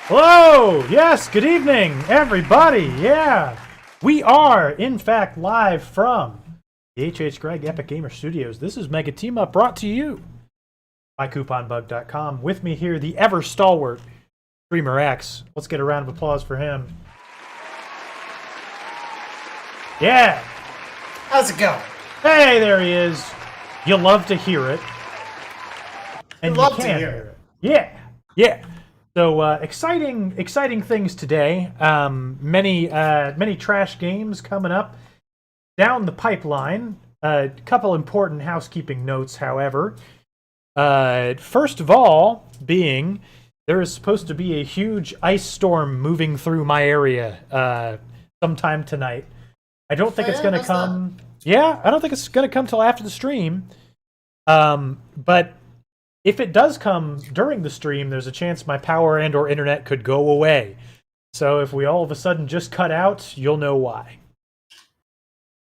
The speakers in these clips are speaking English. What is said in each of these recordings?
Hello! Yes, good evening, everybody. Yeah, we are, in fact, live from the H.H. Gregg Epic Gamer Studios. This is Mega Team Up brought to you by CouponBug.com. With me here, the ever stalwart Streamer X. Let's get a round of applause for him. Yeah! How's it going? Hey, there he is. You love to hear it. And love you to can hear hear it. Yeah. So exciting things today. Many trash games coming up down the pipeline. A couple important housekeeping notes, however. First of all, being there is supposed to be a huge ice storm moving through my area sometime tonight. I don't think it's going to come. Yeah, I don't think it's going to come till after the stream. But if it does come during the stream, there's a chance my power and or internet could go away. So if we all of a sudden just cut out, you'll know why.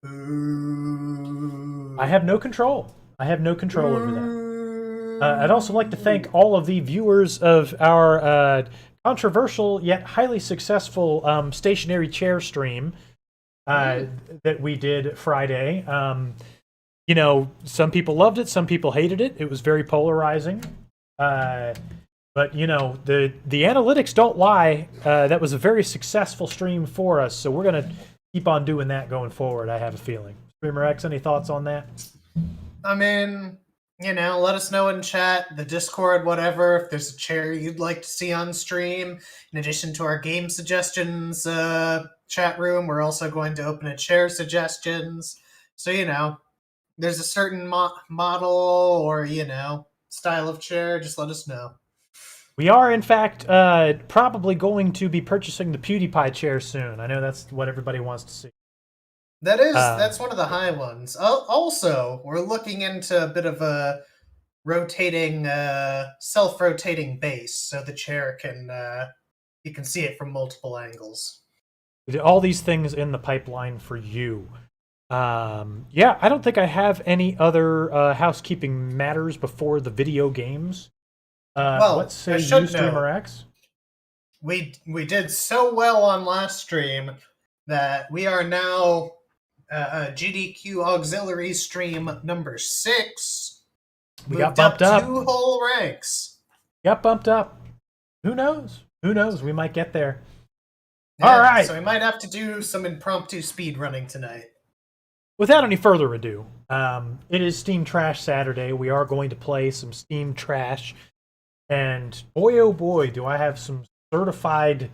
Ooh. I have no control. over that. I'd also like to thank all of the viewers of our controversial yet highly successful stationary chair stream that we did Friday. You know, some people loved it, some people hated it. It was very polarizing. But, you know, the analytics don't lie. That was a very successful stream for us, so we're going to keep on doing that going forward, I have a feeling. Streamer X, any thoughts on that? I mean, you know, let us know in chat, the Discord, whatever, if there's a chair you'd like to see on stream. In addition to our game suggestions chat room, we're also going to open a chair suggestions. So, you know, there's a certain model or, you know, style of chair, just let us know. We are, in fact, probably going to be purchasing the PewDiePie chair soon. I know that's what everybody wants to see. That's one of the high ones. Also, we're looking into a bit of a rotating, self-rotating base, so the chair can, you can see it from multiple angles. All these things in the pipeline for you. Yeah, I don't think I have any other housekeeping matters before the video games. Well, what say I you, Streamer X? We did so well on last stream that we are now GDQ auxiliary stream number 6. We got bumped up 2 whole ranks. Got bumped up. Who knows? Who knows? We might get there. Yeah, all right. So we might have to do some impromptu speed running tonight. Without any further ado, it is Steam Trash Saturday. We are going to play some Steam Trash. And boy, oh boy, do I have some certified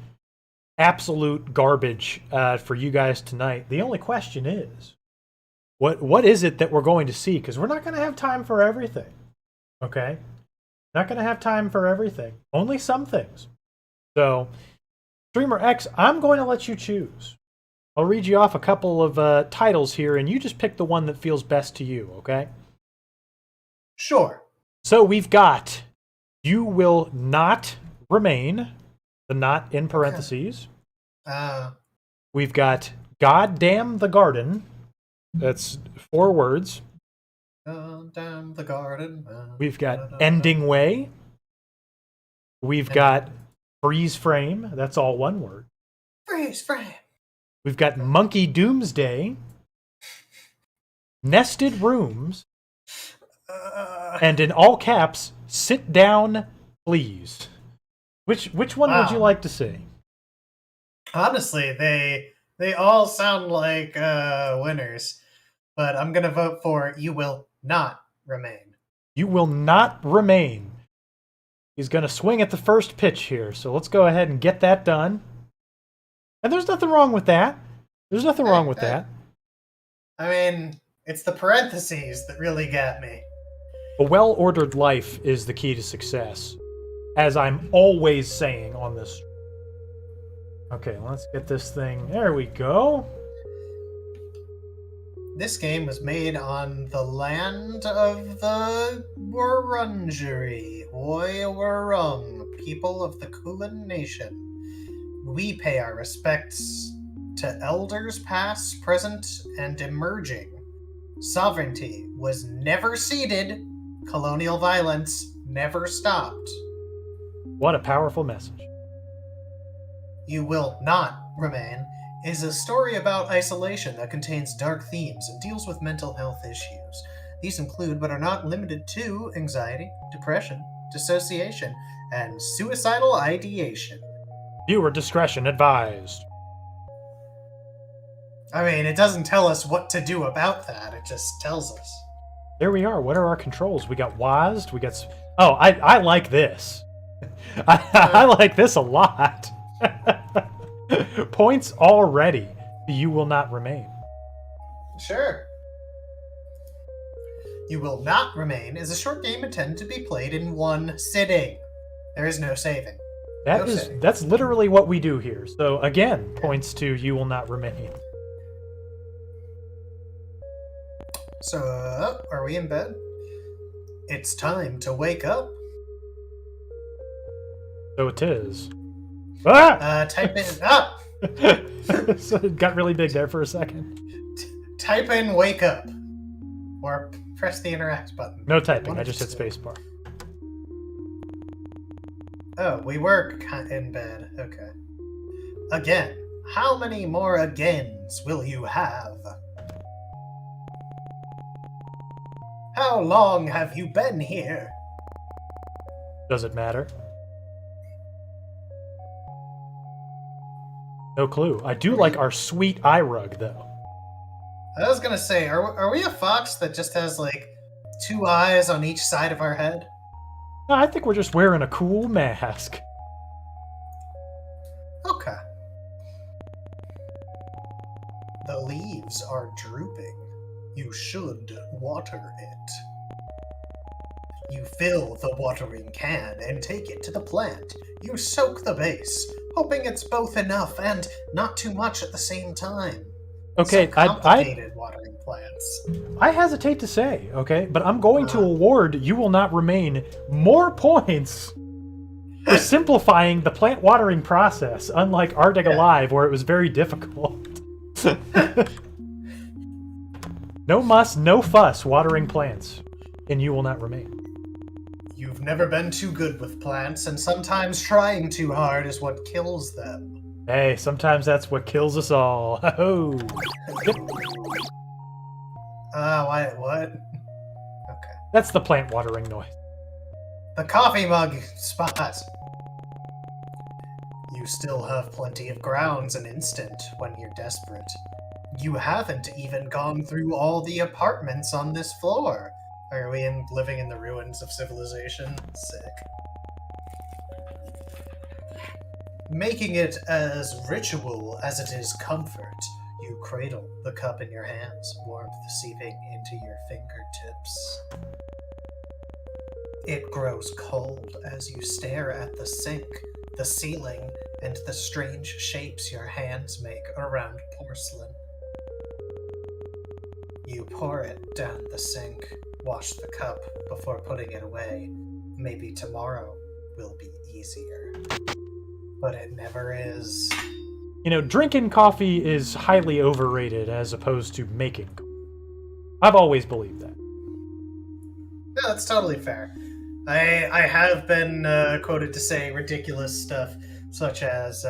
absolute garbage for you guys tonight. The only question is, what is it that we're going to see? Because we're not going to have time for everything. Okay? Not going to have time for everything. Only some things. So, Streamer X, I'm going to let you choose. I'll read you off a couple of titles here, and you just pick the one that feels best to you, okay? Sure. So we've got You Will Not Remain, the not in parentheses. We've got God Damn the Garden. That's 4 words. God damn the garden. We've got Ending Way. We've got Freeze Frame. That's all 1 word. Freeze frame. We've got Monkey Doomsday. Nested Rooms. And in all caps, Sit Down, Please. Which one would you like to see? Honestly, they all sound like winners, but I'm gonna vote for You Will Not Remain. You Will Not Remain. He's gonna swing at the first pitch here, so let's go ahead and get that done. And there's nothing wrong with that. There's nothing wrong with that. I mean, it's the parentheses that really got me. A well-ordered life is the key to success, as I'm always saying on this. Okay, let's get this thing. There we go. This game was made on the land of the Wurundjeri, Wurrung, people of the Kulin Nation. We pay our respects to elders past, present, and emerging. Sovereignty was never ceded. Colonial violence never stopped. What a powerful message. You Will Not Remain is a story about isolation that contains dark themes and deals with mental health issues. These include, but are not limited to, anxiety, depression, dissociation, and suicidal ideation. Viewer discretion advised. I mean, it doesn't tell us what to do about that, it just tells us. There we are. What are our controls? We got WASD. We got... Oh, I like this. I like this a lot. Points already. You Will Not Remain. Sure. You Will Not Remain is a short game intended to be played in one sitting. There is no saving. That's literally what we do here. So again, points to You Will Not Remain. So, are we in bed? It's time to wake up. So it is. Ah! Type in up. So it got really big there for a second. Type in wake up, or press the interact button. No typing. I just hit spacebar. Oh, we were in bed. Okay. Again. How many more agains will you have? How long have you been here? Does it matter? No clue. I do like our sweet eye rug, though. I was gonna say, are we a fox that just has, like, 2 eyes on each side of our head? No, I think we're just wearing a cool mask. Okay. The leaves are drooping. You should water it. You fill the watering can and take it to the plant. You soak the base, hoping it's both enough and not too much at the same time. Okay, So complicated watering plants. I hesitate to say, okay, but I'm going to award You Will Not Remain more points for simplifying the plant watering process, unlike Arctic Alive, where it was very difficult. No muss, no fuss watering plants, and You Will Not Remain. You've never been too good with plants, and sometimes trying too hard is what kills them. Hey, sometimes that's what kills us all. Oh. What? Okay. That's the plant watering noise. The coffee mug spot. You still have plenty of grounds an instant when you're desperate. You haven't even gone through all the apartments on this floor. Are we living in the ruins of civilization? Sick. Making it as ritual as it is comfort, you cradle the cup in your hands, warmth seeping into your fingertips. It grows cold as you stare at the sink, the ceiling, and the strange shapes your hands make around porcelain. You pour it down the sink, wash the cup before putting it away. Maybe tomorrow will be easier. But it never is. You know, drinking coffee is highly overrated as opposed to making coffee. I've always believed that. No, that's totally fair. I have been quoted to say ridiculous stuff, such as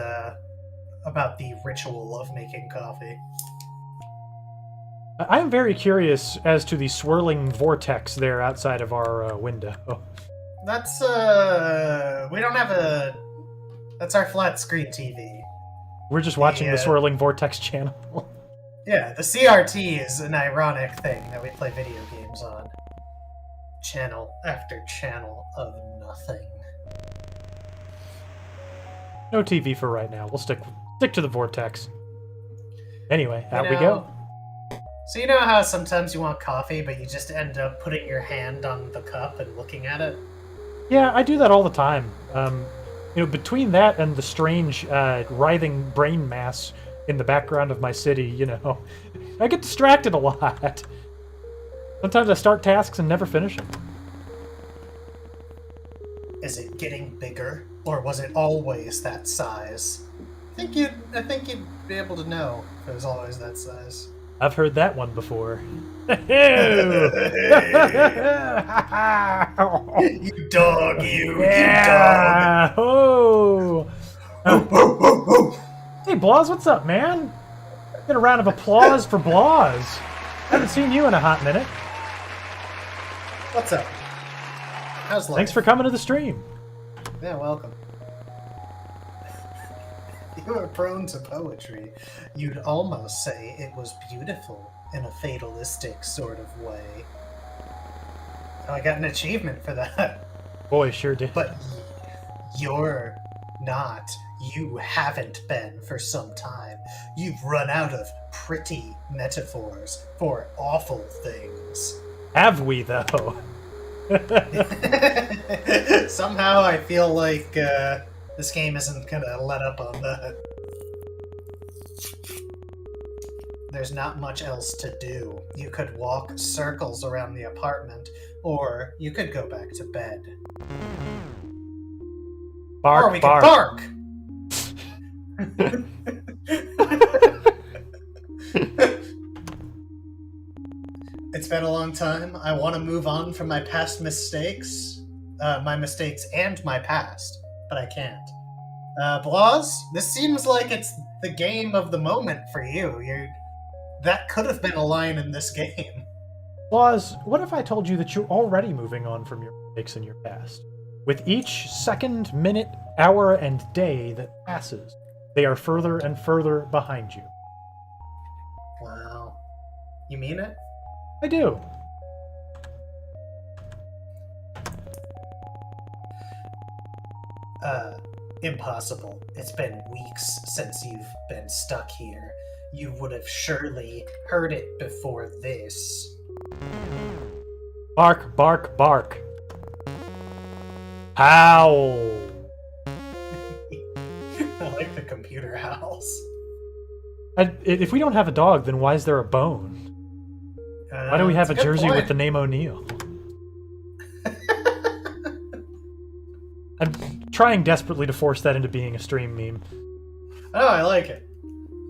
about the ritual of making coffee. I am very curious as to the swirling vortex there outside of our window. That's, we don't have a... That's our flat screen TV. We're just watching the swirling vortex channel. Yeah, the CRT is an ironic thing that we play video games on. Channel after channel of nothing. No TV for right now. We'll stick to the vortex. Anyway, out we go. So you know how sometimes you want coffee, but you just end up putting your hand on the cup and looking at it? Yeah, I do that all the time. You know, between that and the strange writhing brain mass in the background of my city, you know, I get distracted a lot. Sometimes I start tasks and never finish them. Is it getting bigger, or was it always that size? I think you'd be able to know if it was always that size. I've heard that one before. You dog, you dog. Oh. Blaws, what's up, man? Get a round of applause for Blaws. Haven't seen you in a hot minute. What's up? How's life? Thanks for coming to the stream. Yeah, welcome. You are prone to poetry. You'd almost say it was beautiful in a fatalistic sort of way. Oh, I got an achievement for that. Boy, sure did. But you're not. You haven't been for some time. You've run out of pretty metaphors for awful things. Have we, though? Somehow I feel like this game isn't gonna let up on that. There's not much else to do. You could walk circles around the apartment, or you could go back to bed. Bark, or we bark. could bark! It's been a long time. I want to move on from my past mistakes. My mistakes and my past, but I can't. Blaws, this seems like it's the game of the moment for you. That could have been a line in this game. Blaws, what if I told you that you're already moving on from your mistakes in your past? With each second, minute, hour, and day that passes, they are further and further behind you. Wow. You mean it? I do. Impossible. It's been weeks since you've been stuck here. You would have surely heard it before this. Bark, bark, bark. Howl. I like the computer howls. If we don't have a dog, then why is there a bone? Why do we have a jersey with the name O'Neill? I'm trying desperately to force that into being a stream meme. Oh, I like it.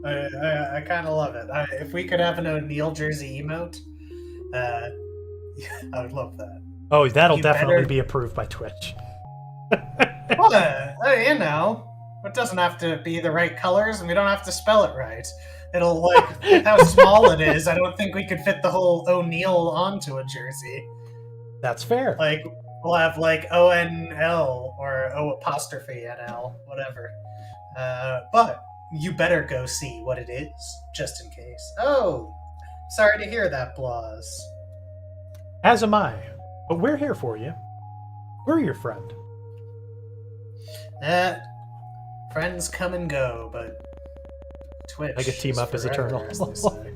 I kind of love it. If we could have an O'Neill jersey emote, I would love that. Oh, that'll definitely be approved by Twitch. Well, you know, it doesn't have to be the right colors, and we don't have to spell it right. It'll, like, how small it is, I don't think we could fit the whole O'Neill onto a jersey. That's fair. Like, we'll have, like, O-N-L or O''N'L, whatever. But you better go see what it is, just in case. Oh, sorry to hear that, Blaws. As am I. But we're here for you. We're your friend. Friends come and go, but Twitch. Like a team up is eternal. As they say.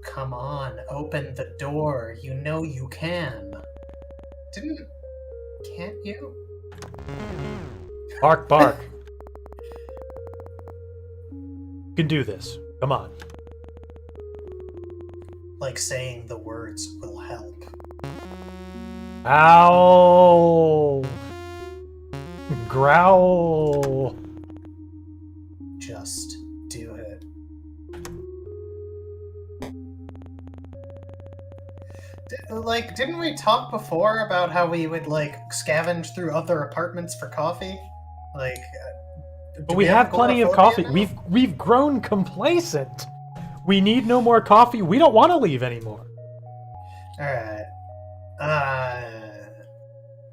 Come on, open the door. You know you can. Can't you? Bark, bark. You can do this. Come on. Like saying the words will help. Owl. Growl. Just do it. Didn't we talk before about how we would, like, scavenge through other apartments for coffee? Like, but we have plenty of coffee. Now? We've grown complacent. We need no more coffee. We don't want to leave anymore. Alright.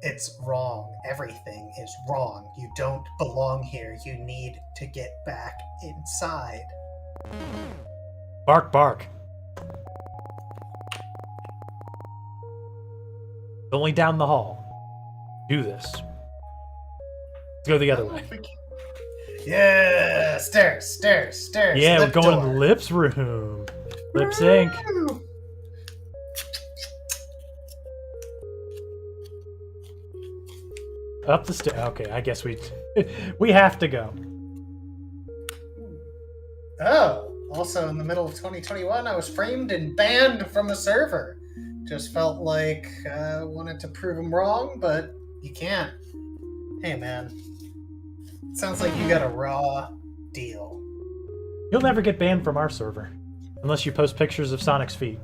It's wrong. Everything is wrong. You don't belong here. You need to get back inside. Bark, bark. Only down the hall. Do this. Let's go the other way. Yeah, stairs. Yeah, Lip we're going door. to Lip's room. Lip sync. Up the stairs. Okay, I guess we have to go. Oh, also in the middle of 2021, I was framed and banned from a server. Just felt like I wanted to prove him wrong, but you can't. Hey, man. Sounds like you got a raw deal. You'll never get banned from our server. Unless you post pictures of Sonic's feet.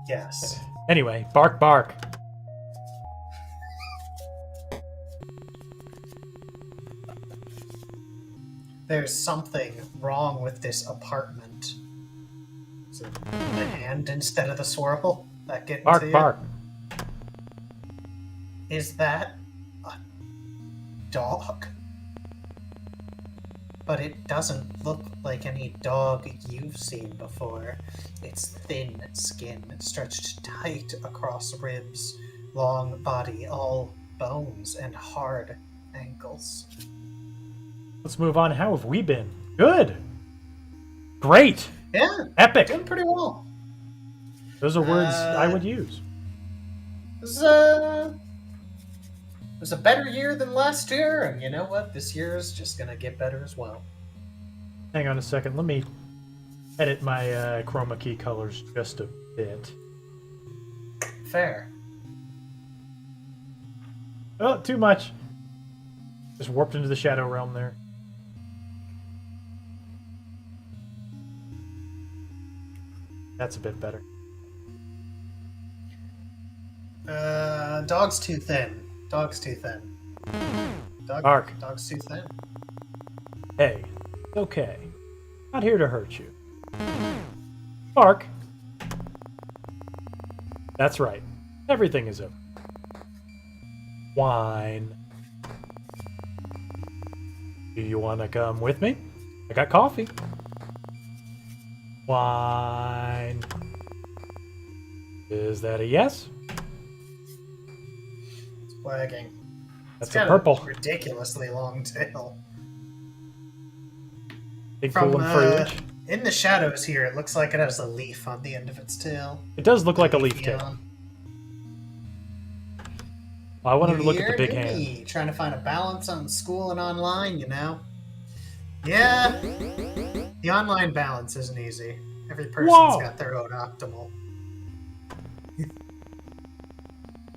Yes. Anyway, bark, bark. There's something wrong with this apartment. Is it the hand instead of the swirl that getting to Bark, you? bark. Is that a dog? But it doesn't look like any dog you've seen before. Its thin skin stretched tight across ribs, long body, all bones and hard ankles. Let's move on. How have we been? Good. Great. Yeah, Epic. doing pretty well. Those are words I would use. It was a better year than last year, and you know what? This year is just gonna get better as well. Hang on a second. Let me edit my chroma key colors just a bit. Fair. Oh, too much. Just warped into the shadow realm there. That's a bit better. Dog's too thin. Dog's too thin. Bark. Dog's too thin. Hey, it's okay. Not here to hurt you. Bark. That's right. Everything is over. Wine. Do you want to come with me? I got coffee. Wine. Is that a yes? It's wagging. That's It's a got purple. ridiculously long tail. Big From cool and fruit. in the shadows here, it looks like it has a leaf on the end of its tail. It does look like a leaf Yeah. tail. Well, I wanted to look at the big New hand. me, trying to find a balance on school and online, you know? Yeah. The online balance isn't easy. Every person's Whoa! got their own optimal.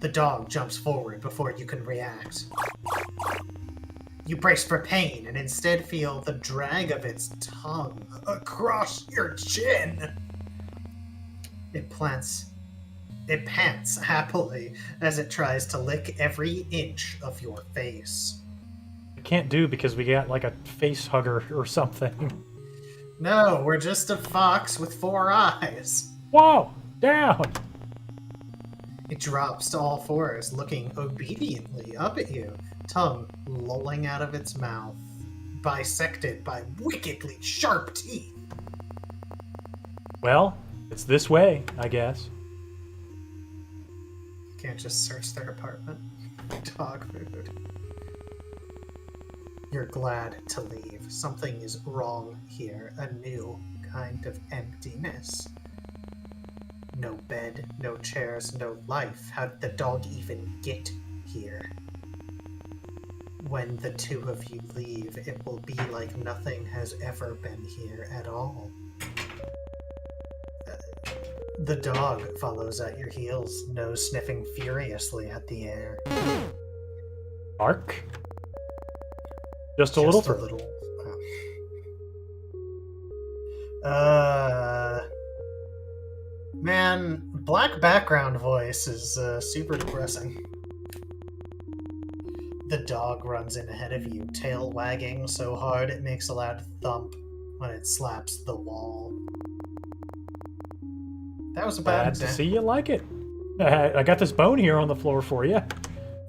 The dog jumps forward before you can react. You brace for pain and instead feel the drag of its tongue across your chin. It pants happily as it tries to lick every inch of your face. I can't do because we got like a face hugger or something. No, we're just a fox with 4 eyes. Whoa! Down! It drops to all fours, looking obediently up at you, tongue lolling out of its mouth, bisected by wickedly sharp teeth. Well, it's this way, I guess. Can't just search their apartment. Dog food. You're glad to leave. Something is wrong here. A new kind of emptiness. No bed, no chairs, no life. How did the dog even get here? When the two of you leave, it will be like nothing has ever been here at all. The dog follows at your heels, nose sniffing furiously at the air. Bark? Just a little further. Man, black background voice is super depressing. The dog runs in ahead of you, tail wagging so hard it makes a loud thump when it slaps the wall. That was a bad Glad to see you like it. I got this bone here on the floor for you.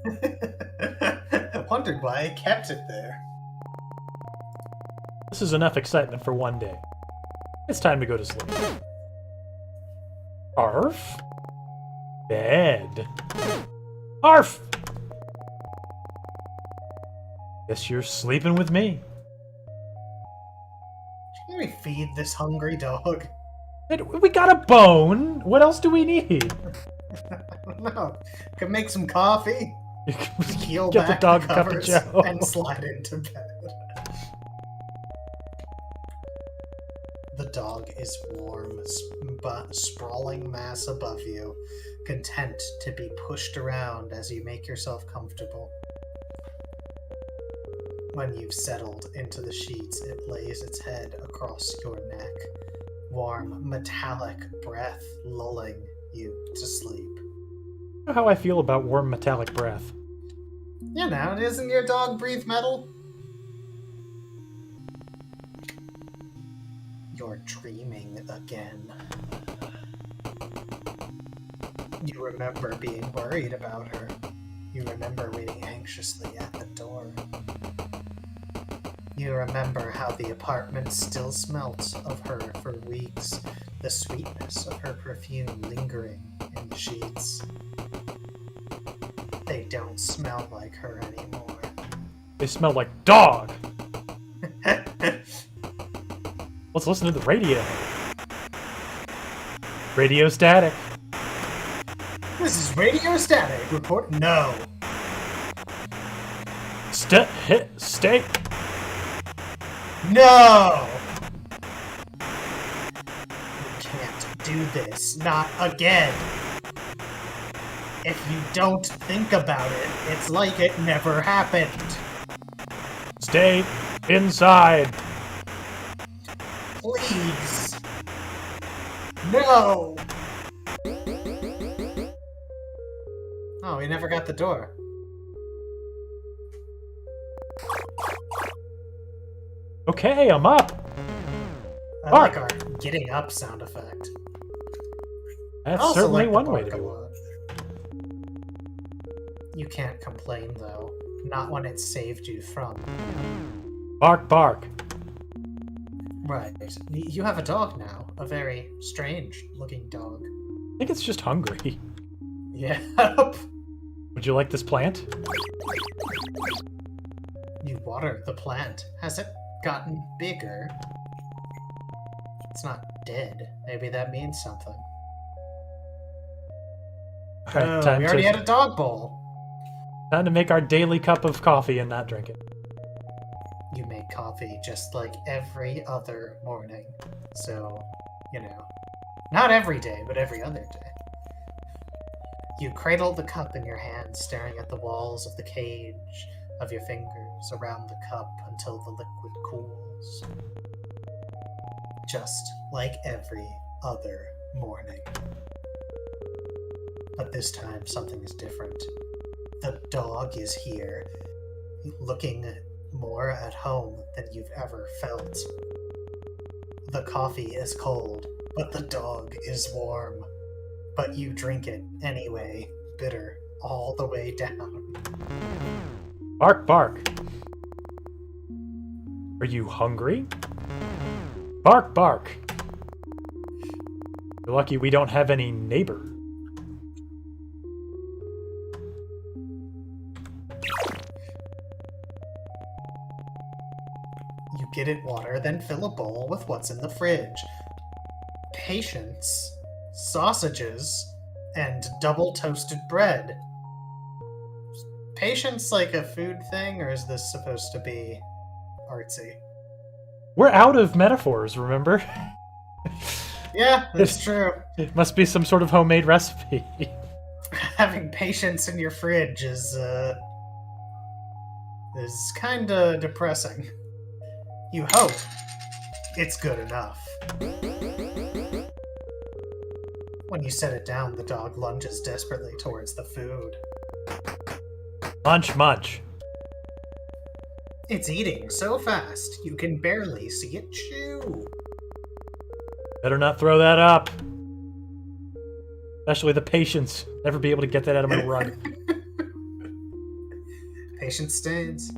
I wondered why I kept it there. This is enough excitement for one day. It's time to go to sleep. Arf? Bed. Arf! Guess you're sleeping with me. Can we feed this hungry dog? We got a bone. What else do we need? I don't know. Could make some coffee, peel Get the back dog the a cup of covers, joe. and slide into bed. The dog is warm, but sprawling mass above you, content to be pushed around as you make yourself comfortable. When you've settled into the sheets, it lays its head across your neck, warm, metallic breath lulling you to sleep. You know how I feel about warm metallic breath. You know, doesn't your dog breathe metal? You're dreaming again. You remember being worried about her. You remember waiting anxiously at the door. You remember how the apartment still smelt of her for weeks, the sweetness of her perfume lingering in the sheets. They don't smell like her anymore. They smell like dog. Let's listen to the radio. Radio static. This is Radio Static report. No. Stay. No! You can't do this. Not again. If you don't think about it, it's like it never happened. Stay inside. Please. No! Oh, we never got the door. Okay, I'm up. I Bark. like our getting up sound effect. I That's also certainly like the one way to bark a do it. lot. You can't complain, though. Not when it saved you from. Bark, bark. Right. You have a dog now. A very strange-looking dog. I think it's just hungry. Yep. Would you like this plant? You water the plant. Has it gotten bigger? It's not dead. Maybe that means something. Alright, Oh, we already had a dog bowl. time to make our daily cup of coffee and not drink it. You make coffee just like every other morning. So, you know, not every day, but every other day. You cradle the cup in your hand, staring at the walls of the cage of your fingers around the cup until the liquid cools. Just like every other morning. But this time, something is different. The dog is here, looking more at home than you've ever felt. The coffee is cold, but the dog is warm. But you drink it anyway, bitter all the way down. Bark, bark. Are you hungry? Bark, bark. You're lucky we don't have any neighbor. You get it water, then fill a bowl with what's in the fridge. Patience, sausages, and double toasted bread. Patience like a food thing, or is this supposed to be artsy? We're out of metaphors, remember? Yeah, that's true. It must be some sort of homemade recipe. Having patience in your fridge is kinda depressing. You hope it's good enough. When you set it down, the dog lunges desperately towards the food. Munch, munch. It's eating so fast, you can barely see it chew. Better not throw that up. Especially the patience. Never be able to get that out of my rug. Patience stains.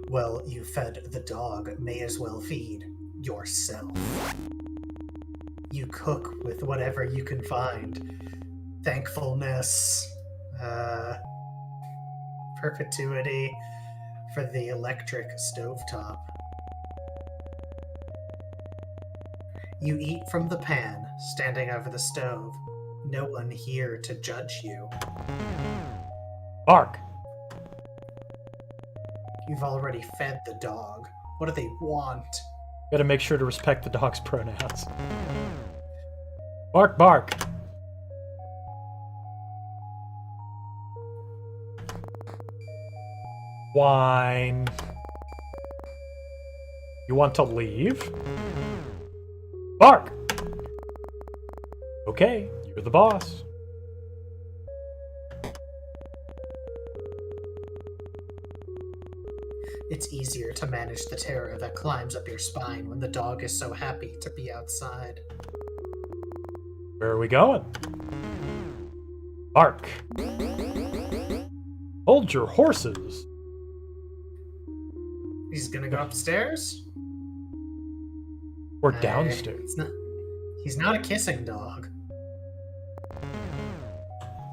Well, you fed the dog, may as well feed yourself. You cook with whatever you can find. Thankfulness, perpetuity for the electric stovetop. You eat from the pan, standing over the stove. No one here to judge you. Bark. You've already fed the dog. What do they want? Gotta make sure to respect the dog's pronouns. Bark, bark. Whine. You want to leave? Bark! Okay, you're the boss. It's easier to manage the terror that climbs up your spine when the dog is so happy to be outside. Where are we going? Bark. Hold your horses. He's gonna go upstairs? Or downstairs. He's not a kissing dog.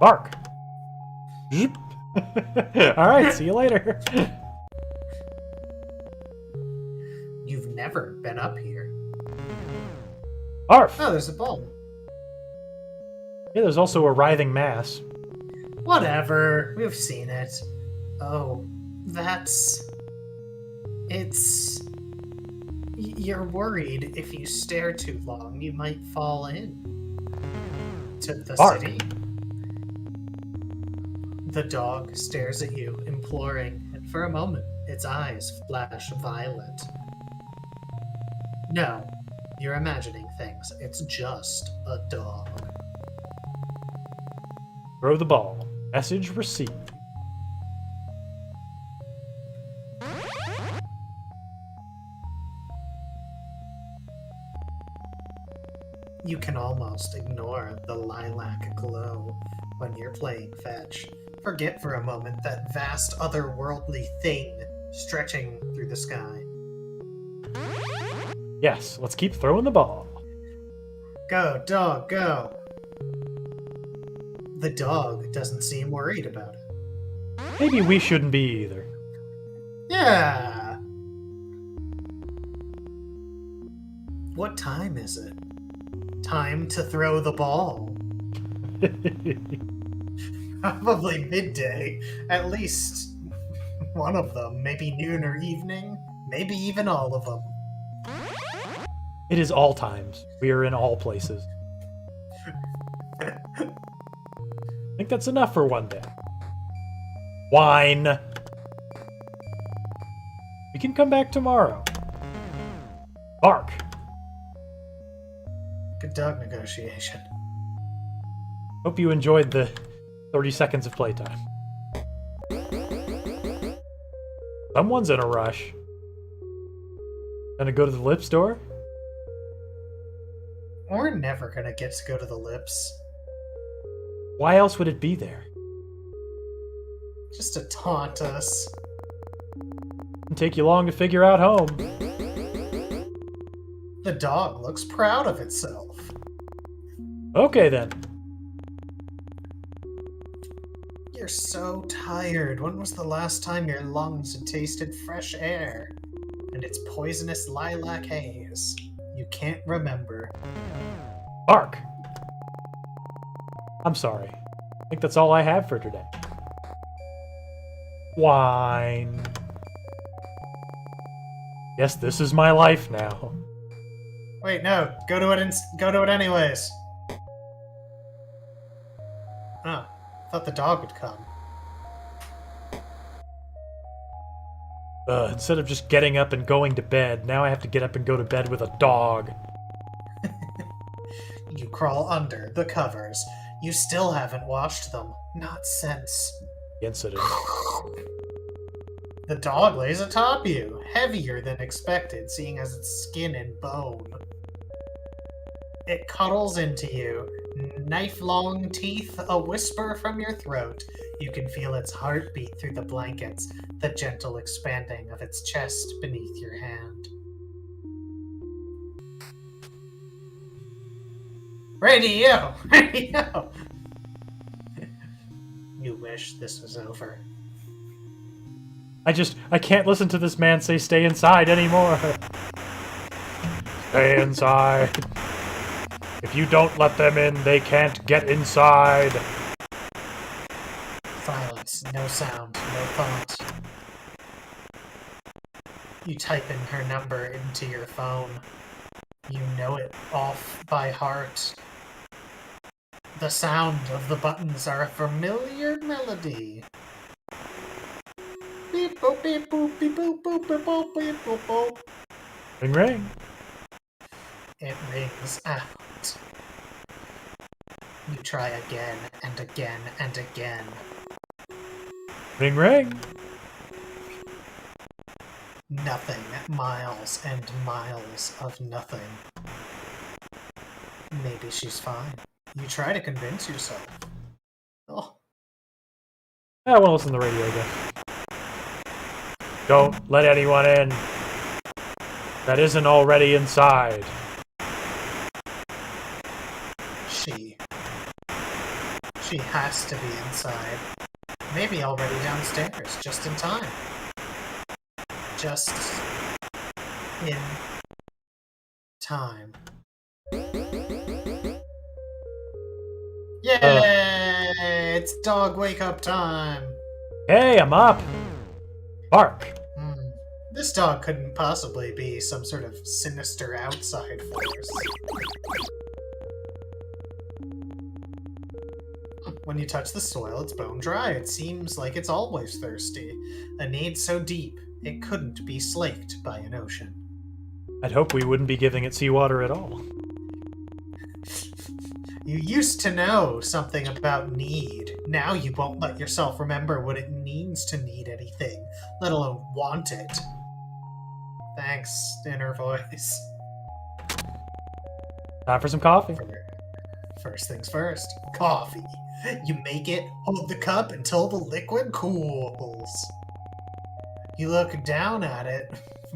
Bark. Alright, see you later. You've never been up here. Arf! Oh, there's a ball. Yeah, there's also a writhing mass. Whatever. We've seen it. Oh, that's... It's... You're worried if you stare too long, you might fall in. To the Bark. city. The dog stares at you, imploring, and for a moment, its eyes flash violet. No, you're imagining things. It's just a dog. Throw the ball. Message received. You can almost ignore the lilac glow when you're playing fetch. Forget for a moment that vast otherworldly thing stretching through the sky. Yes, let's keep throwing the ball. Go, dog, go! The dog doesn't seem worried about it. Maybe we shouldn't be either. Yeah! What time is it? Time to throw the ball. Probably midday. At least one of them. Maybe noon or evening. Maybe even all of them. It is all times. We are in all places. I think that's enough for one day. Wine. We can come back tomorrow. Bark. Good dog negotiation. Hope you enjoyed the 30 seconds of playtime. Someone's in a rush. Gonna go to the lip store? We're never gonna get to go to the lips. Why else would it be there? Just to taunt us. It'll take you long to figure out home. The dog looks proud of itself. Okay then. You're so tired. When was the last time your lungs had tasted fresh air? And its poisonous lilac haze. You can't remember. Bark. I'm sorry. I think that's all I have for today. Wine. Yes, this is my life now. Wait, no. Go to it anyways. Oh, I thought the dog would come. Instead of just getting up and going to bed, now I have to get up and go to bed with a dog. You crawl under the covers. You still haven't washed them. Not since. Incident. The dog lays atop you, heavier than expected, seeing as its skin and bone. It cuddles into you, knife-long teeth a whisper from your throat. You can feel its heartbeat through the blankets, the gentle expanding of its chest beneath your hand. Radio! Radio! You wish this was over. I can't listen to this man say stay inside anymore. Stay inside. If you don't let them in, they can't get inside. Silence, no sound, no thought. You type in her number into your phone. You know it off by heart. The sound of the buttons are a familiar melody. Beep boop beep boop beep boop boop beep boop beep boop boop. Ring ring. It rings out. You try again and again and again. Ring ring. Nothing. Miles and miles of nothing. Maybe she's fine. You try to convince yourself. Oh, I won't listen to the radio again. Don't let anyone in that isn't already inside. She has to be inside. Maybe already downstairs, just in time. Just in time. Yay! It's dog wake up time! Hey, I'm up. Bark. This dog couldn't possibly be some sort of sinister outside force. When you touch the soil, it's bone dry. It seems like it's always thirsty. A need so deep, it couldn't be slaked by an ocean. I'd hope we wouldn't be giving it seawater at all. You used to know something about need. Now you won't let yourself remember what it means to need anything, let alone want it. Thanks, inner voice. Time for some coffee. First things first, coffee. You make it, hold the cup until the liquid cools. You look down at it.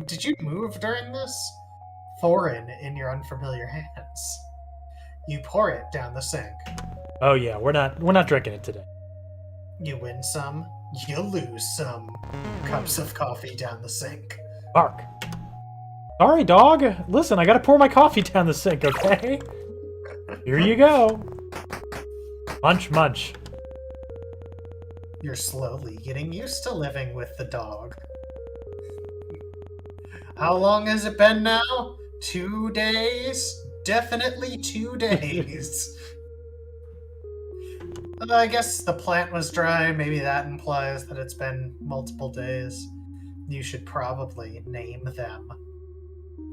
Did you move during this? Foreign in your unfamiliar hands. You pour it down the sink. Oh yeah, we're not drinking it today. You win some, you lose some. Cups of coffee down the sink. Bark. Sorry, dog. Listen, I gotta pour my coffee down the sink, okay? Here you go. Munch, munch. You're slowly getting used to living with the dog. How long has it been now? 2 days? Definitely 2 days. I guess the plant was dry. Maybe that implies that it's been multiple days. You should probably name them.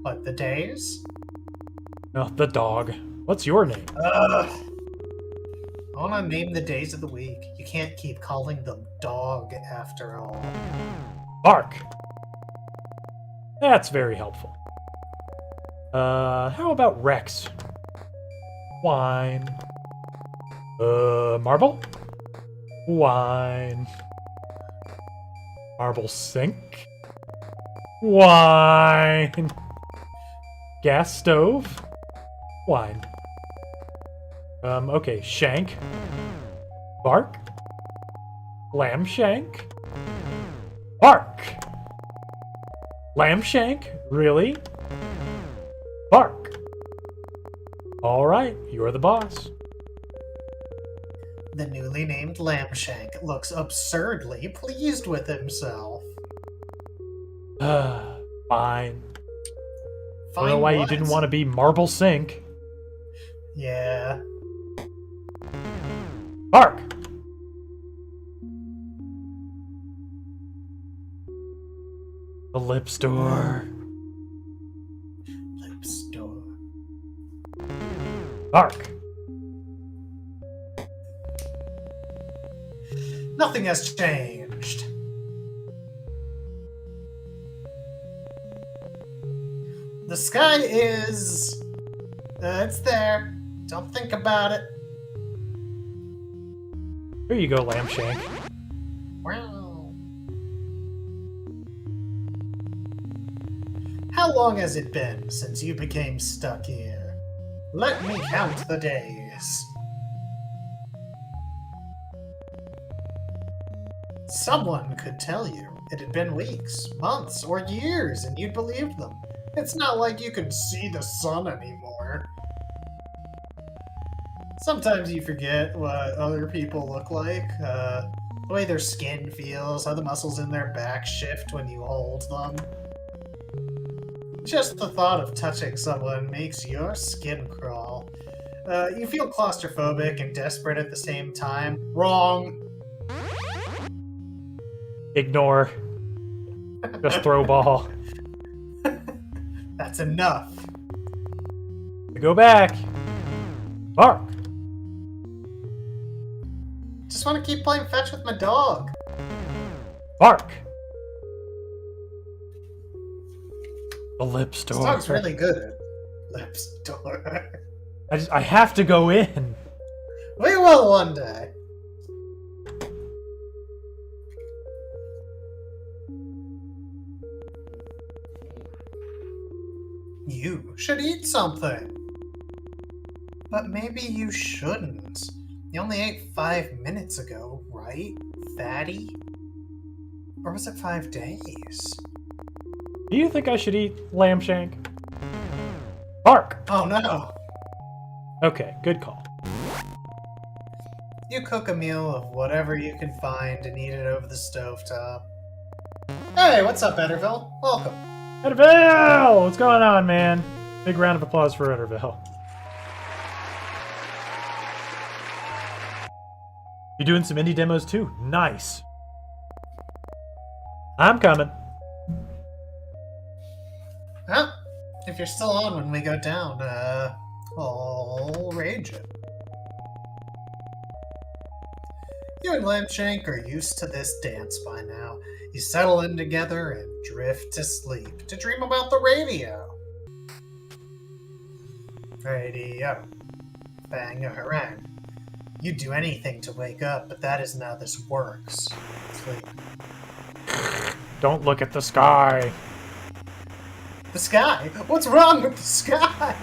What, the days? Oh, the dog. What's your name? Ugh. I want to name the days of the week. You can't keep calling them dog after all. Bark. That's very helpful. How about Rex? Wine. Marble? Wine. Marble sink? Wine. Gas stove? Wine. Okay, shank. Bark. Lamb shank. Bark. Lamb shank? Really? Bark. All right, you're the boss. The newly named Lambshank looks absurdly pleased with himself. Fine. Fine. I don't know why you what? didn't want to be Marble Sink. Yeah. Bark! The lip store. Lip store. Bark! Nothing has changed. The sky is... it's there. Don't think about it. Here you go, Lamb Shank. Wow. How long has it been since you became stuck here? Let me count the days. Someone could tell you it had been weeks, months, or years, and you'd believe them. It's not like you could see the sun anymore. Sometimes you forget what other people look like, the way their skin feels, how the muscles in their back shift when you hold them. Just the thought of touching someone makes your skin crawl. You feel claustrophobic and desperate at the same time. Wrong. Ignore. Just throw ball. That's enough. Go back. Bark. Just want to keep playing fetch with my dog. Bark. The lip This store. dog's really good at lip store. I have to go in. We will one day. You should eat something. But maybe you shouldn't. You only ate 5 minutes ago, right, fatty? Or was it 5 days? Do you think I should eat lamb shank? Bark! Oh no! Okay, good call. You cook a meal of whatever you can find and eat it over the stovetop. Hey, what's up, Ederville? Welcome. Ederville! What's going on, man? Big round of applause for Ederville. You doing some indie demos too? Nice. I'm coming. Huh? If you're still on when we go down, I'll rage it. You and Lampshank are used to this dance by now. You settle in together and drift to sleep to dream about the radio. Radio. Bang-a-harang. You'd do anything to wake up, but that isn't how this works. Sleep. Don't look at the sky. The sky? What's wrong with the sky?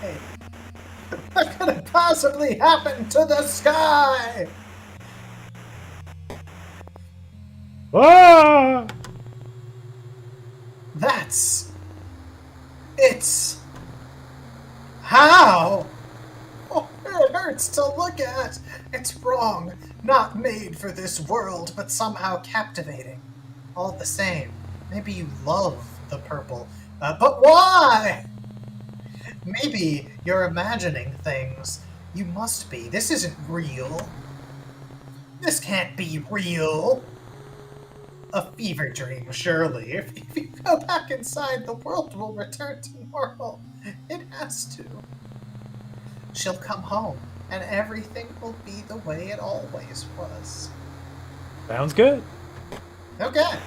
What could have possibly happened to the sky? Ah! It's... How? Oh, it hurts to look at. It's wrong. Not made for this world, but somehow captivating. All the same, maybe you love the purple. But why? Maybe you're imagining things. You must be. This isn't real. This can't be real. A fever dream, surely. If you go back inside, the world will return to normal. It has to. She'll come home, and everything will be the way it always was. Sounds good. Okay.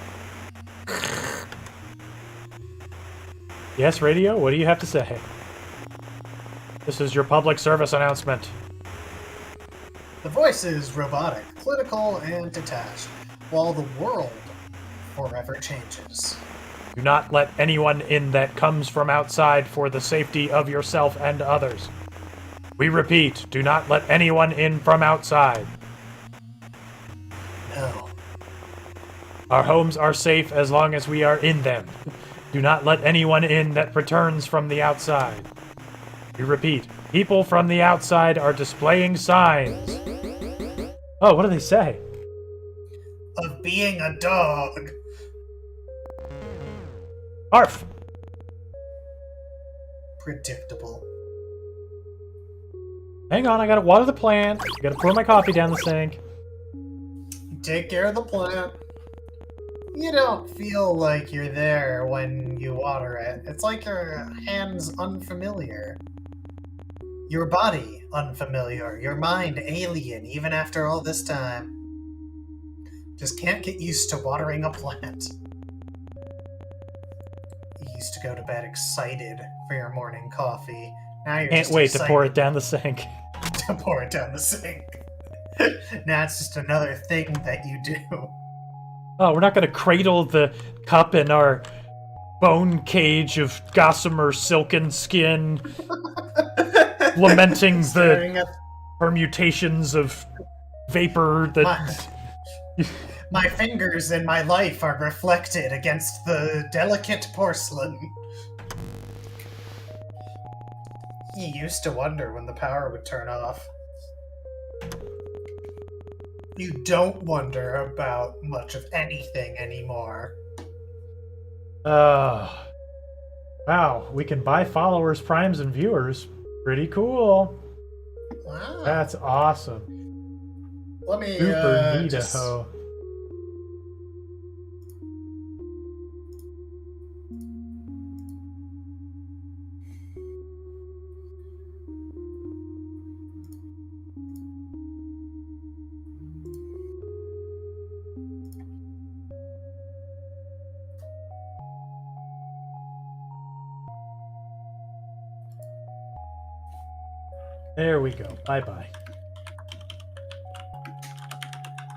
Yes, radio, what do you have to say? This is your public service announcement. The voice is robotic, clinical, and detached, while the world forever changes. Do not let anyone in that comes from outside for the safety of yourself and others. We repeat, do not let anyone in from outside. No. Our homes are safe as long as we are in them. Do not let anyone in that returns from the outside. We repeat, people from the outside are displaying signs. Oh, what do they say? Of being a dog. Arf! Predictable. Hang on, I gotta water the plant. I gotta pour my coffee down the sink. Take care of the plant. You don't feel like you're there when you water it. It's like your hand's unfamiliar. Your body unfamiliar. Your mind alien, even after all this time. Just can't get used to watering a plant. You used to go to bed excited for your morning coffee. Now you're Can't just wait excited to pour it down the sink. to pour it down the sink. Now it's just another thing that you do. Oh, we're not gonna cradle the cup in our bone cage of gossamer silken skin, lamenting the Staring at permutations of vapor that... my fingers and my life are reflected against the delicate porcelain. You used to wonder when the power would turn off. You don't wonder about much of anything anymore. Wow, we can buy followers, primes, and viewers. Pretty cool. Wow. That's awesome. Let me Super just... neato. There we go. Bye-bye.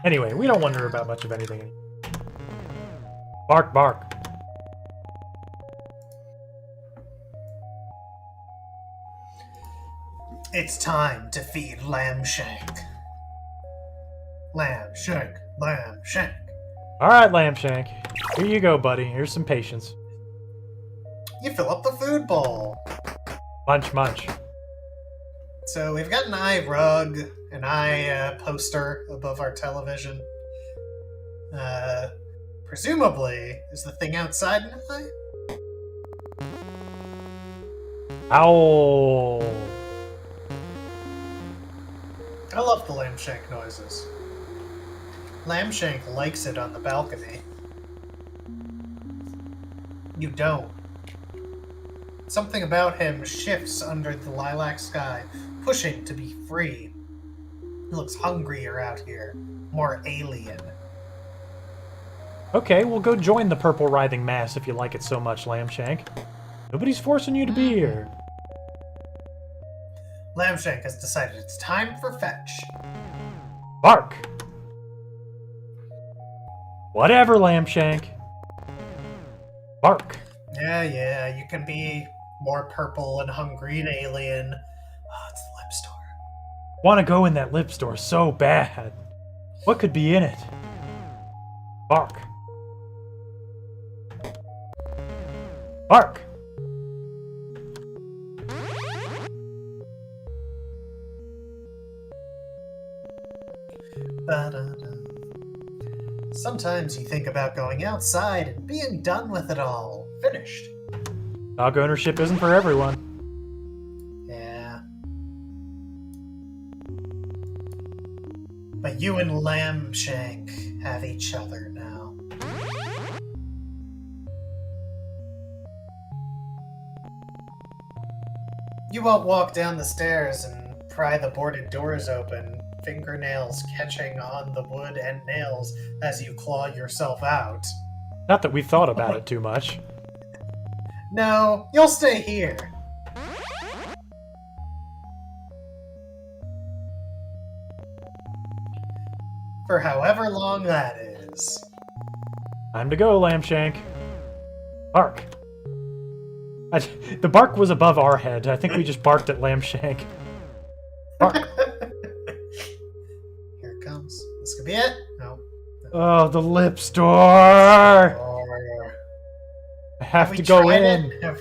Anyway, we don't wonder about much of anything. Bark, bark. It's time to feed Lamb Shank. Lamb Shank, Lamb Shank. All right, Lambshank. Here you go, buddy. Here's some patience. You fill up the food bowl. Munch, munch. So we've got an eye rug, an eye poster above our television. Presumably, is the thing outside an eye? Owl. I love the Lamb Shank noises. Lamb Shank likes it on the balcony. You don't. Something about him shifts under the lilac sky, pushing to be free. He looks hungrier out here, more alien. Okay, well go join the purple writhing mass if you like it so much, Lambshank. Nobody's forcing you to be here. Lamb Shank has decided it's time for fetch. Bark. Whatever, Lambshank. Bark. Yeah, you can be more purple and hungry and alien. Oh, it's the lip store. Want to go in that lip store so bad. What could be in it? Bark. Bark. Ba-da-da. Sometimes you think about going outside and being done with it all. Finished. Dog ownership isn't for everyone. Yeah. But you and Lamb Shank have each other now. You won't walk down the stairs and pry the boarded doors open, fingernails catching on the wood and nails as you claw yourself out. Not that we've thought about it too much. No, you'll stay here. For however long that is. Time to go, Lambshank. Bark. The bark was above our head. I think we just barked at Lambshank. Bark. Here it comes. This could be it. No. Oh, the lip store! Or... I have to go in. I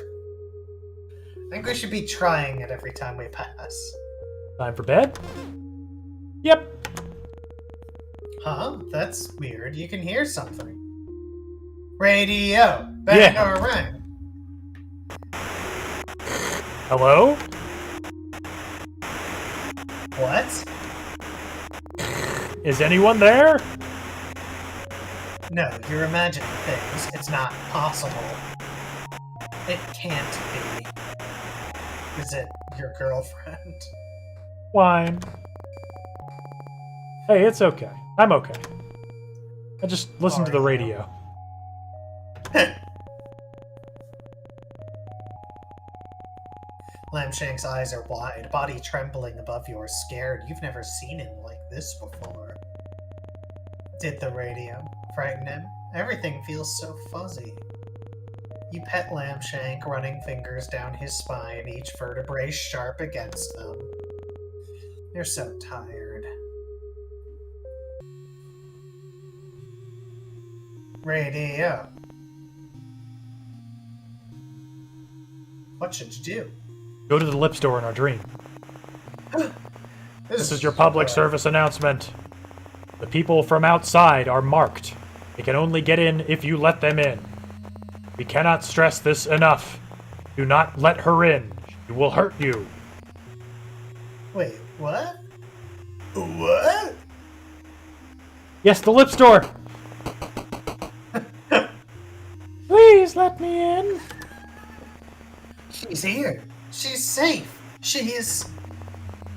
think we should be trying it every time we pass. Time for bed? Yep. Huh? That's weird. You can hear something. Radio! Bang Yeah. or ring! Hello? What? Is anyone there? No, you're imagining things. It's not possible. It can't be. Is it your girlfriend? Wine. Hey, it's okay. I'm okay. I just listened to the radio. Lambshank's eyes are wide, body trembling above yours, scared. You've never seen him like this before. Did the radio frighten him? Everything feels so fuzzy. You pet Lambshank, running fingers down his spine, each vertebrae sharp against them. You're so tired. Radio. What should you do? Go to the lip store in our dream. This is your public service announcement. The people from outside are marked. They can only get in if you let them in. We cannot stress this enough. Do not let her in. She will hurt you. Wait, what? What? Yes, the lip store. Please let me in. She's here. She's safe. She's...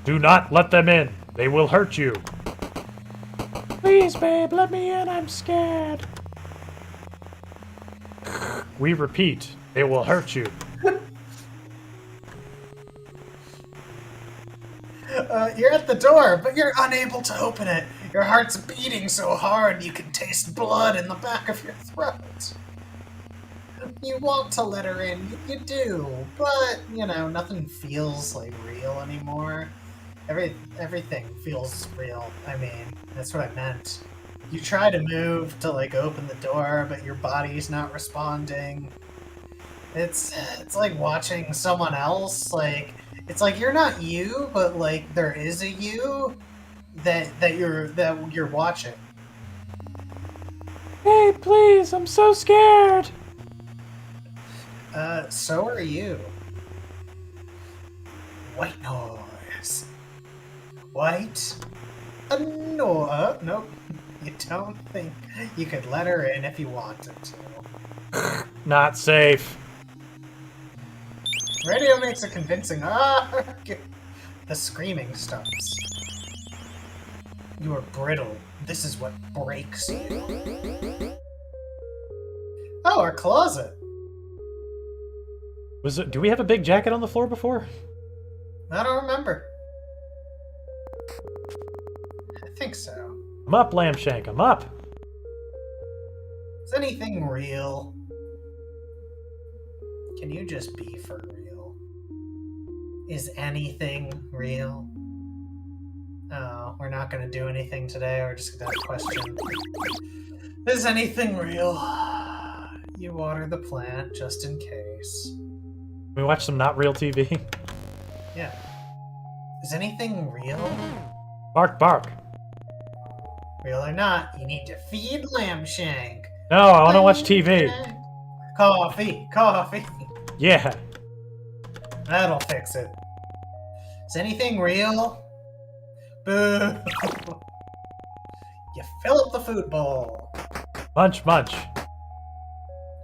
Do not let them in. They will hurt you. Please, babe, let me in. I'm scared. We repeat, they will hurt you. You're at the door, but you're unable to open it. Your heart's beating so hard you can taste blood in the back of your throat. You want to let her in, you do, but, nothing feels, real anymore. Everything feels real. I mean, that's what I meant. You try to move to, open the door, but your body's not responding. It's like watching someone else, it's like you're not you, but, there is a you that you're watching. Hey, please, I'm so scared. So are you. White noise. White? No, nope. You don't think you could let her in if you wanted to. Not safe. Radio makes a convincing The screaming stops. You are brittle. This is what breaks you. Oh, our closet. Do we have a big jacket on the floor before? I don't remember. I think so. I'm up, Lambshank. I'm up. Is anything real? Can you just be for real? Is anything real? Oh, we're not going to do anything today. We're just going to have a question. Is anything real? You water the plant just in case. We watch some not real TV. Yeah. Is anything real? Bark, bark. Real or not, you need to feed Lambshank. No, I want to watch TV. Coffee, coffee. Yeah. That'll fix it. Is anything real? Boo. You fill up the food bowl. Munch, munch.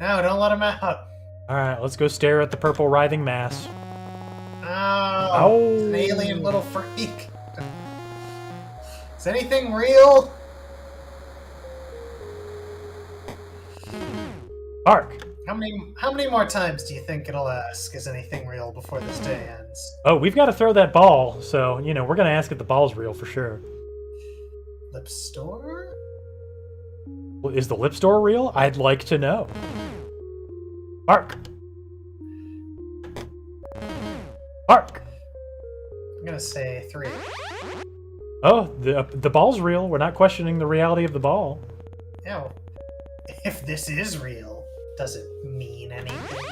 No, don't let him out. Alright, let's go stare at the purple writhing mass. Oh, it's an alien little freak. Is anything real? Bark. How many more times do you think it'll ask, is anything real, before this day ends? Oh, we've got to throw that ball, so, we're going to ask if the ball's real for sure. Lip store? Is the lip store real? I'd like to know. Bark. Bark. I'm gonna say 3. Oh, the ball's real. We're not questioning the reality of the ball. Yeah. If this is real, does it mean anything?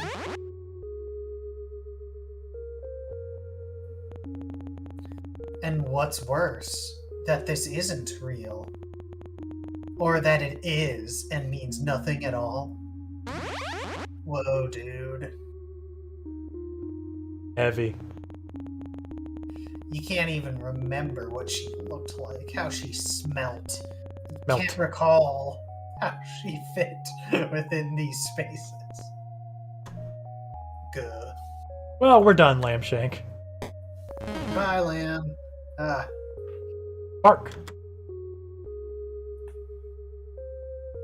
And what's worse, that this isn't real? Or that it is and means nothing at all? Whoa, dude. Heavy. You can't even remember what she looked like, how she smelt. You Smelt. can't recall how she fit within these spaces. Good. Well, we're done, Lambshank. Bye, Lamb. Bark.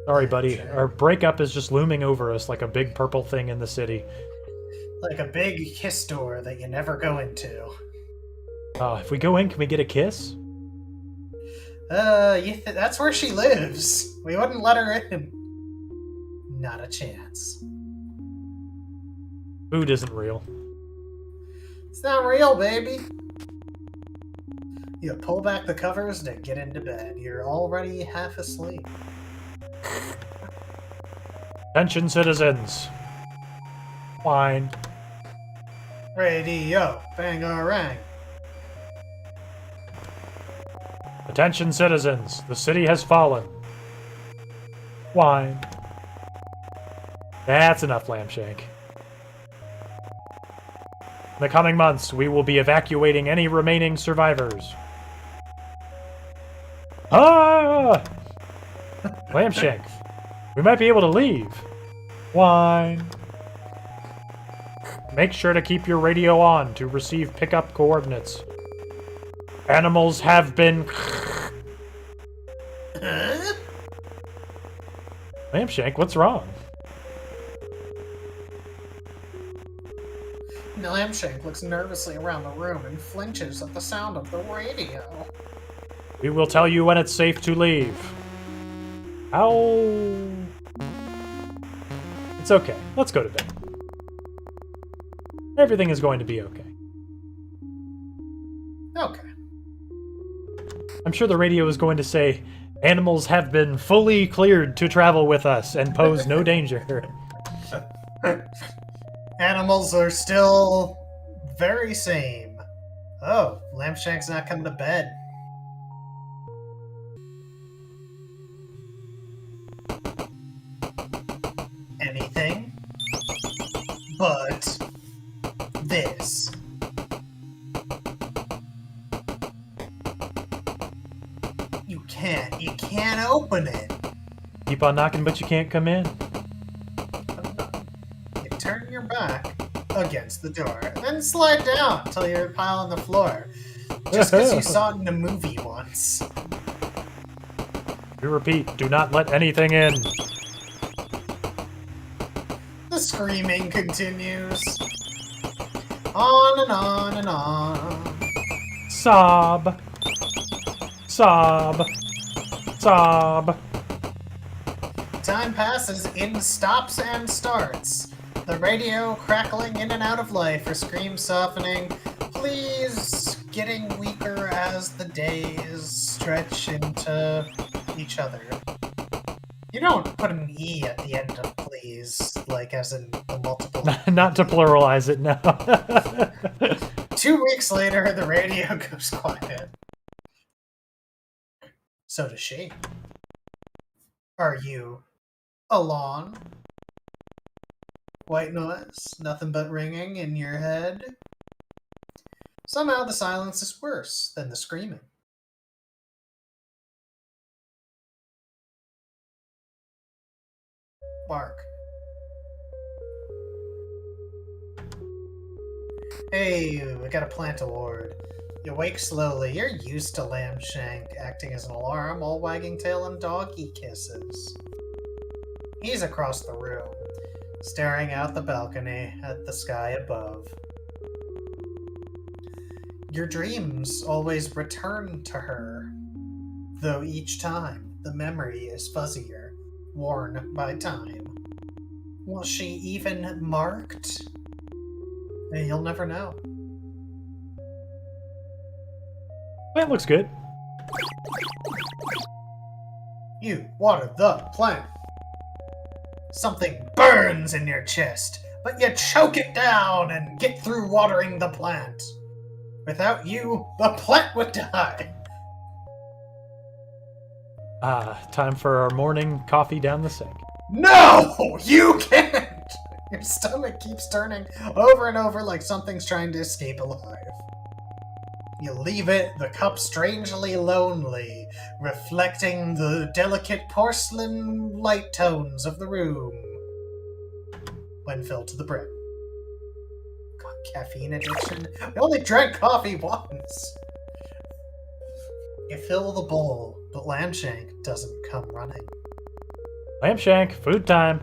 Sorry, buddy. Our breakup is just looming over us like a big purple thing in the city. Like a big kiss door that you never go into. If we go in, can we get a kiss? That's where she lives. We wouldn't let her in. Not a chance. Food isn't real. It's not real, baby. You pull back the covers to get into bed. You're already half asleep. Attention, citizens. Wine. Radio, bangarang. Attention, citizens. The city has fallen. Wine. That's enough, Lambshank. In the coming months, we will be evacuating any remaining survivors. Ah! Lambshank, we might be able to leave. Wine. Make sure to keep your radio on to receive pickup coordinates. Animals have been... Lambshank, what's wrong? Lambshank looks nervously around the room and flinches at the sound of the radio. We will tell you when it's safe to leave. How? It's okay. Let's go to bed. Everything is going to be okay. Okay. I'm sure the radio is going to say, animals have been fully cleared to travel with us and pose no danger. Animals are still very same. Oh, Lambshank's not coming to bed. Anything but this. You can't open it. Keep on knocking, but you can't come in. You turn your back against the door, then slide down until you're a pile on the floor. Just because you saw it in a movie once. We repeat, do not let anything in. The screaming continues. On and on and on. Sob. Sob. Sob. Time passes in stops and starts. The radio crackling in and out of life, her screams softening. Please getting weaker as the days stretch into each other. You don't put an E at the end of please, like as in the multiple. Not to pluralize it, no. 2 weeks later, the radio goes quiet. So does she. Are you alone? White noise, nothing but ringing in your head. Somehow the silence is worse than the screaming. Mark. Hey, we got a plant award. You wake slowly. You're used to Lambshank acting as an alarm, all wagging tail and doggy kisses. He's across the room, staring out the balcony at the sky above. Your dreams always return to her, though each time the memory is fuzzier, worn by time. Was she even marked? You'll never know. Plant looks good. You water the plant. Something burns in your chest, but you choke it down and get through watering the plant. Without you, the plant would die. Time for our morning coffee down the sink. No, you can't! Your stomach keeps turning over and over like something's trying to escape alive. You leave it, the cup strangely lonely, reflecting the delicate porcelain light tones of the room when filled to the brim. God, caffeine addiction? I only drank coffee once! You fill the bowl, but Lambshank doesn't come running. Lambshank, food time.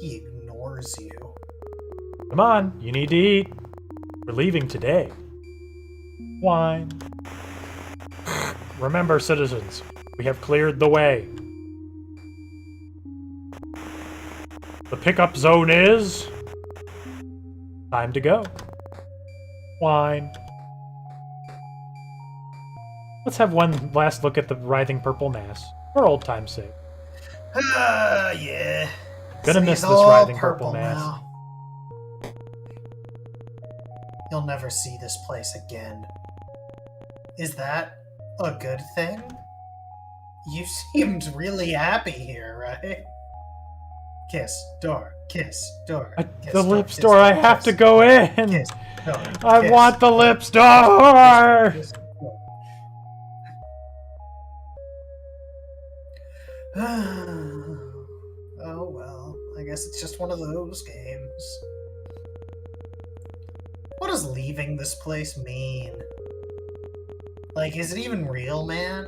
He ignores you. Come on, you need to eat. We're leaving today. Wine. Remember, citizens, we have cleared the way. The pickup zone is... time to go. Wine. Let's have one last look at the writhing purple mass, for old time's sake. Yeah. Gonna miss City's this all writhing purple mass. now. You'll never see this place again. Is that a good thing? You seemed really happy here, right? Kiss, door, kiss, door. Kiss, The door, lips kiss, door, I have kiss, to go in! Kiss, door, I kiss, want the lips door! kiss, door. Oh well, I guess it's just one of those games. What does leaving this place mean? Like, is it even real, man?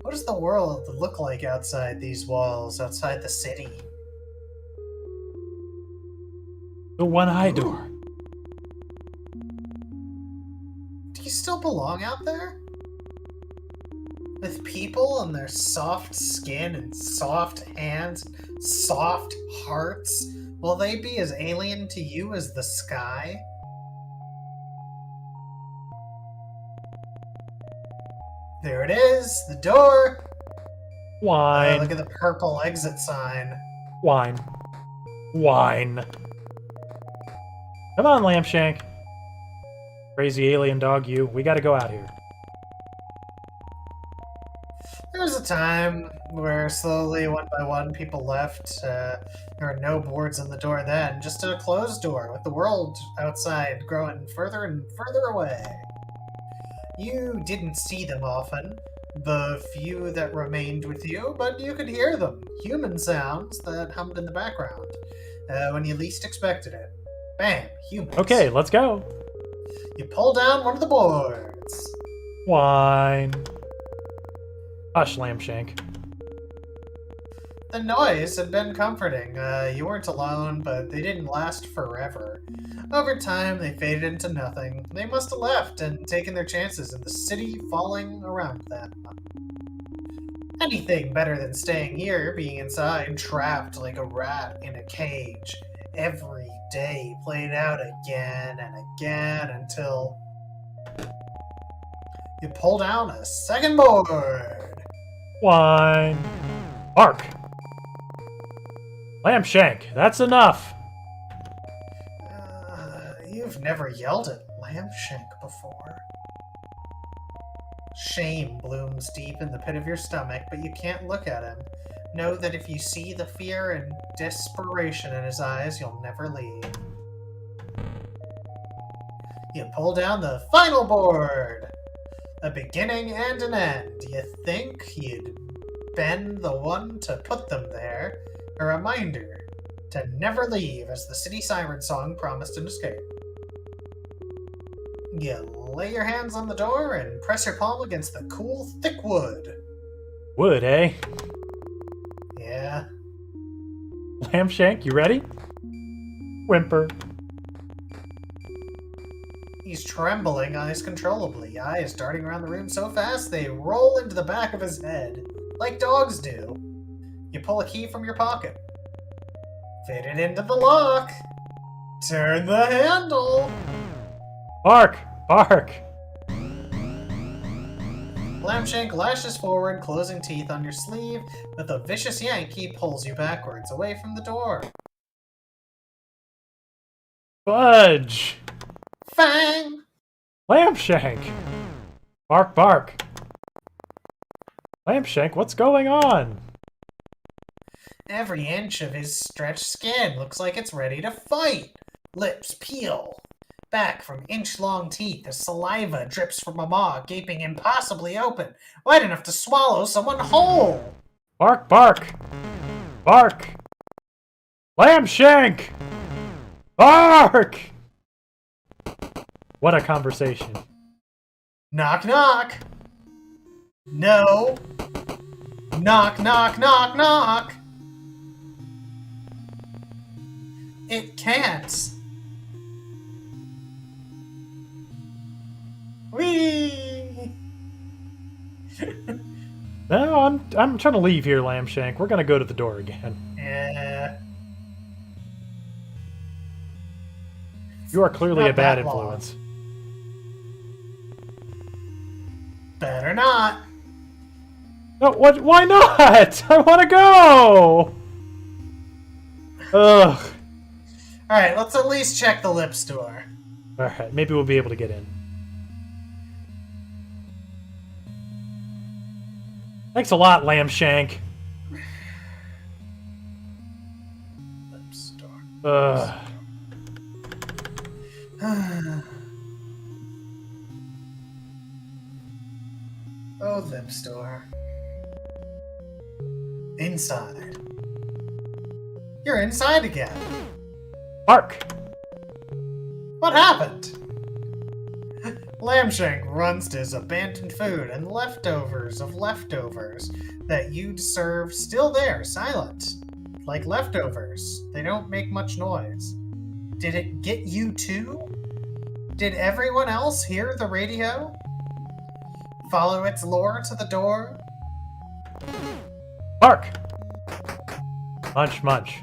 What does the world look like outside these walls, outside the city? The one-eye door. still belong out there? With people and their soft skin and soft hands and soft hearts, will they be as alien to you as the sky? There it is, the door! Wine. Look at the purple exit sign. Wine. Wine. Come on, Lambshank. Crazy alien dog, you. We gotta go out here. There was a time where slowly, one by one, people left. There were no boards on the door then, just a closed door with the world outside growing further and further away. You didn't see them often, the few that remained with you, but you could hear them, human sounds that hummed in the background, when you least expected it. Bam, humans. Okay, let's go. You pull down one of the boards. Wine. Hush, Lambshank. The noise had been comforting. You weren't alone, but they didn't last forever. Over time, they faded into nothing. They must have left and taken their chances in the city falling around them. Anything better than staying here, being inside, trapped like a rat in a cage. Every day played out again and again until you pull down a second board. Wine. Bark. Lambshank, that's enough. You've never yelled at Lambshank before. Shame blooms deep in the pit of your stomach, but you can't look at him. Know that if you see the fear and desperation in his eyes, you'll never leave. You pull down the final board. A beginning and an end. You think you'd been the one to put them there. A reminder to never leave, as the city siren song promised an escape. You lay your hands on the door and press your palm against the cool, thick wood. Wood, eh? Yeah. Lambshank, you ready? Whimper. He's trembling uncontrollably, eyes darting around the room so fast they roll into the back of his head, like dogs do. You pull a key from your pocket. Fit it into the lock. Turn the handle. Bark! Bark! Lambshank lashes forward, closing teeth on your sleeve. With a vicious yank, he pulls you backwards, away from the door. Fudge! Fang! Lambshank! Bark, bark! Lambshank, what's going on? Every inch of his stretched skin looks like it's ready to fight. Lips peel. Back from inch-long teeth, as saliva drips from a maw gaping impossibly open, wide enough to swallow someone whole. Bark, bark! Bark! Lambshank! Bark! What a conversation. Knock, knock. No. Knock, knock, knock, knock. It can't. Whee! No, I'm trying to leave here, Lambshank. We're gonna go to the door again. Yeah. You are clearly Not a bad that long. influence. Better not. No, what? Why not? I want to go. Ugh. Alright, let's at least check the lip store. All right, maybe we'll be able to get in. Thanks a lot, Lambshank. Lip store. Ugh. Oh, lip store. Inside. You're inside again. Bark. What happened? Lambshank runs to his abandoned food and leftovers of leftovers that you'd serve still there, silent. Like leftovers. They don't make much noise. Did it get you too? Did everyone else hear the radio? Follow its lure to the door? Bark! Munch, munch.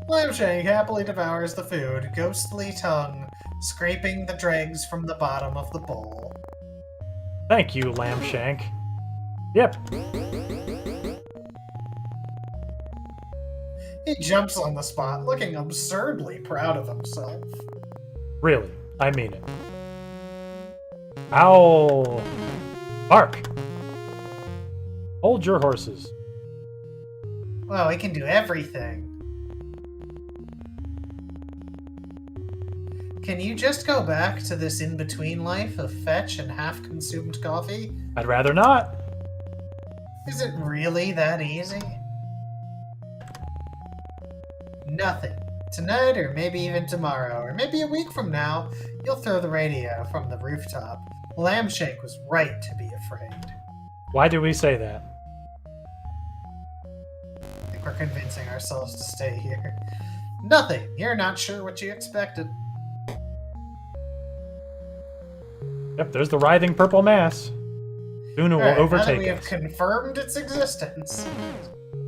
Lambshank happily devours the food, ghostly tongue scraping the dregs from the bottom of the bowl. Thank you, Lambshank. Yep. He jumps on the spot, looking absurdly proud of himself. Really, I mean it. Owl! Bark! Hold your horses. Well, he can do everything. Can you just go back to this in-between life of fetch and half-consumed coffee? I'd rather not. Is it really that easy? Nothing. Tonight, or maybe even tomorrow, or maybe a week from now, you'll throw the radio from the rooftop. Lambshank was right to be afraid. Why do we say that? I think we're convincing ourselves to stay here. Nothing. You're not sure what you expected. Yep, there's the writhing purple mass. Soon it will Alright, now that overtake we have us. confirmed its existence.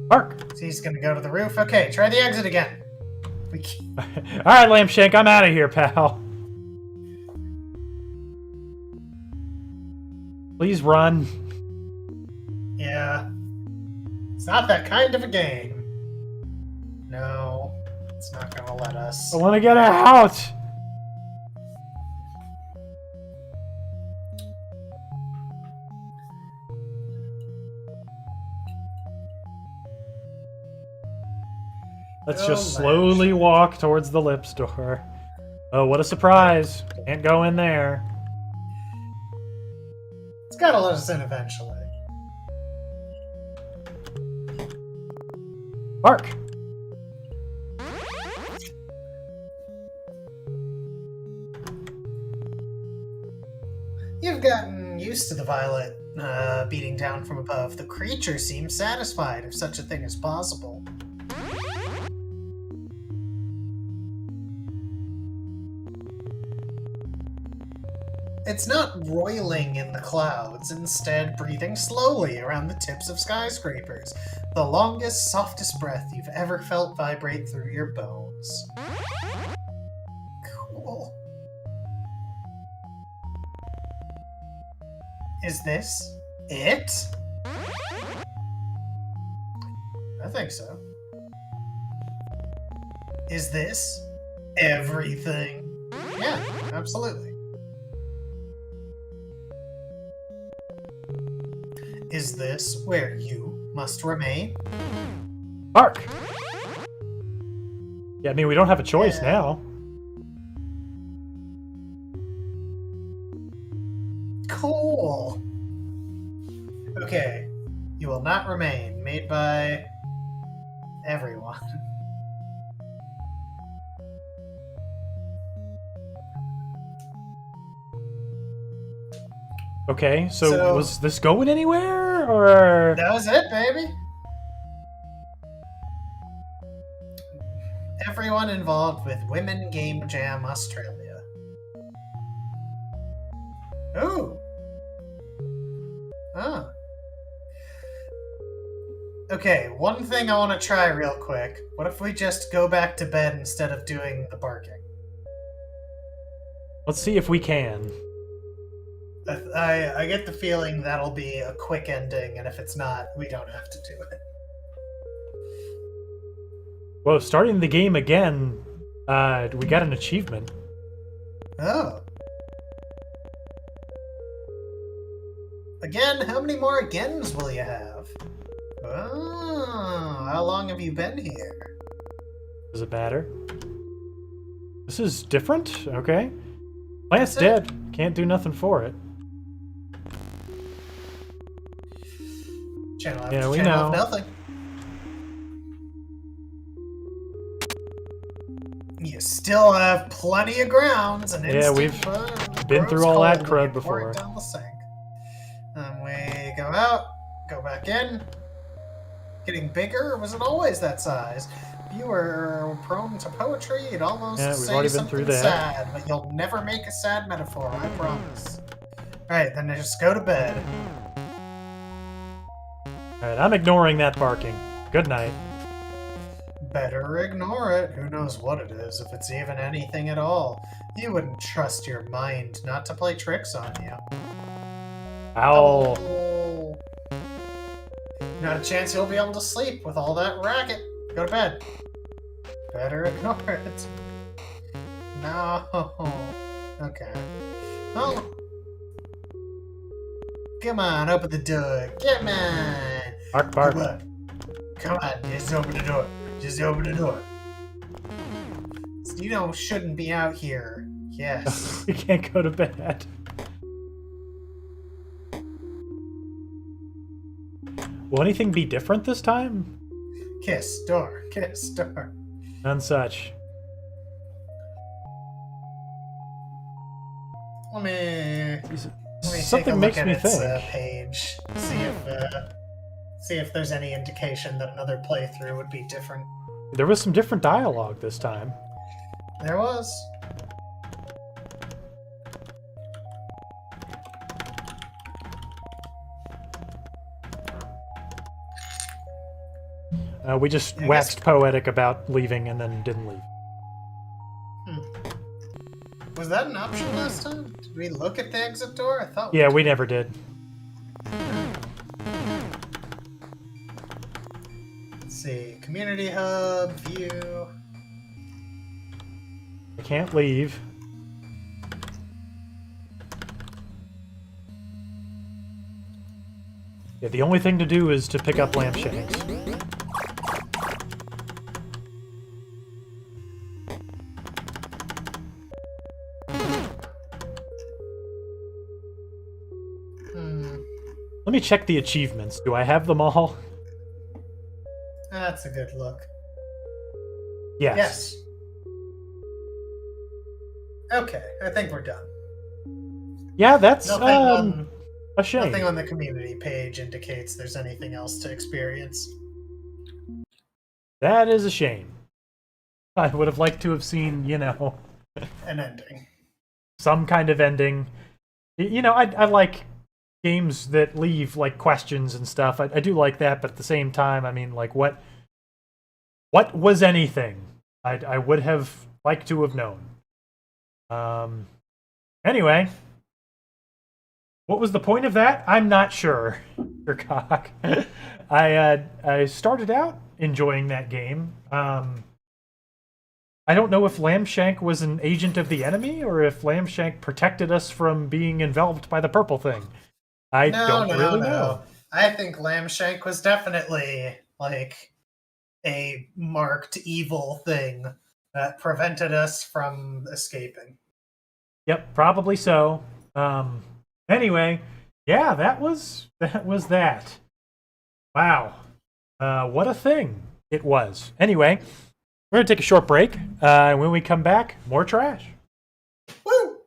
Bark! So he's gonna go to the roof. Okay, try the exit again. We can't. Alright, Lambshank, I'm out of here, pal. Please run. Yeah. It's not that kind of a game. No, it's not gonna let us. I want to get out! Let's Oh, just slowly walk towards the lip store. Oh, what a surprise. Can't go in there. It's gotta let us in eventually. Bark! You've gotten used to the violet beating down from above. The creature seems satisfied, if such a thing is possible. It's not roiling in the clouds, instead breathing slowly around the tips of skyscrapers. The longest, softest breath you've ever felt vibrate through your bones. Cool. Is this it? I think so. Is this everything? Yeah, absolutely. Is this where you must remain? Bark! Yeah, I mean, we don't have a choice Yeah. now. Cool. Okay. You will not remain. Made by everyone. Okay, so So- was this going anywhere, or... That was it, baby. Everyone involved with Women Game Jam Australia. Ooh. Ah. Okay, one thing I want to try real quick. What if we just go back to bed instead of doing the barking? Let's see if we can. I get the feeling that'll be a quick ending, and if it's not, we don't have to do it. Whoa, starting the game again, we got an achievement. Oh. Again? How many more agains will you have? Oh, how long have you been here? Does it matter? This is different? Okay. Plant's That's it. dead. Can't do nothing for it. Channel after Yeah, we channel know. of nothing. You still have plenty of grounds and Yeah, instant we've burn been grows through all that cold crud when you pour it before. down the sink. We go out, go back in. getting bigger, or was it always that size? If you were prone to poetry, you'd almost Yeah, we've say already been through something that. sad, but you'll never make a sad metaphor, I promise. Alright, then just go to bed. Alright, I'm ignoring that barking. Good night. Better ignore it. Who knows what it is, if it's even anything at all. You wouldn't trust your mind not to play tricks on you. Owl. Oh. Not a chance you'll be able to sleep with all that racket. Go to bed. Better ignore it. No. Okay. Well. Come on, open the door. Come on. Bark, bark. Come on. Come on, just open the door. Just open the door. You shouldn't be out here. Yes. We can't go to bed. Will anything be different this time? Kiss door. Kiss door. None such. Let me Something take a makes look me at its think. page. See if there's any indication that another playthrough would be different. There was some different dialogue this time. There was. We just I waxed guess- poetic about leaving and then didn't leave. Was that an option last time? Did we look at the exit door? I thought. Yeah, we never did. Let's see. Community hub view. I can't leave. Yeah, the only thing to do is to pick up lampshanks. Let me check the achievements. Do I have them all? That's a good look. Yes. Yes. Okay, I think we're done. Yeah, that's Nothing a shame. Nothing on the community page indicates there's anything else to experience. That is a shame. I would have liked to have seen, An ending. some kind of ending. I like games that leave like questions and stuff. I do like that, but at the same time, I mean, like what was anything? I would have liked to have known. Anyway, what was the point of that? I'm not sure. Cock. I started out enjoying that game. I don't know if Lambshank was an agent of the enemy or if Lambshank protected us from being enveloped by the purple thing. I don't really know. I think Lambshank was definitely like a marked evil thing that prevented us from escaping. Yep, probably so. Anyway, yeah, that was that. Wow. What a thing it was. Anyway, we're going to take a short break. And when we come back, more trash. Woo!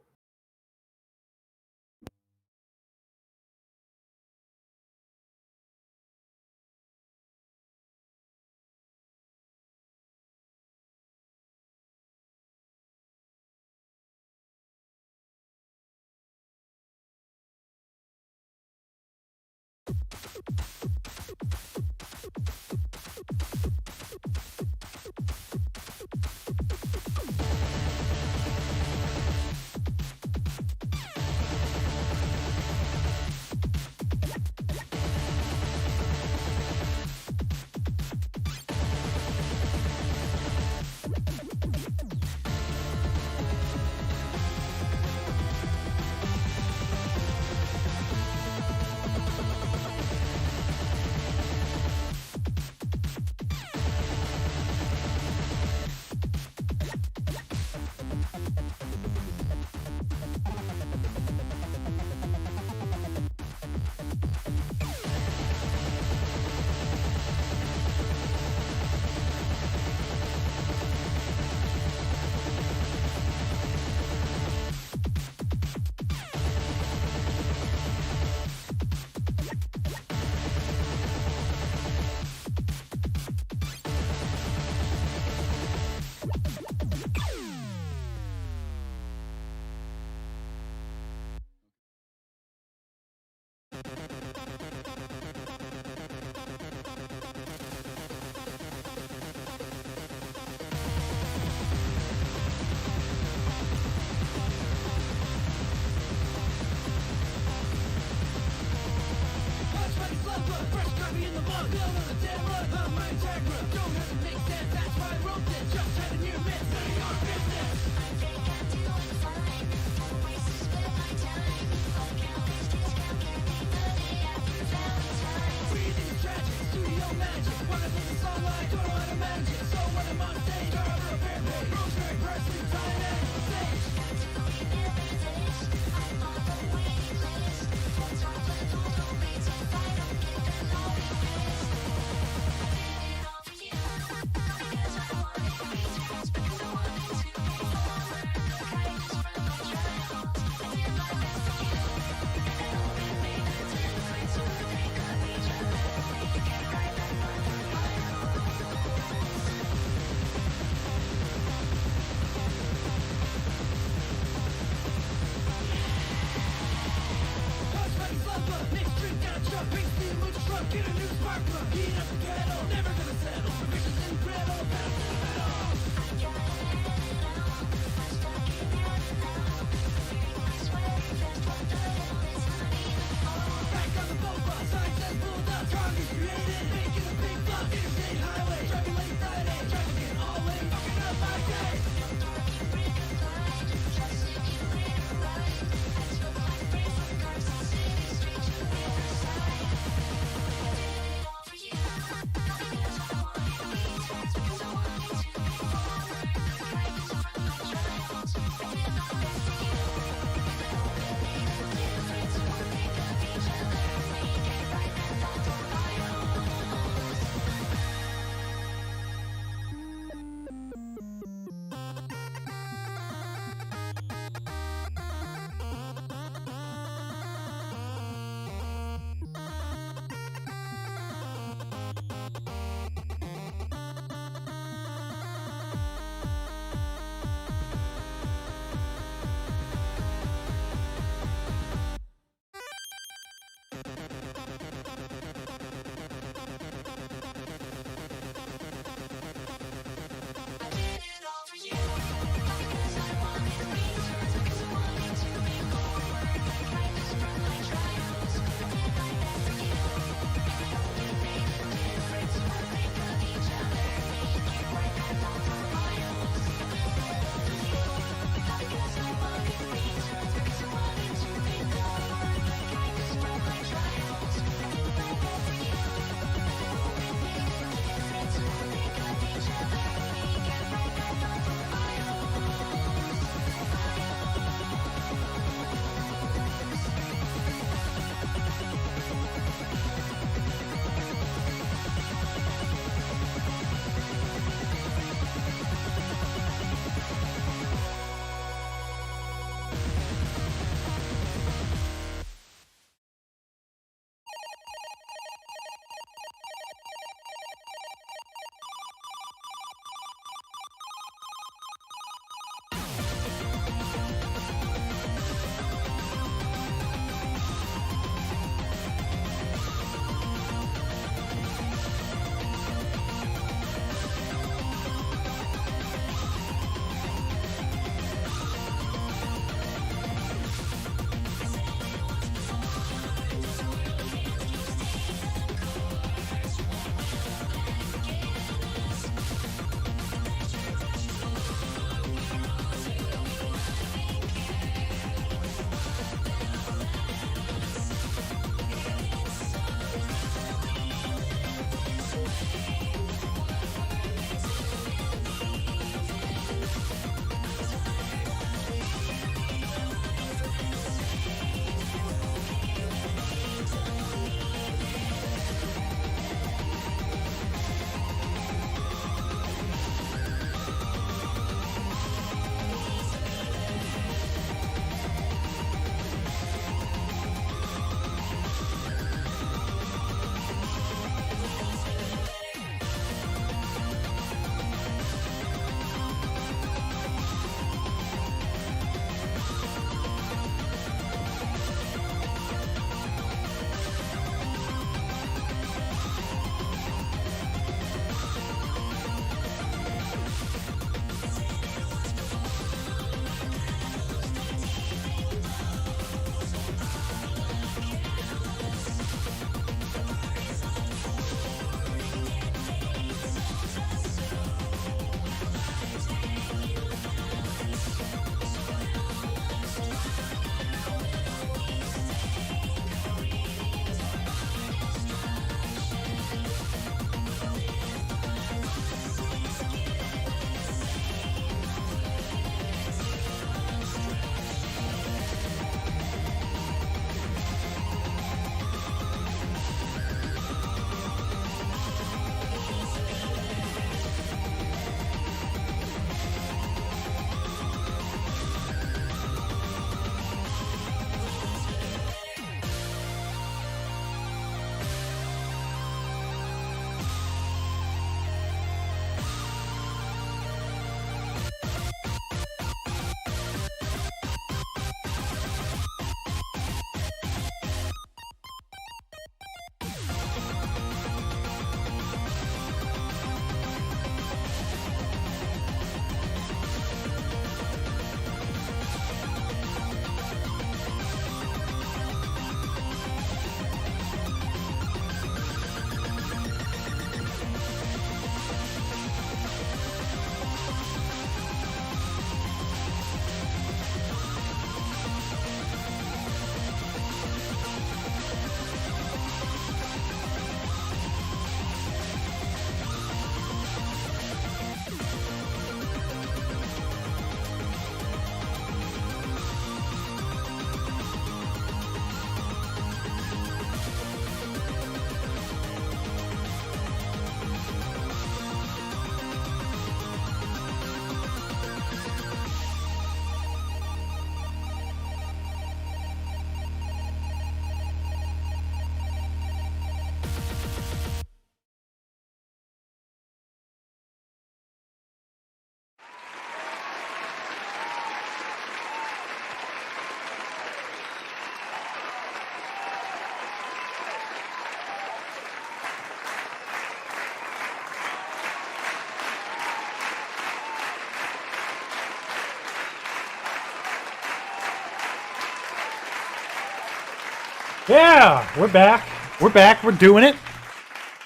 Yeah, we're back. We're back. We're doing it.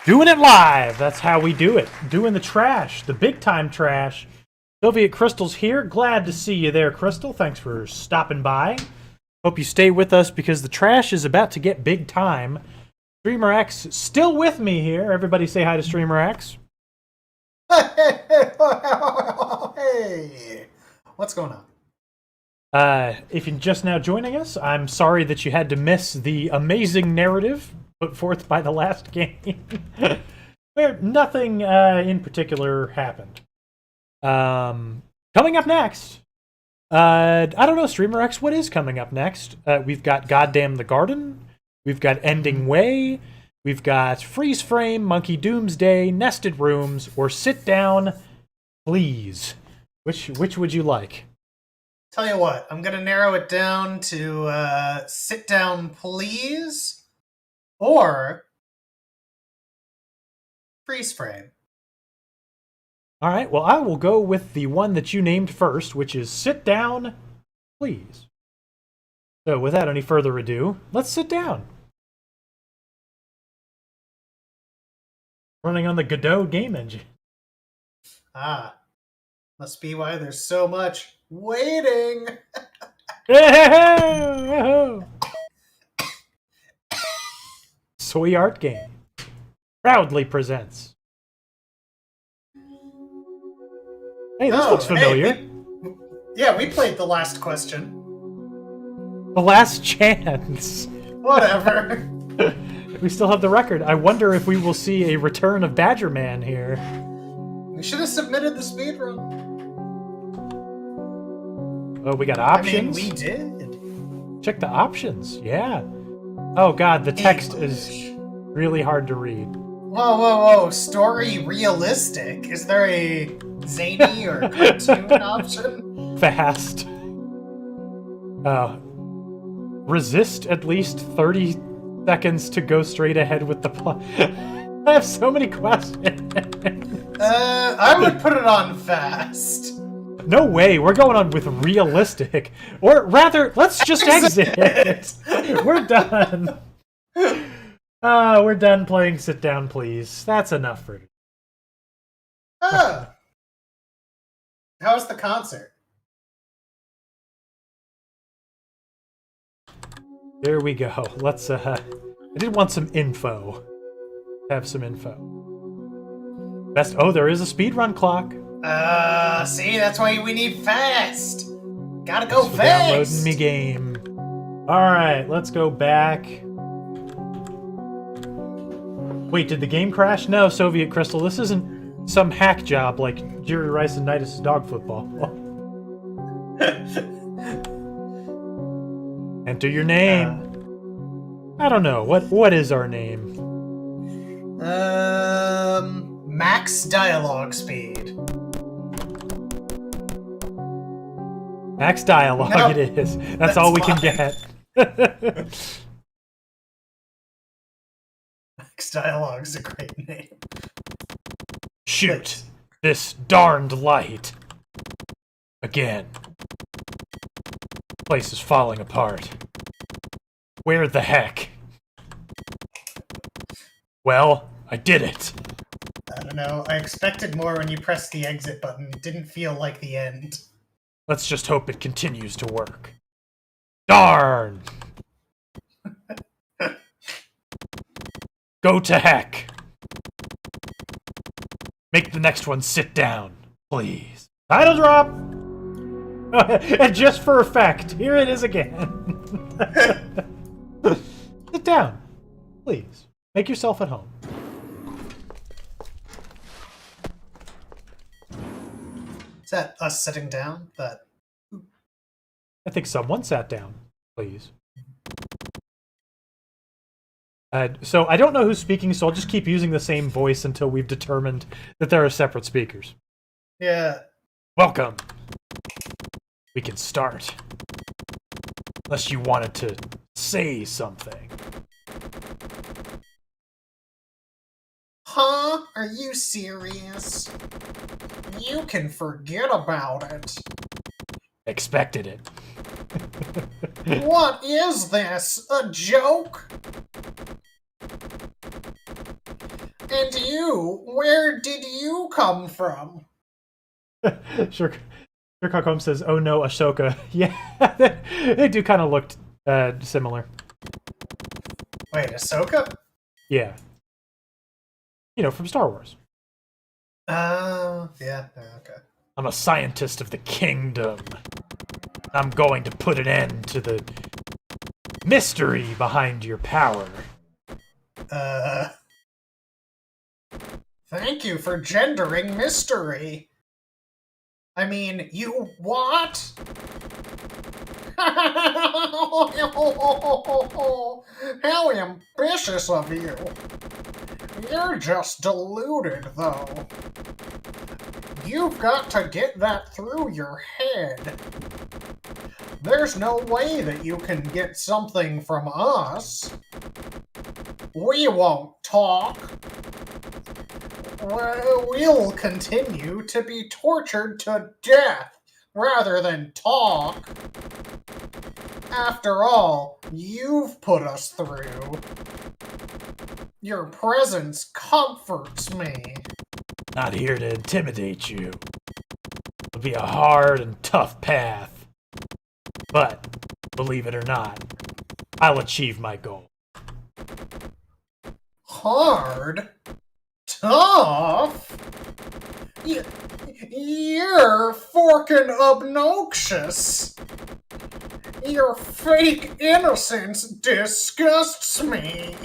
Doing it live. That's how we do it. Doing the trash, the big time trash. Soviet Crystal's here. Glad to see you there, Crystal. Thanks for stopping by. Hope you stay with us because the trash is about to get big time. Streamer X still with me here. Everybody say hi to Streamer X. Hey, what's going on? If you're just now joining us, I'm sorry that you had to miss the amazing narrative put forth by the last game, where nothing in particular happened. Coming up next, I don't know, Streamer X, what is coming up next? We've got Goddamn the Garden, we've got Ending Way, we've got Freeze Frame, Monkey Doomsday, Nested Rooms, or Sit Down, Please. Which would you like? Tell you what, I'm gonna narrow it down to Sit Down Please or Freeze Frame. All right, well, I will go with the one that you named first, which is Sit Down, Please. So without any further ado, let's sit down. Running on the Godot game engine. Ah, must be why there's so much waiting. Soy Art Game proudly presents. Hey, this looks familiar. Hey, we played The Last Question. The Last Chance. Whatever. We still have the record. I wonder if we will see a return of Badger Man here. We should have submitted the speedrun. Oh, we got options? I mean, we did. Check the options. Yeah. Oh, God, the text is really hard to read. Whoa. Story realistic. Is there a zany or cartoon option? Fast. Resist at least 30 seconds to go straight ahead with the plot. I have so many questions. I would put it on fast. No way, we're going on with realistic. Or rather, let's just exit. We're done. We're done playing Sit Down, Please. That's enough for today. How was the concert? There we go. Let's, I did want some info. Have some info. There is a speedrun clock. See, that's why we need fast. Gotta go fast. Downloading me game. Alright, let's go back. Wait, did the game crash? No, Soviet Crystal, this isn't some hack job like Jerry Rice and Nidus' dog football. Enter your name. I don't know. What is our name? Max dialogue speed. Max dialogue it is. That's all we can get. Max dialogue's a great name. Shoot this darned light. Again. Place is falling apart. Where the heck? Well, I did it. I don't know. I expected more when you pressed the exit button. It didn't feel like the end. Let's just hope it continues to work. Darn! Go to heck. Make the next one sit down, please. Title drop! And just for effect, here it is again. Sit down, please. Make yourself at home. Is that us sitting down? I think someone sat down, please. So I don't know who's speaking, so I'll just keep using the same voice until we've determined that there are separate speakers. Yeah. Welcome. We can start. Unless you wanted to say something. Huh? Are you serious? You can forget about it. Expected it. What is this? A joke? And you, where did you come from? Sherlock Holmes says, "Oh no, Ashoka." Yeah, they do kind of look similar. Wait, Ahsoka? Yeah, from Star Wars. Yeah, okay. I'm a scientist of the kingdom. I'm going to put an end to the mystery behind your power. Thank you for gendering mystery. I mean, you what? How ambitious of you. You're just deluded, though. You've got to get that through your head. There's no way that you can get something from us. We won't talk. We'll continue to be tortured to death rather than talk. After all, you've put us through. Your presence comforts me. Not here to intimidate you. It'll be a hard and tough path. But, believe it or not, I'll achieve my goal. Hard? Tough? You're forkin' obnoxious. Your fake innocence disgusts me.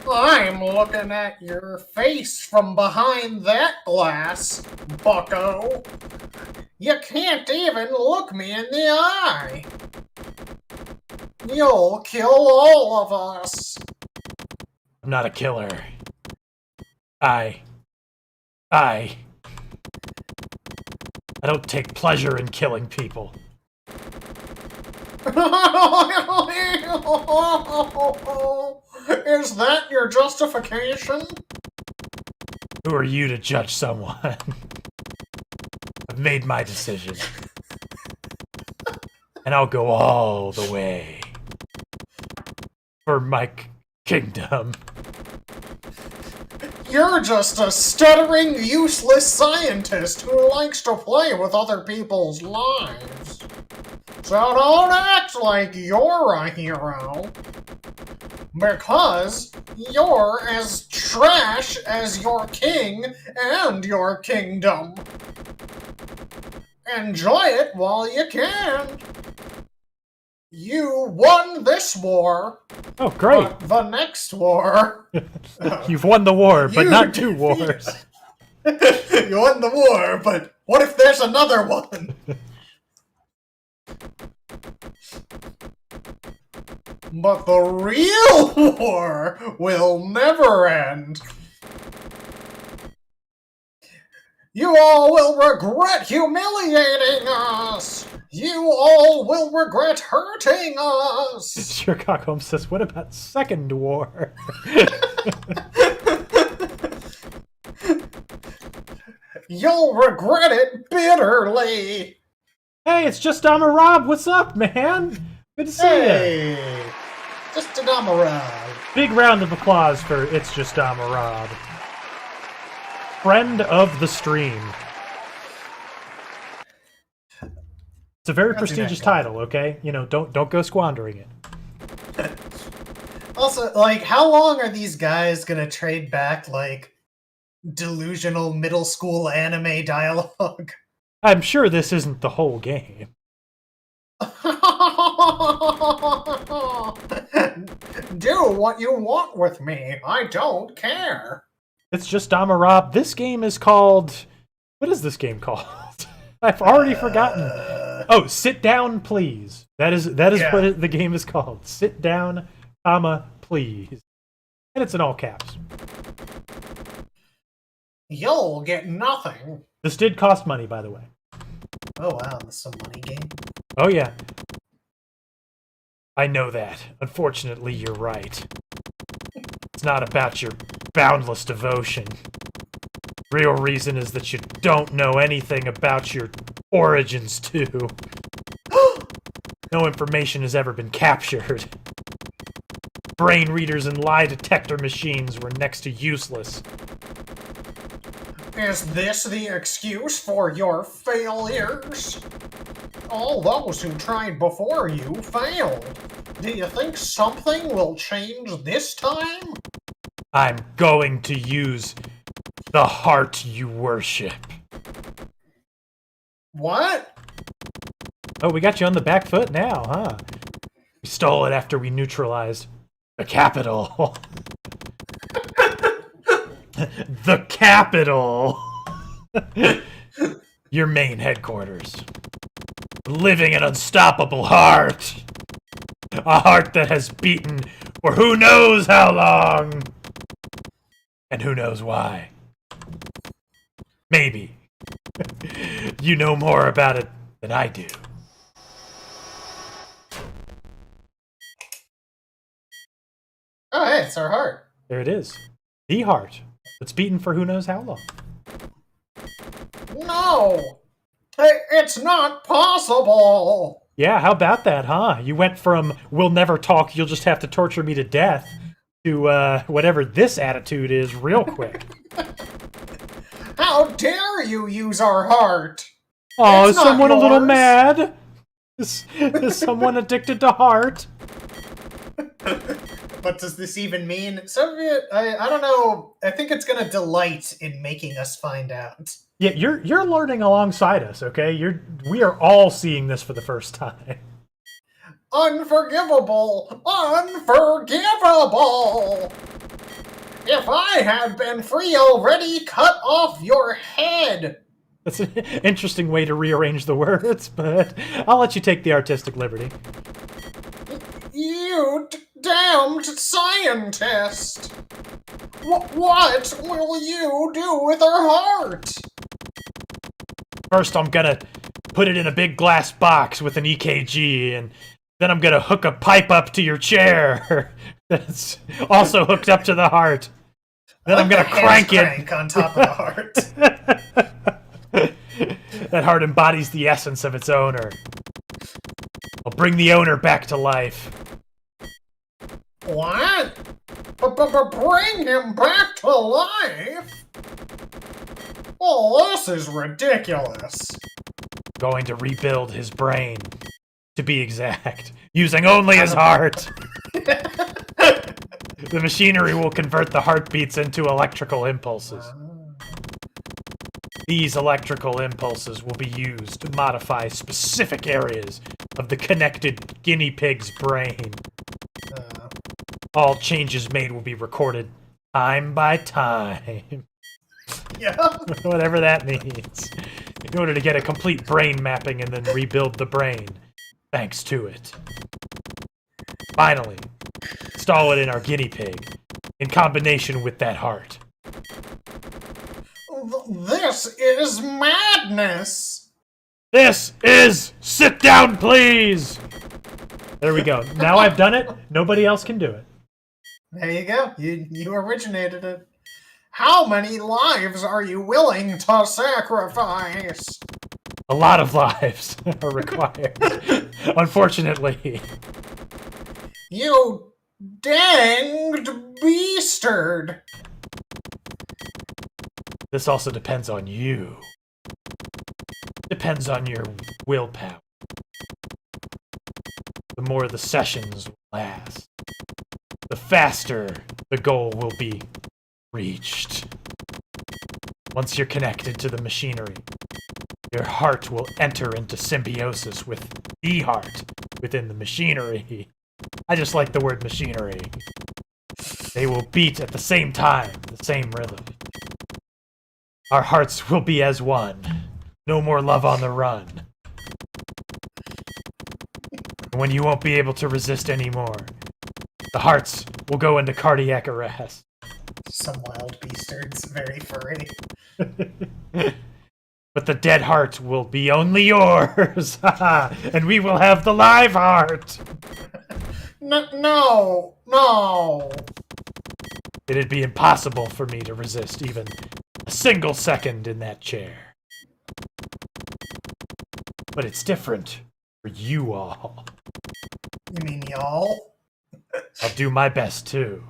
I'm looking at your face from behind that glass, bucko. You can't even look me in the eye. You'll kill all of us. I'm not a killer. I don't take pleasure in killing people. Is that your justification? Who are you to judge someone? I've made my decision. And I'll go all the way. For my kingdom. You're just a stuttering, useless scientist who likes to play with other people's lives. So don't act like you're a hero. Because you're as trash as your king and your kingdom. Enjoy it while you can. You won this war. Oh, great. But the next war... You've won the war, but not two wars. You won the war, but what if there's another one? But the real war will never end. You all will regret humiliating us. You all will regret hurting us. Sherlock Holmes says, what about Second War? You'll regret it bitterly. Hey, it's just Rob. What's up, man? Good to see you. Just Rob. Big round of applause for It's Just Rob. Friend of the stream. It's a very prestigious title, okay? Don't go squandering it. Also, how long are these guys gonna trade back, delusional middle school anime dialogue? I'm sure this isn't the whole game. Do what you want with me. I don't care. It's just Rob. This game is called... What is this game called? I've already forgotten. Oh, Sit Down, Please. That is what the game is called. Sit Down, Please. And it's in all caps. You'll get nothing. This did cost money, by the way. Oh wow, this is a money game? Oh yeah. I know that. Unfortunately, you're right. It's not about your boundless devotion. Real reason is that you don't know anything about your origins, too. No information has ever been captured. Brain readers and lie detector machines were next to useless. Is this the excuse for your failures? All those who tried before you failed. Do you think something will change this time? I'm going to use the heart you worship. What? Oh, we got you on the back foot now, huh? We stole it after we neutralized the capital. The capital. Your main headquarters. Living an unstoppable heart. A heart that has beaten for who knows how long. And who knows why. Maybe. You know more about it than I do. Oh, hey, it's our heart. There it is. The heart. It's beaten for who knows how long. No! It's not possible! Yeah, how about that, huh? You went from, we'll never talk, you'll just have to torture me to death, to whatever this attitude is real quick. How dare you use our heart? Oh, It's is not someone a little yours. mad? Is someone addicted to heart? What does this even mean? I don't know. I think it's gonna delight in making us find out. Yeah, you're learning alongside us, okay? We are all seeing this for the first time. Unforgivable! Unforgivable! If I had been free already, cut off your head! That's an interesting way to rearrange the words, but I'll let you take the artistic liberty. You damned scientist! What will you do with our heart? First, I'm gonna put it in a big glass box with an EKG, and then I'm gonna hook a pipe up to your chair that's also hooked up to the heart. Then I'm gonna crank it on top of the heart. That heart embodies the essence of its owner. I'll bring the owner back to life. What? Bring him back to life? Oh, this is ridiculous. Going to rebuild his brain, to be exact, using only his heart. The machinery will convert the heartbeats into electrical impulses. These electrical impulses will be used to modify specific areas of the connected guinea pig's brain. All changes made will be recorded time by time. Yeah. Whatever that means. In order to get a complete brain mapping and then rebuild the brain. Thanks to it. Finally, install it in our guinea pig, in combination with that heart. This is madness! This is... Sit down, please! There we go. Now I've done it, nobody else can do it. There you go. You originated it. How many lives are you willing to sacrifice? A lot of lives are required, unfortunately. You danged beastard! This also depends on you. Depends on your willpower. The more the sessions will last, the faster the goal will be reached. Once you're connected to the machinery, your heart will enter into symbiosis with the heart within the machinery. I just like the word machinery. They will beat at the same time, the same rhythm. Our hearts will be as one. No more love on the run. When you won't be able to resist anymore, the hearts will go into cardiac arrest. Some wild beastards, very furry. But the dead heart will be only yours, and we will have the live heart. No. It'd be impossible for me to resist even a single second in that chair. But it's different for you all. You mean y'all? I'll do my best, too.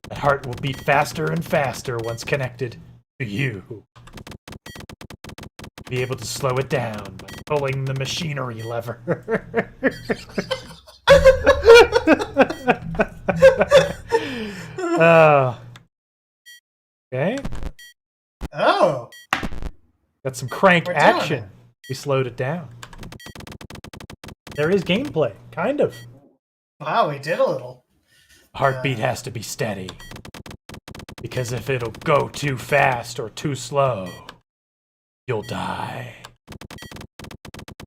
My heart will beat faster and faster once connected to you. Be able to slow it down by pulling the machinery lever. Okay. Oh. Got some crank We're doing action. it. We slowed it down. There is gameplay, kind of. Wow, we did a little. Heartbeat has to be steady. Because if it'll go too fast or too slow, you'll die.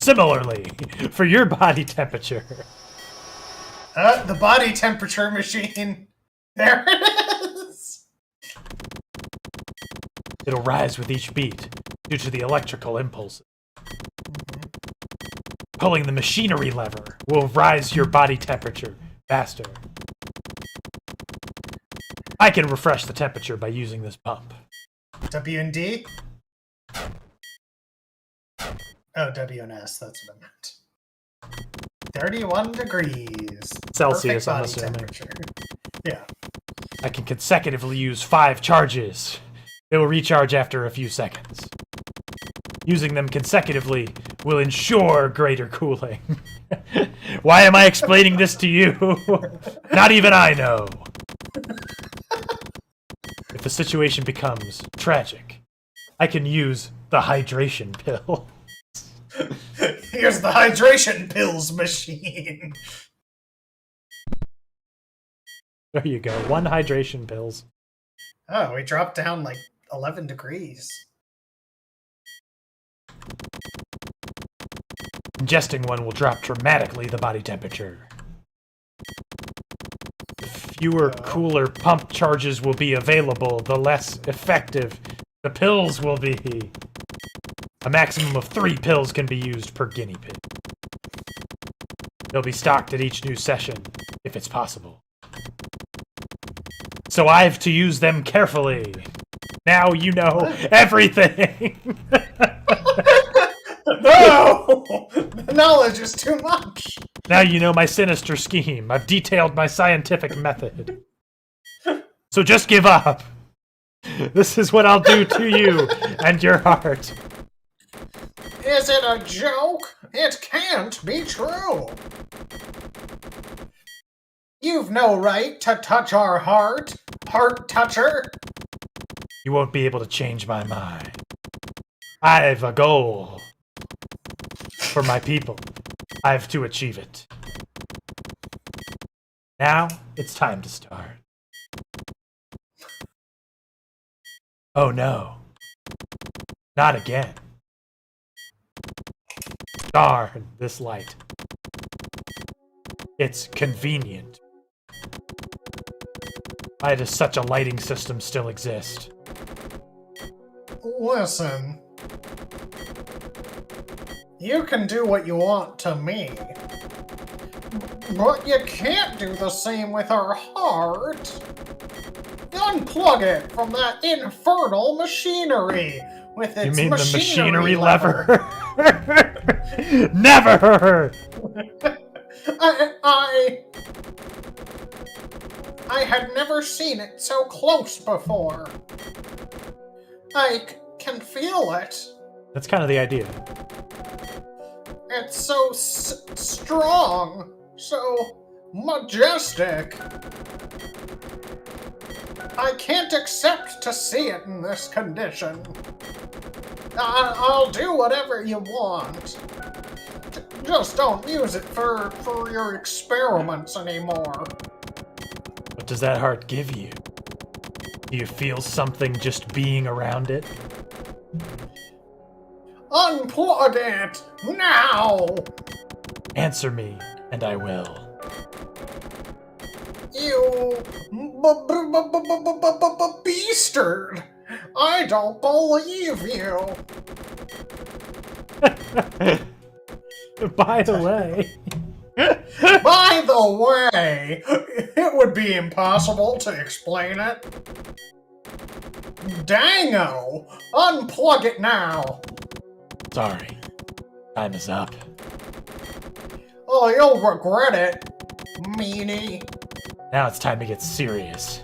Similarly, for your body temperature. The body temperature machine. There it is. It'll rise with each beat due to the electrical impulses. Pulling the machinery lever will rise your body temperature faster. I can refresh the temperature by using this pump. W and D? Oh, W and S, that's what I meant. 31 degrees. Celsius, Perfect I'm body assuming. temperature. Yeah. I can consecutively use 5 charges. They will recharge after a few seconds. Using them consecutively will ensure greater cooling. Why am I explaining this to you? Not even I know. If the situation becomes tragic, I can use the hydration pill. Here's the hydration pills machine. There you go. 1 hydration pills. Oh, we dropped down like 11 degrees. Ingesting one will drop dramatically the body temperature. The fewer cooler pump charges will be available, the less effective the pills will be. A maximum of 3 pills can be used per guinea pig. They'll be stocked at each new session, if it's possible. So I've to use them carefully. Now you know everything! No! The knowledge is too much! Now you know my sinister scheme. I've detailed my scientific method. So just give up. This is what I'll do to you and your heart. Is it a joke? It can't be true! You've no right to touch our heart, heart toucher! You won't be able to change my mind. I've a goal for my people. I have to achieve it. Now, it's time to start. Oh no. Not again. Darn this light. It's convenient. Why does such a lighting system still exist? Listen. You can do what you want to me. But you can't do the same with our heart. Unplug it from that infernal machinery with its You mean the machinery lever. Never! I had never seen it so close before. I can feel it. That's kind of the idea. It's so strong, so majestic. I can't accept to see it in this condition. I'll do whatever you want. Just don't use it for your experiments anymore. What does that heart give you? Do you feel something just being around it? Unplug it! Now! Answer me, and I will. You... beastard! I don't believe you! By the way... By the way, it would be impossible to explain it. Dango! Unplug it now! Sorry. Time is up. Oh, you'll regret it, meanie. Now it's time to get serious.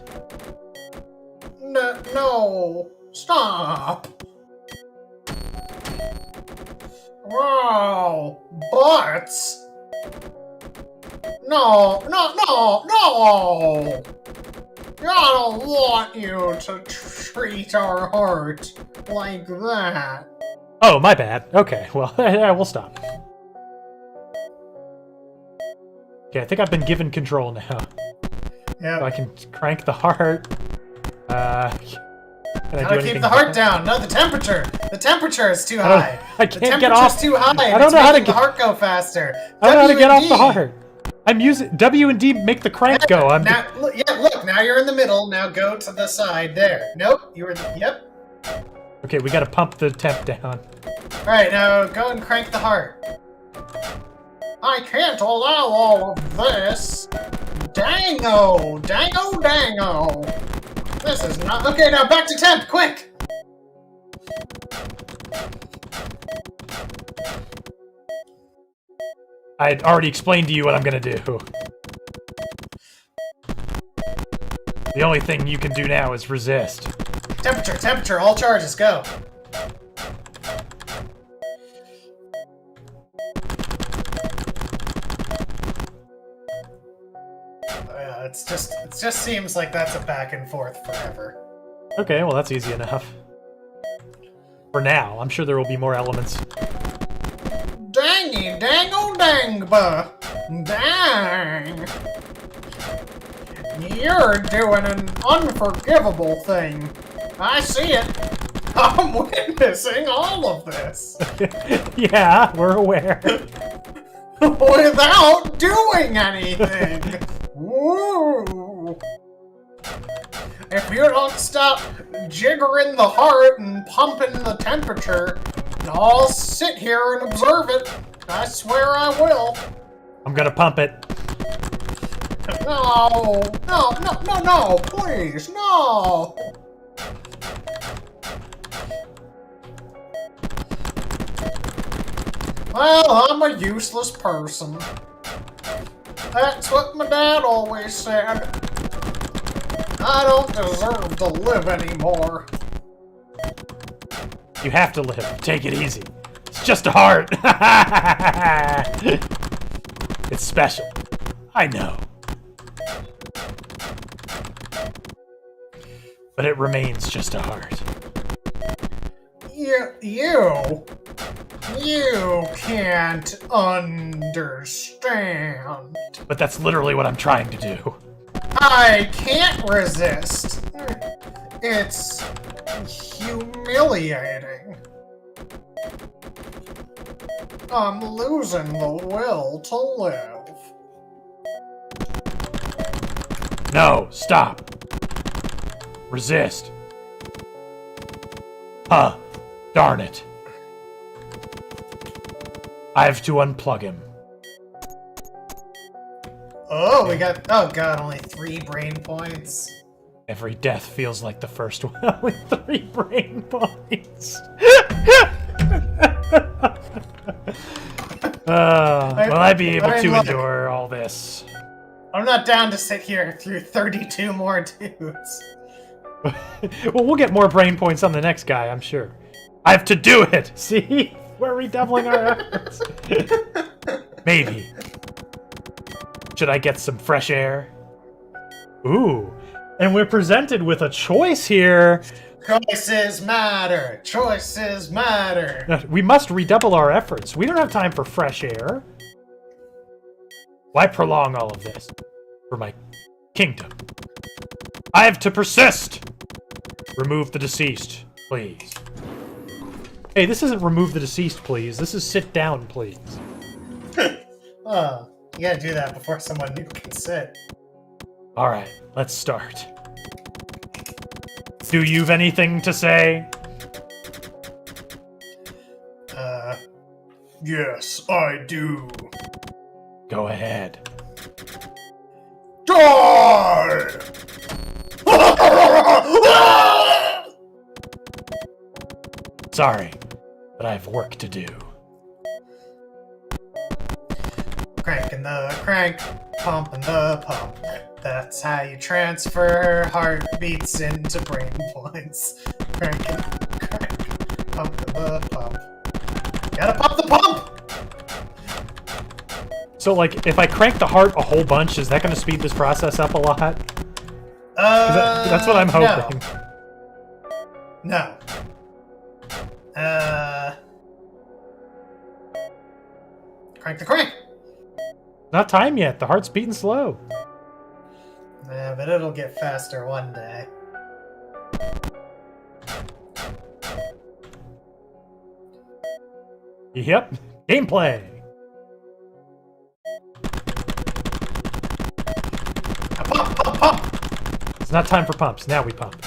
No, stop. Wow, butts. No. I don't want you to treat our heart like that. Oh, my bad. Okay, well, yeah, we'll stop. Okay, I think I've been given control now. Yeah. So I can crank the heart. Can I Gotta keep the heart down. No, the temperature. The temperature is too high. I can't get off. The temperature's too high. I don't know how to get the heart go faster. I don't know how to get off the heart. I'm using W and D make the crank go. Look, now you're in the middle. Now go to the side there. Nope, you were. Yep. Okay, we gotta pump the temp down. All right, now go and crank the heart. I can't allow all of this. Dango! This is not... Okay, now back to temp, quick! I had already explained to you what I'm gonna do. The only thing you can do now is resist. Temperature, all charges, go. It just seems like that's a back and forth forever. Okay, well that's easy enough. For now, I'm sure there will be more elements. Dangba! Dang! You're doing an unforgivable thing. I see it. I'm witnessing all of this. Yeah, we're aware. Without doing anything. Woo! If you don't stop jiggering the heart and pumping the temperature, I'll sit here and observe it. I swear I will. I'm gonna pump it. No, please, no. Well, I'm a useless person. That's what my dad always said. I don't deserve to live anymore. You have to live. Take it easy. It's just a heart. It's special. I know. But it remains just a heart. You can't understand. But that's literally what I'm trying to do. I can't resist. It's humiliating. I'm losing the will to live. No, stop. Resist. Huh. Darn it. I have to unplug him. Oh, we got... Oh god, only 3 brain points. Every death feels like the first one. Only 3 brain points. Will I be able to endure all this? I'm not down to sit here through 32 more dudes. Well, we'll get more brain points on the next guy, I'm sure. I have to do it! See? We're redoubling our efforts. Maybe. Should I get some fresh air? Ooh. And we're presented with a choice here. Choices matter. Choices matter. We must redouble our efforts. We don't have time for fresh air. Why prolong all of this? For my kingdom. I have to persist! Remove the deceased, please. Hey, this isn't remove the deceased, please. This is sit down, please. Oh, you gotta do that before someone new can sit. Alright, let's start. Do you've anything to say? Yes, I do. Go ahead. Die! Sorry, but I have work to do. Crank Cranking the crank, pumping the pump. That's how you transfer heartbeats into brain points. Cranking, crank, pumping the pump. Gotta pump the pump! So, like, if I crank the heart a whole bunch, is that going to speed this process up a lot? That's what I'm hoping. No. Crank the crank! Not time yet. The heart's beating slow. Yeah, but it'll get faster one day. Yep. Gameplay. Pump, pump, pump! It's not time for pumps. Now we pump.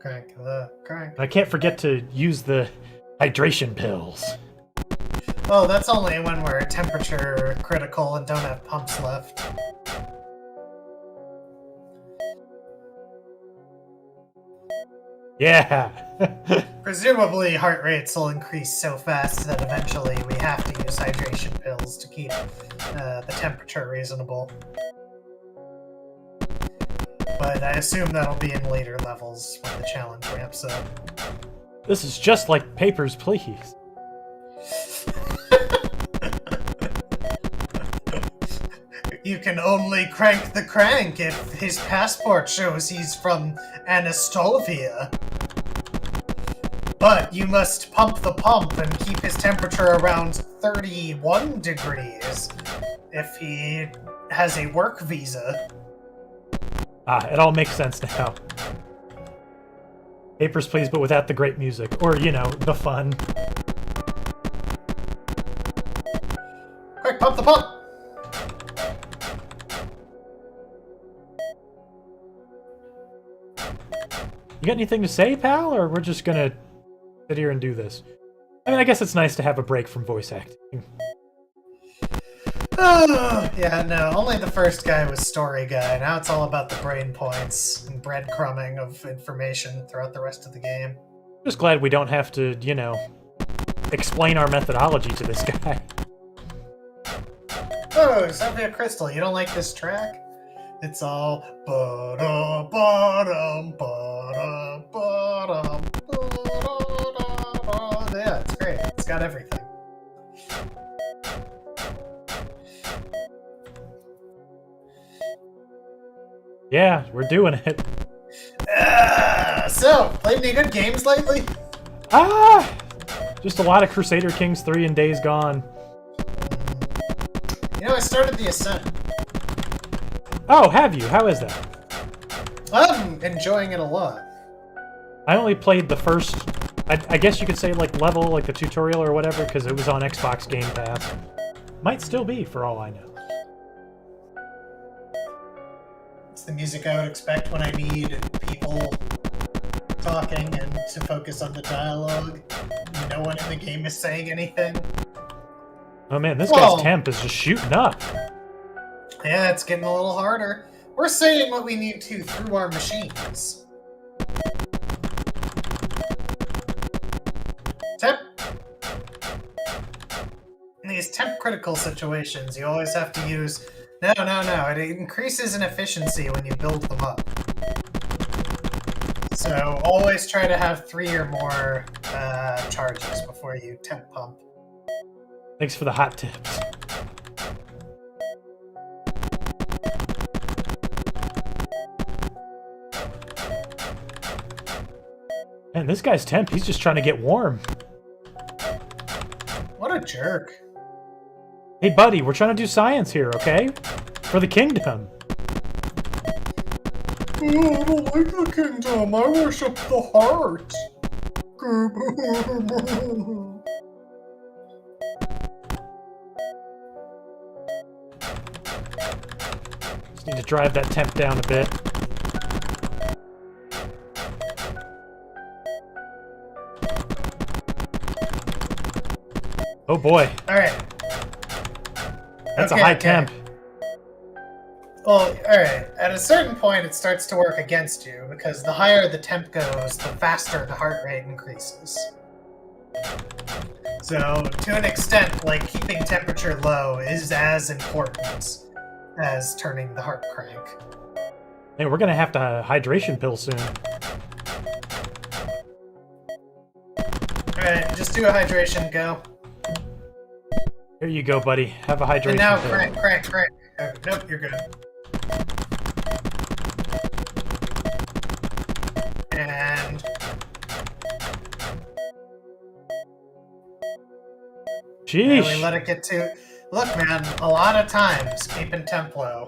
Crank the crank. I can't forget to use the hydration pills. Oh, that's only when we're temperature critical and don't have pumps left. Yeah. Presumably, heart rates will increase so fast that eventually we have to use hydration pills to keep the temperature reasonable. But I assume that'll be in later levels when the challenge ramps up. This is just like Papers, Please. You can only crank the crank if his passport shows he's from Anastovia. But you must pump the pump and keep his temperature around 31 degrees if he has a work visa. Ah, it all makes sense now. Papers, Please, but without the great music. Or, you know, the fun. Quick, pump the pump! You got anything to say, pal? Or we're just gonna sit here and do this? I mean, I guess it's nice to have a break from voice acting. Yeah, no, only the first guy was story guy. Now it's all about the brain points and breadcrumbing of information throughout the rest of the game. Just glad we don't have to, you know, explain our methodology to this guy. Oh, Sophia Crystal, you don't like this track? It's all ba-dum, ba-dum, ba-dum, ba-dum, ba-dum. Yeah, it's great. It's got everything. Yeah, we're doing it. So, played any good games lately? Just a lot of Crusader Kings 3 and Days Gone. You know, I started the Ascent. Oh, have you? How is that? I'm enjoying it a lot. I only played the first, I guess you could say, like, level, like the tutorial or whatever, because it was on Xbox Game Pass. Might still be, for all I know. It's the music I would expect when I need people talking and to focus on the dialogue. No one in the game is saying anything. Oh man, this guy's temp is just shooting up. Yeah, it's getting a little harder. We're saying what we need to through our machines. Temp. In these temp critical situations, you always have to use... No. It increases in efficiency when you build them up. So always try to have 3 or more charges before you temp pump. Thanks for the hot tips. Man, this guy's temp, he's just trying to get warm. What a jerk. Hey buddy, we're trying to do science here, okay? For the kingdom. Oh, I don't like the kingdom. I worship the heart. Just need to drive that temp down a bit. Oh boy. Alright. That's a high temp. Well, alright. At a certain point, it starts to work against you, because the higher the temp goes, the faster the heart rate increases. So, to an extent, like, keeping temperature low is as important as turning the heart crank. Hey, we're gonna have to hydration pill soon. Alright, just do a hydration go. Here you go, buddy. Have a hydration And now pill. crank. Oh, nope, you're good. And... Sheesh. we let it get to... Look, man, a lot of times keeping temp low.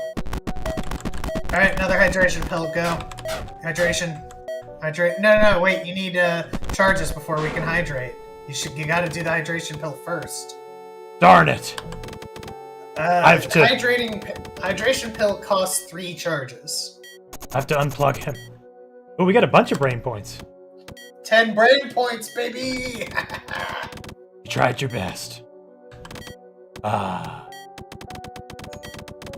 Alright, another hydration pill, go. Hydration. Hydrate. No, wait, you need charges before we can hydrate. You gotta do the hydration pill first. Darn it. I have to... Hydration pill costs 3 charges. I have to unplug him. Oh, we got a bunch of brain points. 10 brain points, baby! You tried your best. I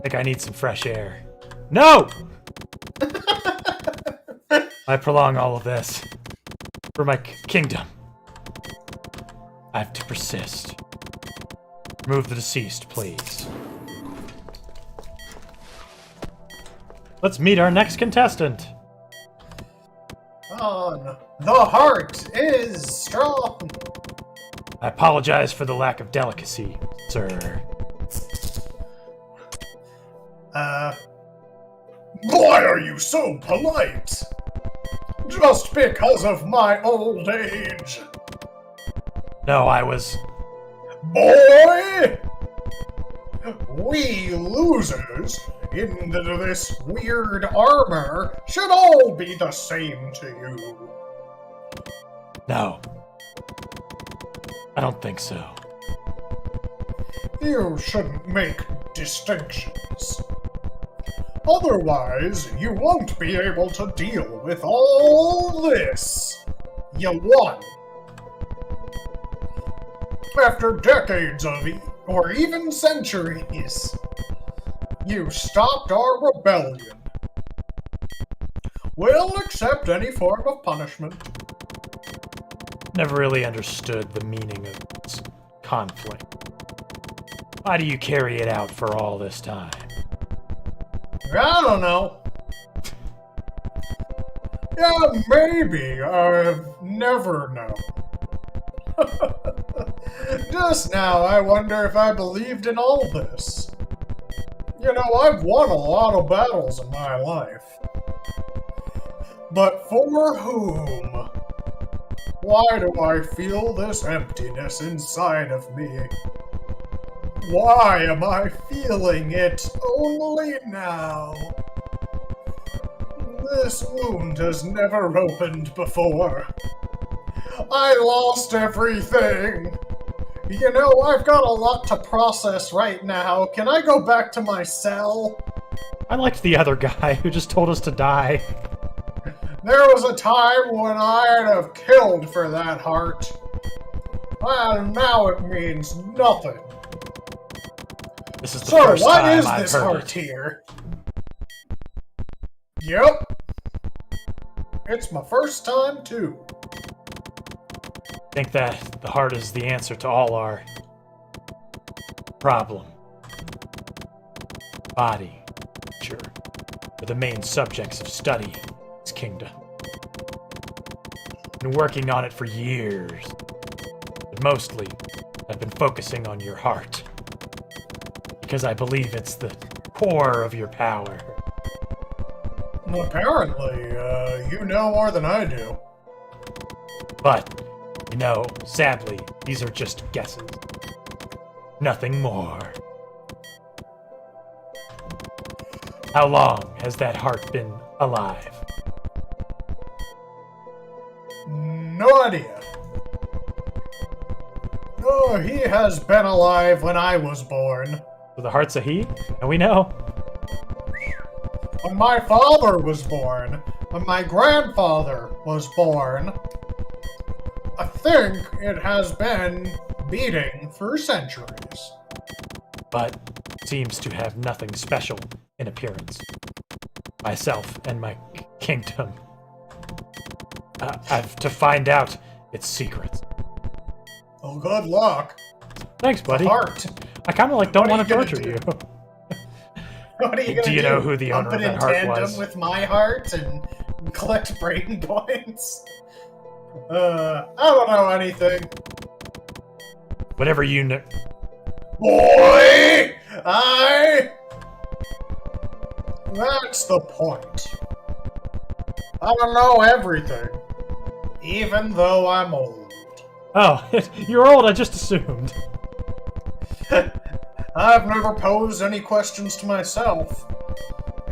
think I need some fresh air. No! I prolong all of this. For my kingdom. I have to persist. Remove the deceased, please. Let's meet our next contestant. On the heart is strong. I apologize for the lack of delicacy, sir. Why are you so polite? Just because of my old age. No, I was... Boy! We losers in this weird armor should all be the same to you. No. I don't think so. You shouldn't make distinctions. Otherwise, you won't be able to deal with all this. You won. After decades of, or even centuries, you stopped our rebellion. We'll accept any form of punishment. Never really understood the meaning of this conflict. Why do you carry it out for all this time? I don't know. Yeah, maybe. I've never known. Just now, I wonder if I believed in all this. You know, I've won a lot of battles in my life. But for whom? Why do I feel this emptiness inside of me? Why am I feeling it only now? This wound has never opened before. I lost everything. You know, I've got a lot to process right now. Can I go back to my cell? I liked the other guy who just told us to die. There was a time when I'd have killed for that heart. And now it means nothing. This is the So first what time is I've this heard heart it. here? Yep. It's my first time, too. I think that the heart is the answer to all our problem. Body, nature, are the main subjects of study in this kingdom. Been working on it for years, but mostly I've been focusing on your heart. Because I believe it's the core of your power. Apparently, you know more than I do. But, you know, sadly, these are just guesses. Nothing more. How long has that heart been alive? No idea. Oh, he has been alive when I was born. So the heart's a he? And we know. When my father was born. When my grandfather was born. I think it has been beating for centuries. But seems to have nothing special in appearance. Myself and my kingdom. I've to find out its secrets. Oh, good luck. Thanks, buddy. Heart. I kind of don't want to gonna torture do? you. What are you gonna do? Do you know who the owner Pump of it that in heart tandem was? with my heart and collect brain points? I don't know anything. Whatever you know. Boy! That's the point. I don't know everything. Even though I'm old. Oh, you're old, I just assumed. I've never posed any questions to myself.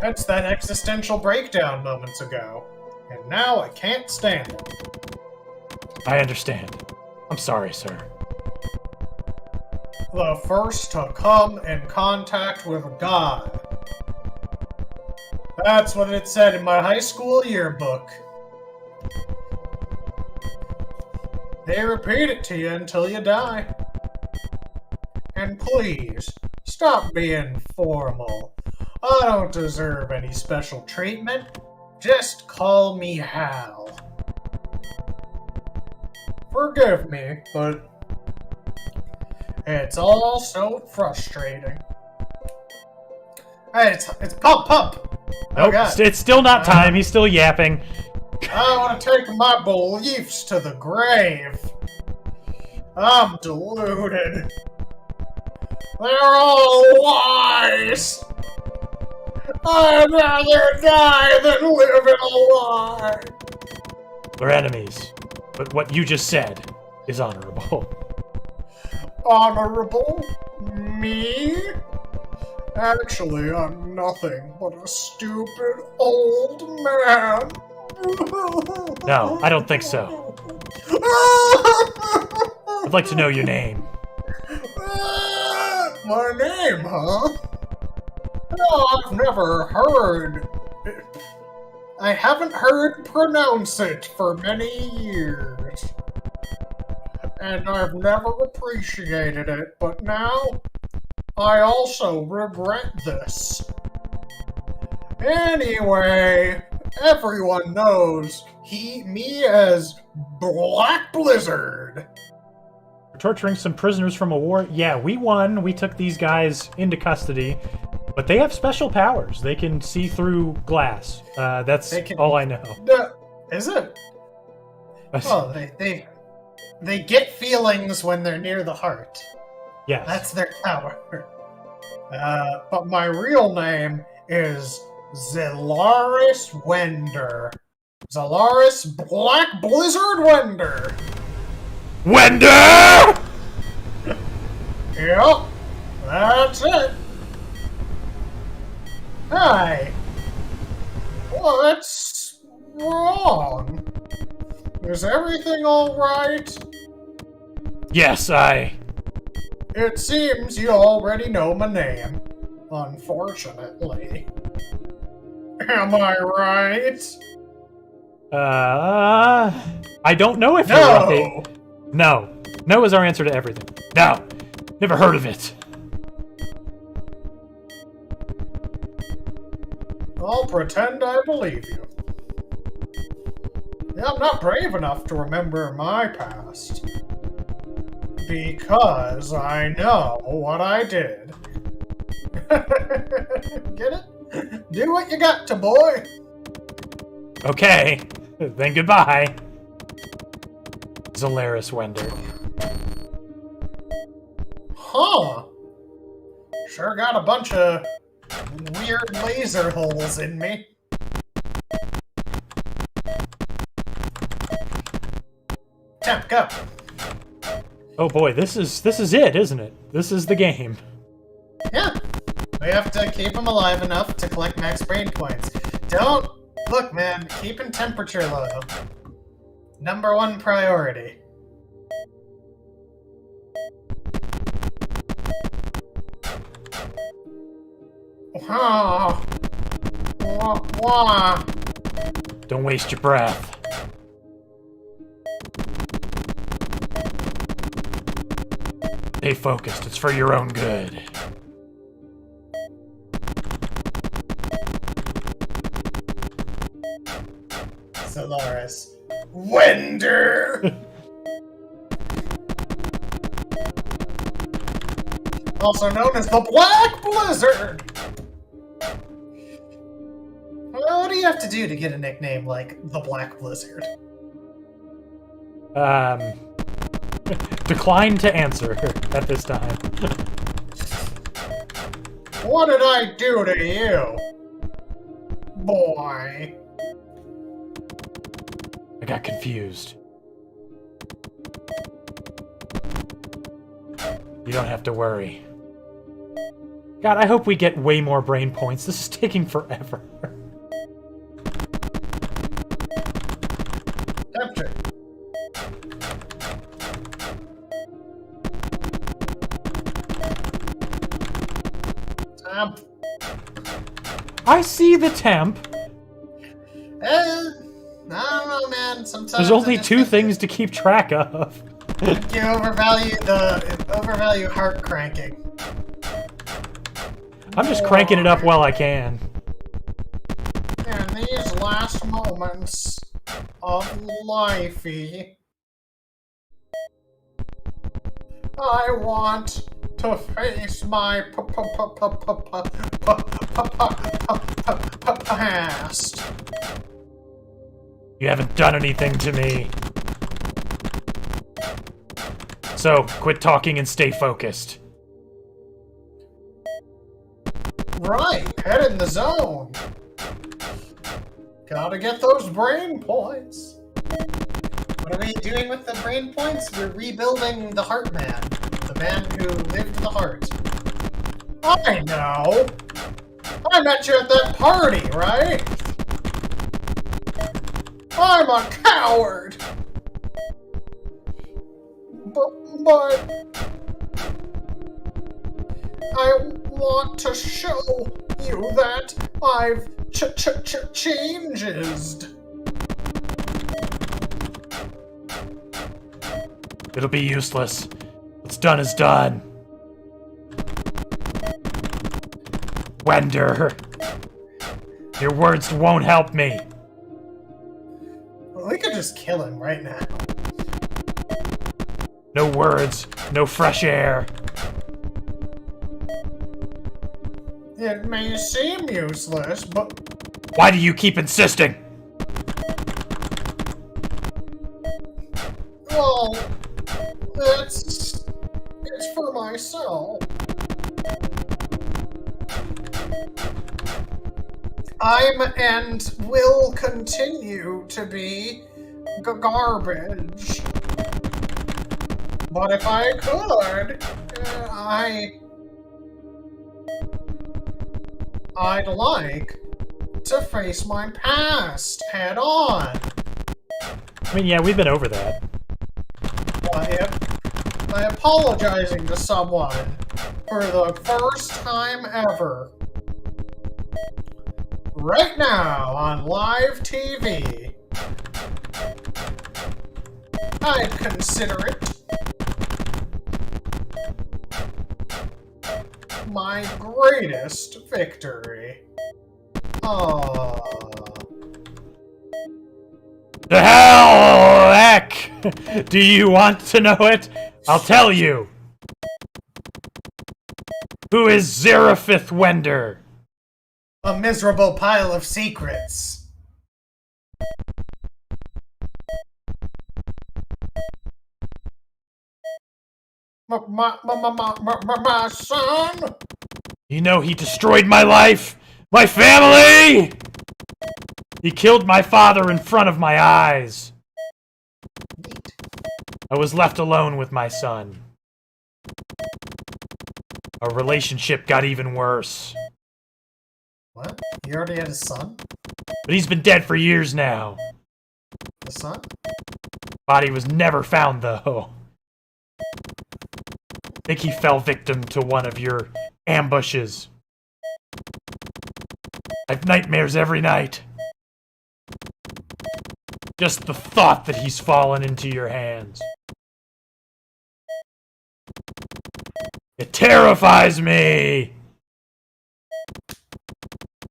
Hence that existential breakdown moments ago. And now I can't stand it. I understand. I'm sorry, sir. The first to come in contact with God. That's what it said in my high school yearbook. They repeat it to you until you die. And please, stop being formal. I don't deserve any special treatment. Just call me Hal. Forgive me, but it's all so frustrating. Hey, it's Pump! Nope, God. it's still not time. He's still yapping. I want to take my beliefs to the grave. I'm deluded. They're all lies. I'd rather die than live in a lie. We're enemies. But what you just said is honorable. Honorable? Me? Actually, I'm nothing but a stupid old man. No, I don't think so. I'd like to know your name. My name, huh? No, I've never heard. I haven't heard pronounce it for many years. And I've never appreciated it, but now I also regret this. Anyway, everyone knows me as Black Blizzard. We're torturing some prisoners from a war. Yeah, we won. We took these guys into custody. But they have special powers. They can see through glass. That's all I know. Is it? Oh, they get feelings when they're near the heart. Yes. That's their power. But my real name is Zelaris Wender. Zelaris Black Blizzard Wender. Wender! Yep, that's it. Hey, what's wrong? Is everything alright? Yes, It seems you already know my name, unfortunately. Am I right? I don't know if you're right. No. No is our answer to everything. No. Never heard of it. I'll pretend I believe you. I'm not brave enough to remember my past. Because I know what I did. Get it? Do what you got to, boy! Okay. Then goodbye. Zelaris Wender. Huh. Sure got a bunch of weird laser holes in me. Tap, go. Oh boy, this is it, isn't it? This is the game. Yeah. We have to keep them alive enough to collect max brain points. Don't... Look, man, keeping temperature low. #1 priority. Wah. Don't waste your breath. Stay focused. It's for your own good. Solaris. Wender! Also known as the Black Blizzard! What do you have to do to get a nickname like the Black Blizzard? Decline to answer at this time. What did I do to you? Boy. I got confused. You don't have to worry. God, I hope we get way more brain points. This is taking forever. Tempter. Temp. I see the temp. I don't know, man. Sometimes There's only two things to keep track of. You overvalue heart cranking. I'm just cranking it up while I can. In these last moments of lifey, I want to face my past. You haven't done anything to me. So, quit talking and stay focused. Right, head in the zone. Gotta get those brain points. What are we doing with the brain points? We're rebuilding the Heart Man. The man who lived the heart. I know! I met you at that party, right? I'm a coward! But I want to show you that I've changed. It'll be useless. What's done is done. Wender. Your words won't help me. We could just kill him right now. No words, no fresh air. It may seem useless, but... Why do you keep insisting? Well, it's for myself. I'm and will continue to be garbage. But if I could, I'd like to face my past head on. I mean, yeah, we've been over that. By apologizing to someone for the first time ever. Right now on live TV. I'd consider it my greatest victory. The hell heck! Do you want to know it? I'll tell you. Who is Zeraphith Wender? A miserable pile of secrets. My son? You know he destroyed my life! My family! He killed my father in front of my eyes. I was left alone with my son. Our relationship got even worse. What? You already had a son? But he's been dead for years now. The son? Body was never found, though. I think he fell victim to one of your ambushes. I have nightmares every night. Just the thought that he's fallen into your hands. It terrifies me!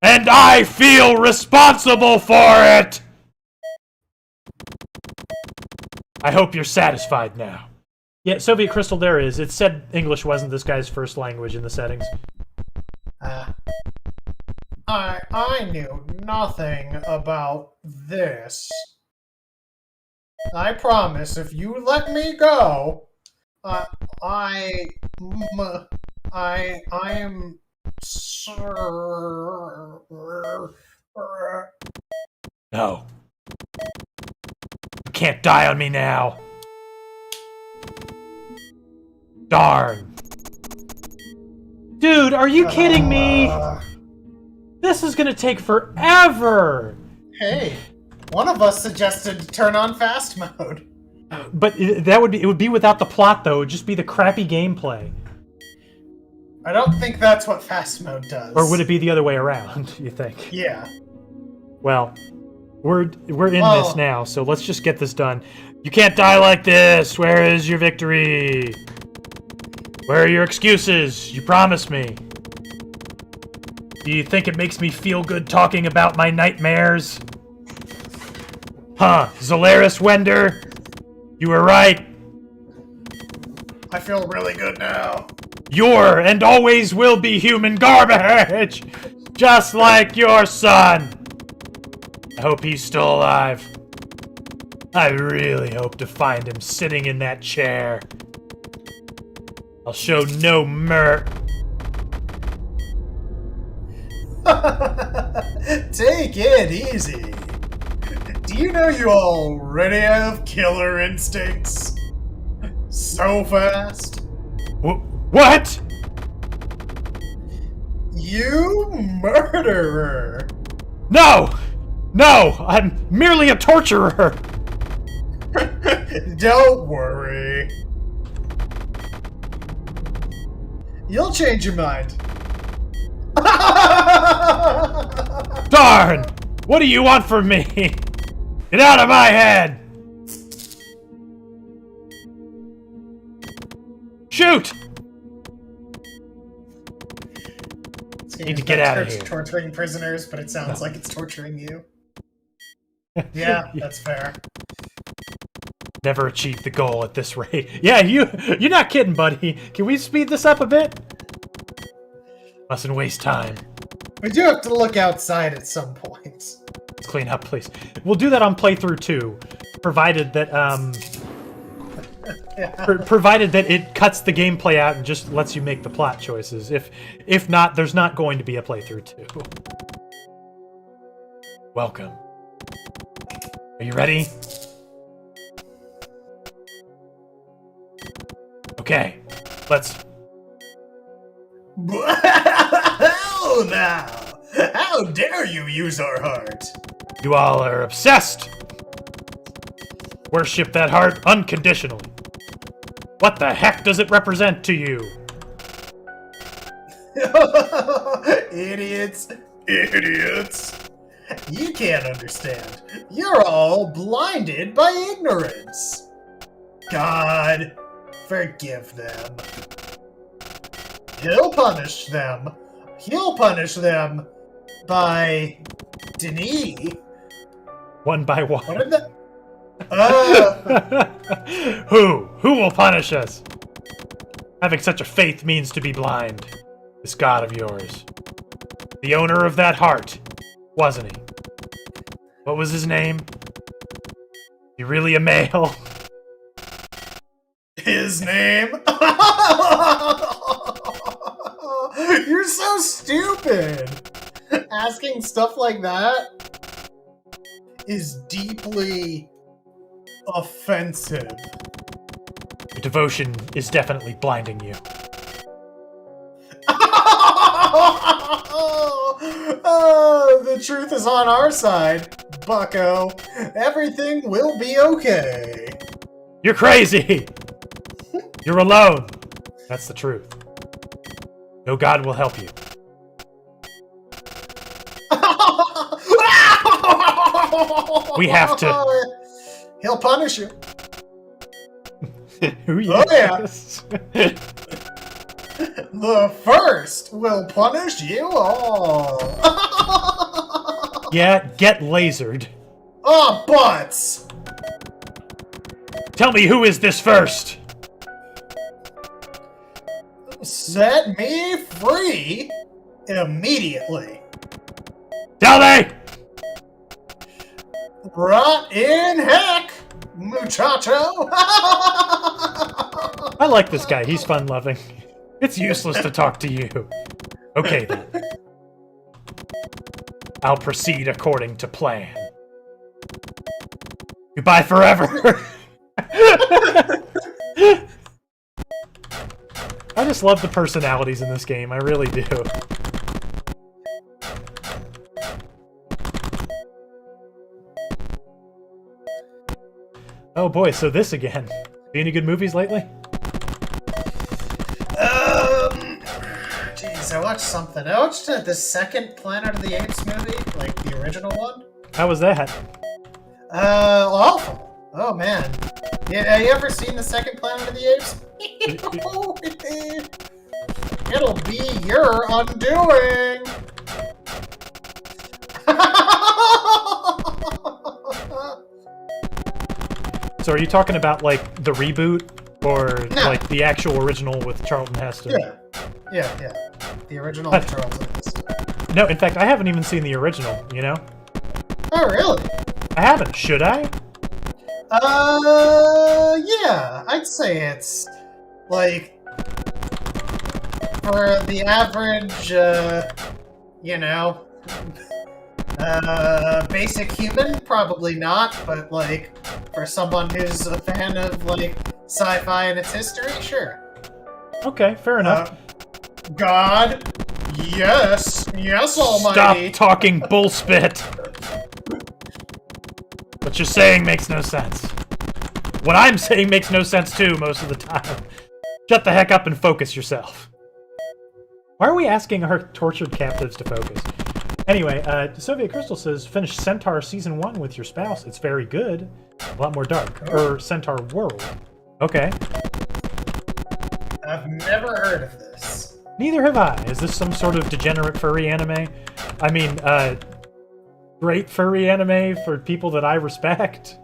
And I feel responsible for it! I hope you're satisfied now. Yeah, Soviet Crystal, there is. It said English wasn't this guy's first language in the settings. I knew nothing about this. I promise, if you let me go, I am sure. No. You can't die on me now. Darn. Dude, are you kidding me? This is gonna take forever! Hey, one of us suggested to turn on fast mode. But it would be without the plot, though. It would just be the crappy gameplay. I don't think that's what fast mode does. Or would it be the other way around, you think? Yeah. Well, we're in this now, so let's just get this done. You can't die like this! Where is your victory? Where are your excuses? You promised me. Do you think it makes me feel good talking about my nightmares? Huh, Zolaris Wender? You were right. I feel really good now. You're and always will be human garbage! Just like your son! I hope he's still alive. I really hope to find him sitting in that chair. I'll show no Take it easy. Do you know you already have killer instincts? So fast. What? You murderer. No! No! I'm merely a torturer! Don't worry. You'll change your mind. Darn! What do you want from me? Get out of my head! Shoot! Need to get out of here. Torturing prisoners, but it sounds like it's torturing you. Yeah, that's fair. Never achieve the goal at this rate. Yeah, you're not kidding, buddy. Can we speed this up a bit? Mustn't waste time. We do have to look outside at some point. Let's clean up, please. We'll do that on playthrough 2, provided that provided that it cuts the gameplay out and just lets you make the plot choices. If not, there's not going to be a playthrough 2. Welcome. Are you ready? Okay, let's... Hell now! How dare you use our heart? You all are obsessed! Worship that heart unconditionally. What the heck does it represent to you? Idiots! Idiots! You can't understand. You're all blinded by ignorance. God, forgive them. He'll punish them. He'll punish them by Denis. One by one. What did Who will punish us? Having such a faith means to be blind. This god of yours. The owner of that heart, wasn't he? What was his name? He really a male? His name? You're so stupid! Asking stuff like that is deeply offensive. Your devotion is definitely blinding you. Oh, the truth is on our side, bucko. Everything will be okay. You're crazy! You're alone. That's the truth. No god will help you. We have to... He'll punish you. Who Oh yeah. yeah. The first will punish you all. Yeah, get lasered. Oh, butts. Tell me, who is this first? Set me free immediately. Tell me! Rot in heck, muchacho! I like this guy. He's fun-loving. It's useless to talk to you. Okay, then. I'll proceed according to plan. Goodbye forever! I just love the personalities in this game. I really do. Oh boy, so this again. See any good movies lately? Jeez, I watched something. I watched the second Planet of the Apes movie, like the original one. How was that? Awful. Oh man. Yeah, have you ever seen the second Planet of the Apes? It'll be your undoing. So are you talking about, like, the reboot? Or, No. like, the actual original with Charlton Heston? Yeah. The original with Charles Heston. No, in fact, I haven't even seen the original, you know? Oh, really? I haven't. Should I? Yeah. I'd say it's, like, for the average, you know, basic human, probably not, but, like, for someone who's a fan of, like, sci-fi and its history, sure. Okay, fair enough. God, yes, almighty. Stop talking bullspit! What you're saying makes no sense. What I'm saying makes no sense too, most of the time. Shut the heck up and focus yourself. Why are we asking our tortured captives to focus? Anyway, Soviet Crystal says, finish Centaur Season 1 with your spouse. It's very good. A lot more dark. Or Centaur World. Okay. I've never heard of this. Neither have I. Is this some sort of degenerate furry anime? I mean, great furry anime for people that I respect?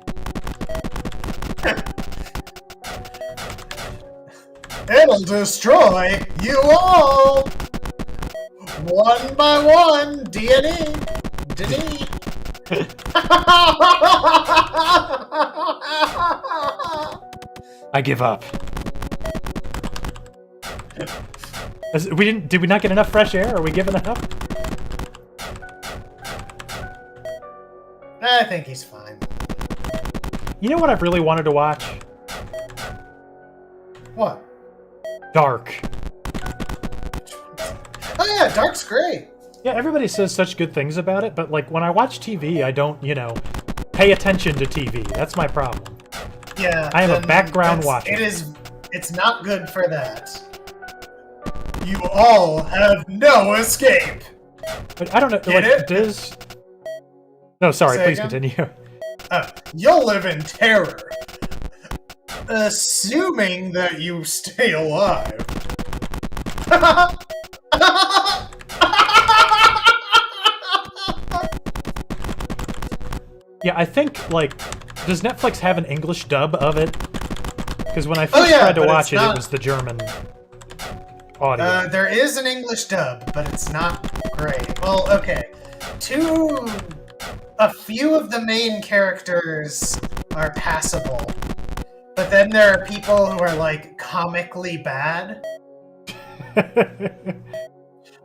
It'll destroy you all! One by one, D&E. D&E. I give up. Did we not get enough fresh air? Are we giving up? I think he's fine. You know what I've really wanted to watch? What? Dark. Oh yeah, Dark's great. Yeah, everybody says such good things about it, but like when I watch TV, I don't, you know, pay attention to TV. That's my problem. Yeah. I am a background watcher. It's not good for that. You all have no escape. But I don't know, Get like, it? does... No, sorry, Say please again? continue. You'll live in terror. Assuming that you stay alive. Yeah, I think, like, does Netflix have an English dub of it? Because when I first tried to but watch it's it, not- it was the German audio. There is an English dub, but it's not great. Well, okay. A few of the main characters are passable, but then there are people who are, like, comically bad.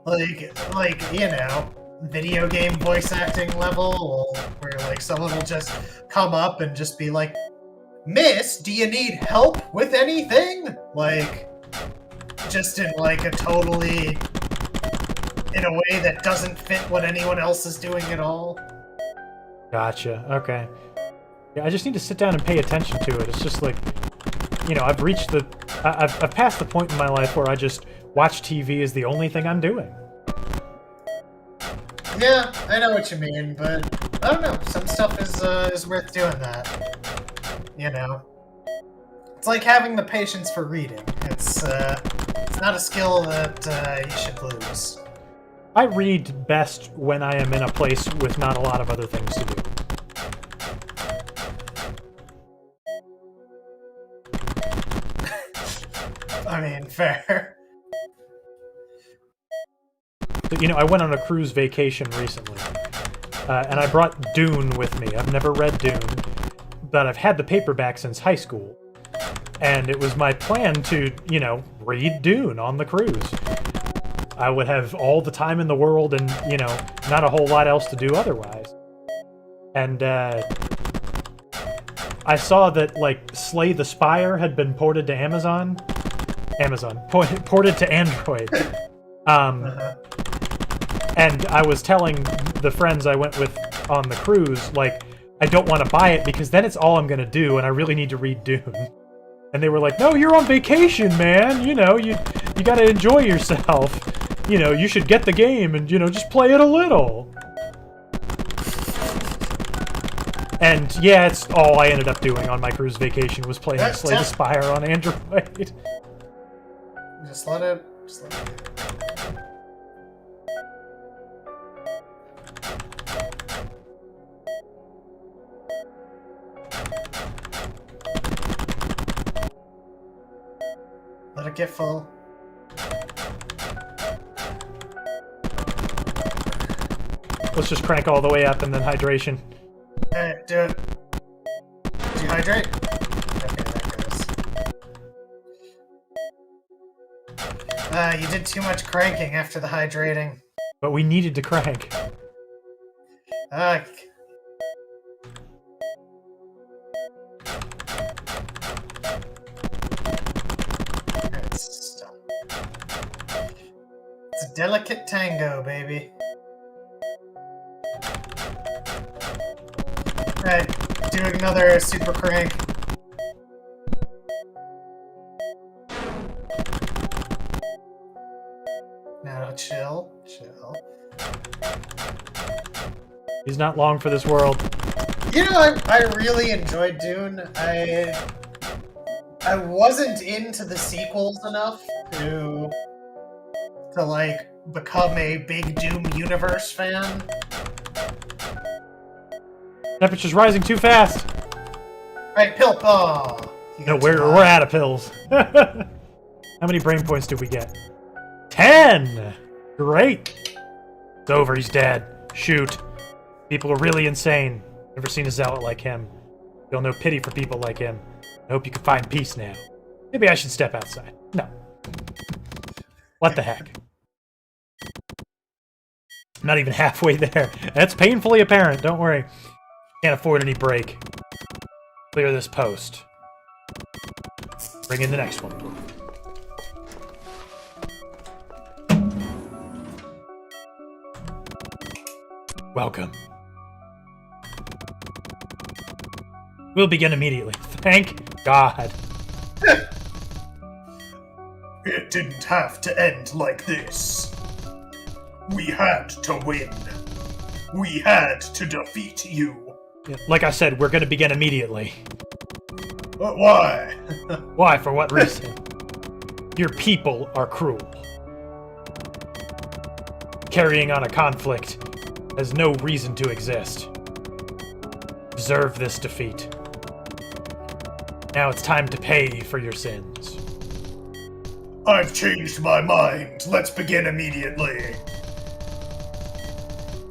Like, you know, video game voice acting level, where, like, someone will just come up and just be like, Miss, do you need help with anything? Like, just in, like, a totally... in a way that doesn't fit what anyone else is doing at all. Gotcha, okay. Yeah, I just need to sit down and pay attention to it. It's just like, you know, I've reached the... I've passed the point in my life where I just watch TV as the only thing I'm doing. Yeah, I know what you mean, but I don't know. Some stuff is worth doing that. You know, it's like having the patience for reading. It's not a skill that you should lose. I read best when I am in a place with not a lot of other things to do. Fair. But, I went on a cruise vacation recently, and I brought Dune with me. I've never read Dune, but I've had the paperback since high school. And it was my plan to, read Dune on the cruise. I would have all the time in the world and, not a whole lot else to do otherwise. And, I saw that, Slay the Spire had been ported to Amazon. Ported to Android. And I was telling the friends I went with on the cruise, I don't want to buy it because then it's all I'm going to do, and I really need to read Dune. And they were like, no, you're on vacation, man. You got to enjoy yourself. You should get the game and, just play it a little. And, yeah, it's all I ended up doing on my cruise vacation was playing Slay the Spire on Android. Just let it... Let it get full. Let's just crank all the way up and then hydration. Alright, do it. Did you hydrate? Okay, that goes. You did too much cranking after the hydrating. But we needed to crank. It's a delicate tango, baby. Alright, do another super crank. Now chill. He's not long for this world. I really enjoyed Dune. I wasn't into the sequels enough to become a big Doom universe fan. Temperature's rising too fast. Alright, pill. Oh, no, we're out of pills. How many brain points did we get? 10! Great! It's over, he's dead. Shoot. People are really insane. Never seen a zealot like him. Feel no pity for people like him. I hope you can find peace now. Maybe I should step outside. No. What the heck? I'm not even halfway there. That's painfully apparent, don't worry. Can't afford any break. Clear this post. Bring in the next one. Welcome. We'll begin immediately. Thank God. It didn't have to end like this. We had to win. We had to defeat you. Like I said, we're gonna begin immediately. But why? Why? For what reason? Your people are cruel. Carrying on a conflict has no reason to exist. Deserve this defeat. Now it's time to pay for your sins. I've changed my mind. Let's begin immediately.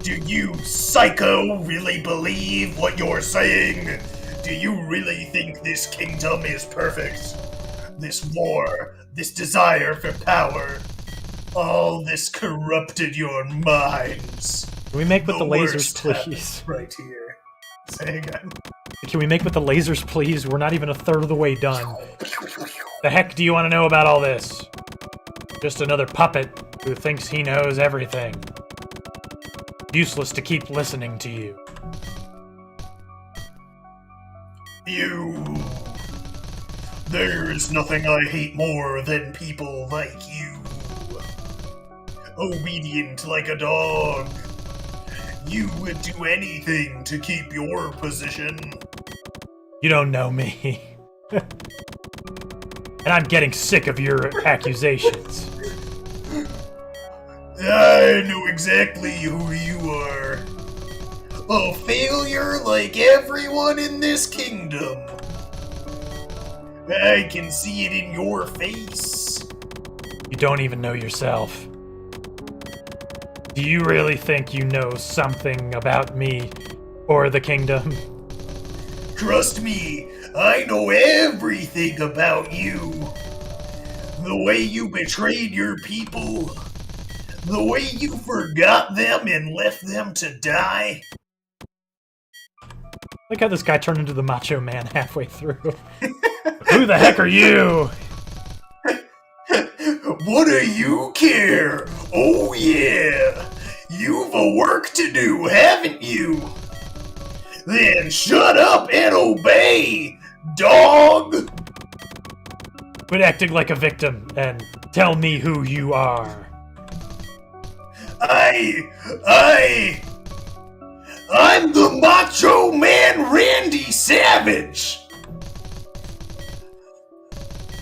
Do you, psycho, really believe what you're saying? Do you really think this kingdom is perfect? This war, this desire for power, all this corrupted your minds. Can we make with the lasers, worst please? Right here. Say again. Can we make with the lasers, please? We're not even a third of the way done. The heck do you want to know about all this? Just another puppet who thinks he knows everything. Useless to keep listening to you. There is nothing I hate more than people like you. Obedient like a dog. You would do anything to keep your position. You don't know me. And I'm getting sick of your accusations. I know exactly who you are. A failure like everyone in this kingdom. I can see it in your face. You don't even know yourself. Do you really think you know something about me or the kingdom? Trust me, I know everything about you. The way you betrayed your people, the way you forgot them and left them to die. Look how this guy turned into the Macho Man halfway through. Who the heck are you? What do you care? Oh yeah, you've a work to do, haven't you? Then shut up and obey, dog! Quit acting like a victim and tell me who you are. I'm the Macho Man Randy Savage!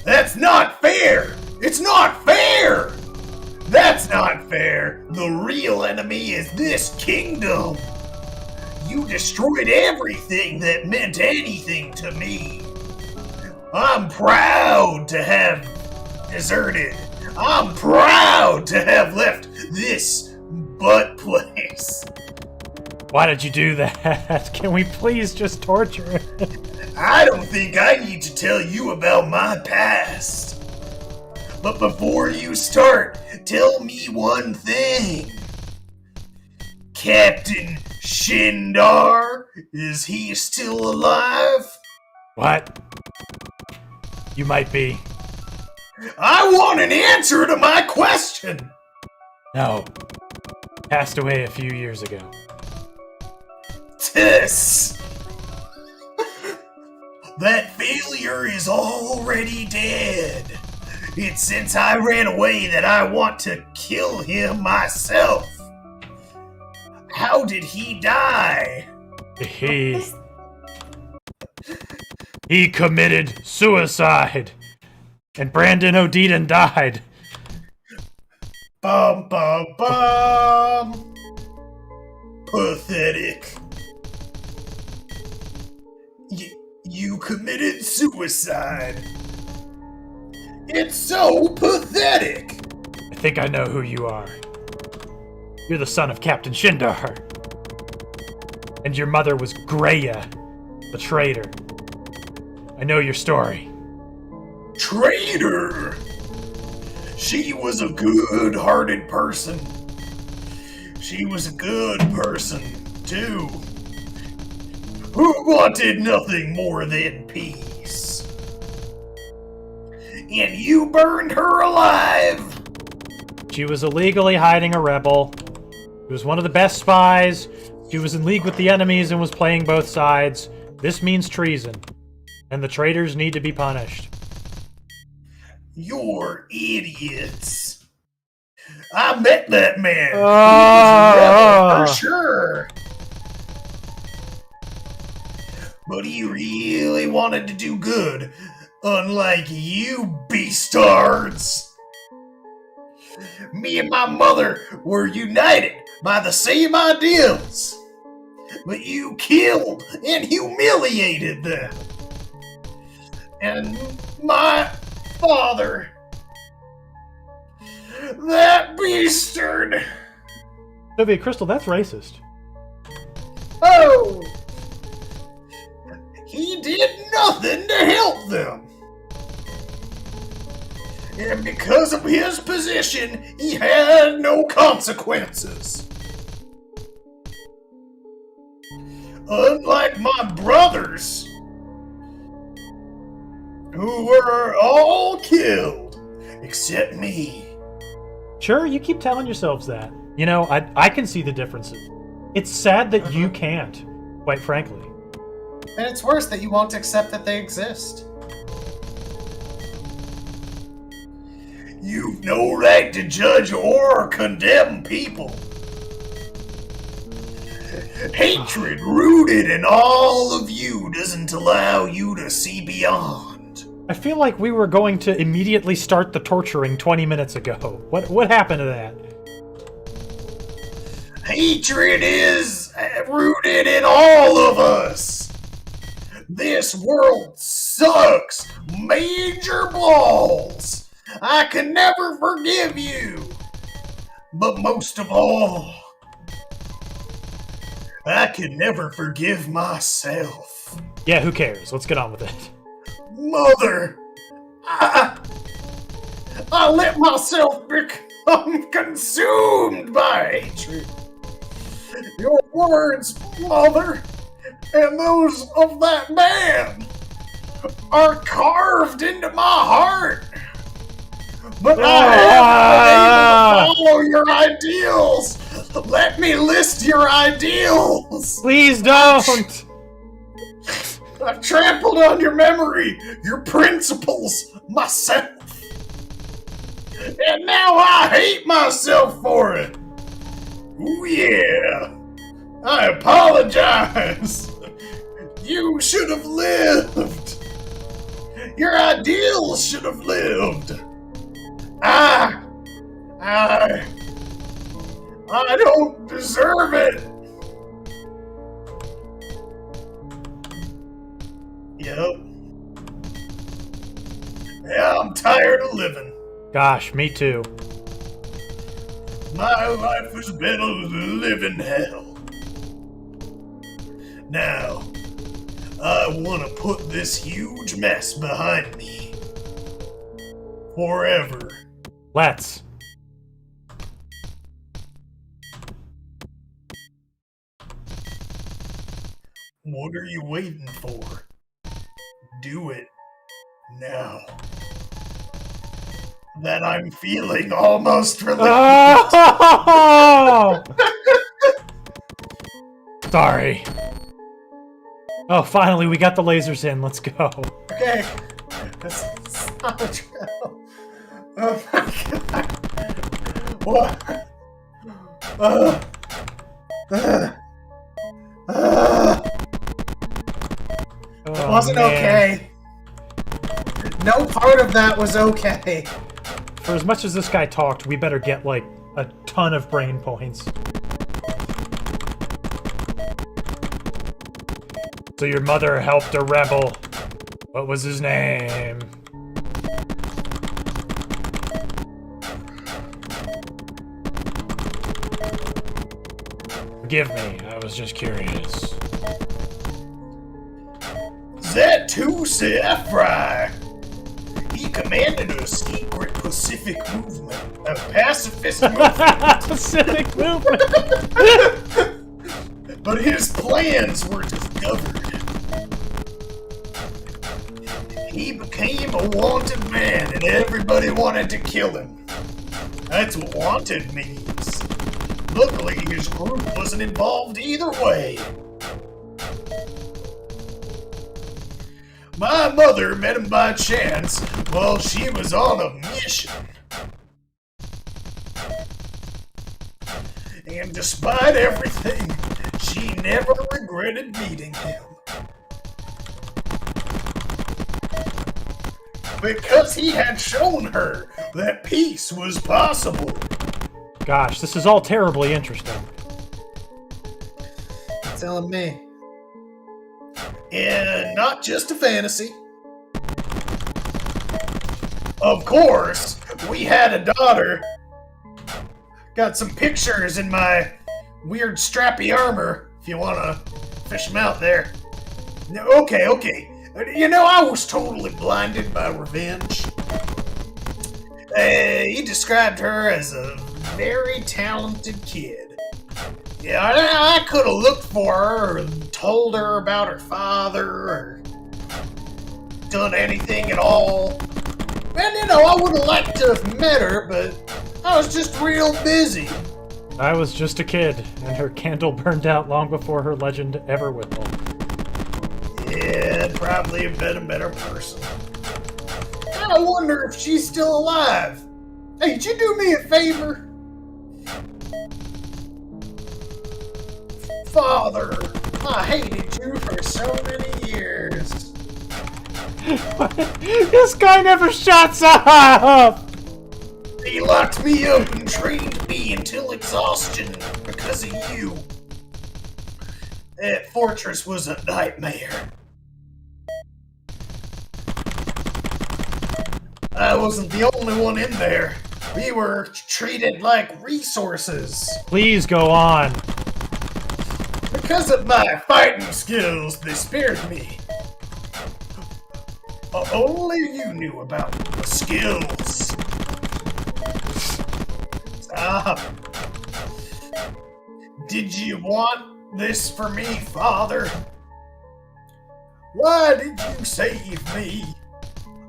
That's not fair! It's not fair! That's not fair! The real enemy is this kingdom! You destroyed everything that meant anything to me! I'm proud to have deserted! I'm proud to have left this butt place! Why did you do that? Can we please just torture him? I don't think I need to tell you about my past. But before you start, tell me one thing. Captain Shindar, is he still alive? What? You might be. I want an answer to my question! No. Passed away a few years ago. Tiss! That failure is already dead. It's since I ran away that I want to kill him myself. How did he die? He committed suicide. And Brandon O'Deaton died. Bum bum bum. Pathetic. You committed suicide. It's so pathetic. I think I know who you are. You're the son of Captain Shindar. And your mother was Greya, the traitor. I know your story. Traitor! She was a good-hearted person. She was a good person, too. Who wanted nothing more than peace. And you burned her alive! She was illegally hiding a rebel. She was one of the best spies. She was in league with the enemies and was playing both sides. This means treason. And the traitors need to be punished. You're idiots. I met that man. He was a rebel for sure. But he really wanted to do good, unlike you beastards. Me and my mother were united by the same ideals, but you killed and humiliated them. And my father, that beastard. Soviet Crystal, that's racist. Oh! He did nothing to help them. And because of his position, he had no consequences. Unlike my brothers, who were all killed, except me. Sure, you keep telling yourselves that. You know, I can see the differences. It's sad that you can't, quite frankly. And it's worse that you won't accept that they exist. You've no right to judge or condemn people. Hatred rooted in all of you doesn't allow you to see beyond. I feel like we were going to immediately start the torturing 20 minutes ago. What happened to that? Hatred is rooted in all of us. This world sucks major balls. I can never forgive you. But most of all, I can never forgive myself. Yeah, who cares? Let's get on with it. Mother, I let myself become consumed by hatred. Your words, Mother, and those of that man are carved into my heart. But I haven't been able to follow your ideals. Let me list your ideals. Please don't! I've trampled on your memory, your principles, myself. And now I hate myself for it. Ooh, yeah. I apologize. You should have lived. Your ideals should have lived. I don't deserve it. Yep. Yeah, I'm tired of living. Gosh, me too. My life has been a living hell. Now, I want to put this huge mess behind me. Forever. Let's. What are you waiting for? Do it now. That I'm feeling almost relieved. Oh! Sorry. Oh, finally, we got the lasers in. Let's go. Okay. That's not a trail. Oh my god. What? It Oh, wasn't man. okay. No part of that was okay. For as much as this guy talked, we better get, like, a ton of brain points. So your mother helped a rebel. What was his name? Forgive me, I was just curious. Zatu Fry. He commanded a secret Pacific movement, a pacifist movement, Pacific movement! but his plans were discovered. He became a wanted man and everybody wanted to kill him. That's what wanted means. Luckily, his group wasn't involved either way. My mother met him by chance while she was on a mission. And despite everything, she never regretted meeting him. Because he had shown her that peace was possible. Gosh, this is all terribly interesting. Telling me. And not just a fantasy. Of course, we had a daughter. Got some pictures in my weird strappy armor, if you want to fish them out there. Okay. You know, I was totally blinded by revenge. He described her as a very talented kid. Yeah, I could have looked for her or told her about her father or done anything at all. And, you know, I would have liked to have met her, but I was just real busy. I was just a kid, and her candle burned out long before her legend ever will. Yeah, probably have been a better person. I wonder if she's still alive. Hey, could you do me a favor? Father, I hated you for so many years. This guy never shuts up! He locked me up and trained me until exhaustion because of you. That fortress was a nightmare. I wasn't the only one in there. We were treated like resources. Please go on. Because of my fighting skills, they spared me. Only you knew about the skills. Stop. Did you want this for me, Father? Why did you save me?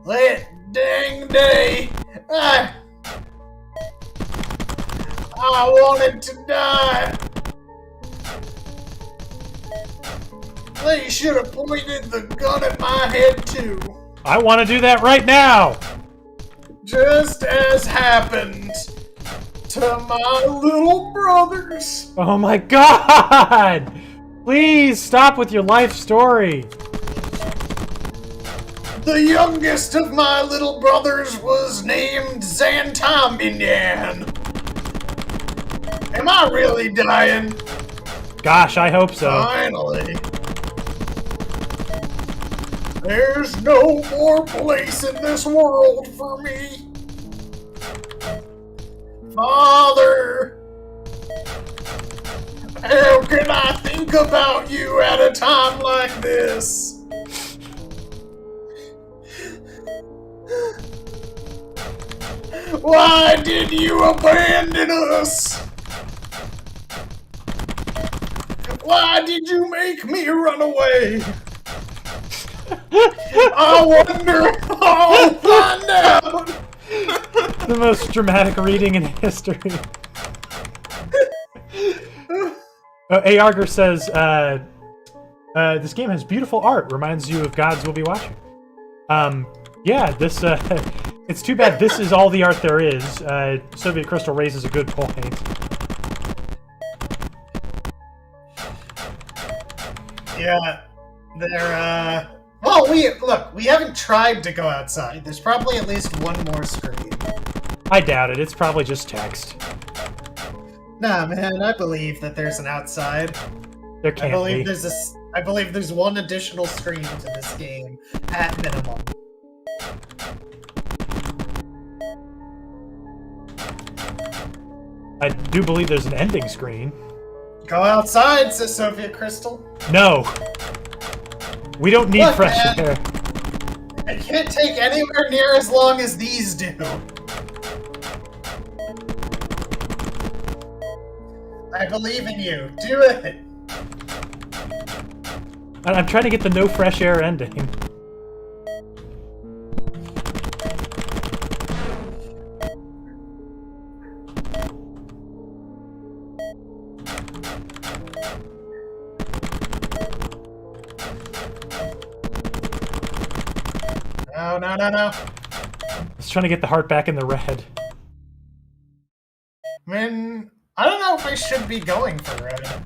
That dang day, I wanted to die. They should have pointed the gun at my head too. I want to do that right now. Just as happened to my little brothers. Oh my god! Please stop with your life story. The youngest of my little brothers was named Xantombinyan. Am I really dying? Gosh, I hope so. Finally. There's no more place in this world for me. Father, how can I think about you at a time like this? Why did you abandon us? Why did you make me run away? I wonder. I'll find out. The most dramatic reading in history. Arger says, this game has beautiful art. Reminds you of gods we'll be watching. Yeah, this, it's too bad this is all the art there is. Soviet Crystal raises a good point. Yeah, they're, well, we haven't tried to go outside. There's probably at least one more screen. I doubt it. It's probably just text. Nah, man, I believe that there's an outside. There can't be. I believe there's one additional screen to this game, at minimum. I do believe there's an ending screen. Go outside, says Soviet Crystal. No. We don't need Look, fresh man. air. It can't take anywhere near as long as these do. I believe in you. Do it. I'm trying to get the no fresh air ending. No. I was trying to get the heart back in the red. I mean, I don't know if I should be going for red.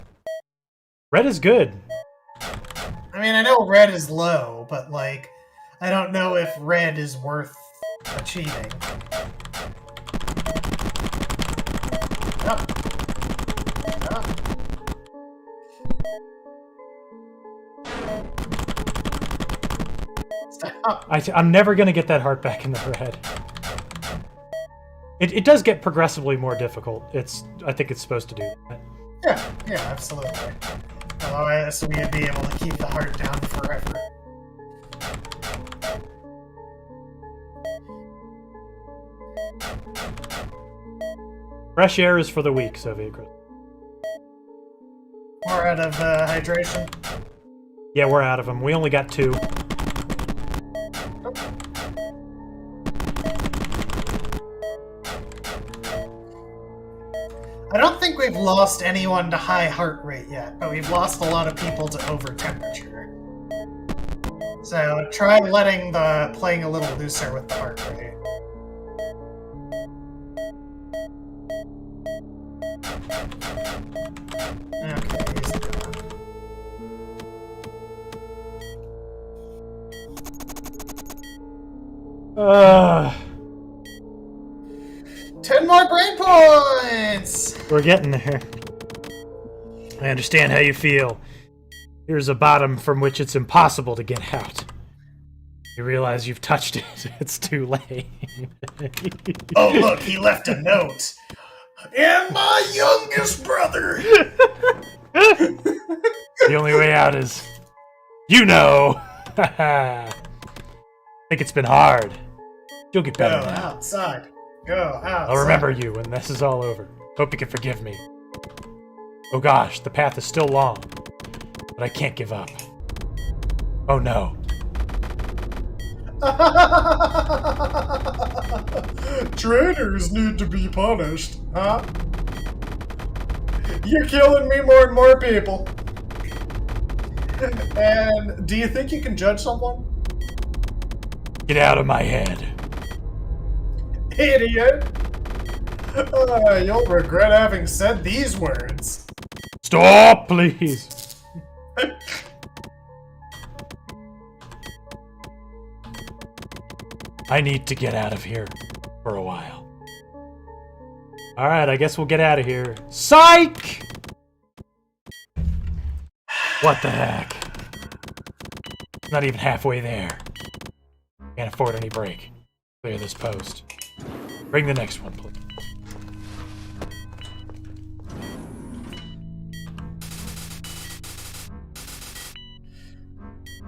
Red is good. I mean, I know red is low, but, like, I don't know if red is worth achieving. Oh. Stop. I'm never going to get that heart back in the red. It does get progressively more difficult. I think it's supposed to do that. Yeah, absolutely. Otherwise, we'd be able to keep the heart down forever. Fresh air is for the weak, Soviet Crystal. We're out of hydration. Yeah, we're out of them. We only got 2. I don't think we've lost anyone to high heart rate yet, but we've lost a lot of people to over temperature. So try playing a little looser with the heart rate. Okay, he's done. Ugh. 10 more brain points! We're getting there. I understand how you feel. Here's a bottom from which it's impossible to get out. You realize you've touched it. It's too late. Oh, look, he left a note. And my youngest brother. The only way out is, you know. I think it's been hard. You'll get better Go now. outside. Go outside. I'll remember you when this is all over. Hope you can forgive me. Oh gosh, the path is still long, but I can't give up. Oh no. Traitors need to be punished, huh? You're killing me more and more people. And do you think you can judge someone? Get out of my head. Idiot! You'll regret having said these words. Stop, please. I need to get out of here for a while. Alright, I guess we'll get out of here. Psych! What the heck? Not even halfway there. Can't afford any break. Clear this post. Bring the next one, please.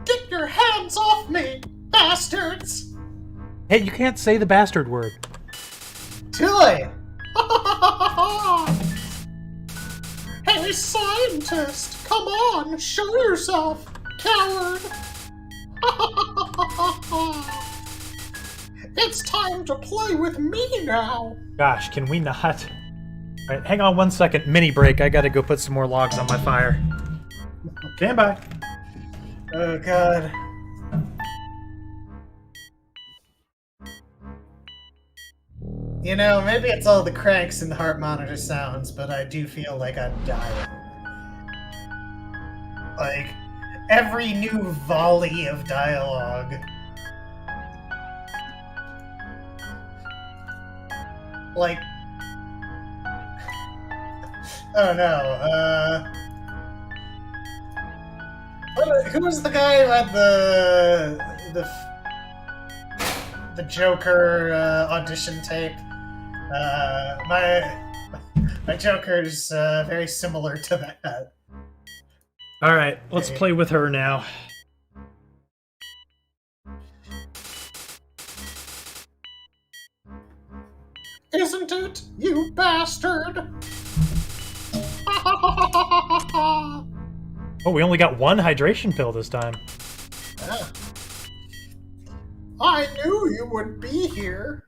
Get your hands off me, bastards! Hey, you can't say the bastard word. Too late! Hey, scientist! Come on, show yourself, coward! It's time to play with me now! Gosh, can we not? Alright, hang on 1 second. Mini break. I gotta go put some more logs on my fire. Stand by. Oh, God. You know, maybe it's all the cranks and the heart monitor sounds, but I do feel like I'm dying. Like, every new volley of dialogue. Like... Oh no, who was the guy who had the Joker audition tape? My Joker's very similar to that. Alright, let's play with her now. Isn't it, you bastard? Oh, we only got one hydration pill this time. Yeah. I knew you would be here.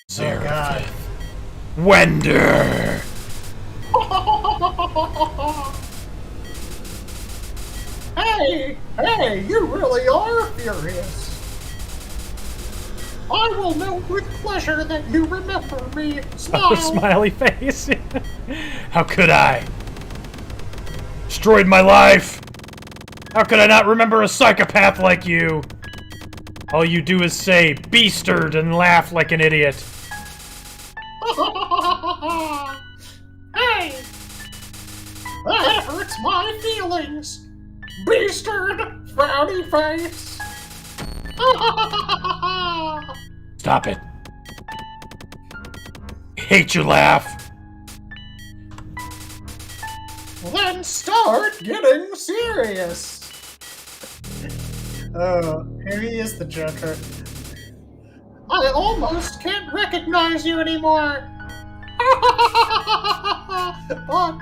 Zero. Oh, God. Wender! Hey, you really are furious. I will note with pleasure that you remember me. Smile. Oh, smiley face. How could I? Destroyed my life. How could I not remember a psychopath like you? All you do is say "beastard" and laugh like an idiot. Hey! That hurts my feelings! Beastard! Frowny face! Stop it. I hate your laugh. Then start getting serious! Oh, here he is, the Joker. I almost can't recognize you anymore! But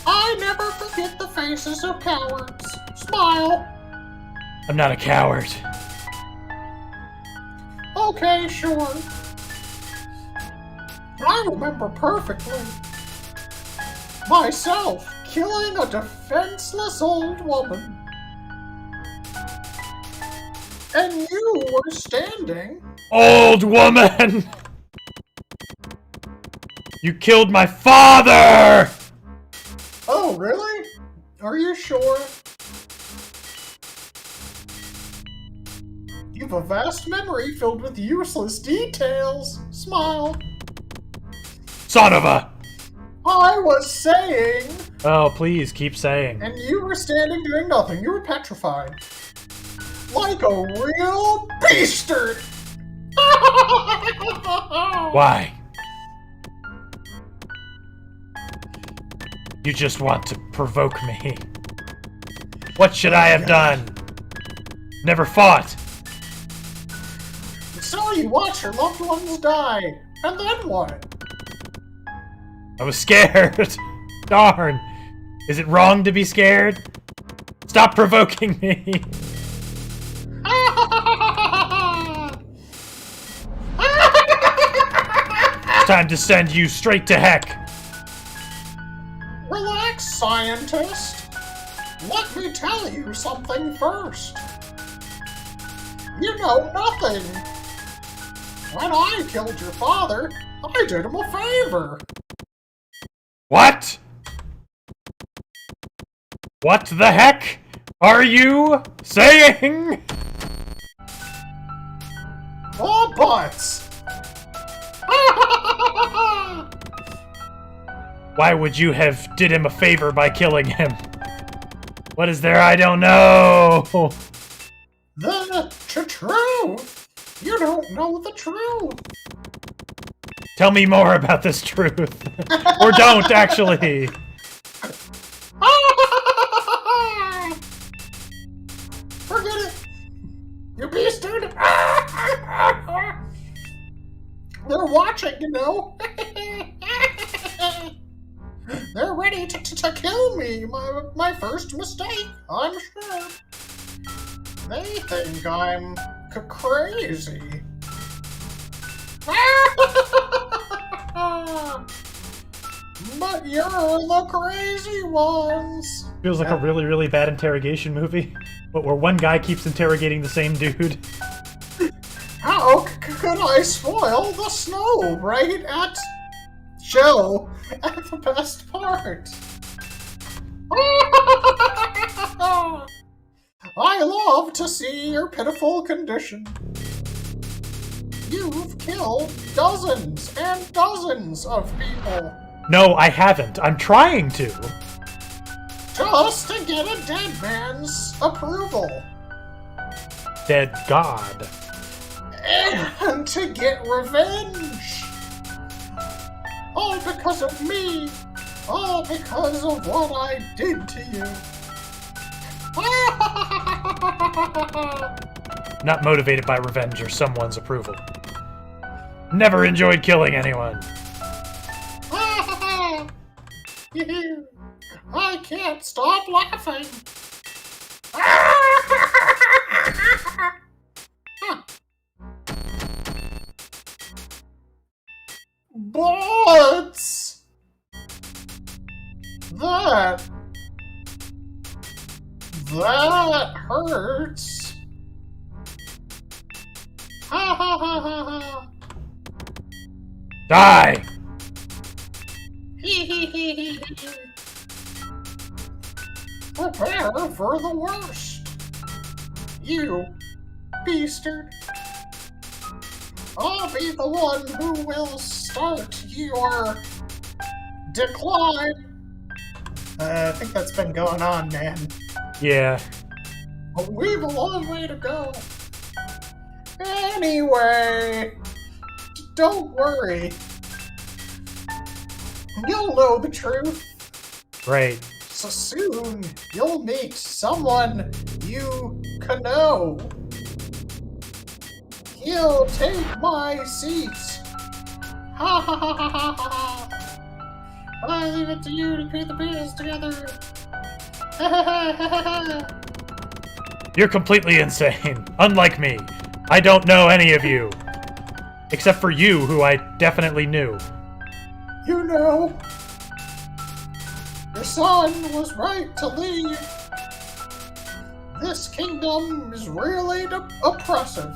I never forget the faces of cowards. Smile. I'm not a coward. Okay, sure. I remember perfectly. Myself killing a defenseless old woman. And you were standing. Old woman! You killed my father! Oh, really? Are you sure? You've a vast memory filled with useless details. Smile. Son of a... I was saying... Oh, please keep saying. And you were standing doing nothing. You were petrified. Like a real beastard! Why? You just want to provoke me. What should I have done? Never fought. So you watch your loved ones die. And then what? I was scared. Darn. Is it wrong to be scared? Stop provoking me. It's time to send you straight to heck. Relax, scientist. Let me tell you something first. You know nothing. When I killed your father, I did him a favor. What? What the heck are you saying? Oh, butts. Why would you have did him a favor by killing him? What is there I don't know? The truth. You don't know the truth. Tell me more about this truth. Or don't, actually. Forget it. You beasted. They're watching, you know. They're ready to kill me. My first mistake, I'm sure. They think I'm crazy. But you're the crazy ones. Feels like a really, really bad interrogation movie, but where one guy keeps interrogating the same dude. How could I spoil the snow right at Joe at the best part? I love to see your pitiful condition. You've killed dozens and dozens of people No, I haven't. I'm trying to. just to get a dead man's approval. Dead God. And to get revenge. All because of me. All because of what I did to you. Not motivated by revenge or someone's approval. Never enjoyed killing anyone. I can't stop laughing. But that hurts. Ha ha ha ha ha. Die! Prepare for the worst. You, beastard. I'll be the one who will start your decline. I think that's been going on, man. Yeah. But we've a long way to go. Anyway, don't worry. You'll know the truth. Great. So soon, you'll meet someone you can know. He'll take my seat. Ha ha ha ha ha ha. I leave it to you to pay the bills together. Ha ha ha ha ha. You're completely insane. Unlike me. I don't know any of you. Except for you, who I definitely knew. You know, your son was right to leave. This kingdom is really oppressive.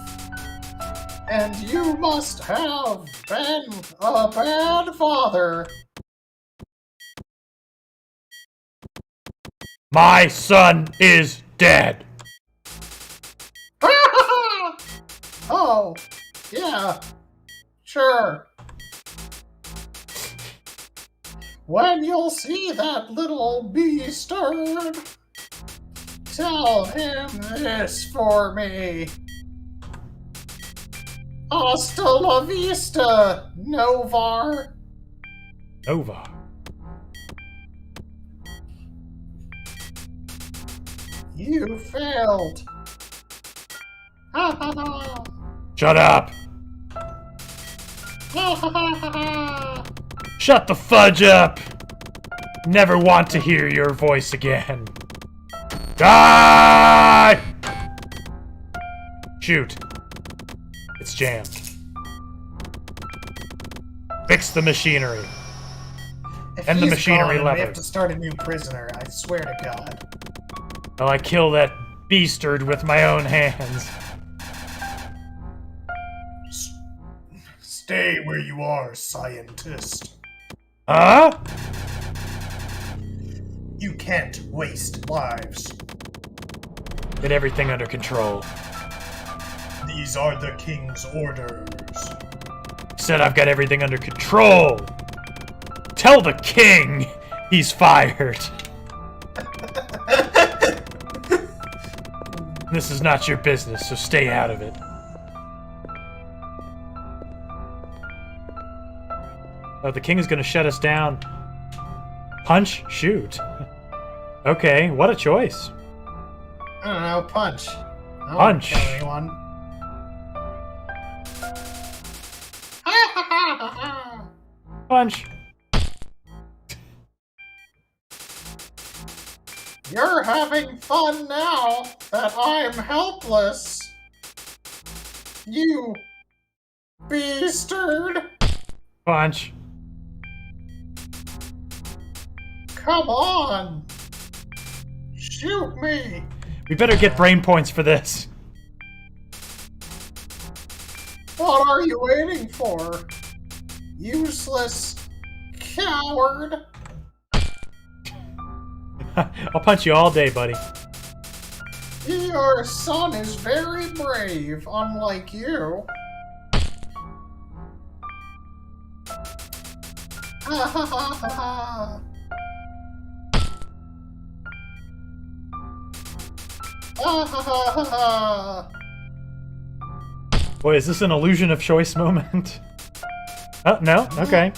And you must have been a bad father. My son is dead. Oh, yeah, sure. When you'll see that little beastard, tell him this for me. Hasta la vista, Novar. Nova. You failed. Ha ha ha. Shut up! Ha ha ha ha. Shut the fudge up! Never want to hear your voice again. Die! Shoot. It's jammed. Fix the machinery. If And the he's machinery gone, lever. we have to start a new prisoner. I swear to God. Well, I kill that beastard with my own hands. Stay where you are, scientist. Huh? You can't waste lives. Get everything under control. These are the king's orders. Said I've got everything under control. Tell the king he's fired. This is not your business, so stay out of it. Oh, the king is going to shut us down. Punch? Shoot. Okay, what a choice. I don't know, punch. I don't Punch. wanna kill anyone. Ha ha ha ha ha. Punch. You're having fun now that I'm helpless. You beastard. Punch. Come on. Shoot me. We better get brain points for this. What are you waiting for? Useless coward. I'll punch you all day, buddy. Your son is very brave, unlike you. Ha ha ha ha ha. Ha ha ha ha ha. Boy, is this an illusion of choice moment? Oh, no? Okay.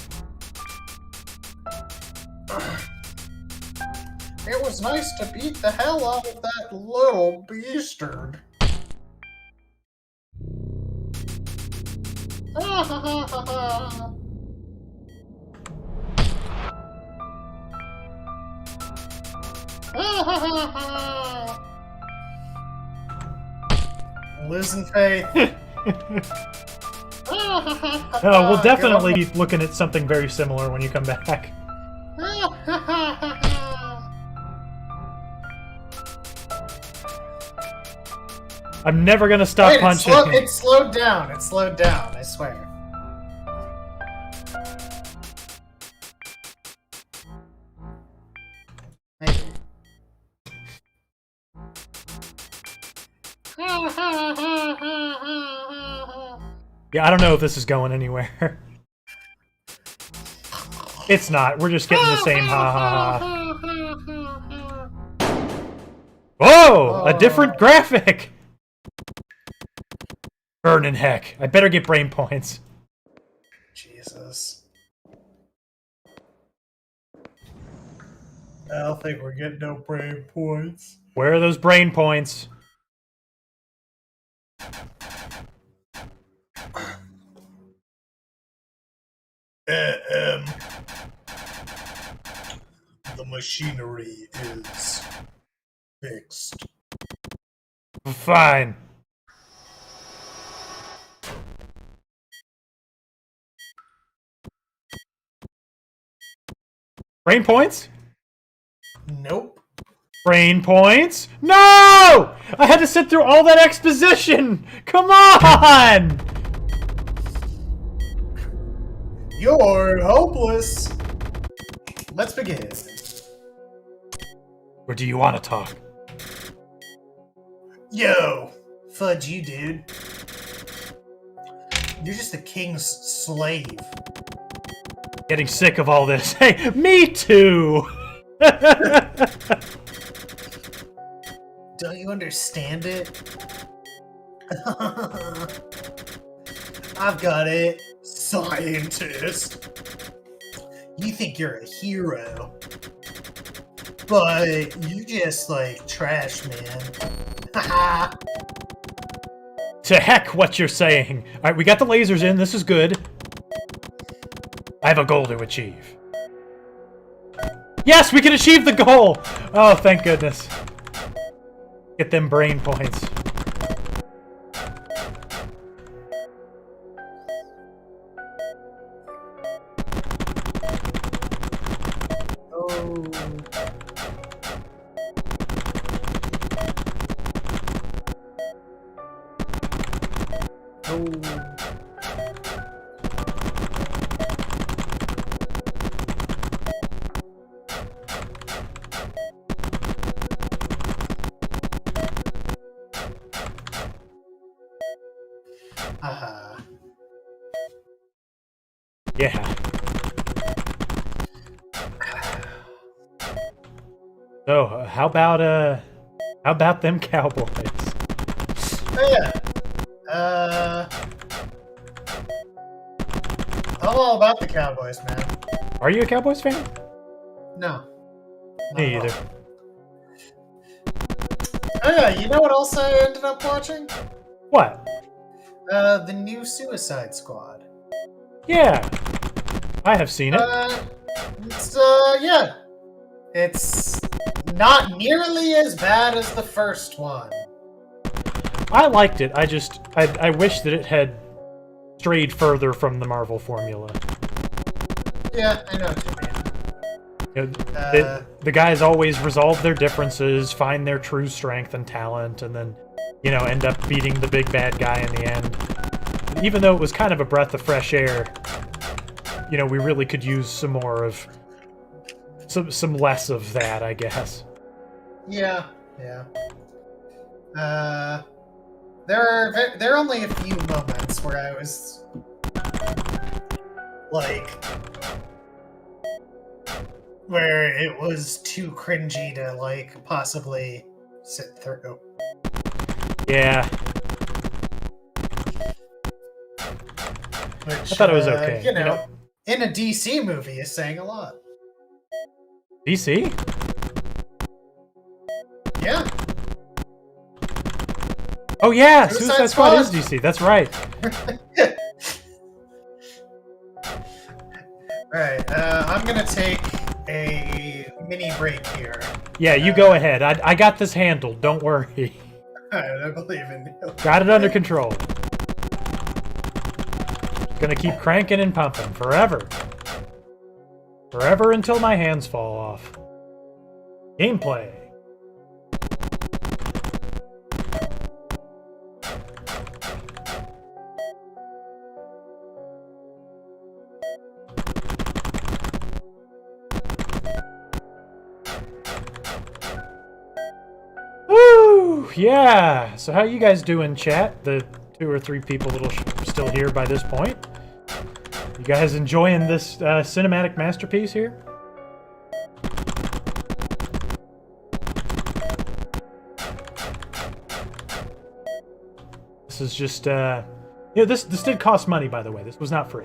It was nice to beat the hell out of that little beastard. Ha ha ha ha ha. Ha ha ha ha. Losing faith. No, we'll definitely be looking at something very similar when you come back. I'm never gonna stop Wait, punching. it slowed down. It slowed down, I swear. Maybe. Yeah, I don't know if this is going anywhere. It's not. We're just getting the same ha ha ha. Whoa! A different graphic! Burnin' heck. I better get brain points. Jesus. I don't think we're getting no brain points. Where are those brain points? The machinery is fixed. Fine. Brain points? Nope. Brain points? No! I had to sit through all that exposition! Come on! You're hopeless. Let's begin. Or do you want to talk? Yo, fudge you, dude. You're just the king's slave. Getting sick of all this. Hey, me too! Don't you understand it? I've got it. Scientist. You think you're a hero. But you just like trash, man. Haha. To heck what you're saying. Alright, we got the lasers in. This is good. I have a goal to achieve. Yes, we can achieve the goal! Oh, thank goodness. Get them brain points. Oh. Oh. Yeah. So, how about them Cowboys? Oh yeah. I'm all about the Cowboys, man. Are you a Cowboys fan? No. Me Not at either. all. Oh yeah, you know what else I ended up watching? What? The new Suicide Squad. Yeah. I have seen it. Yeah. It's not nearly as bad as the first one. I liked it. I wish that it had strayed further from the Marvel formula. Yeah, I know what you mean. You know, the guys always resolve their differences, find their true strength and talent, and then, you know, end up beating the big bad guy in the end. Even though it was kind of a breath of fresh air, you know, we really could use some more of... Some less of that, I guess. Yeah, yeah. There are only a few moments where I was like, where it was too cringy to like possibly sit through. Yeah. Which, I thought it was okay. You know, in a DC movie is saying a lot. DC? Yeah. Oh yeah, Suicide Suicide Squad is Squad. DC. That's right. Alright, I'm gonna take a mini break here. Yeah, you go ahead. I got this handled. Don't worry. I believe in you. Got it under control. Gonna keep cranking and pumping forever. Forever until my hands fall off. Gameplay. Woo! Yeah! So how you guys doing, chat? The 2 or 3 people that are still here by this point. You guys enjoying this cinematic masterpiece here? This is just, yeah, this did cost money, by the way. This was not free.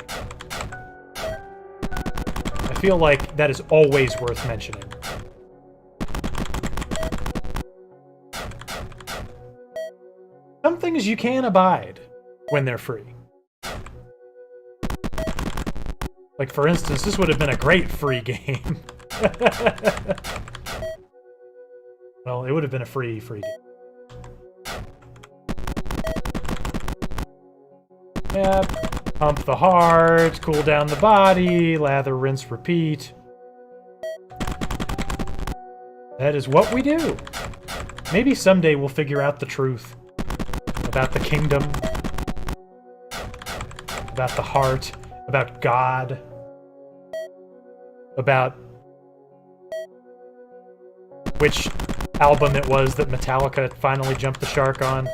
I feel like that is always worth mentioning. Some things you can abide when they're free. Like, for instance, this would have been a great free game. Well, it would have been a free game. Yeah, pump the heart, cool down the body, lather, rinse, repeat. That is what we do. Maybe someday we'll figure out the truth about the kingdom, about the heart, about God, about which album it was that Metallica finally jumped the shark on.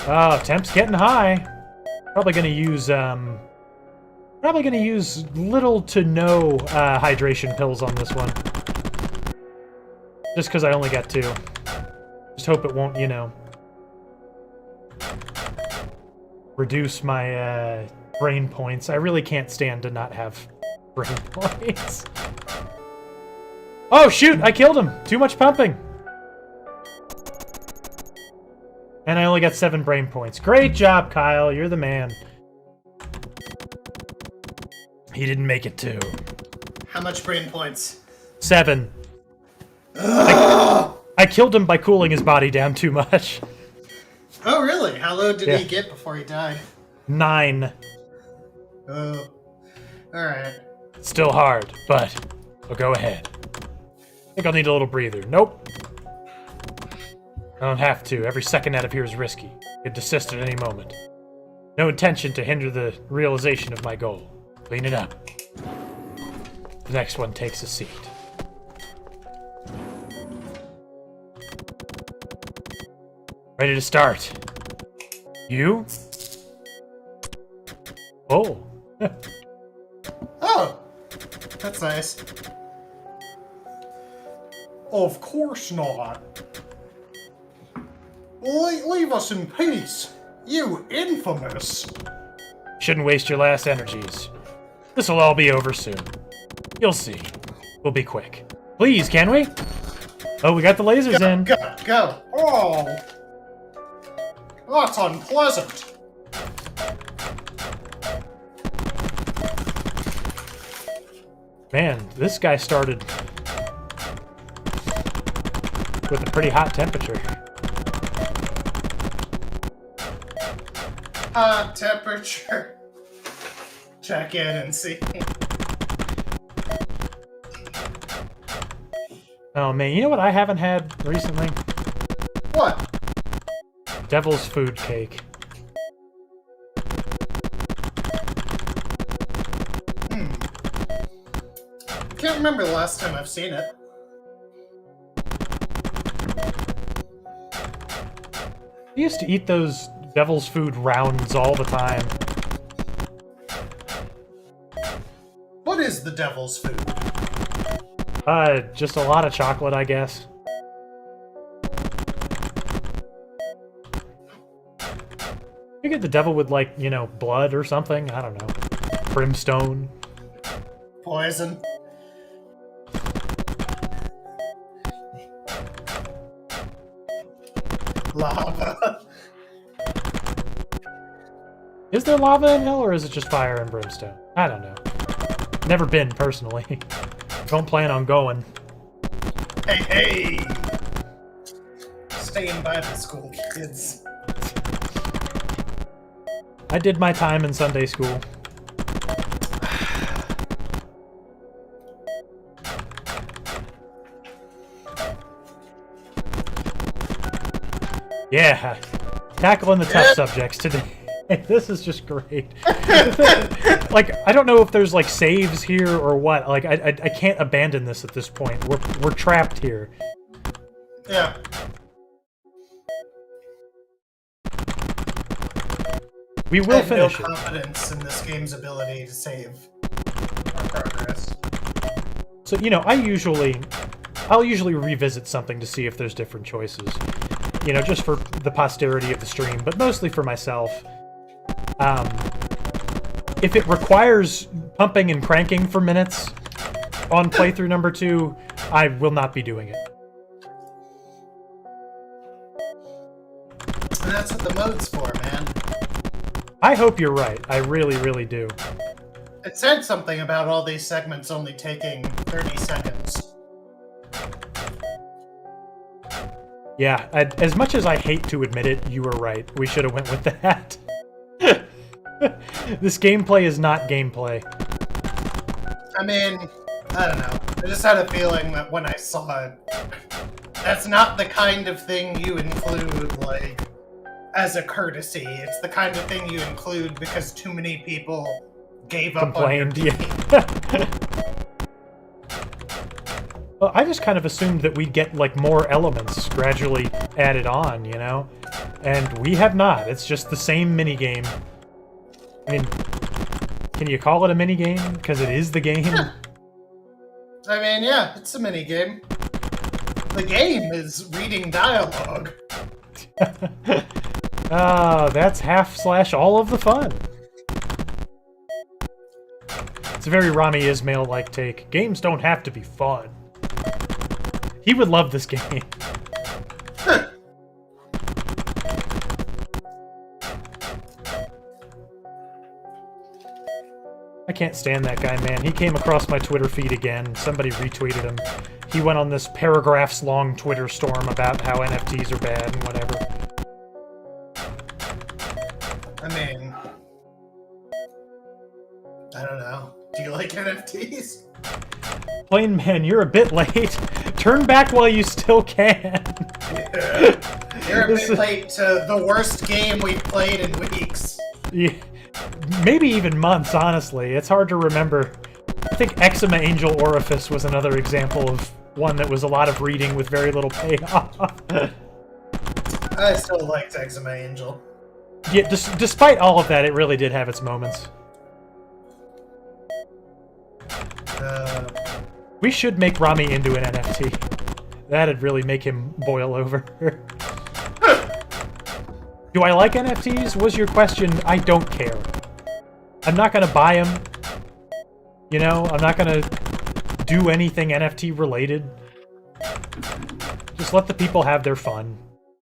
Oh, temp's getting high. Probably gonna use little to no hydration pills on this one. Just because I only got 2. Just hope it won't, you know, reduce my brain points. I really can't stand to not have brain points. Oh shoot, I killed him! Too much pumping! And I only got 7 brain points. Great job, Kyle. You're the man. He didn't make it too. How much brain points? 7. I killed him by cooling his body down too much. Oh, really? How low did Yeah. he get before he died? 9. Oh. Alright. Still hard, but I'll go ahead. I think I'll need a little breather. Nope. I don't have to. Every second out of here is risky. Could desist at any moment. No intention to hinder the realization of my goal. Clean it up. The next one takes a seat. Ready to start. You? Oh. Oh! That's nice. Of course not. Leave us in peace, you infamous! Shouldn't waste your last energies. This'll all be over soon. You'll see. We'll be quick. Please, can we? Oh, we got the lasers in. Go! Oh! That's unpleasant. Man, this guy started with a pretty hot temperature. Hot temperature. Check in and see. Oh man, you know what I haven't had recently? What? Devil's food cake. Can't remember the last time I've seen it. I used to eat those devil's food rounds all the time. What is the devil's food? Just a lot of chocolate, I guess. You get the devil with, like, you know, blood or something? I don't know. Brimstone. Poison. Lava. Is there lava in hell, or is it just fire and brimstone? I don't know. Never been, personally. Don't plan on going. Hey! Staying by the school, kids. I did my time in Sunday school. Yeah, tackling the tough subjects today. This is just great. Like, I don't know if there's like saves here or what. Like, I can't abandon this at this point. We're trapped here. Yeah. We I will have finish no it. confidence in this game's ability to save our progress. So, you know, I'll usually revisit something to see if there's different choices. You know, just for the posterity of the stream, but mostly for myself. If it requires pumping and cranking for minutes on playthrough number 2, I will not be doing it. And that's what the mode's for, man. I hope you're right. I really, really do. It said something about all these segments only taking 30 seconds. Yeah, as much as I hate to admit it, you were right. We should have went with that. This gameplay is not gameplay. I mean, I don't know. I just had a feeling that when I saw it, that's not the kind of thing you include, like, as a courtesy. It's the kind of thing you include because too many people gave up Complained, on your yeah. Well, I just kind of assumed that we'd get, like, more elements gradually added on, you know? And we have not. It's just the same minigame. I mean, can you call it a minigame? Because it is the game. Yeah. I mean, yeah, it's a minigame. The game is reading dialogue. That's half/all of the fun. It's a very Rami Ismail-like take. Games don't have to be fun. He would love this game. I can't stand that guy, man. He came across my Twitter feed again. Somebody retweeted him. He went on this paragraphs-long Twitter storm about how NFTs are bad and whatever. I mean, I don't know. Do you like NFTs? Plain man, you're a bit late. Turn back while you still can. Yeah. You're a bit late to the worst game we've played in weeks. Yeah. Maybe even months, honestly. It's hard to remember. I think Eczema Angel Orifice was another example of one that was a lot of reading with very little payoff. I still liked Eczema Angel. Yeah, despite all of that, it really did have its moments. We should make Rami into an NFT. That'd really make him boil over. Do I like NFTs? Was your question? I don't care. I'm not gonna buy them. You know, I'm not gonna do anything NFT related. Just let the people have their fun.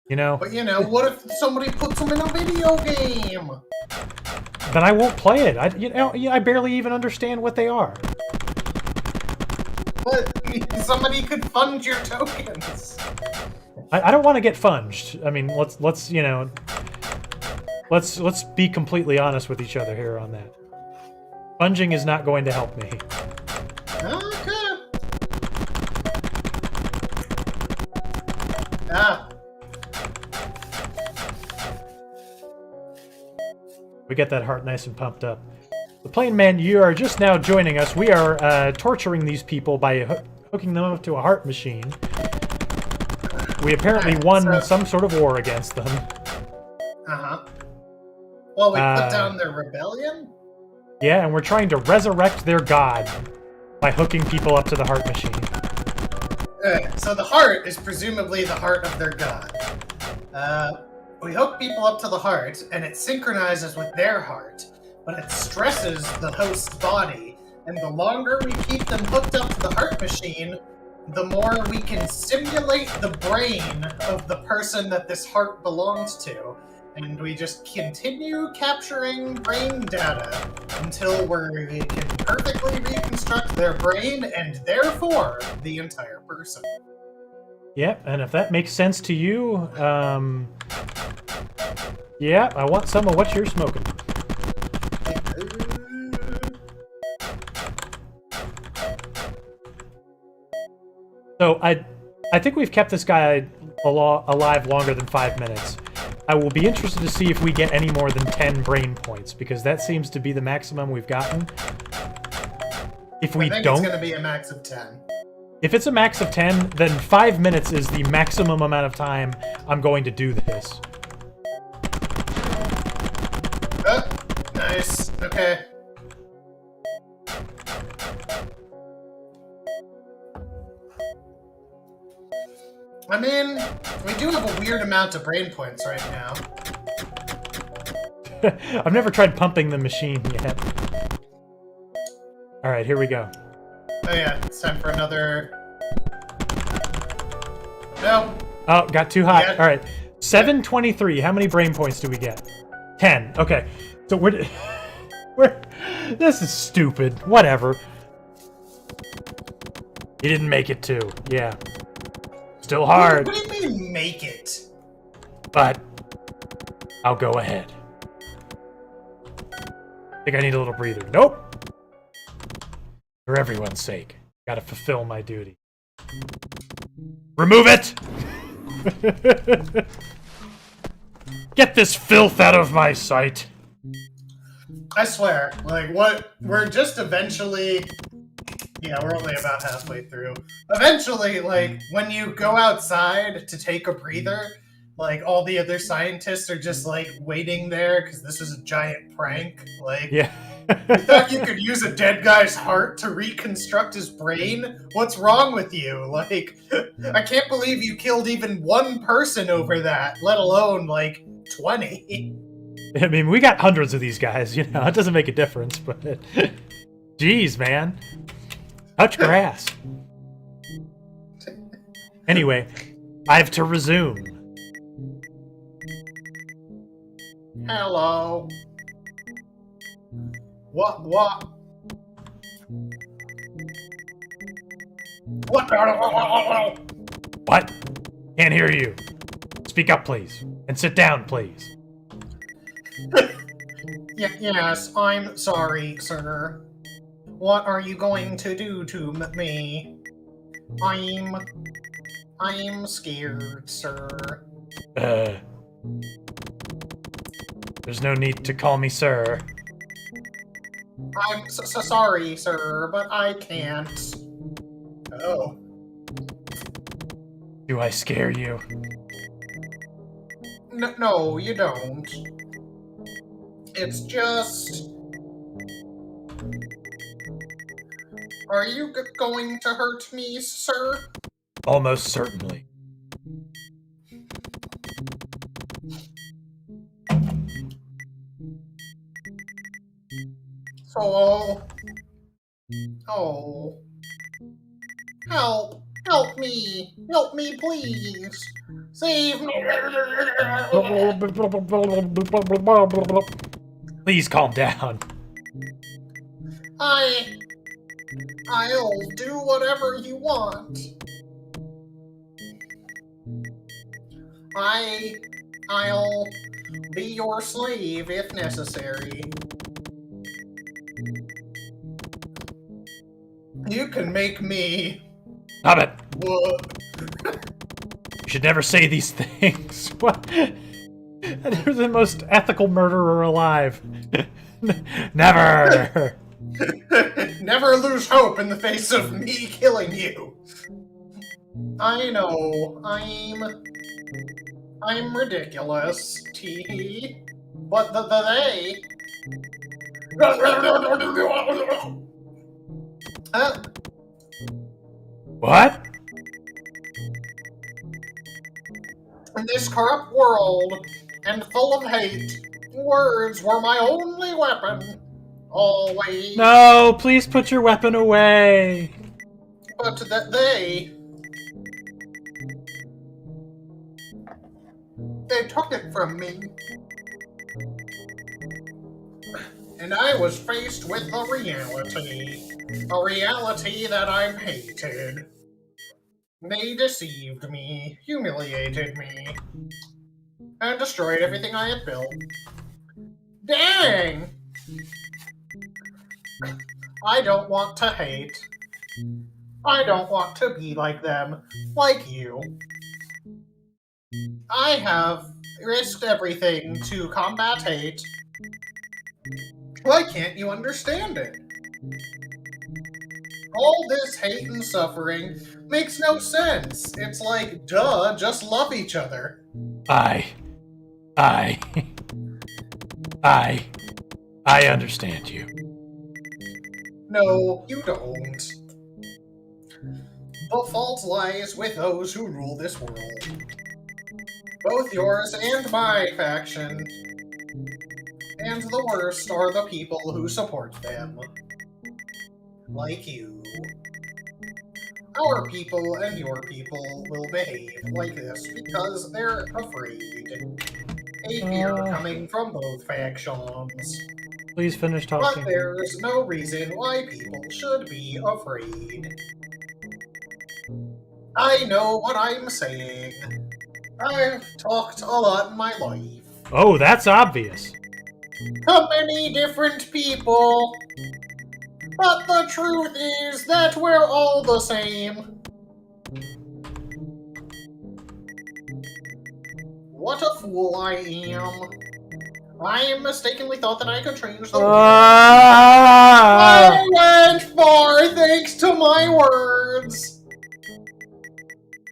You know? But you know, what if somebody puts them in a video game? Then I won't play it. I barely even understand what they are. But somebody could fund your tokens. I don't want to get funged. I mean, let's you know, let's be completely honest with each other here on that. Funging is not going to help me. Okay. Ah. We get that heart nice and pumped up. The Plain Man, you are just now joining us. We are torturing these people by hooking them up to a heart machine. We apparently won some sort of war against them. Uh-huh. Well, we put down their rebellion? Yeah, and we're trying to resurrect their god by hooking people up to the heart machine. So the heart is presumably the heart of their god. We hook people up to the heart, and it synchronizes with their heart, but it stresses the host's body, and the longer we keep them hooked up to the heart machine, the more we can simulate the brain of the person that this heart belongs to. And we just continue capturing brain data until we can perfectly reconstruct their brain and therefore the entire person. Yep, and if that makes sense to you, yeah, I want some of what you're smoking. So I think we've kept this guy alive longer than 5 minutes. I will be interested to see if we get any more than 10 brain points, because that seems to be the maximum we've gotten. If we I think don't, it's going to be a max of 10. If it's a max of 10, then 5 minutes is the maximum amount of time I'm going to do this. Oh, nice. Okay. I mean, we do have a weird amount of brain points right now. I've never tried pumping the machine yet. Alright, here we go. Oh yeah, it's time for another... No. Oh, got too hot. Yeah. Alright. 723. How many brain points do we get? 10. Okay. So we're... This is stupid. Whatever. You didn't make it too. Yeah. Still hard. What do you mean, make it? But I'll go ahead. I think I need a little breather. Nope. For everyone's sake, gotta fulfill my duty. Remove it! Get this filth out of my sight. I swear, like, what? We're just eventually Yeah, we're only about halfway through. Eventually, like, when you go outside to take a breather, like, all the other scientists are just, like, waiting there because this was a giant prank. Like, Yeah. you thought you could use a dead guy's heart to reconstruct his brain? What's wrong with you? Like, I can't believe you killed even one person over that, let alone, like, 20. I mean, we got hundreds of these guys, you know, it doesn't make a difference, but jeez, man. Touch grass. Anyway, I have to resume. Hello. What? What? What? Can't hear you. Speak up, please. And sit down, please. Yes, I'm sorry, sir. What are you going to do to me? I'm scared, sir. There's no need to call me sir. I'm so sorry, sir, but I can't. Oh. Do I scare you? No, you don't. It's just... Are you going to hurt me, sir? Almost certainly. So... Oh... Help! Help me! Help me, please! Save me! Please calm down. I'll do whatever you want. I'll be your slave if necessary. You can make me... Stop it. What? You should never say these things. What? You're the most ethical murderer alive. Never. Never lose hope in the face of me killing you. I know, I'm ridiculous, tee. But they... What? In this corrupt world, and full of hate, words were my only weapon. Always. No, please put your weapon away. But that they took it from me. And I was faced with a reality that I've hated. They deceived me, humiliated me, and destroyed everything I had built. Dang! I don't want to hate. I don't want to be like them, like you. I have risked everything to combat hate. Why can't you understand it? All this hate and suffering makes no sense. It's like, duh, just love each other. I understand you. No, you don't. The fault lies with those who rule this world. Both yours and my faction. And the worst are the people who support them. Like you. Our people and your people will behave like this because they're afraid. A fear coming from both factions. Please finish But talking. there's no reason why people should be afraid. I know what I'm saying. I've talked a lot in my life. Oh, that's obvious. To many different people. But the truth is that we're all the same. What a fool I am. I mistakenly thought that I could change the Ah! I went far thanks to my words.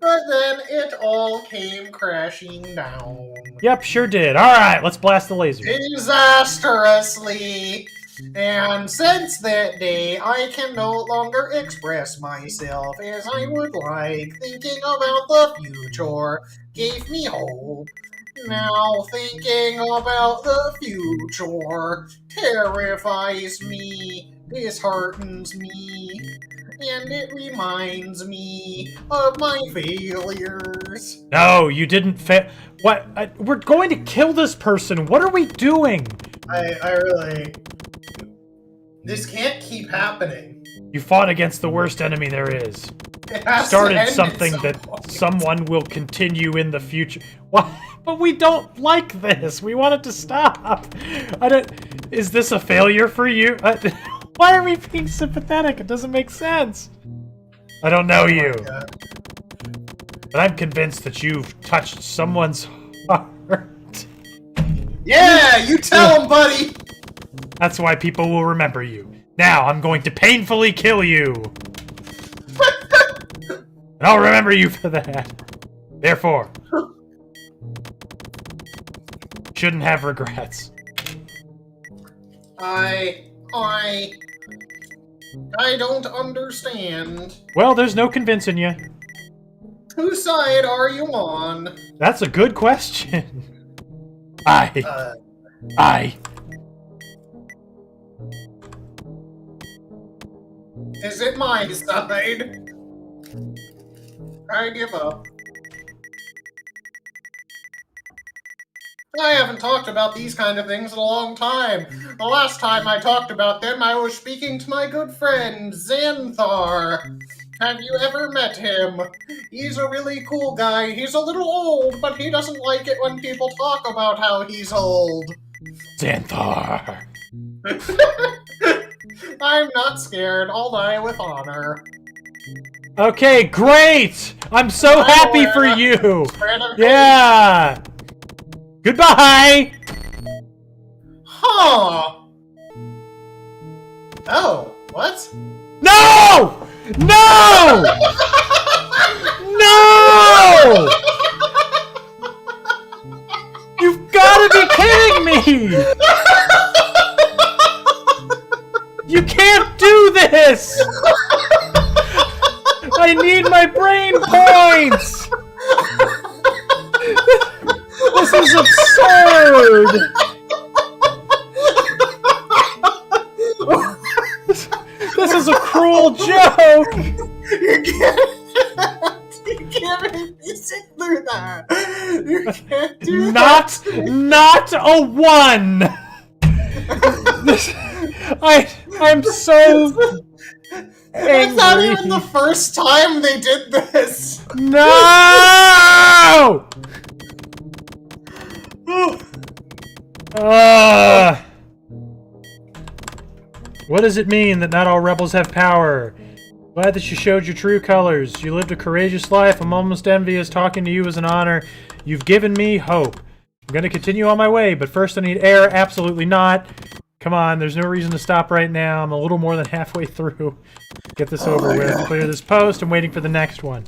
But then it all came crashing down. Yep, sure did. Alright, let's blast the laser. Disastrously. And since that day, I can no longer express myself as I would like. Thinking about the future gave me hope. Now thinking about the future terrifies me, disheartens me, and it reminds me of my failures. No, you didn't fail. What? We're going to kill this person. What are we doing? I really... This can't keep happening. You fought against the worst enemy there is. It has to Started end something at some that point. someone will continue in the future. What? But we don't like this. We want it to stop. I don't. Is this a failure for you? Why are we being sympathetic? It doesn't make sense. I don't know you, but I'm convinced that you've touched someone's heart. Yeah, you tell him, buddy. That's why people will remember you. Now I'm going to painfully kill you. And I'll remember you for that. Therefore, shouldn't have regrets. I don't understand. Well, there's no convincing you. Whose side are you on? That's a good question. I. Is it my side? I give up. I haven't talked about these kind of things in a long time. The last time I talked about them, I was speaking to my good friend, Xanthar. Have you ever met him? He's a really cool guy. He's a little old, but he doesn't like it when people talk about how he's old. Xanthar. I'm not scared. I'll die with honor. Okay, great! I'm so happy for you! Yeah! Goodbye! Huh. Oh, what? No! No! No! You've gotta be kidding me! You can't do this! I need my brain points! This is absurd! This is a cruel joke! You can't make me sit through that! You can't do Not a one! I'm so That's not angry. even the first time they did this! No! What does it mean that not all rebels have power? Glad that you showed your true colors. You lived a courageous life. I'm almost envious. Talking to you is an honor. You've given me hope. I'm going to continue on my way, but first I need air. Absolutely not. Come on, there's no reason to stop right now. I'm a little more than halfway through. Get this over with. God. Clear this post. I'm waiting for the next one.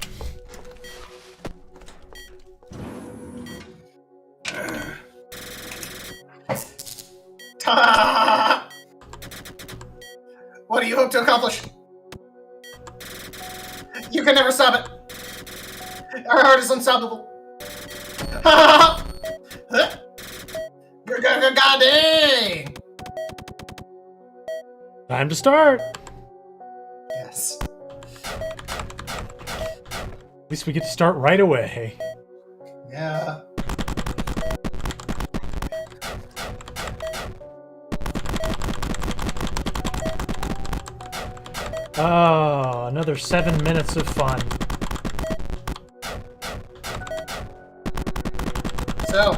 Ta! What do you hope to accomplish? You can never stop it. Our heart is unstoppable. Ha! God dang! Time to start. Yes. At least we get to start right away. Yeah. Oh, another 7 minutes of fun. So,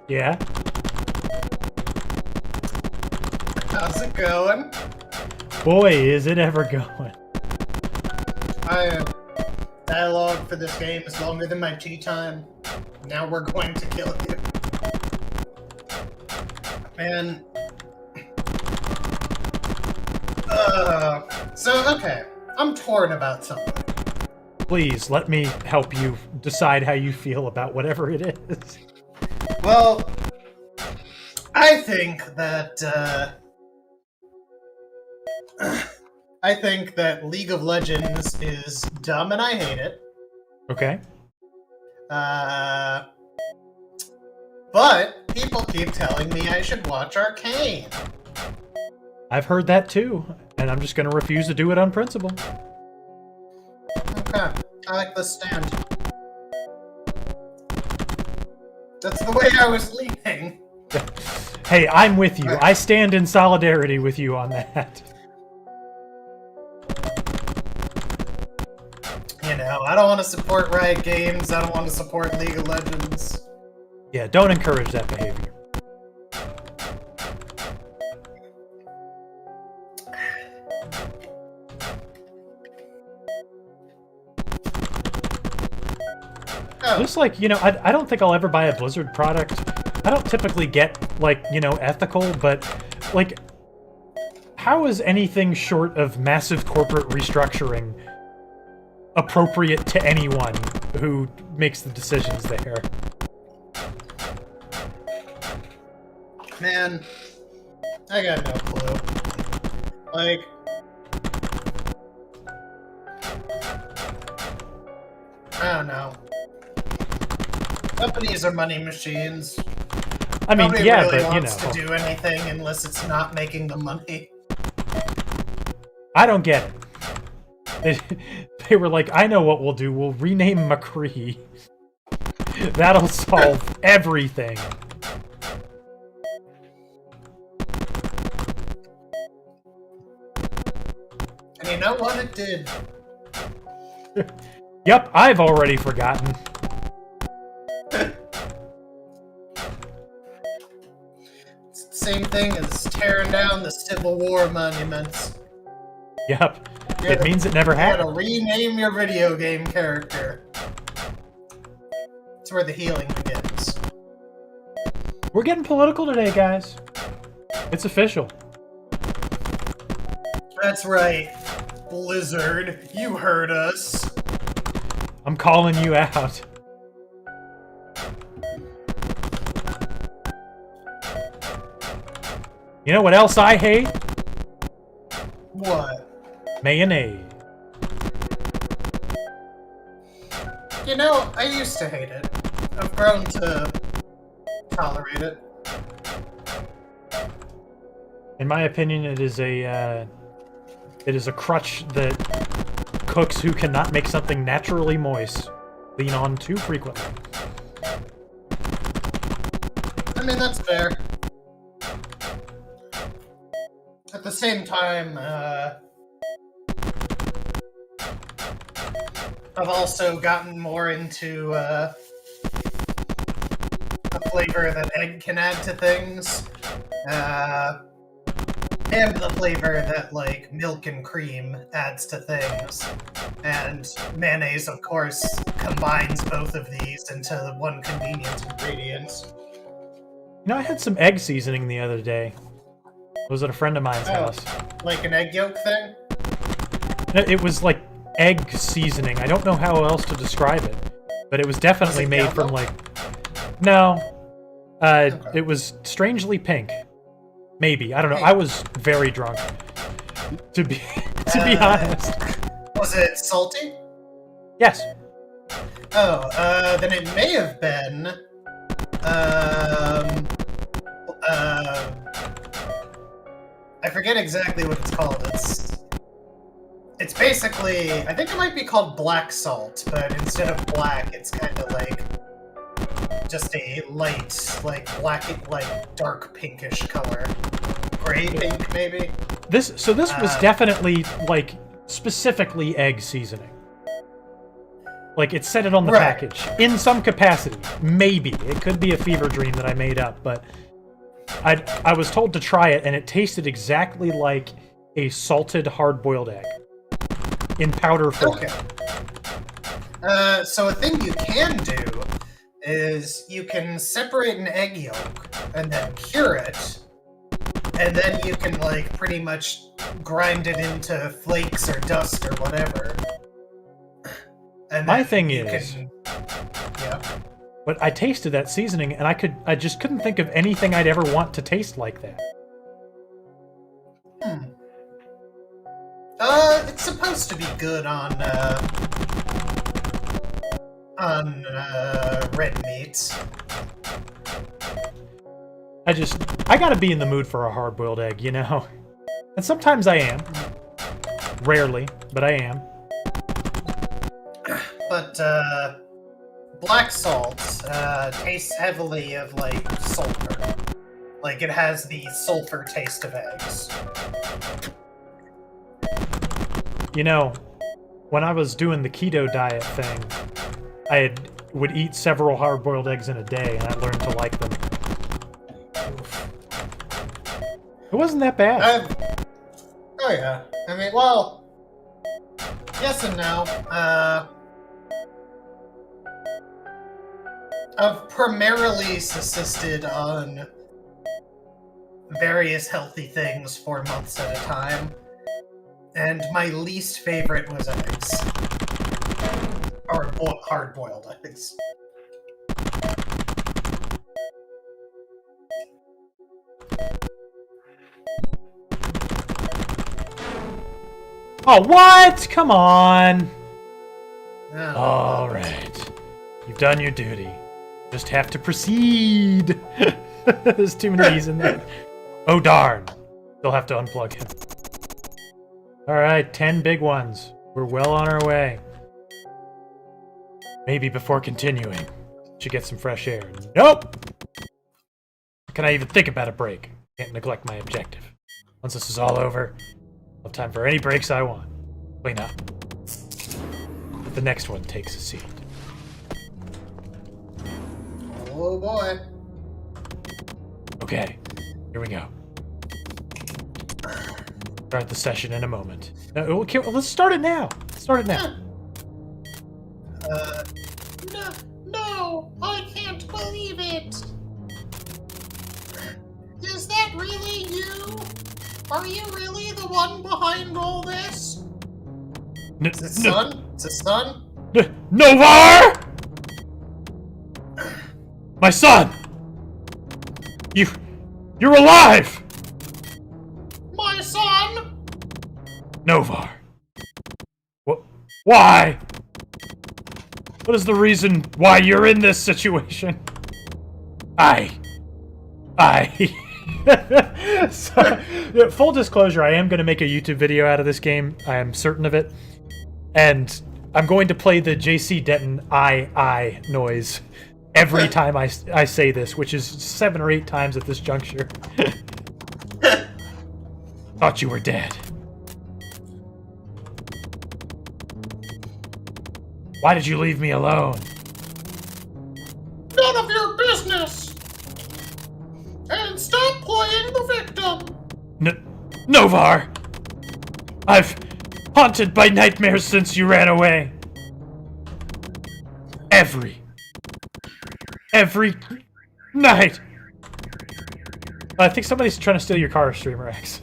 Yeah? how's it going? Boy, is it ever going. Dialogue for this game is longer than my tea time. Now we're going to kill you. Man. Okay. I'm torn about something. Please let me help you decide how you feel about whatever it is. Well, I think that League of Legends is dumb and I hate it. Okay. But people keep telling me I should watch Arcane. I've heard that too, and I'm just going to refuse to do it on principle. Okay, I like this stand. That's the way I was leaning. Hey, I'm with you. I stand in solidarity with you on that. You know, I don't want to support Riot Games. I don't want to support League of Legends. Yeah, don't encourage that behavior. Just like, I don't think I'll ever buy a Blizzard product. I don't typically get, like, ethical, but, like, how is anything short of massive corporate restructuring appropriate to anyone who makes the decisions there? Man, I got no clue. Like, I don't know. Companies are money machines. I mean, Nobody yeah, really but, wants to do anything unless it's not making the money. I don't get it. They were like, I know what we'll do. We'll rename McCree. That'll solve everything. And you know what? It did. Yep, I've already forgotten. It's the same thing as tearing down the Civil War monuments. Yep. It means it never You gotta happened. rename your video game character. That's where the healing begins. We're getting political today, guys. It's official. That's right, Blizzard. You heard us. I'm calling you out. You know what else I hate? What? Mayonnaise. You know, I used to hate it. I've grown to tolerate it. In my opinion, it is a crutch that cooks who cannot make something naturally moist lean on too frequently. I mean, that's fair. At the same time, I've also gotten more into the flavor that egg can add to things, and the flavor that, like, milk and cream adds to things. And mayonnaise, of course, combines both of these into one convenient ingredient. I had some egg seasoning the other day. It was at a friend of mine's house. Like an egg yolk thing? It was like egg seasoning. I don't know how else to describe it, but it was definitely made from like... No. Okay. It was strangely pink. Maybe. I don't know. I was very drunk. To be honest. Was it salty? Yes. Oh, then it may have been... I forget exactly what it's called. It's basically... I think it might be called black salt, but instead of black, it's kind of like... just a light, like dark pinkish color. Gray pink, maybe? This was definitely, like, specifically egg seasoning. Like, it said it on the package. In some capacity. Maybe. It could be a fever dream that I made up, but... I was told to try it, and it tasted exactly like a salted hard-boiled egg. In powder form. Okay. So a thing you can do is you can separate an egg yolk and then cure it and then you can like pretty much grind it into flakes or dust or whatever. And My then thing you is, yeah. but I tasted that seasoning, and I just couldn't think of anything I'd ever want to taste like that. It's supposed to be good on red meats. I gotta be in the mood for a hard-boiled egg, you know? And sometimes I am. Rarely, but I am. But, black salt, tastes heavily of, like, sulfur. Like, it has the sulfur taste of eggs. You know, when I was doing the keto diet thing, would eat several hard-boiled eggs in a day, and I learned to like them. It wasn't that bad. Oh yeah. I mean, well, yes and no. I've primarily subsisted on various healthy things for months at a time, and my least favorite was eggs. Or hard-boiled eggs. Oh, what? Come on! Oh. Alright. You've done your duty. Just have to proceed! There's too many E's in there. Oh, darn. Still have to unplug him. Alright, 10 big ones. We're well on our way. Maybe before continuing, should get some fresh air. Nope! How can I even think about a break? Can't neglect my objective. Once this is all over, I'll have time for any breaks I want. Clean up. But the next one takes a seat. Oh boy. Okay, here we go. Start the session in a moment. Okay, let's start it now. Start it now. No, I can't believe it. Is that really you? Are you really the one behind all this? Is it son? Is it son? Novar! My son! You're alive! My son? Novar. What? Why? What is the reason why you're in this situation? So, full disclosure, I am going to make a YouTube video out of this game. I am certain of it. And I'm going to play the JC Denton I noise every time I say this, which is 7 or 8 times at this juncture. Thought you were dead. Why did you leave me alone? None of your business! And stop playing the victim! Novar! I've haunted by nightmares since you ran away. Every night. I think somebody's trying to steal your car, Streamer X.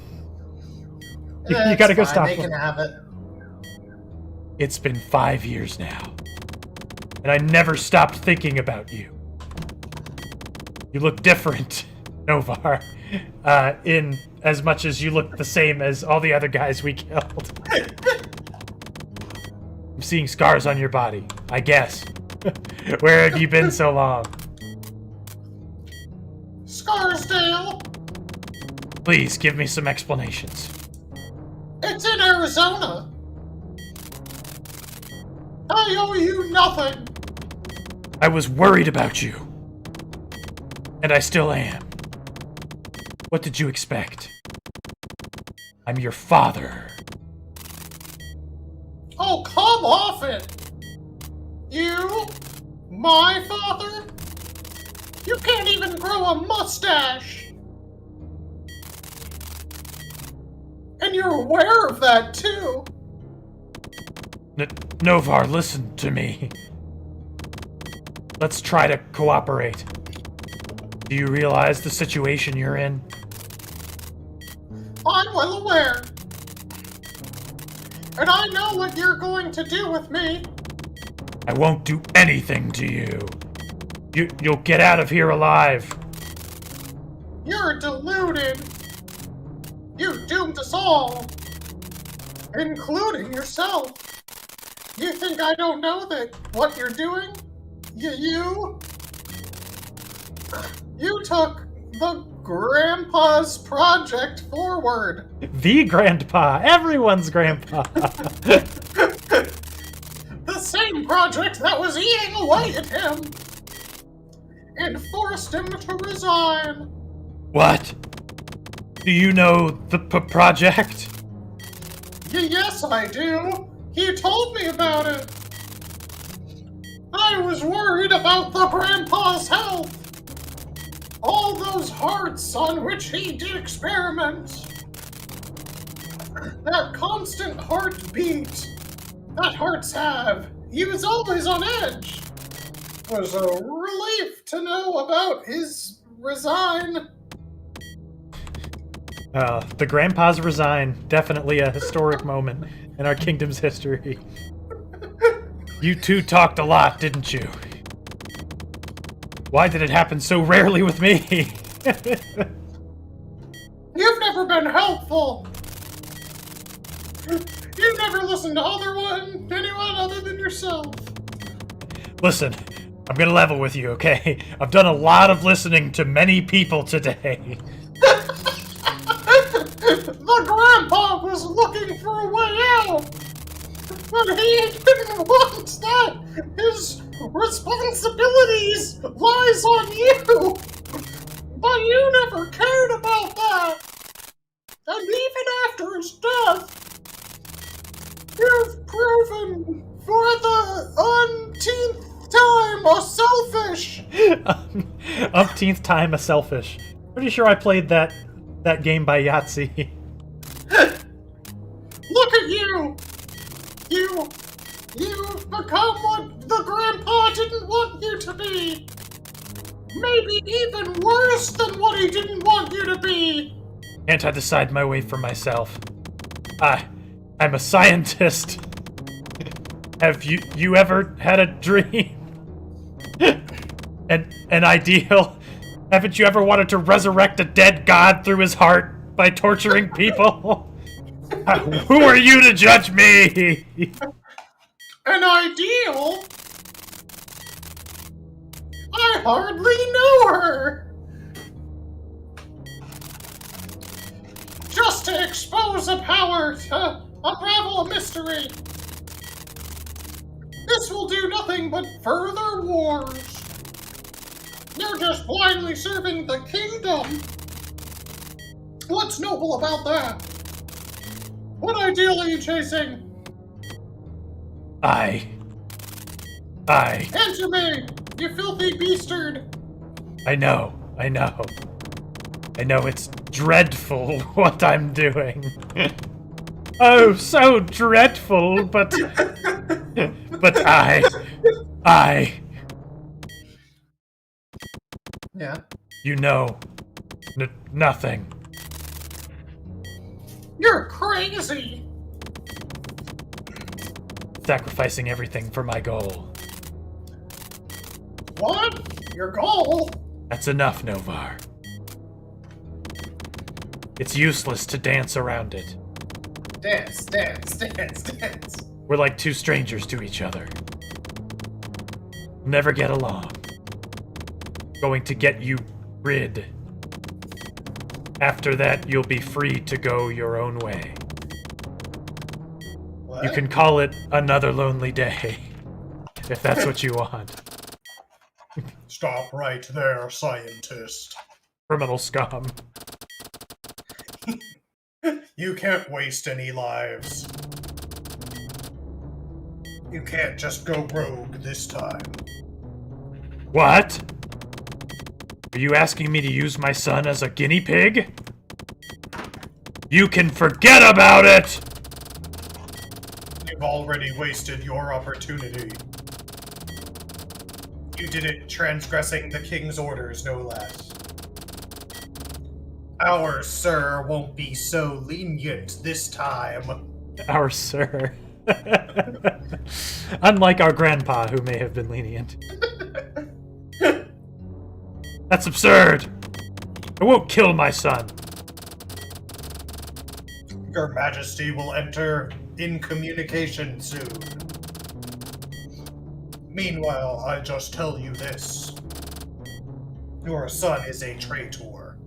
You gotta go stop them. They them. can have it. It's been 5 years now, and I never stopped thinking about you. You look different, Novar, in as much as you look the same as all the other guys we killed. I'm seeing scars on your body, I guess. Where have you been so long? Scarsdale! Please give me some explanations. It's in Arizona! I owe you nothing! I was worried about you. And I still am. What did you expect? I'm your father. Oh, come off it! You? My father? You can't even grow a mustache! And you're aware of that, too! Novar, listen to me. Let's try to cooperate. Do you realize the situation you're in? I'm well aware. And I know what you're going to do with me. I won't do anything to you. You'll get out of here alive. You're deluded. You doomed us all. Including yourself. You think I don't know that what you're doing? You took the Grandpa's project forward. The grandpa. Everyone's grandpa. The same project that was eating away at him. And forced him to resign. What? Do you know the project? Yes, I do. He told me about it. I was worried about the Grandpa's health. All those hearts on which he did experiments. That constant heartbeat that hearts have. He was always on edge. It was a relief to know about his resign. The grandpa's resign. Definitely a historic moment in our kingdom's history. You two talked a lot, didn't you? Why did it happen so rarely with me? You've never been helpful. You've never listened to anyone other than yourself. Listen, I'm gonna level with you, okay? I've done a lot of listening to many people today. The Grandpa was looking for a way out, but he didn't want that. His responsibilities lies on you, but you never cared about that. And even after his death, you've proven for the umpteenth time a selfish. Umpteenth time a selfish. Pretty sure I played that game by Yahtzee. Look at you! You've become what the Grandpa didn't want you to be! Maybe even worse than what he didn't want you to be! Can't I decide my way for myself? I'm a scientist. Have you ever had a dream? An ideal? Haven't you ever wanted to resurrect a dead god through his heart by torturing people? Who are you to judge me? An ideal? I hardly know her! Just to expose a power, to unravel a mystery. This will do nothing but further wars. You're just blindly serving the kingdom. What's noble about that? What ideal are you chasing? I. Answer me, you filthy beastard! I know it's dreadful what I'm doing. Oh, so dreadful, but I. Yeah. You know, nothing. You're crazy! Sacrificing everything for my goal. What? Your goal? That's enough, Novar. It's useless to dance around it. Dance. We're like two strangers to each other. We'll never get along. Going to get you rid. After that, you'll be free to go your own way. What? You can call it another lonely day, if that's what you want. Stop right there, scientist. Criminal scum. You can't waste any lives. You can't just go rogue this time. What? Are you asking me to use my son as a guinea pig? You can forget about it! You've already wasted your opportunity. You did it transgressing the king's orders, no less. Our sir won't be so lenient this time. Our sir. Unlike our grandpa, who may have been lenient. That's absurd! I won't kill my son. Your Majesty will enter in communication soon. Meanwhile, I just tell you this. Your son is a traitor.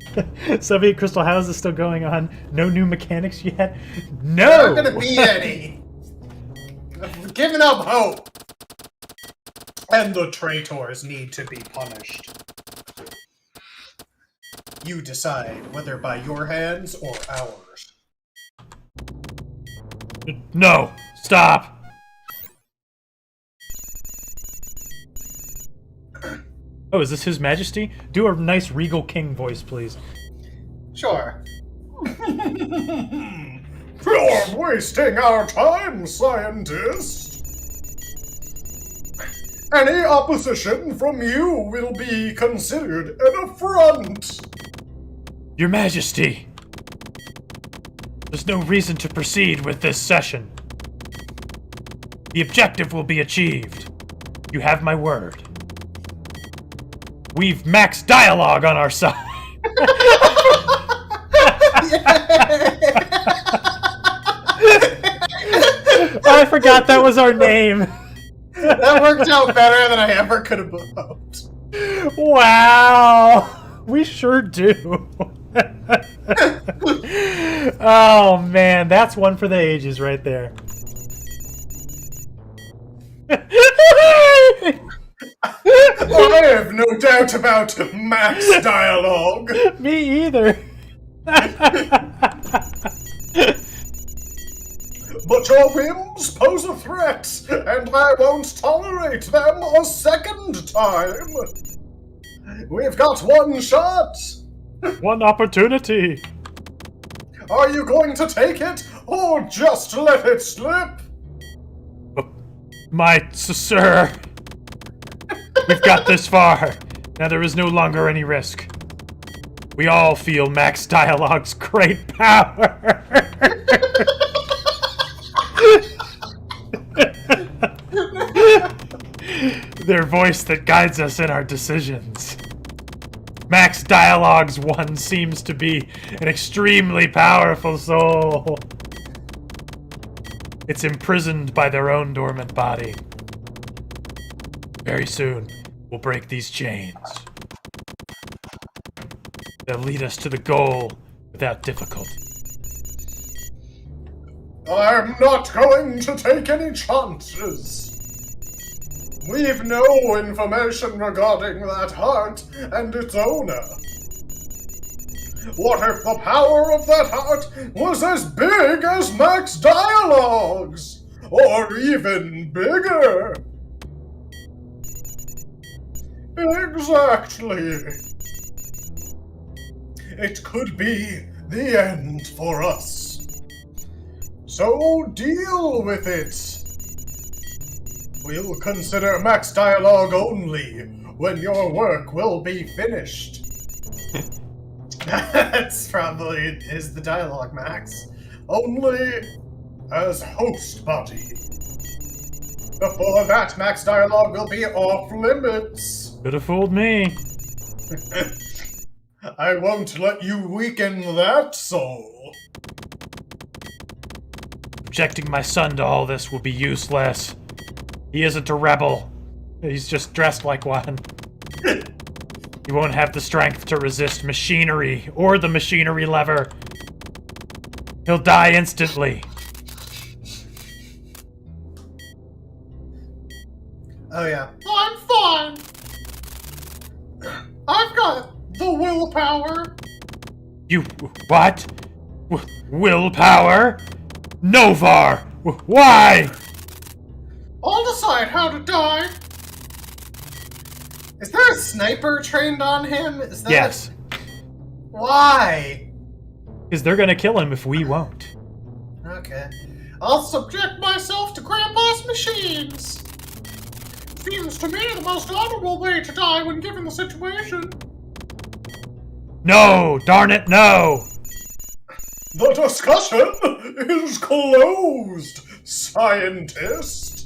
Soviet Crystal, how is this still going on? No new mechanics yet? No! There aren't gonna be any. I've given up hope. And the traitors need to be punished. You decide whether by your hands or ours. No! Stop! Oh, is this His Majesty? Do a nice regal king voice, please. Sure. You're wasting our time, scientist! Any opposition from you will be considered an affront! Your Majesty! There's no reason to proceed with this session. The objective will be achieved. You have my word. We've max dialogue on our side. I forgot that was our name. That worked out better than I ever could have hoped. Wow. We sure do. Oh, man. That's one for the ages right there. I have no doubt about max dialogue. Me either. But your whims pose a threat, and I won't tolerate them a second time. We've got one shot. One opportunity. Are you going to take it, or just let it slip? Sir. We've got this far. Now there is no longer any risk. We all feel Max Dialogue's great power. Their voice that guides us in our decisions. Max Dialogue's one seems to be an extremely powerful soul. It's imprisoned by their own dormant body. Very soon, we'll break these chains. They'll lead us to the goal without difficulty. I'm not going to take any chances. We've no information regarding that heart and its owner. What if the power of that heart was as big as Max Dialogue's? Or even bigger? Exactly. It could be the end for us. So deal with it. We'll consider Max Dialogue only when your work will be finished. That's probably is the dialogue, Max. Only as host body. Before that, Max Dialogue will be off limits. Could have fooled me. I won't let you weaken that soul. Subjecting my son to all this will be useless. He isn't a rebel. He's just dressed like one. He won't have the strength to resist machinery or the machinery lever. He'll die instantly. Oh yeah. I'm fine. I've got the willpower. You... what? Willpower? Novar! Why? I'll decide how to die. Is there a sniper trained on him? Is that Yes. Why? Because they're gonna kill him if we won't. Okay. I'll subject myself to Grandpa's machines. Seems to me the most honorable way to die when given the situation. No! Darn it, no! The discussion is closed, scientist.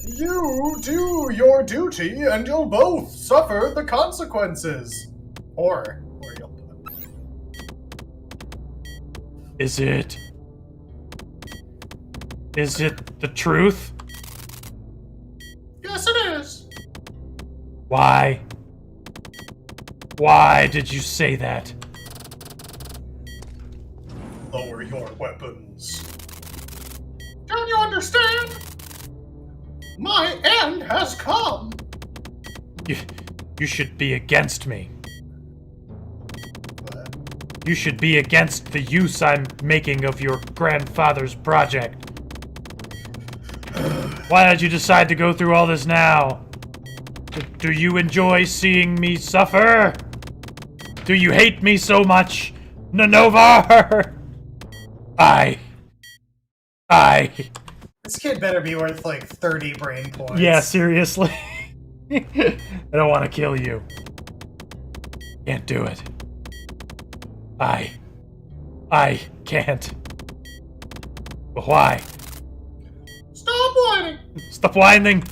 You do your duty and you'll both suffer the consequences. Or you'll die. Is it the truth? Yes, it is. Why? Why did you say that? Lower your weapons. Don't you understand? My end has come. You should be against me. You should be against the use I'm making of your grandfather's project. Why did you decide to go through all this now? Do you enjoy seeing me suffer? Do you hate me so much, Nanovar? I. This kid better be worth like 30 brain points. Yeah, seriously. I don't want to kill you. Can't do it. I can't. But why? Stop whining. Stop whining.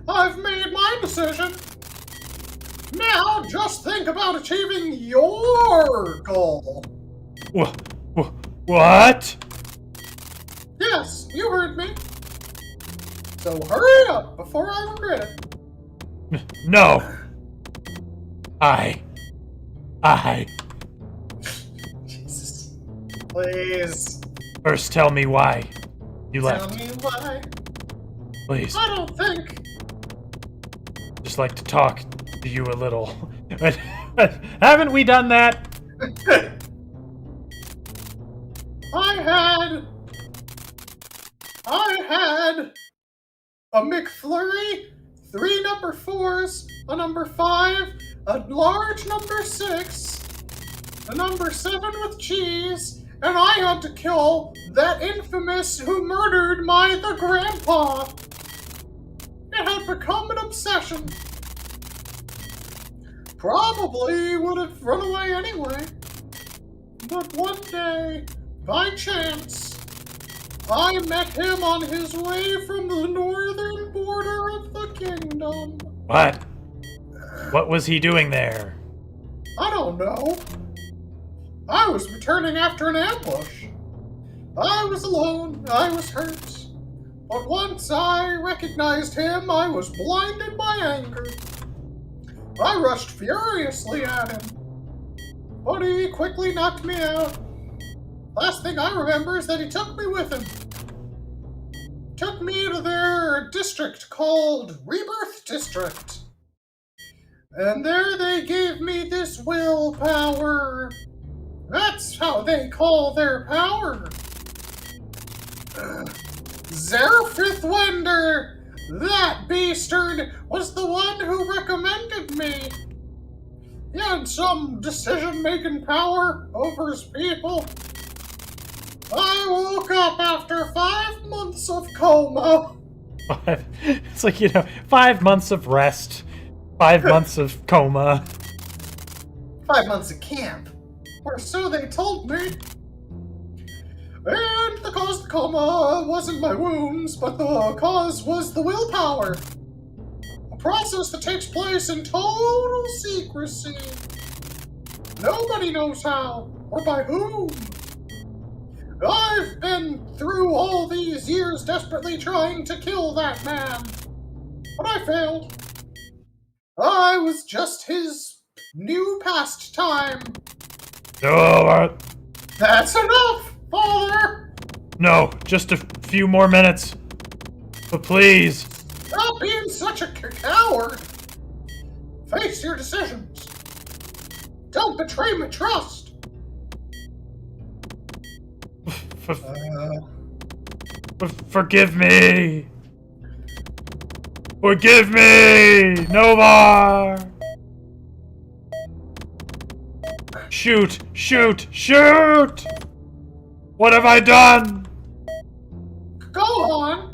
I've made my decision. Now just think about achieving your goal. What? Yes, you heard me. So hurry up before I regret it. No. I. Jesus. Please. First, tell me why you Tell left. me why. Please. I don't think. Just like to talk to you a little. Haven't we done that? I had a McFlurry, 3 number 4s, a number 5, a large number 6, a number 7 with cheese, and I had to kill that infamous who murdered the grandpa. It had become an obsession. Probably would have run away anyway. But one day, by chance, I met him on his way from the northern border of the kingdom. What? What was he doing there? I don't know. I was returning after an ambush. I was alone. I was hurt. But once I recognized him, I was blinded by anger. I rushed furiously at him, but he quickly knocked me out. Last thing I remember is that he took me with him. Took me to their district called Rebirth District. And there they gave me this willpower. That's how they call their power. Zerfith Wender, that beastard, was the one who recommended me. He had some decision-making power over his people. I woke up after 5 months of coma. It's like, 5 months of rest, 5 months of coma. 5 months of camp. Or so they told me. And the cause of the coma wasn't my wounds, but the cause was the willpower. A process that takes place in total secrecy. Nobody knows how, or by whom. I've been through all these years desperately trying to kill that man. But I failed. I was just his new pastime. No, That's enough, Father! no, just a few more minutes. But please. Stop being such a coward! Face your decisions. Don't betray my trust. Forgive me. Forgive me, Novar. Shoot, shoot, shoot! What have I done? Go on.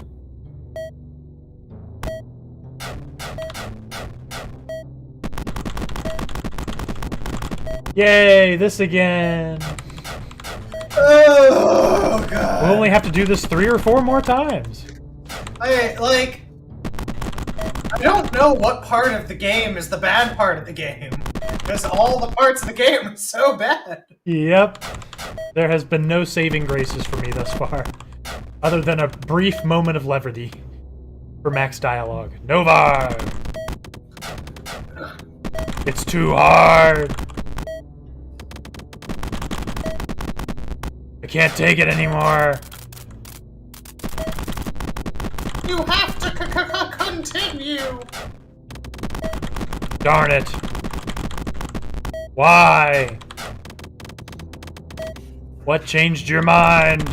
Yay, this again. Oh god. We'll only have to do this 3 or 4 more times. I don't know what part of the game is the bad part of the game. Because all the parts of the game are so bad. Yep. There has been no saving graces for me thus far. Other than a brief moment of levity for max dialogue. Novar! It's too hard! I can't take it anymore! You have to continue! Darn it! Why? What changed your mind?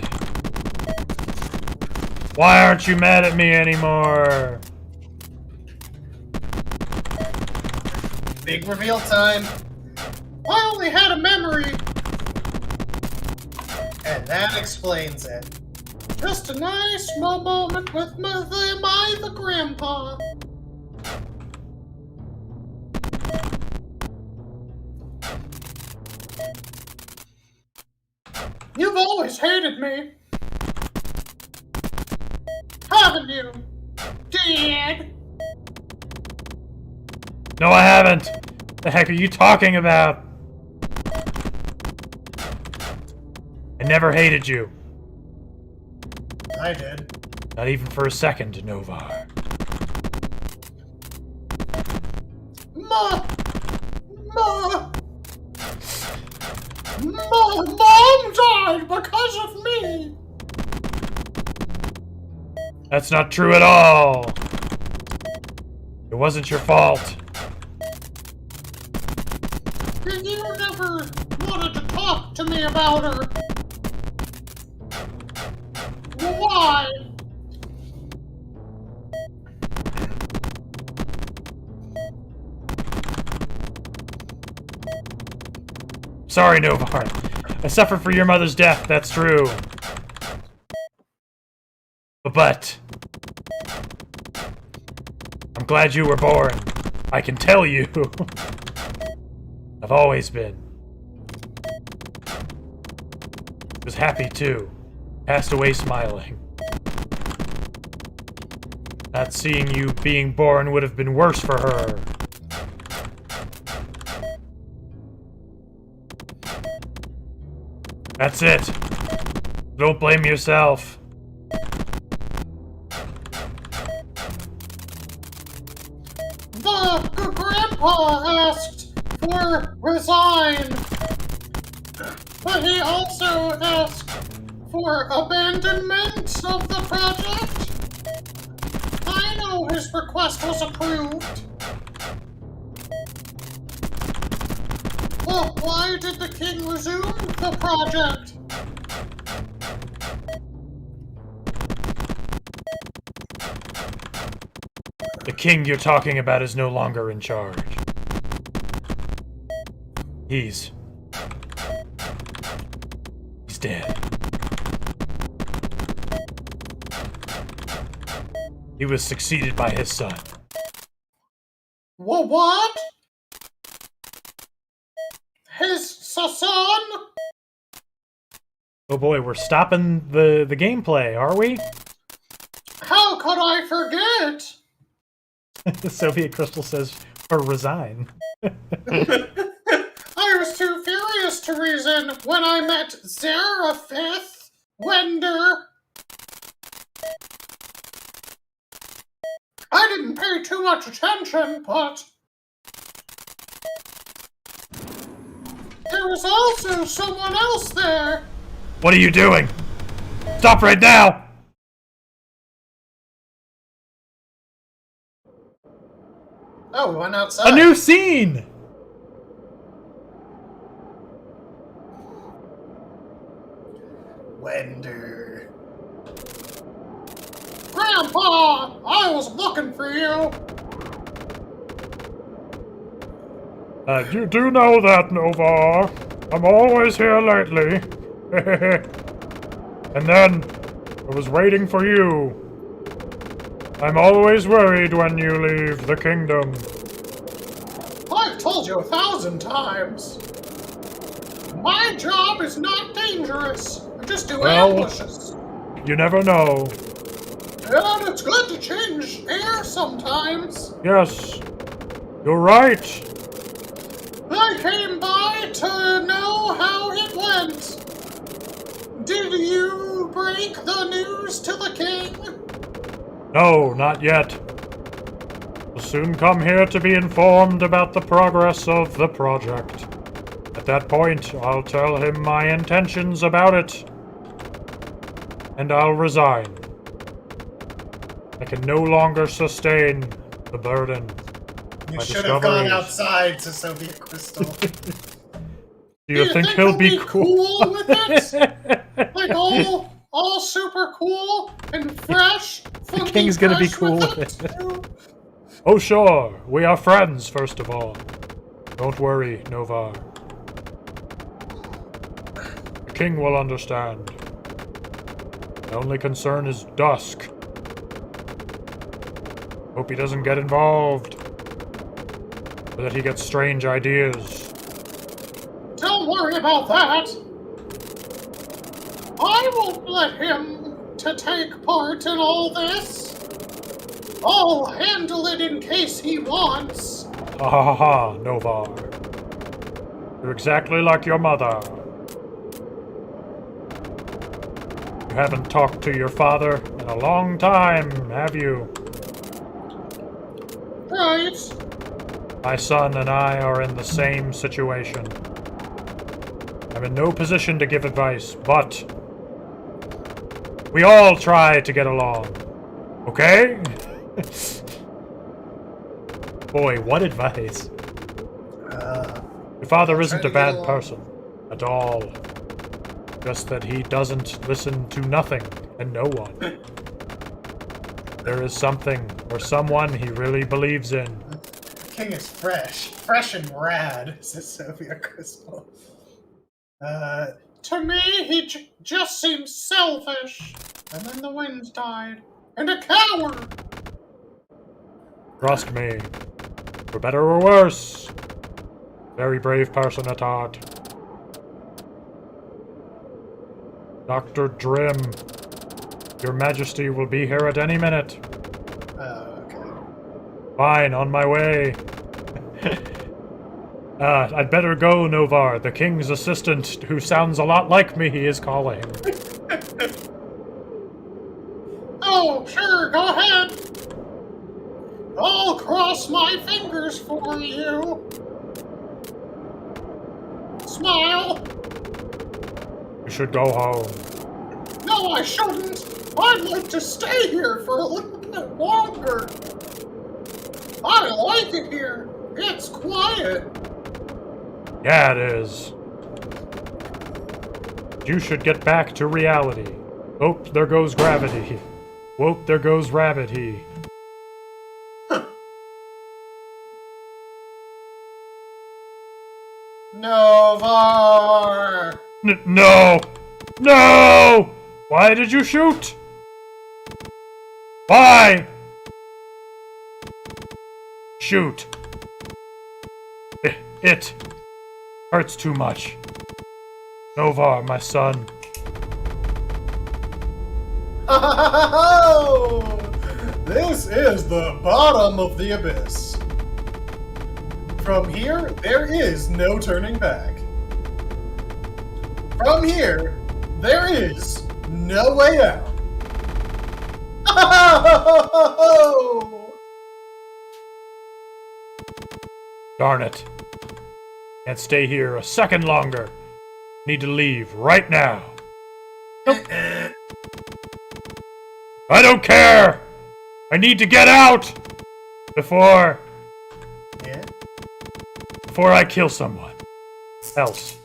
Why aren't you mad at me anymore? Big reveal time. I only had a memory. And that explains it. Just a nice small moment with the grandpa. You've always hated me. Haven't you, Dad? No, I haven't! The heck are you talking about? I never hated you. I did. Not even for a second, Novar. Mom died because of me! That's not true at all! It wasn't your fault. And you never wanted to talk to me about her. Why? Sorry, Novar. I suffered for your mother's death, that's true. But I'm glad you were born. I can tell you. I've always been. Was happy too. Passed away smiling. Not seeing you being born would have been worse for her. That's it. Don't blame yourself. The grandpa asked for resign, but he also asked for abandonment of the project. I know his request was approved. Well, why did the king resume the project? The king you're talking about is no longer in charge. He's dead. He was succeeded by his son. What? His son? Oh boy, we're stopping the gameplay, are we? How could I forget? Soviet Crystal says, or resign. I was too furious to reason when I met Zarafith Wender. I didn't pay too much attention, but there was also someone else there. What are you doing? Stop right now! Oh, we went outside. A new scene! Wender. Grandpa, I was looking for you. You do know that, Nova. I'm always here lately. And then, I was waiting for you. I'm always worried when you leave the kingdom. I've told you 1,000 times. My job is not dangerous. I just do Well- ambushes. You never know. And it's good to change air sometimes. Yes, you're right. I came by to know how it went. Did you break the news to the king? No, not yet. We'll soon come here to be informed about the progress of the project. At that point, I'll tell him my intentions about it. And I'll resign. I can no longer sustain the burden. You My should have gone discoveries. outside to Soviet Crystal. Do you think he'll be cool with it? Like all super cool and fresh? The king's gonna be cool with it. Oh sure, we are friends first of all. Don't worry, Novar. The king will understand. My only concern is Dusk. Hope he doesn't get involved. Or that he gets strange ideas. Don't worry about that. I won't let him to take part in all this. I'll handle it in case he wants. Ha ha ha ha, Novar. You're exactly like your mother. You haven't talked to your father in a long time, have you? Right. My son and I are in the same situation. I'm in no position to give advice, but we all try to get along. Okay? Boy, what advice. Your father isn't a bad person at all. Just that he doesn't listen to nothing and no one. There is something or someone he really believes in. King is fresh and rad, says Sophia Crystal. To me, he just seems selfish. And then the wind died. And a coward! Trust me. For better or worse. Very brave person at heart. Dr. Drim. Your Majesty will be here at any minute. Okay. Fine, on my way. I'd better go, Novar. The king's assistant, who sounds a lot like me, is calling. Oh, sure, go ahead. I'll cross my fingers for you. Smile. You should go home. No, I shouldn't. I'd like to stay here for a little bit longer. I like it here. It's quiet. Yeah, it is. You should get back to reality. Oh, there goes gravity. Whoop, there goes rabbit-he. Novar! No! No! Why did you shoot? Why? Shoot. It hurts too much. Novar, my son. Oh, this is the bottom of the abyss. From here, there is no turning back. From here, there is no way out. Darn it. Can't stay here a second longer. Need to leave right now. Nope. I don't care! I need to get out! Before I kill someone else.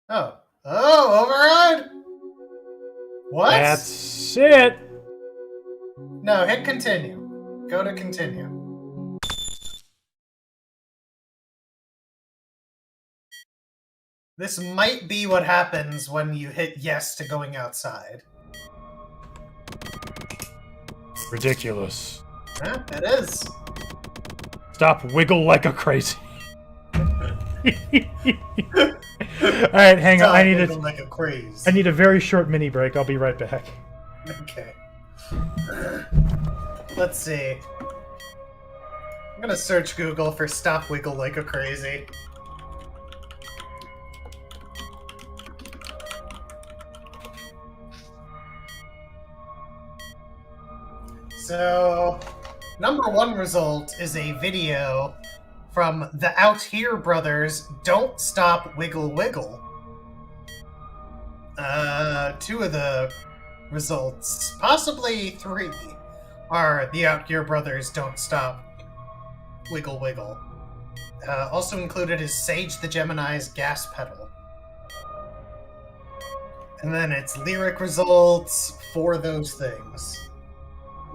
Oh, override? What? That's it. No, hit continue. Go to continue. This might be what happens when you hit yes to going outside. Ridiculous. Huh? It is. Stop wiggle like a crazy. right, hang on. Stop I need wiggle like a craze. I need a very short mini break. I'll be right back. Okay. Let's see. I'm gonna search Google for stop wiggle like a crazy. So, number one result is a video from the Out Here Brothers, Don't Stop Wiggle Wiggle. Two of the results, possibly three, are the Out Here Brothers, Don't Stop Wiggle Wiggle. Also included is Sage the Gemini's Gas Pedal. And then it's lyric results for those things.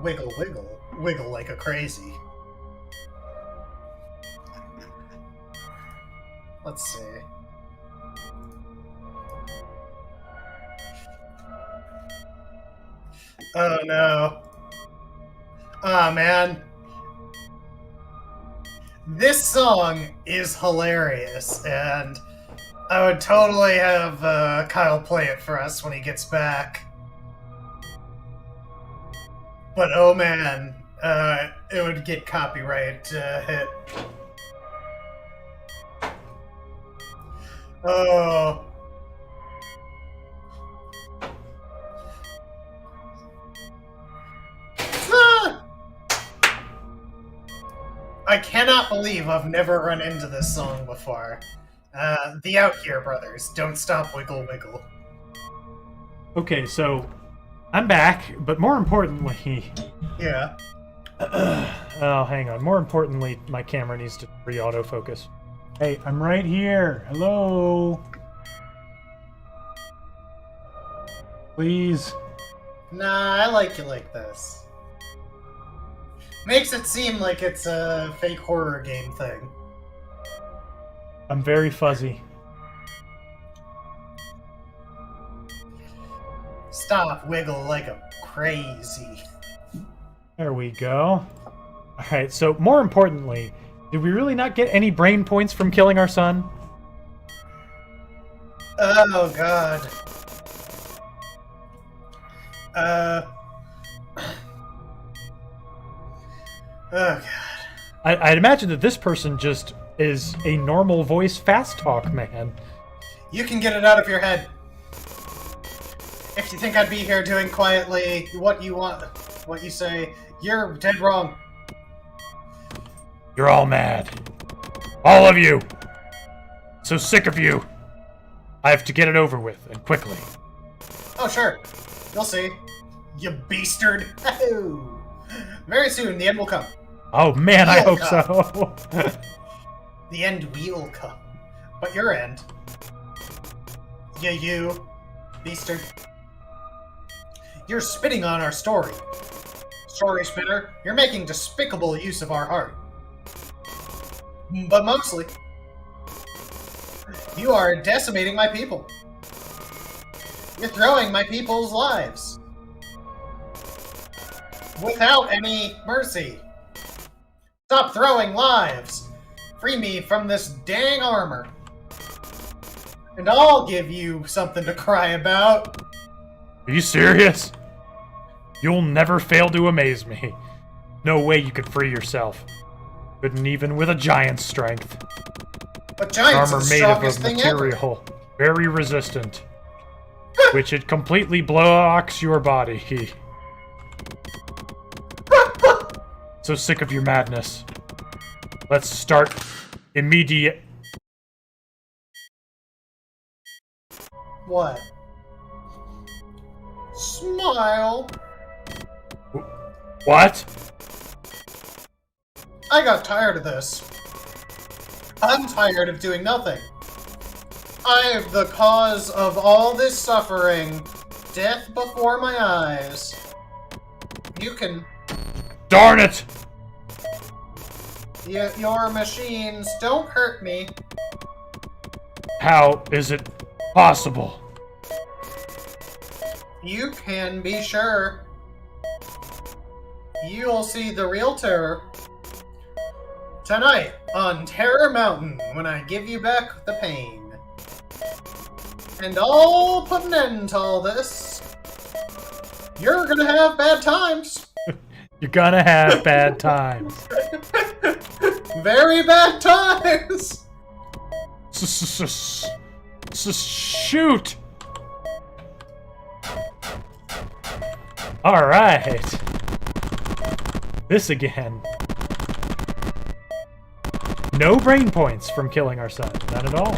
Wiggle, wiggle, wiggle like a crazy. Let's see. Oh no. Oh man. This song is hilarious, and I would totally have Kyle play it for us when he gets back. But oh man, it would get copyright hit. Oh. Ah! I cannot believe I've never run into this song before. The Out Here Brothers, Don't Stop Wiggle Wiggle. Okay, so I'm back, but more importantly, Yeah. oh, hang on. More importantly, my camera needs to re-autofocus. Hey, I'm right here. Hello. Please. Nah, I like it like this. Makes it seem like it's a fake horror game thing. I'm very fuzzy. Stop wiggle like a crazy. There we go. Alright, so more importantly, did we really not get any brain points from killing our son? Oh god. Oh god. I'd imagine that this person just is a normal voice fast talk man. You can get it out of your head. If you think I'd be here doing quietly what you want, what you say, you're dead wrong. You're all mad. All of you. So sick of you. I have to get it over with, and quickly. Oh, sure. You'll see. You beastard. Very soon, the end will come. Oh man, I Will hope so. The end will come. But your end. Yeah, you. Beastard. You're spitting on our story. Story spitter, you're making despicable use of our heart. But mostly, you are decimating my people. You're throwing my people's lives. Without any mercy. Stop throwing lives. Free me from this dang armor. And I'll give you something to cry about. Are you serious? You'll never fail to amaze me. No way you could free yourself. Couldn't even with a giant's strength. But giants are Armor the made of strongest a thing ever. material very resistant, which it completely blocks your body. So sick of your madness. Let's start immediate. What? Smile. What? I got tired of this. I'm tired of doing nothing. I am the cause of all this suffering. Death before my eyes. You can... Darn it! Your machines don't hurt me. How is it possible? You can be sure. You'll see the real terror. Tonight on Terror Mountain, when I give you back the pain. And I'll put an end to all this. You're gonna have bad times. You're gonna have bad times. Very bad times. Shoot! All right. This again. No brain points from killing our son. None at all.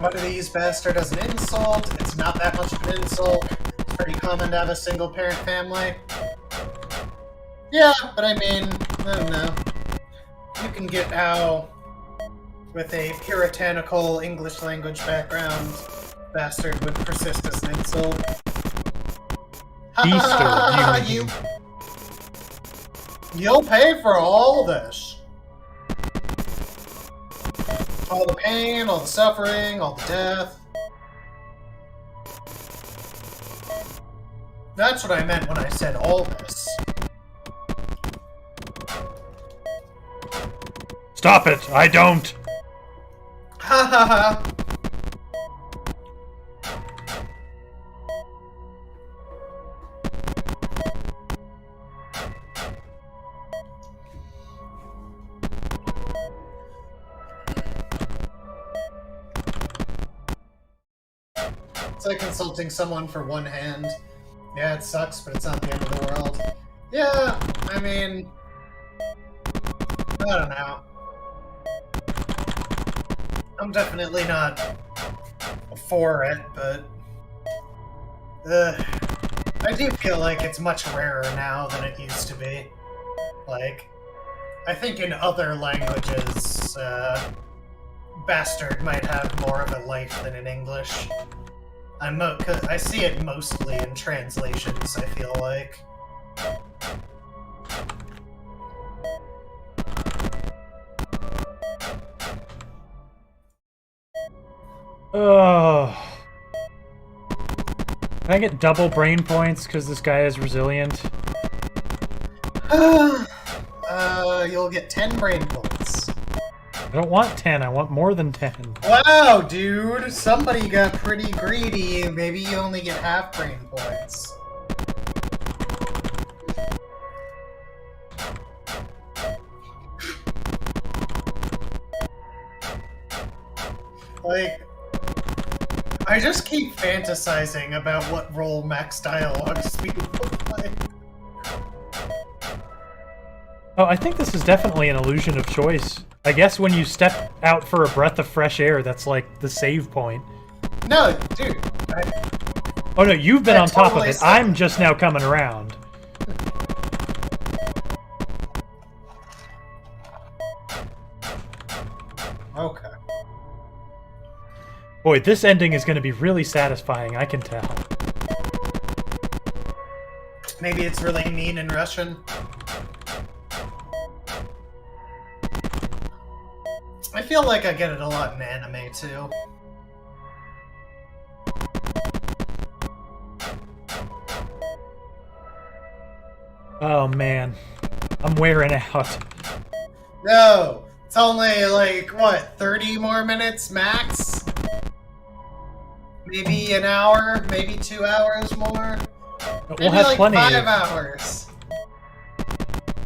One of these bastard as an insult. It's not that much of an insult. It's pretty common to have a single-parent family. Yeah, but I mean, I don't know. You can get how, with a puritanical English language background, bastard would persist as an insult. Beaster, You'll pay for all this. All the pain, all the suffering, all the death. That's what I meant when I said all this. Stop it! I don't! Ha ha ha! It's like insulting someone for one hand. Yeah, it sucks, but it's not the end of the world. Yeah, I mean... I don't know. I'm definitely not for it, but... I do feel like it's much rarer now than it used to be. Like, I think in other languages, bastard might have more of a life than in English. I see it mostly in translations, I feel like. Oh. Can I get double brain points because this guy is resilient? You'll get 10 brain points. I don't want 10, I want more than 10. Wow, dude! Somebody got pretty greedy. Maybe you only get half brain points. Like, I just keep fantasizing about what role max dialogue speed would play. Oh, I think this is definitely an illusion of choice. I guess when you step out for a breath of fresh air, that's like the save point. No, dude. Oh no, you've been on top of totally it. I'm just now coming around. Okay. Boy, this ending is going to be really satisfying, I can tell. Maybe it's really mean in Russian. I feel like I get it a lot in anime, too. Oh man, I'm wearing out. No! It's only, like, what, 30 more minutes max? Maybe an hour? Maybe 2 hours more? Maybe We'll have like plenty 5 of, hours.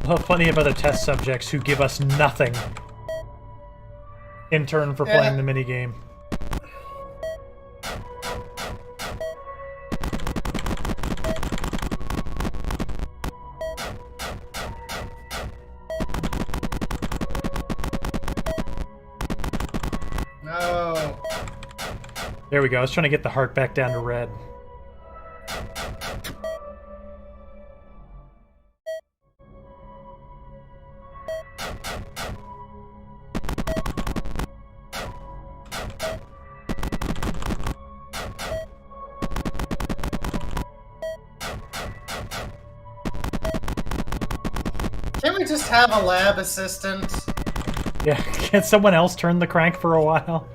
we'll have plenty of other test subjects who give us nothing in turn for playing the minigame. No. There we go. I was trying to get the heart back down to red. Can't we just have a lab assistant? Yeah, can someone else turn the crank for a while?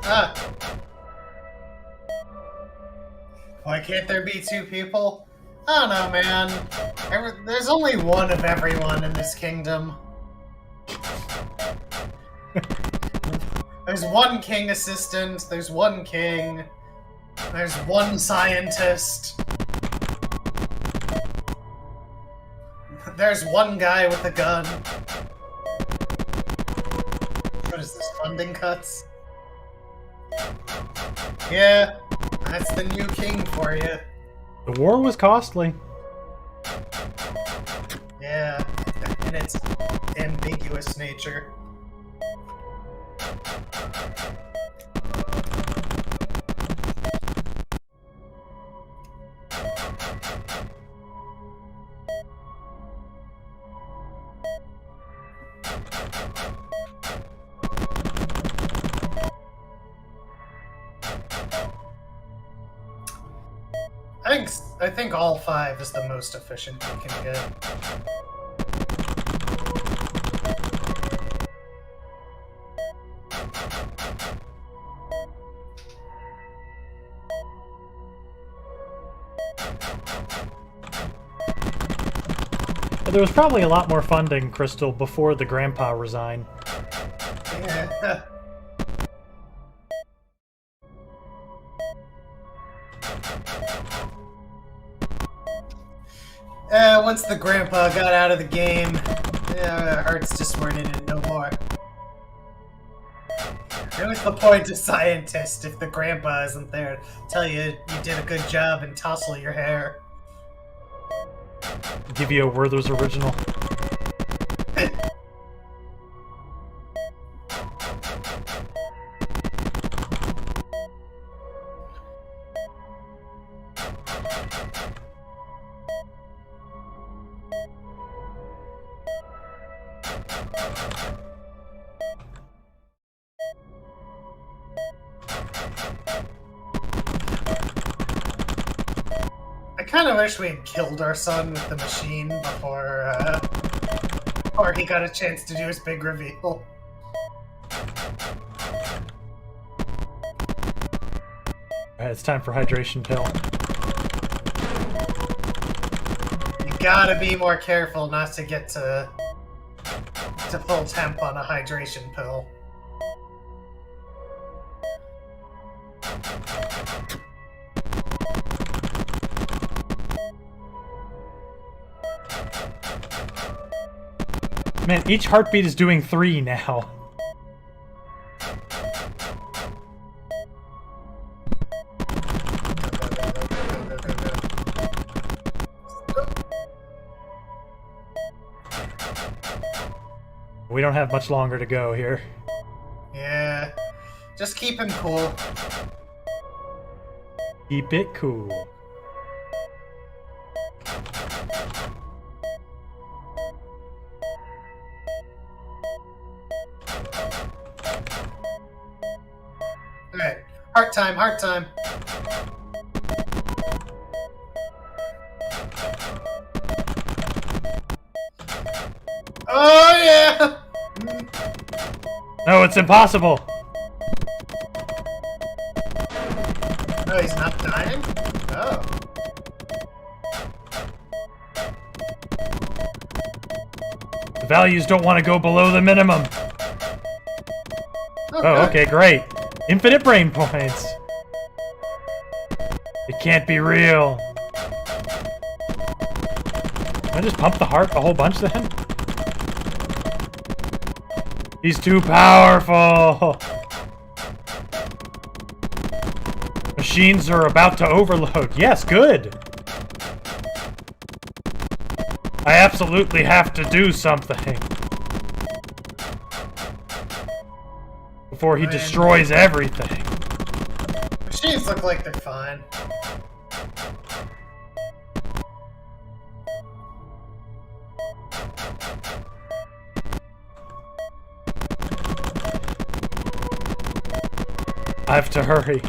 Ah. Why can't there be two people? I don't know, man. There's only one of everyone in this kingdom. There's one king assistant, there's one king, there's one scientist, there's one guy with a gun. What is this, funding cuts? Yeah, that's the new king for you. The war was costly. Yeah, in its ambiguous nature. I think all 5 is the most efficient you can get. There was probably a lot more funding, Crystal, before the grandpa resigned. Yeah. Once the grandpa got out of the game, hearts just weren't in it no more. It was the point of scientist if the grandpa isn't there to tell you you did a good job and tousle your hair. Give you a Werther's original. I kind of wish we had killed our son with the machine before he got a chance to do his big reveal. Alright, it's time for hydration pill. You gotta be more careful not to get to full temp on a hydration pill. Man, each heartbeat is doing 3 now. We don't have much longer to go here. Yeah. Just keep him cool. Keep it cool. Alright. Heart time, heart time. Oh, yeah! No, it's impossible! Oh, he's not dying? Oh. The values don't want to go below the minimum. Oh, okay, great. Infinite brain points. It can't be real. Can I just pump the heart a whole bunch then? He's too powerful. Machines are about to overload. Yes, good. I absolutely have to do something before he destroys everything. Machines look like they're fine. I have to hurry.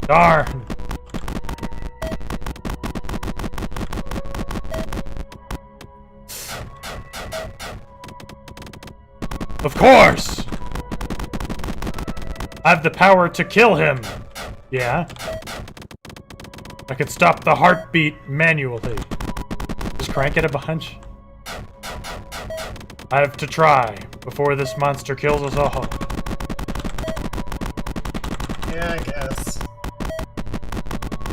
Darn. Of course! I have the power to kill him. Yeah. I can stop the heartbeat manually. Just crank it a bunch. I have to try before this monster kills us all. Yeah, I guess.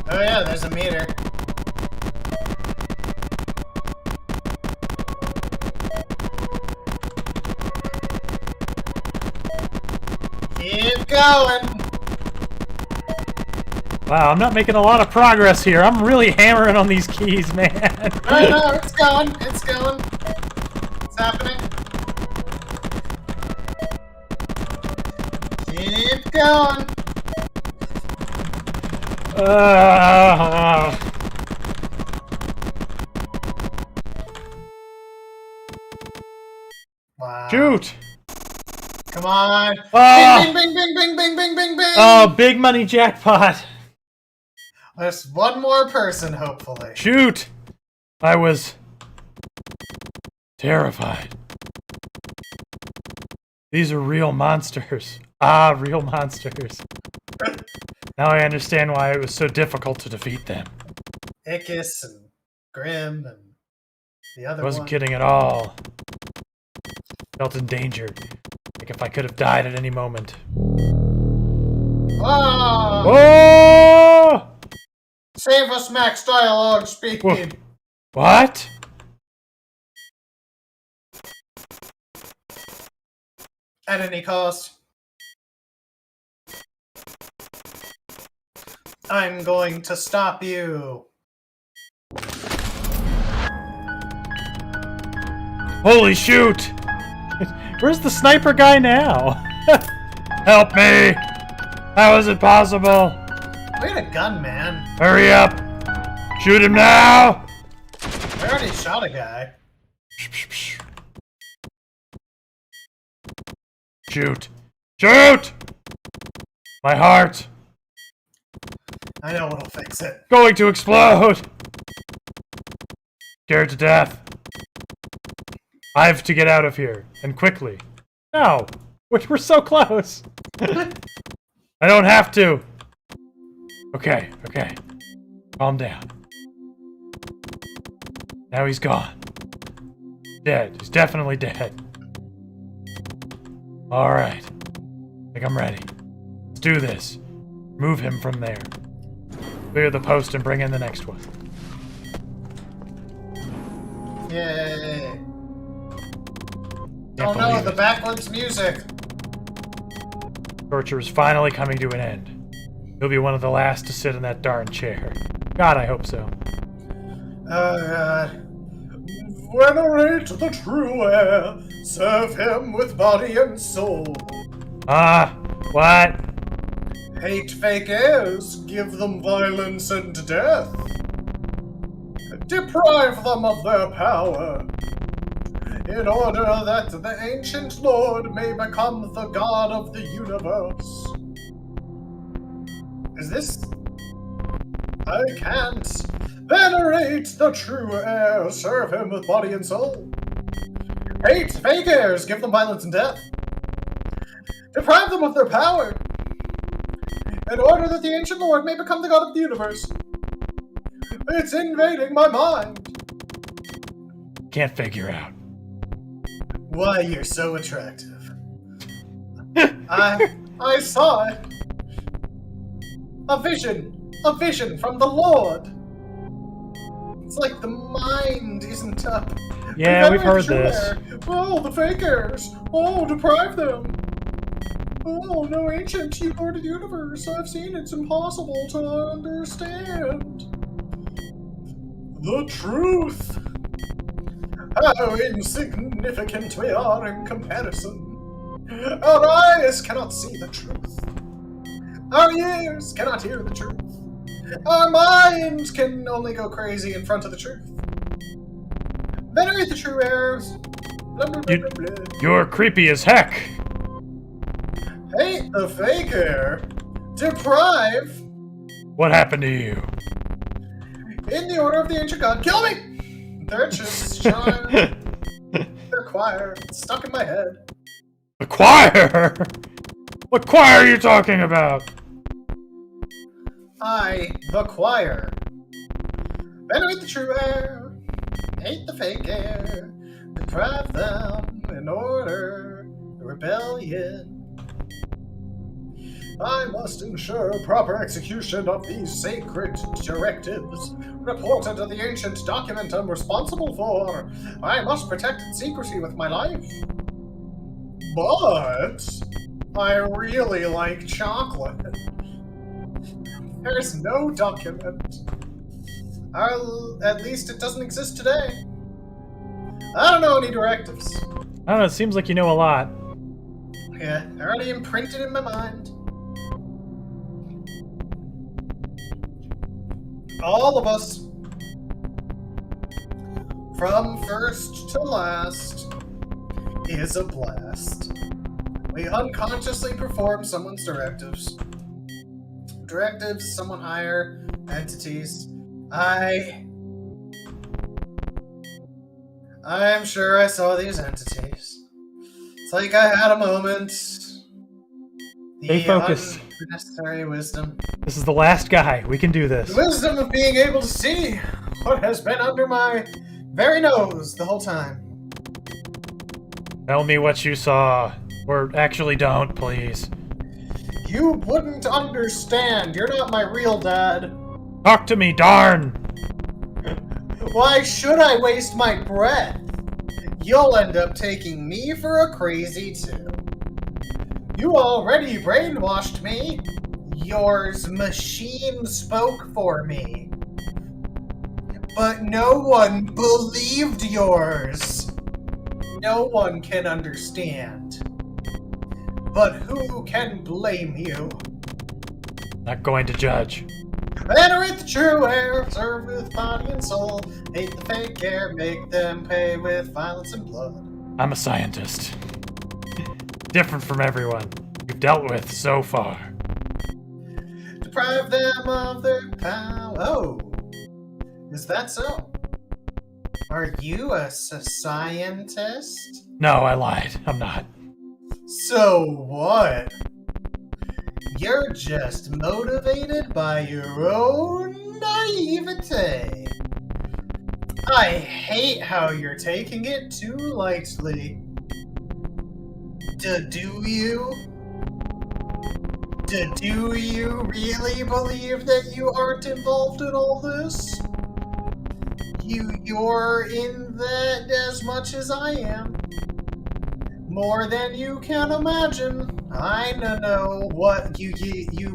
Oh yeah, there's a meter. Keep going! Wow, I'm not making a lot of progress here. I'm really hammering on these keys, man. No, it's going. It's going. It's happening. Keep going. Wow. Shoot! Come on. Oh! Bing, bing, bing, bing, bing, bing, bing, bing. Oh, big money jackpot. There's one more person, hopefully. Shoot! I was terrified. These are real monsters. Ah, real monsters. Now I understand why it was so difficult to defeat them. Ickis and Grim and the other I wasn't one. kidding at all. Felt endangered. Like if I could have died at any moment. Oh! Oh! Save us, Max dialogue speed. What? At any cost. I'm going to stop you. Holy shoot! Where's the sniper guy now? Help me! How is it possible? We had a gun, man. Hurry up! Shoot him now! We already shot a guy. Shoot! Shoot! My heart! I know what'll fix it. Going to explode! Scared to death. I have to get out of here, and quickly. No! We're so close! I don't have to! Okay, okay. Calm down. Now he's gone. Dead. He's definitely dead. Alright. I think I'm ready. Let's do this. Move him from there. Clear the post and bring in the next one. Yay. Can't Oh no, believe the it. backwards music. Torture is finally coming to an end. He'll be one of the last to sit in that darn chair. God, I hope so. Oh god. Venerate the true heir. Serve him with body and soul. Ah, what? Hate fake heirs. Give them violence and death. Deprive them of their power. In order that the ancient lord may become the god of the universe. Is this? I can't. Venerate the true heir. Serve him with body and soul. Hate fake heirs. Give them violence and death. Deprive them of their power. In order that the ancient lord may become the god of the universe. It's invading my mind. Can't figure out. Why, you're so attractive. I saw it. A vision from the Lord. It's like the mind isn't up. Yeah, we've heard this. Oh, the fakers. Oh, deprive them. Oh, no ancient, you Lord of the universe. I've seen it's impossible to understand. The truth. How insignificant we are in comparison. Our eyes cannot see the truth. Our ears cannot hear the truth. Our minds can only go crazy in front of the truth. Venerate the true heirs. Blah, blah, blah, blah, blah. You're creepy as heck. Hate the faker. Deprive. What happened to you? In the order of the ancient god. Kill me! They're just trying. Their choir. It's stuck in my head. The choir! What choir are you talking about? I, the choir. Venerate the true air, hate the fake air, deprive them in order, the rebellion. I must ensure proper execution of these sacred directives reported to the ancient document I'm responsible for. I must protect its secrecy with my life. But I really like chocolate. There's no document. At least it doesn't exist today. I don't know any directives. I don't know, it seems like you know a lot. Yeah, already imprinted in my mind. All of us, from first to last, is a blast. We unconsciously perform someone's directives. Directives, someone higher, entities. I'm sure I saw these entities. It's like I had a moment. Stay focused. Unnecessary wisdom. This is the last guy. We can do this. The wisdom of being able to see what has been under my very nose the whole time. Tell me what you saw. Or actually don't, please. You wouldn't understand. You're not my real dad. Talk to me, darn! Why should I waste my breath? You'll end up taking me for a crazy too. You already brainwashed me. Yours machine spoke for me. But no one believed yours. No one can understand. But who can blame you? Not going to judge. Venerate the true air, serve with body and soul. Hate the fake air, make them pay with violence and blood. I'm a scientist. Different from everyone you've dealt with so far. Deprive them of their power. Oh, is that so? Are you a scientist? No, I lied. I'm not. So what? You're just motivated by your own naivete. I hate how you're taking it too lightly. Do you? Do you really believe that you aren't involved in all this? You're in that as much as I am. More than you can imagine. I know what you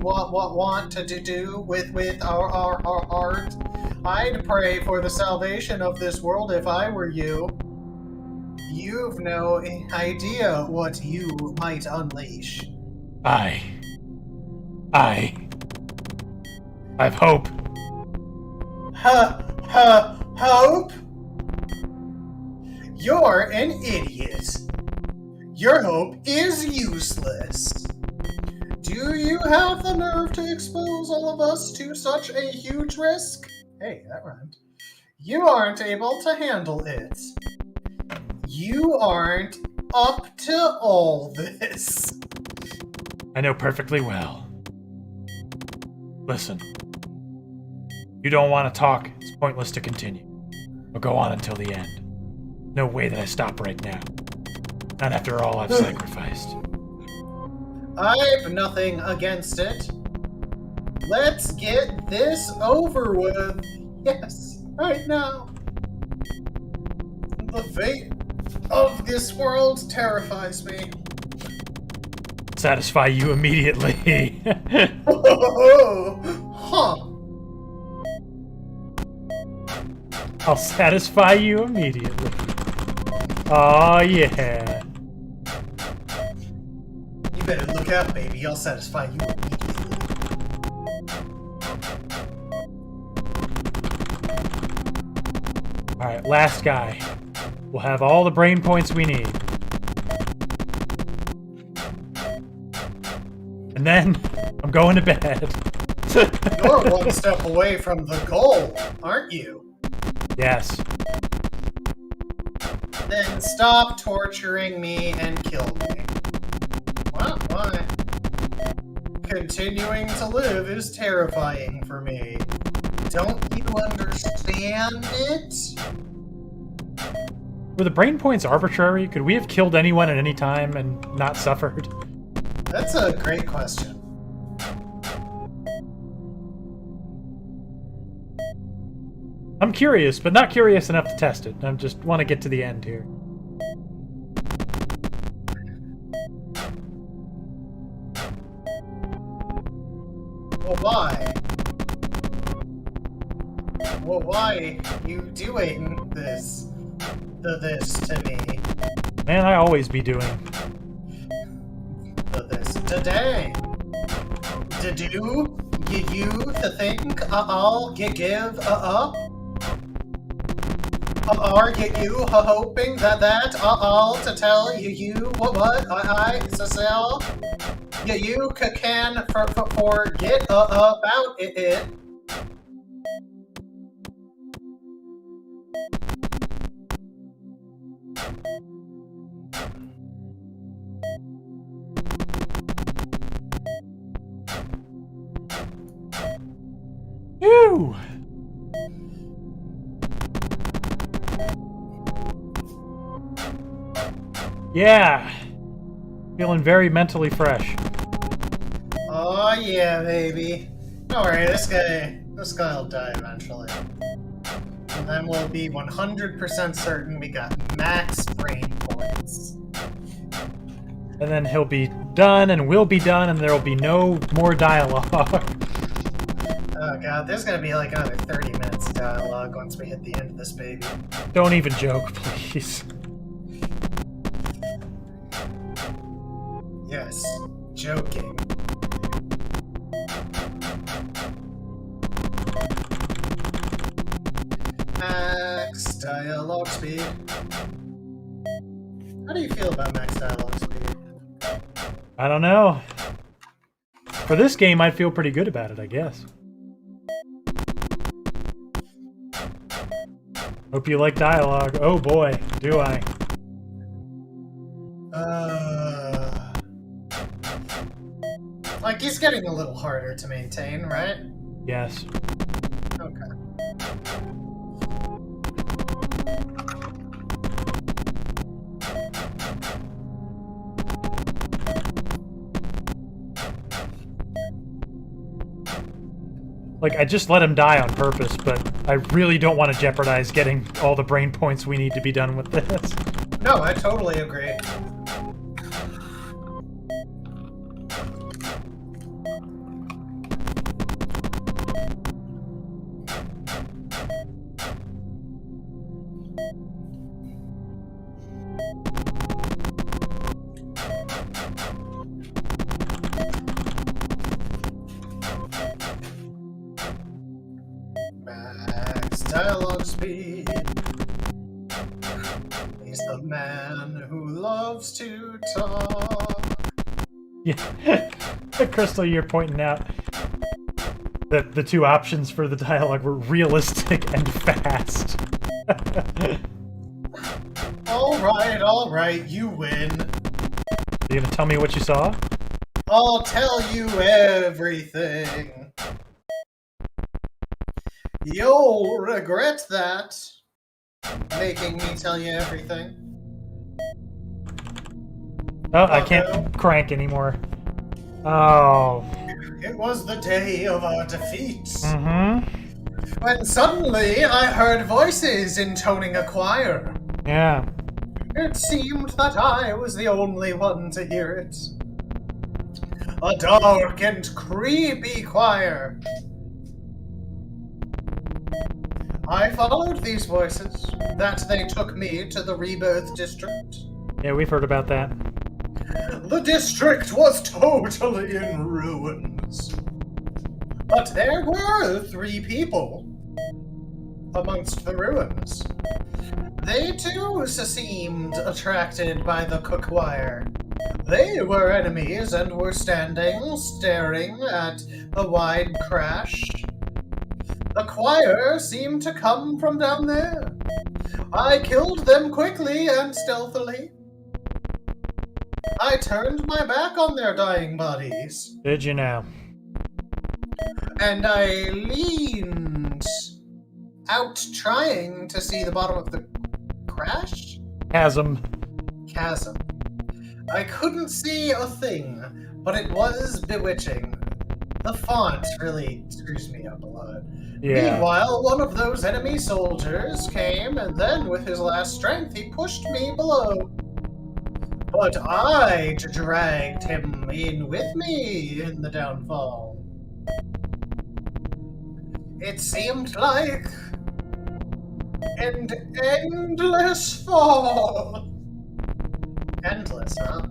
want to do with our heart. I'd pray for the salvation of this world if I were you. You've no idea what you might unleash. I've hope. Hope? You're an idiot. Your hope is useless. Do you have the nerve to expose all of us to such a huge risk? Hey, that rhymed. You aren't able to handle it. You aren't up to all this. I know perfectly well. Listen. You don't want to talk. It's pointless to continue. We'll go on until the end. No way that I stop right now. Not after all I've sacrificed. I've nothing against it. Let's get this over with. Yes, right now. The fate of this world terrifies me. Satisfy you immediately. Huh. I'll satisfy you immediately. Oh yeah. You better look out, baby. I'll satisfy you immediately. Alright, last guy. We'll have all the brain points we need. And then, I'm going to bed. You're one step away from the goal, aren't you? Yes. Then stop torturing me and kill me. What? Why? Continuing to live is terrifying for me. Don't you understand it? Were the brain points arbitrary? Could we have killed anyone at any time and not suffered? That's a great question. I'm curious, but not curious enough to test it. I just want to get to the end here. Well, why? Well, why you doing this to me? Man, I always be doing. This today. To do? You to think? I'll give Are you hoping that all to tell you what I sell? You can forget about it. Ew! Yeah! Feeling very mentally fresh. Oh yeah, baby. Don't worry, this guy'll die eventually. And then we'll be 100% certain we got max brain points. And then he'll be done, and we'll be done, and there'll be no more dialogue. Oh god, there's gonna be like another 30 minutes of dialogue once we hit the end of this baby. Don't even joke, please. Yes, joking. Max dialogue speed. How do you feel about max dialogue speed? I don't know. For this game, I'd feel pretty good about it, I guess. Hope you like dialogue. Oh boy, do I. Like, he's getting a little harder to maintain, right? Yes. Okay. Like, I just let him die on purpose, but I really don't want to jeopardize getting all the brain points we need to be done with this. No, I totally agree. Max dialogue speed. He's the man who loves to talk. Yeah. Crystal, you're pointing out that the two options for the dialogue were realistic and fast. Alright, you win. You gonna tell me what you saw? I'll tell you everything. You'll regret that. Making me tell you everything. Oh, I can't crank anymore. Oh. It was the day of our defeat. Mm-hmm. When suddenly I heard voices intoning a choir. Yeah. It seemed that I was the only one to hear it. A dark and creepy choir. I followed these voices. That they took me to the Rebirth District. Yeah, we've heard about that. The district was totally in ruins. But there were 3 people amongst the ruins. They too seemed attracted by the choir. They were enemies and were standing, staring at the wide crash. The choir seemed to come from down there. I killed them quickly and stealthily. I turned my back on their dying bodies, Did you now? and I leaned out trying to see the bottom of the Chasm. chasm. I couldn't see a thing, but it was bewitching. The font really screws me up a lot. Yeah. Meanwhile, one of those enemy soldiers came, and then with his last strength, he pushed me below. But I dragged him in with me in the downfall. It seemed like an endless fall. Endless, huh?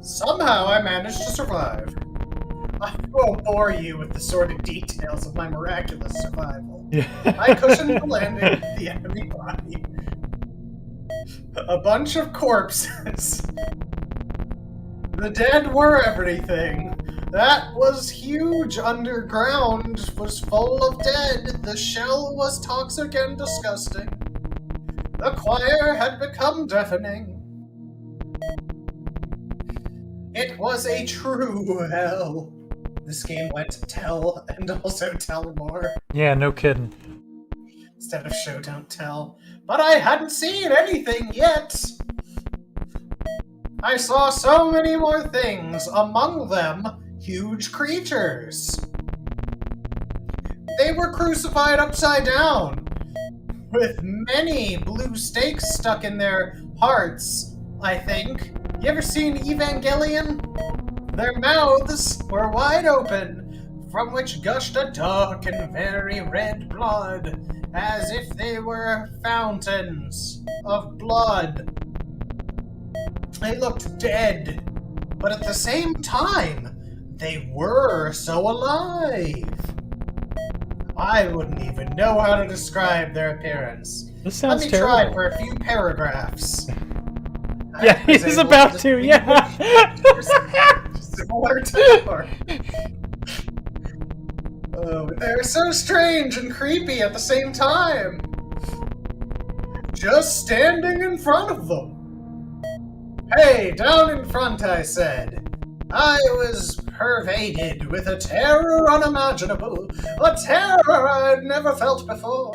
Somehow I managed to survive. I won't bore you with the sordid details of my miraculous survival. Yeah. I cushioned the landing with the enemy body. A bunch of corpses. The dead were everything. That was huge. Underground was full of dead. The shell was toxic and disgusting. The choir had become deafening. It was a true hell. This game went tell and also tell more Yeah, no kidding. instead of show don't tell. But I hadn't seen anything yet. I saw so many more things, among them huge creatures. They were crucified upside down, with many blue stakes stuck in their hearts, I think. You ever seen Evangelion? Their mouths were wide open, from which gushed a dark and very red blood, as if they were fountains of blood. They looked dead, but at the same time, they were so alive. I wouldn't even know how to describe their appearance. This sounds Let me terrible. try for a few paragraphs. Yeah, he's about to, yeah. Similar to yours. Oh, they're so strange and creepy at the same time. Just standing in front of them. Hey, down in front, I said. I was pervaded with a terror unimaginable, a terror I'd never felt before.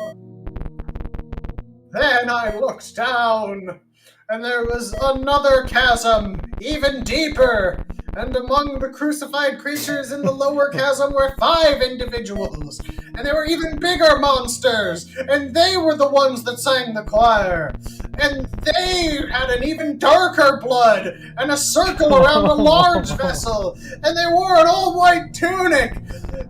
Then I looked down, and there was another chasm, even deeper, and among the crucified creatures in the lower chasm were 5 individuals, and they were even bigger monsters, and they were the ones that sang the choir, and they had an even darker blood, and a circle around a large vessel, and they wore an all-white tunic,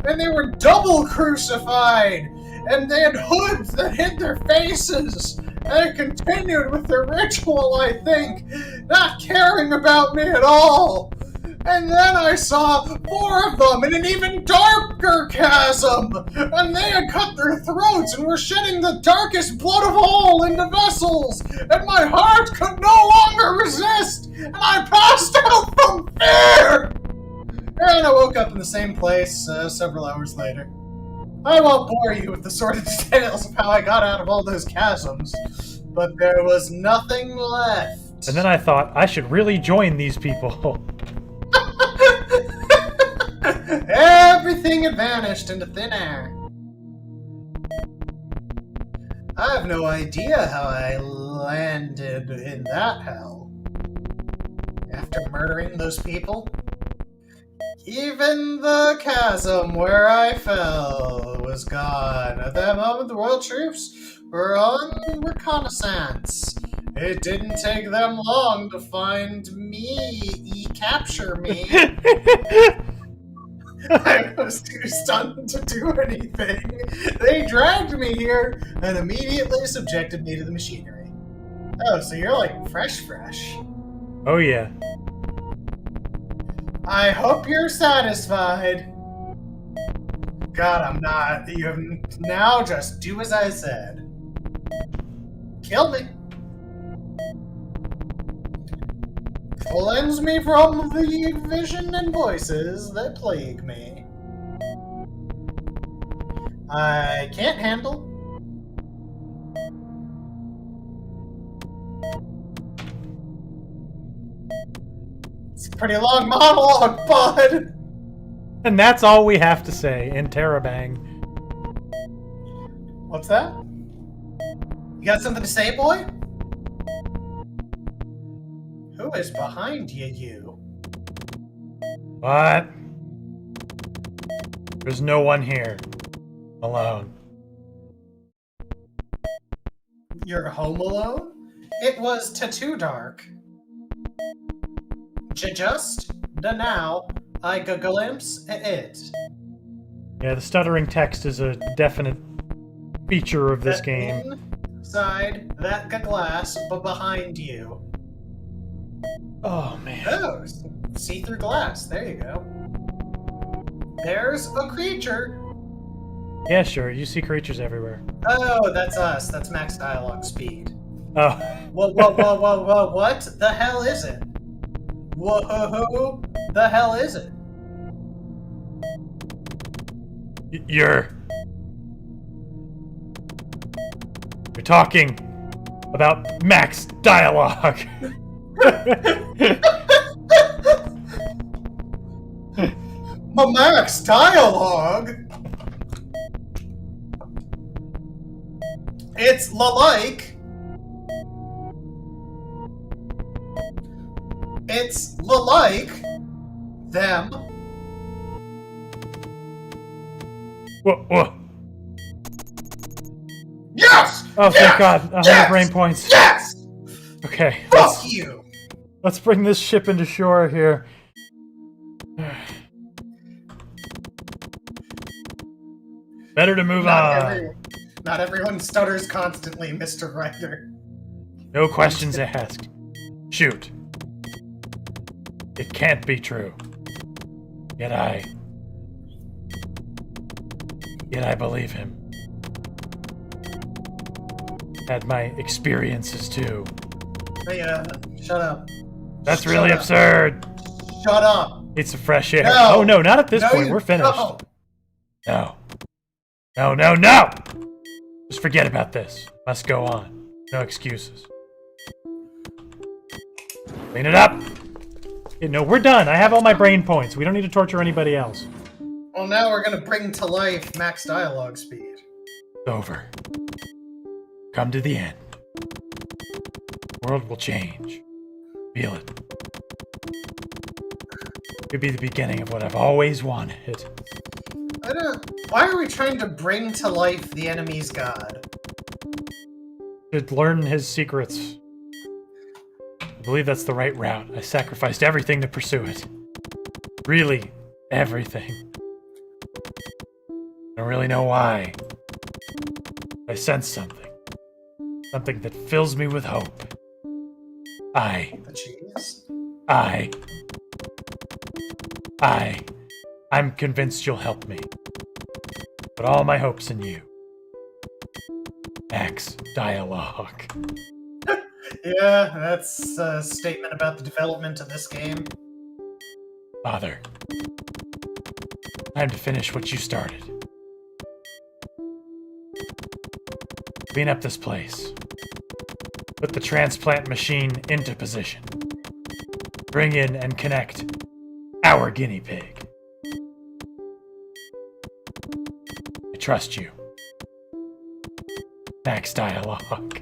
and they were double crucified, and they had hoods that hid their faces. They continued with their ritual, I think, not caring about me at all. And then I saw 4 of them in an even darker chasm, and they had cut their throats and were shedding the darkest blood of all into vessels, and my heart could no longer resist, and I passed out from fear! And I woke up in the same place several hours later. I won't bore you with the sordid details of how I got out of all those chasms, but there was nothing left. And then I thought, I should really join these people. Everything had vanished into thin air. I have no idea how I landed in that hell. After murdering those people, even the chasm where I fell was gone. At that moment, the royal troops were on reconnaissance. It didn't take them long to find me, capture me. I was too stunned to do anything. They dragged me here and immediately subjected me to the machinery. Oh, so you're like fresh. Oh yeah. I hope you're satisfied. God, I'm not. You have now just do as I said. Kill me. Cleanse me from the vision and voices that plague me. I can't handle. It's a pretty long monologue, bud! And that's all we have to say in Terabang. What's that? You got something to say, boy? Who is behind you? What? There's no one here. Alone. You're home alone? It was too dark. Just the now I glimpse it. Yeah, the stuttering text is a definite feature of this game. Inside that glass, but behind you. Oh, man. Oh, see-through glass. There you go. There's a creature. Yeah, sure. You see creatures everywhere. Oh, that's us. That's max dialogue speed. Oh. Whoa, what the hell is it? Whoa, the hell is it? You're talking about max dialogue. My max dialogue? It's like. It's like them. Whoa. Yes! Oh, thank God. 100 brain points. Yes! Okay. Fuck you! Let's bring this ship into shore here. Better to move on. Not everyone stutters constantly, Mr. Writer. No questions asked. Shoot. It can't be true. Yet I believe him. Had my experiences too. Hey, shut up. That's really absurd. Shut up. It's a fresh air. No. Oh no, not at this point. We're finished. No. No. Just forget about this. Must go on. No excuses. Clean it up. Yeah, no, we're done. I have all my brain points. We don't need to torture anybody else. Well, now we're gonna bring to life max dialogue speed. It's over. Come to the end. World will change. Feel it. Could be the beginning of what I've always wanted. Why are we trying to bring to life the enemy's god? To learn his secrets. I believe that's the right route. I sacrificed everything to pursue it. Really, everything. I don't really know why. I sense something. Something that fills me with hope. The cheese? I'm convinced you'll help me. Put all my hopes in you. Max dialogue. Yeah, that's a statement about the development of this game. Father, time to finish what you started. Clean up this place. Put the transplant machine into position. Bring in and connect our guinea pig. I trust you. Max dialogue.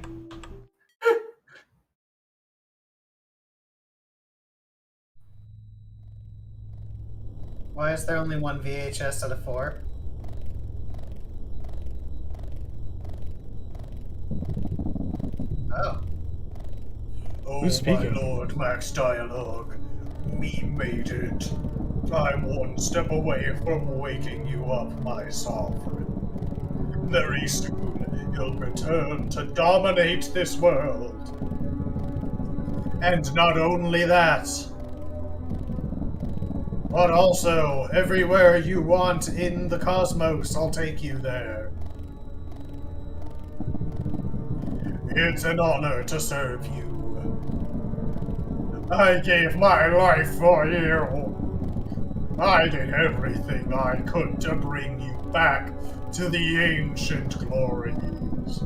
Why is there only one VHS out of 4? Oh. Oh, Who's speaking? my lord, Max Dialogue. We made it. I'm one step away from waking you up, my sovereign. Very soon, you'll return to dominate this world. And not only that, but also everywhere you want in the cosmos, I'll take you there. It's an honor to serve you. I gave my life for you. I did everything I could to bring you back to the ancient glories.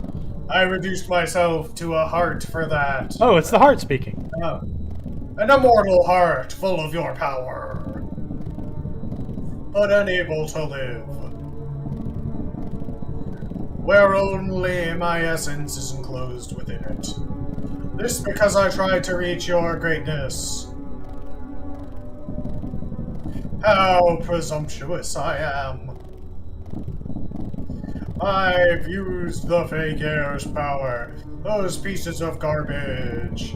I reduced myself to a heart for that. Oh, it's the heart speaking. Oh. An immortal heart full of your power, but unable to live, where only my essence is enclosed within it. This because I tried to reach your greatness. How presumptuous I am. I've used the fake air's power, those pieces of garbage,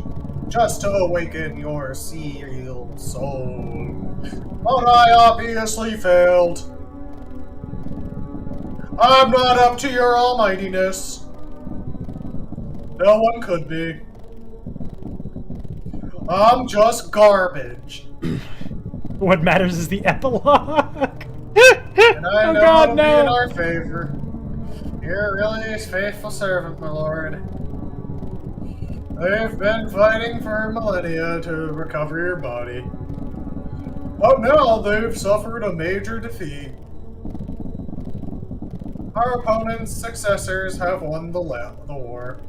just to awaken your sealed soul. But I obviously failed. I'm not up to your almightiness. No one could be. I'm just garbage. What matters is the epilogue. And I know God, it'll be no. in our favor. You're really his faithful servant, my lord. They've been fighting for millennia to recover your body. But now they've suffered a major defeat. Our opponent's successors have won the war.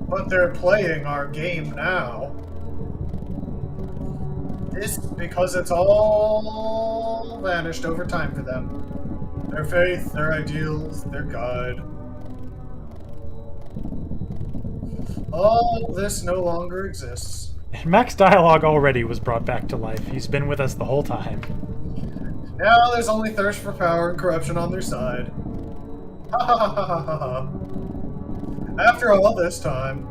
But they're playing our game now. This because it's all vanished over time for them. Their faith, their ideals, their God. All this no longer exists. Max Dialogue already was brought back to life. He's been with us the whole time. Now there's only thirst for power and corruption on their side. Ha ha ha ha ha ha. After all this time.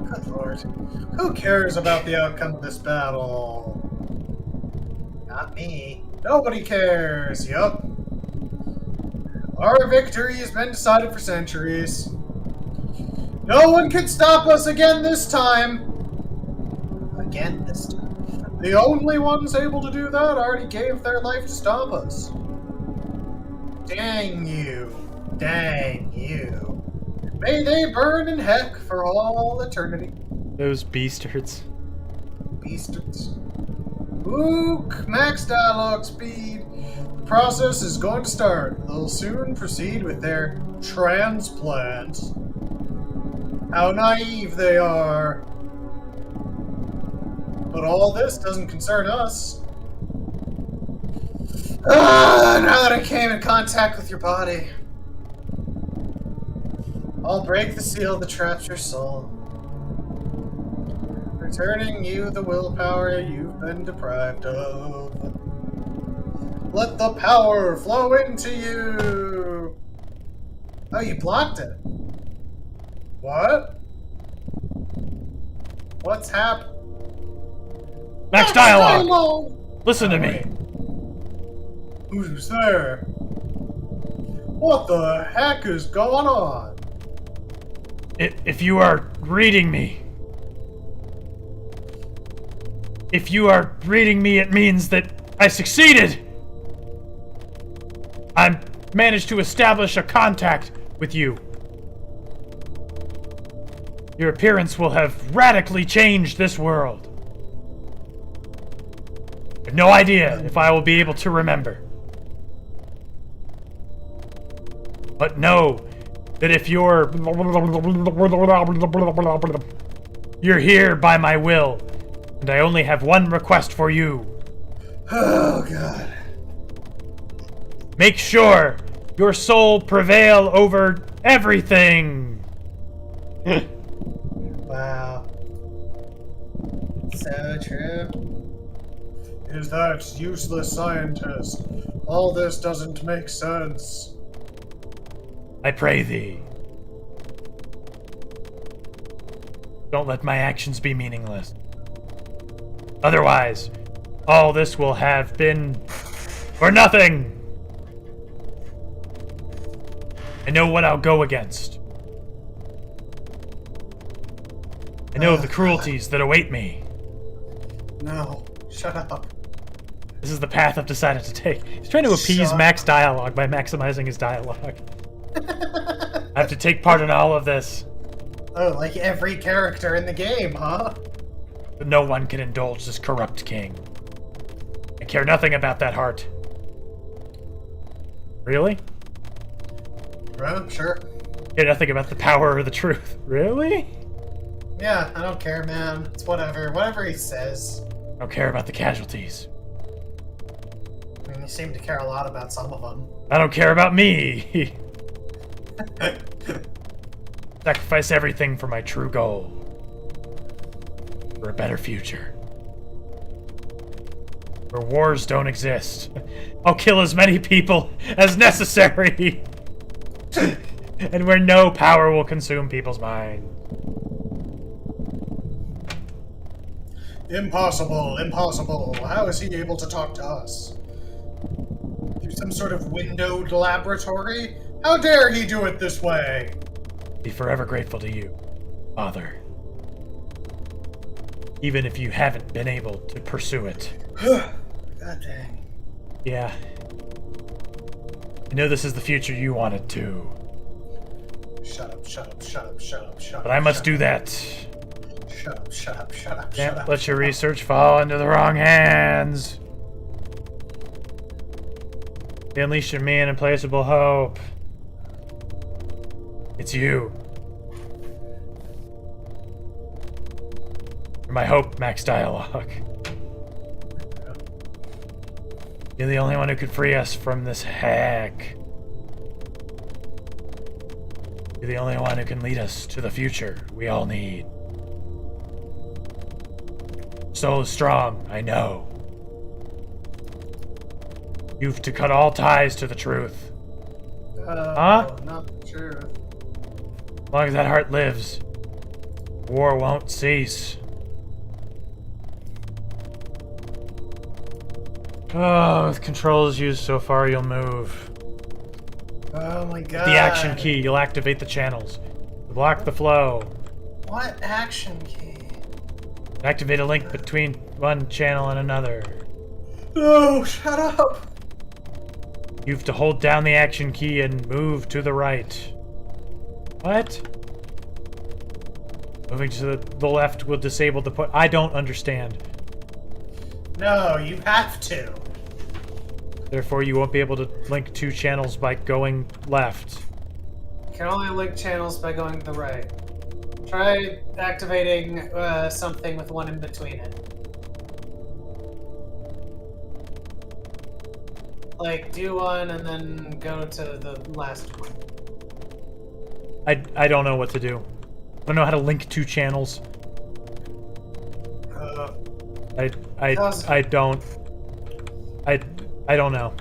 Good lord. Who cares about the outcome of this battle? Not me. Nobody cares, yup. Our victory has been decided for centuries. No one can stop us again this time! Again this time. The only ones able to do that already gave their life to stop us. Dang you. Dang you. May they burn in heck for all eternity. Those beastards. Beastards. Ook, max dialogue speed. The process is going to start. They'll soon proceed with their transplant. How naive they are. But all this doesn't concern us. Now that I came in contact with your body, I'll break the seal that traps your soul, returning you the willpower you've been deprived of. Let the power flow into you! Oh, you blocked it. What? What's happened? Max Dialogue! Listen to me. Who's there? What the heck is going on? If you are reading me, it means that I succeeded. I managed to establish a contact with you. Your appearance will have radically changed this world. I have no idea if I will be able to remember. But know that if you're here by my will, and I only have one request for you. Oh, God. Make sure your soul prevail over everything. Wow. So true. Is that useless scientist? All this doesn't make sense. I pray thee. Don't let my actions be meaningless. Otherwise, all this will have been for nothing. I know what I'll go against. I know the cruelties that await me. No. Shut up. This is the path I've decided to take. He's trying to appease Shut Max Dialogue by maximizing his dialogue. I have to take part in all of this. Oh, like every character in the game, huh? But no one can indulge this corrupt king. I care nothing about that heart. Really? Well, sure. Care nothing about the power or the truth. Really? Yeah, I don't care, man. It's whatever. Whatever he says. I don't care about the casualties. I mean, you seem to care a lot about some of them. I don't care about me. Sacrifice everything for my true goal. For a better future. Where wars don't exist. I'll kill as many people as necessary. And where no power will consume people's minds. Impossible, impossible. How is he able to talk to us? Through some sort of windowed laboratory? How dare he do it this way? Be forever grateful to you, Father. Even if you haven't been able to pursue it. God dang. Yeah. I know this is the future you wanted to. Shut up, shut up, shut up, shut up, shut up. But I must shut do up. that. Shut up, shut up, shut up, shut Can't up. let your research fall into the wrong hands. They unleash in me an implacable hope. It's you. You're my hope, Max Dialogue. You're the only one who could free us from this hack. You're the only one who can lead us to the future we all need. So strong, I know. You've to cut all ties to the truth. Huh? Not the truth. As long as that heart lives, war won't cease. Oh, with controls used so far, you'll move. Oh my god. The action key, you'll activate the channels. Block the flow. What action key? Activate a link between one channel and another. No, shut up. You have to hold down the action key and move to the right. What? Moving to the left will disable the put. I don't understand. No, you have to. Therefore, you won't be able to link two channels by going left. You can only link channels by going to the right. Try activating something with one in between it. Like, do one and then go to the last one. I don't know what to do. I don't know how to link two channels. I don't. I don't know.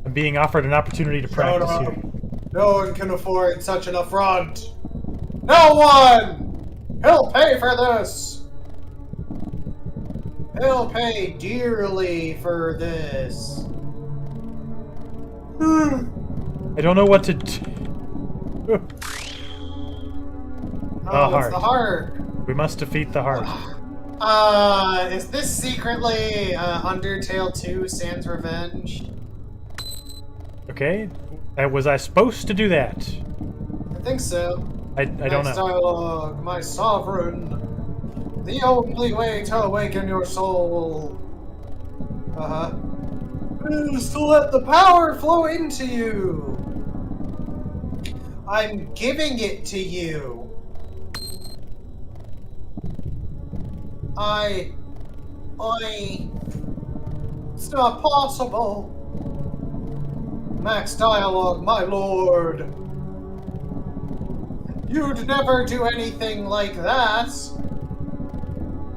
I'm being offered an opportunity to practice here. No one can afford such an affront. No one! He'll pay for this! He'll pay dearly for this. I don't know what to do. Oh, it's the heart. We must defeat the heart. Is this secretly Undertale 2 Sans Revenge? Okay. Was I supposed to do that? I think so. I don't know. Dialogue, my sovereign. The only way to awaken your soul. Is to let the power flow into you. I'm giving it to you. It's not possible. Max Dialogue, my lord. You'd never do anything like that.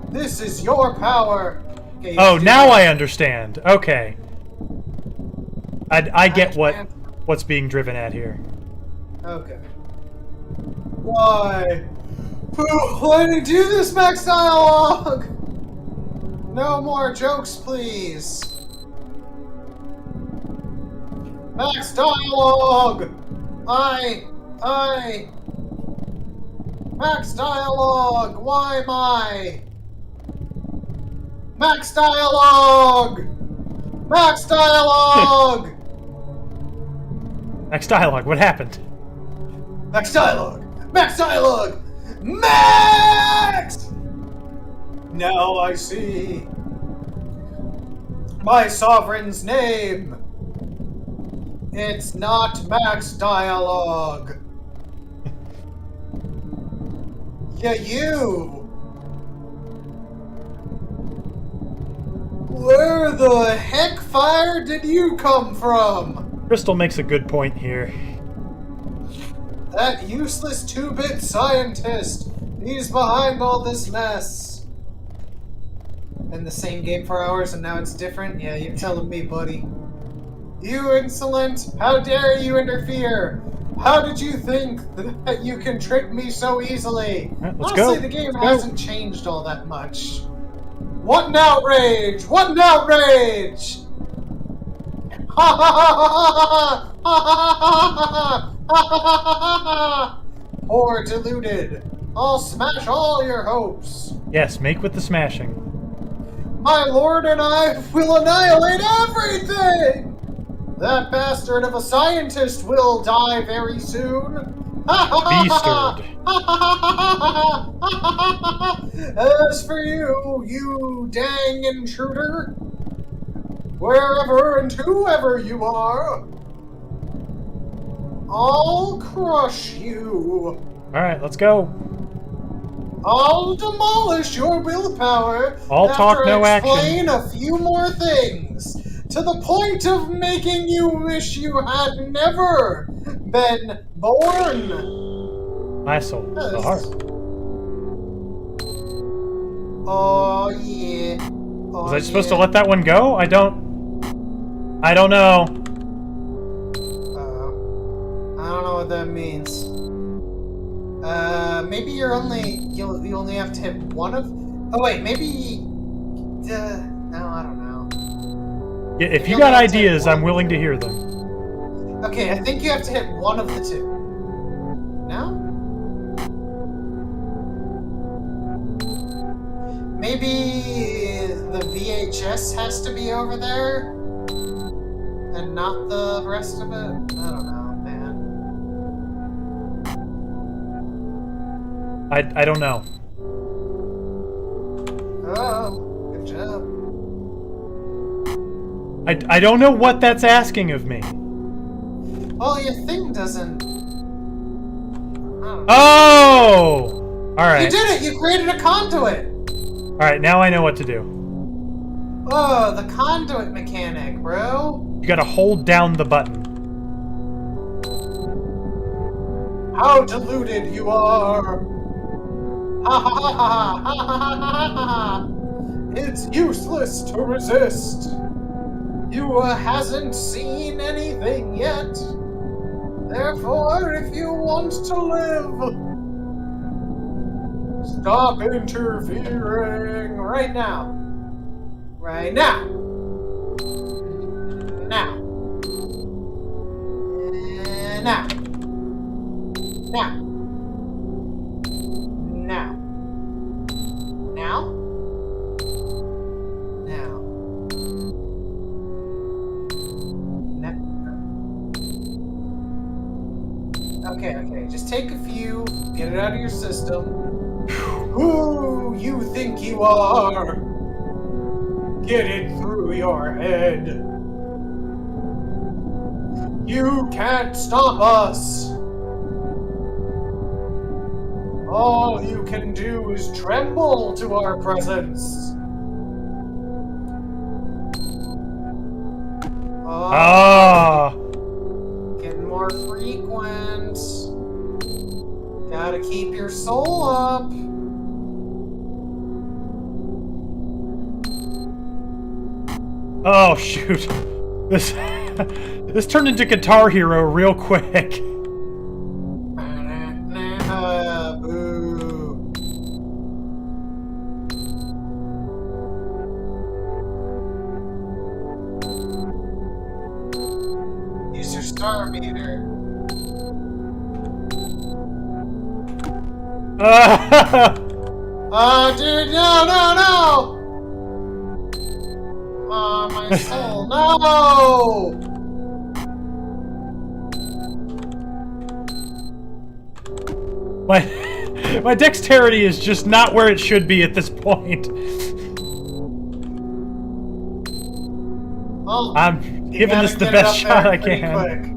This is your power. Okay, Oh, now I understand. Okay. I get what's being driven at here. Okay. Why? Why did you do this, Max Dialogue? No more jokes, please. Max Dialogue! Max Dialogue! Why am I? Max Dialogue! Max Dialogue! Next dialogue, what happened? Max Dialogue! Max Dialogue! Max! Now I see my sovereign's name. It's not max dialogue. Yeah, you. Where the heck fire did you come from? Crystal makes a good point here. That useless 2-bit scientist. He's behind all this mess. Been the same game for hours and now it's different? Yeah, you're telling me, buddy. You insolent! How dare you interfere? How did you think that you can trick me so easily? Right, let's Honestly, go. the game Let's go. hasn't changed all that much. What an outrage! What an outrage! Ha ha ha ha ha ha ha! Poor deluded. I'll smash all your hopes. Yes, make with the smashing. My lord and I will annihilate everything! That bastard of a scientist will die very soon. Be stirred. As for you, you dang intruder, wherever and whoever you are, I'll crush you. Alright, let's go. I'll demolish your willpower All talk, after no I action. explain a few more things, to the point of making you wish you had never been born. My soul, the heart. Oh yeah. Oh, Was I supposed to let that one go? I don't know. I don't know what that means. Maybe you only have to hit one of. Oh wait, maybe. No, I don't know. Yeah, if you got ideas, I'm willing to hear them. Okay, I think you have to hit one of the two. No? Maybe the VHS has to be over there? And not the rest of it? I don't know, man. I don't know. Oh, good job. I don't know what that's asking of me. Well, your thing doesn't. I don't know. Oh! You Alright. did it! You created a conduit! Alright, now I know what to do. Oh, the conduit mechanic, bro. You gotta hold down the button. How deluded you are! Ha ha ha ha ha ha ha ha! It's useless to resist. You hasn't seen anything yet. Therefore, if you want to live, stop interfering right now. Right now. Now. Now. Now. Now. Now? Now. Okay, just take a few, get it out of your system. Who you think you are? Get it through your head. You can't stop us. All you can do is tremble to our presence. Ah! Getting more frequent. Gotta keep your soul up. Oh shoot! This this turned into Guitar Hero real quick. Boo. Use your star meter. Dude, no! My soul, no! My dexterity is just not where it should be at this point. Well, I'm Giving this the best shot I can. Quick.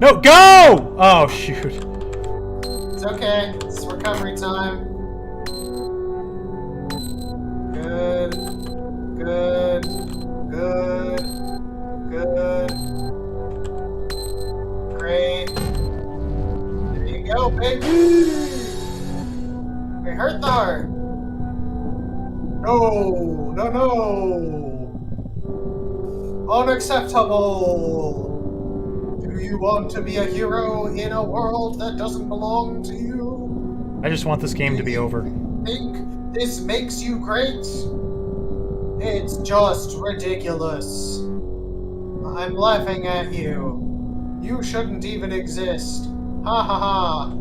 No, go! Oh, shoot. It's okay. It's recovery time. Good. Good. Good. Good. Great. There you go, baby. We hurt the heart. No. No, no. Unacceptable. Do you want to be a hero in a world that doesn't belong to you? I just want this game to be over. Think this makes you great? It's just ridiculous. I'm laughing at you. You shouldn't even exist. Ha ha ha.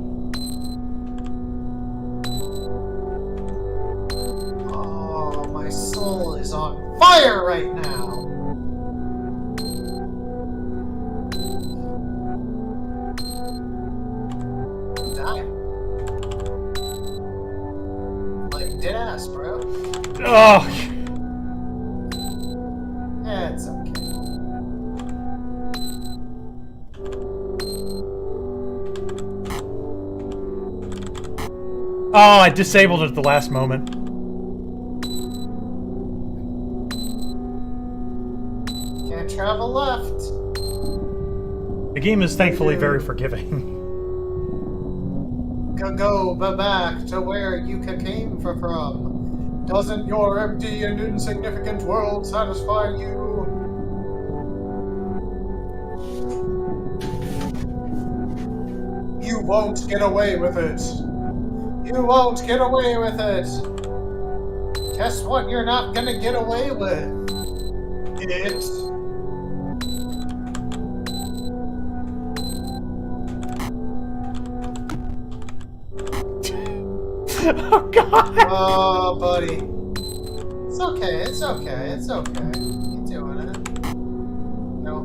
Oh, my soul is on fire right now. Dead ass, bro. Oh! Yeah, it's okay. Oh, I disabled it at the last moment. Can't travel left. The game is thankfully very forgiving. Go back to where you came from. Doesn't your empty and insignificant world satisfy you? You won't get away with it. You won't get away with it. Guess what you're not gonna get away with? It. Oh, God! Oh, buddy. It's okay, it's okay, it's okay. Keep doing it. No.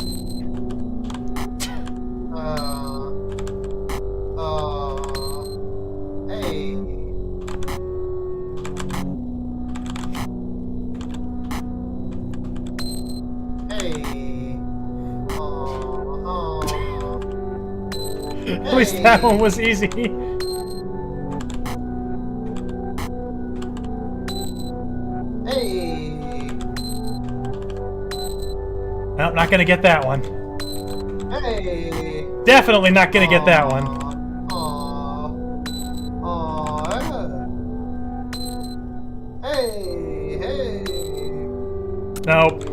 Hey. Hey. At least that one was easy. Hey. Nope, not gonna get that one. Hey. Definitely not gonna get that one. Hey, hey. Nope.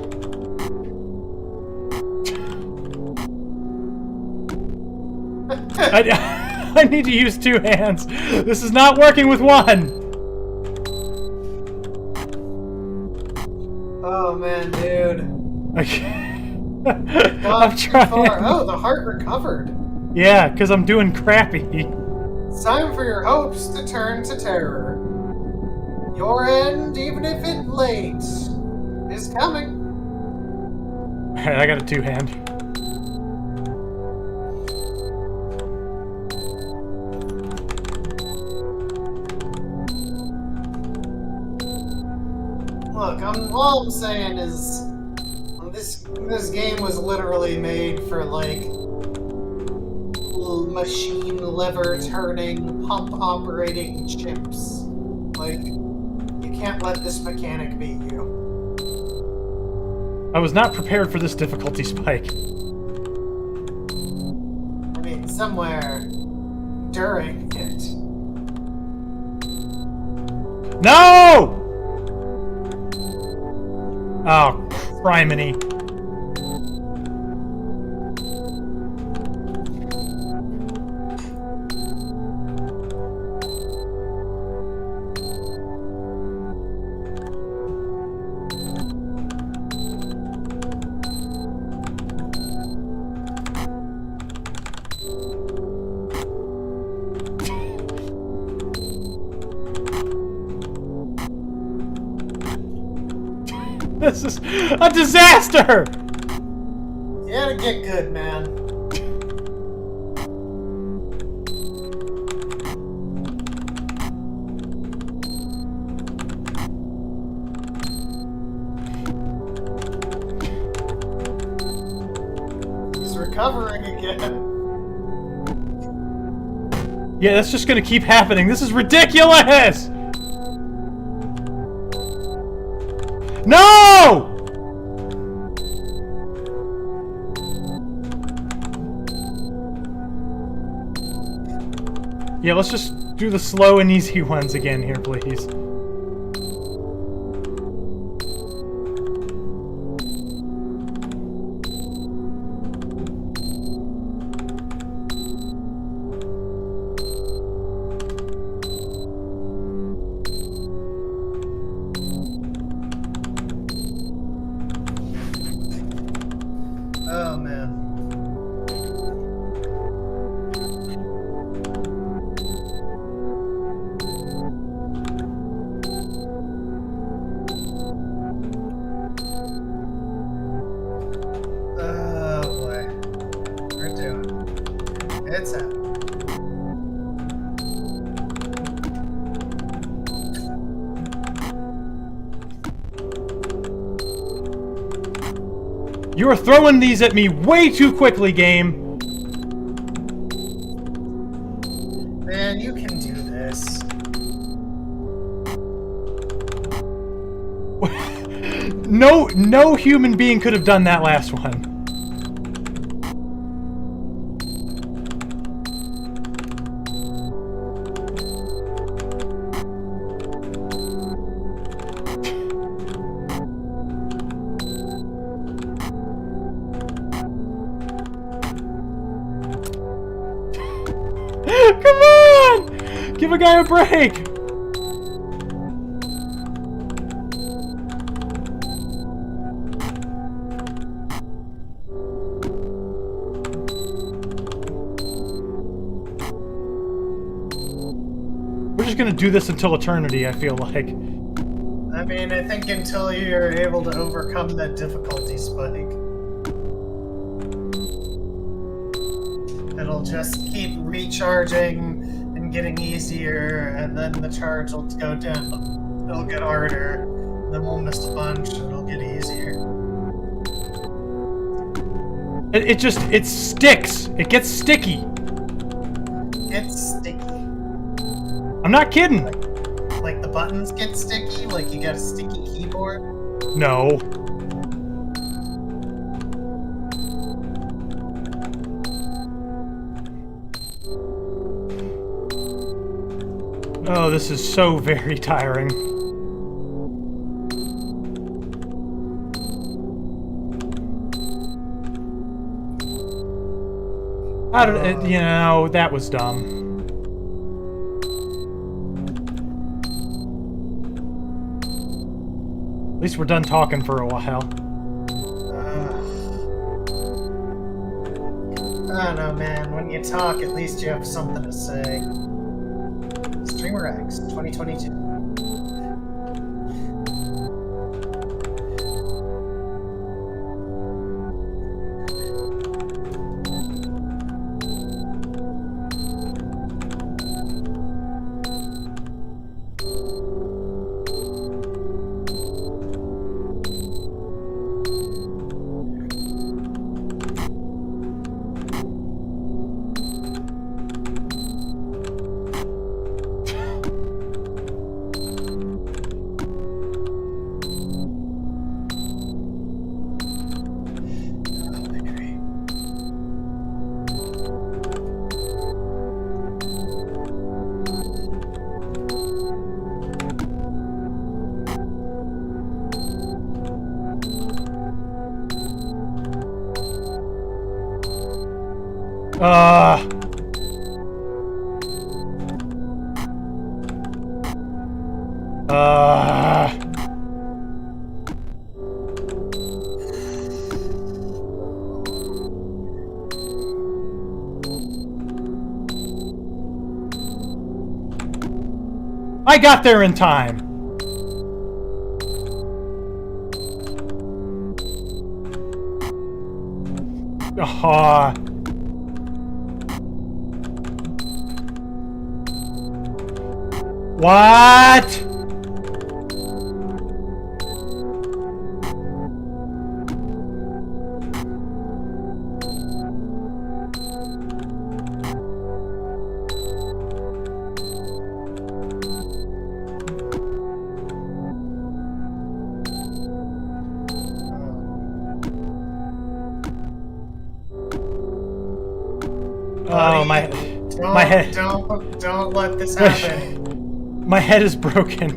I need to use two hands. This is not working with one. Oh man, dude. I'm trying. Oh, the heart recovered. Yeah, because I'm doing crappy. It's time for your hopes to turn to terror. Your end, even if it's late, is coming. Alright, I got a two-hand. Look, all I'm saying is this game was literally made for like machine lever turning, pump operating chimps. Like, you can't let this mechanic beat you. I was not prepared for this difficulty spike. I mean, somewhere during it. No! Oh, criminy. This is a disaster! You gotta get good, man. recovering again. Yeah, that's just gonna keep happening. This is ridiculous! No! Yeah, let's just do the slow and easy ones again here, please. Oh man. Oh boy. We're doing. It's happening. You are throwing these at me way too quickly, game. Man, you can do this. No human being could have done that last one. Come on! Give a guy a break! We're just gonna do this until eternity, I feel like. I mean, I think until you're able to overcome that difficulty spike, it'll just keep recharging and getting easier, and then the charge will go down. It'll get harder, then we'll miss a bunch, and it'll get easier. It sticks. It gets sticky. It's sticky. I'm not kidding. Like the buttons get sticky? Like you got a sticky keyboard? No. Oh, this is so very tiring. How did it, you know, that was dumb. At least we're done talking for a while. I don't know, man. When you talk, at least you have something to say. Streamer X 2022. I got there in time. What? buddy. Oh, my head. Don't let this happen. My head is broken.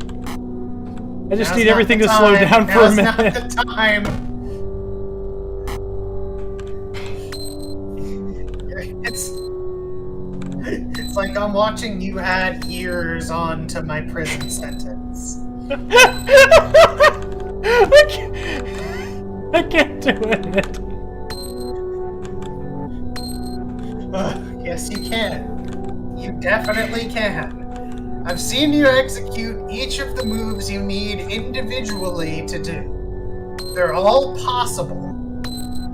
I just Now's need not everything the to slow time. down for a Now's not minute. the time. It's like I'm watching you add years on to my prison sentence. I can't do it. Yes, you can. You definitely can. I've seen you execute each of the moves you need individually to do. They're all possible.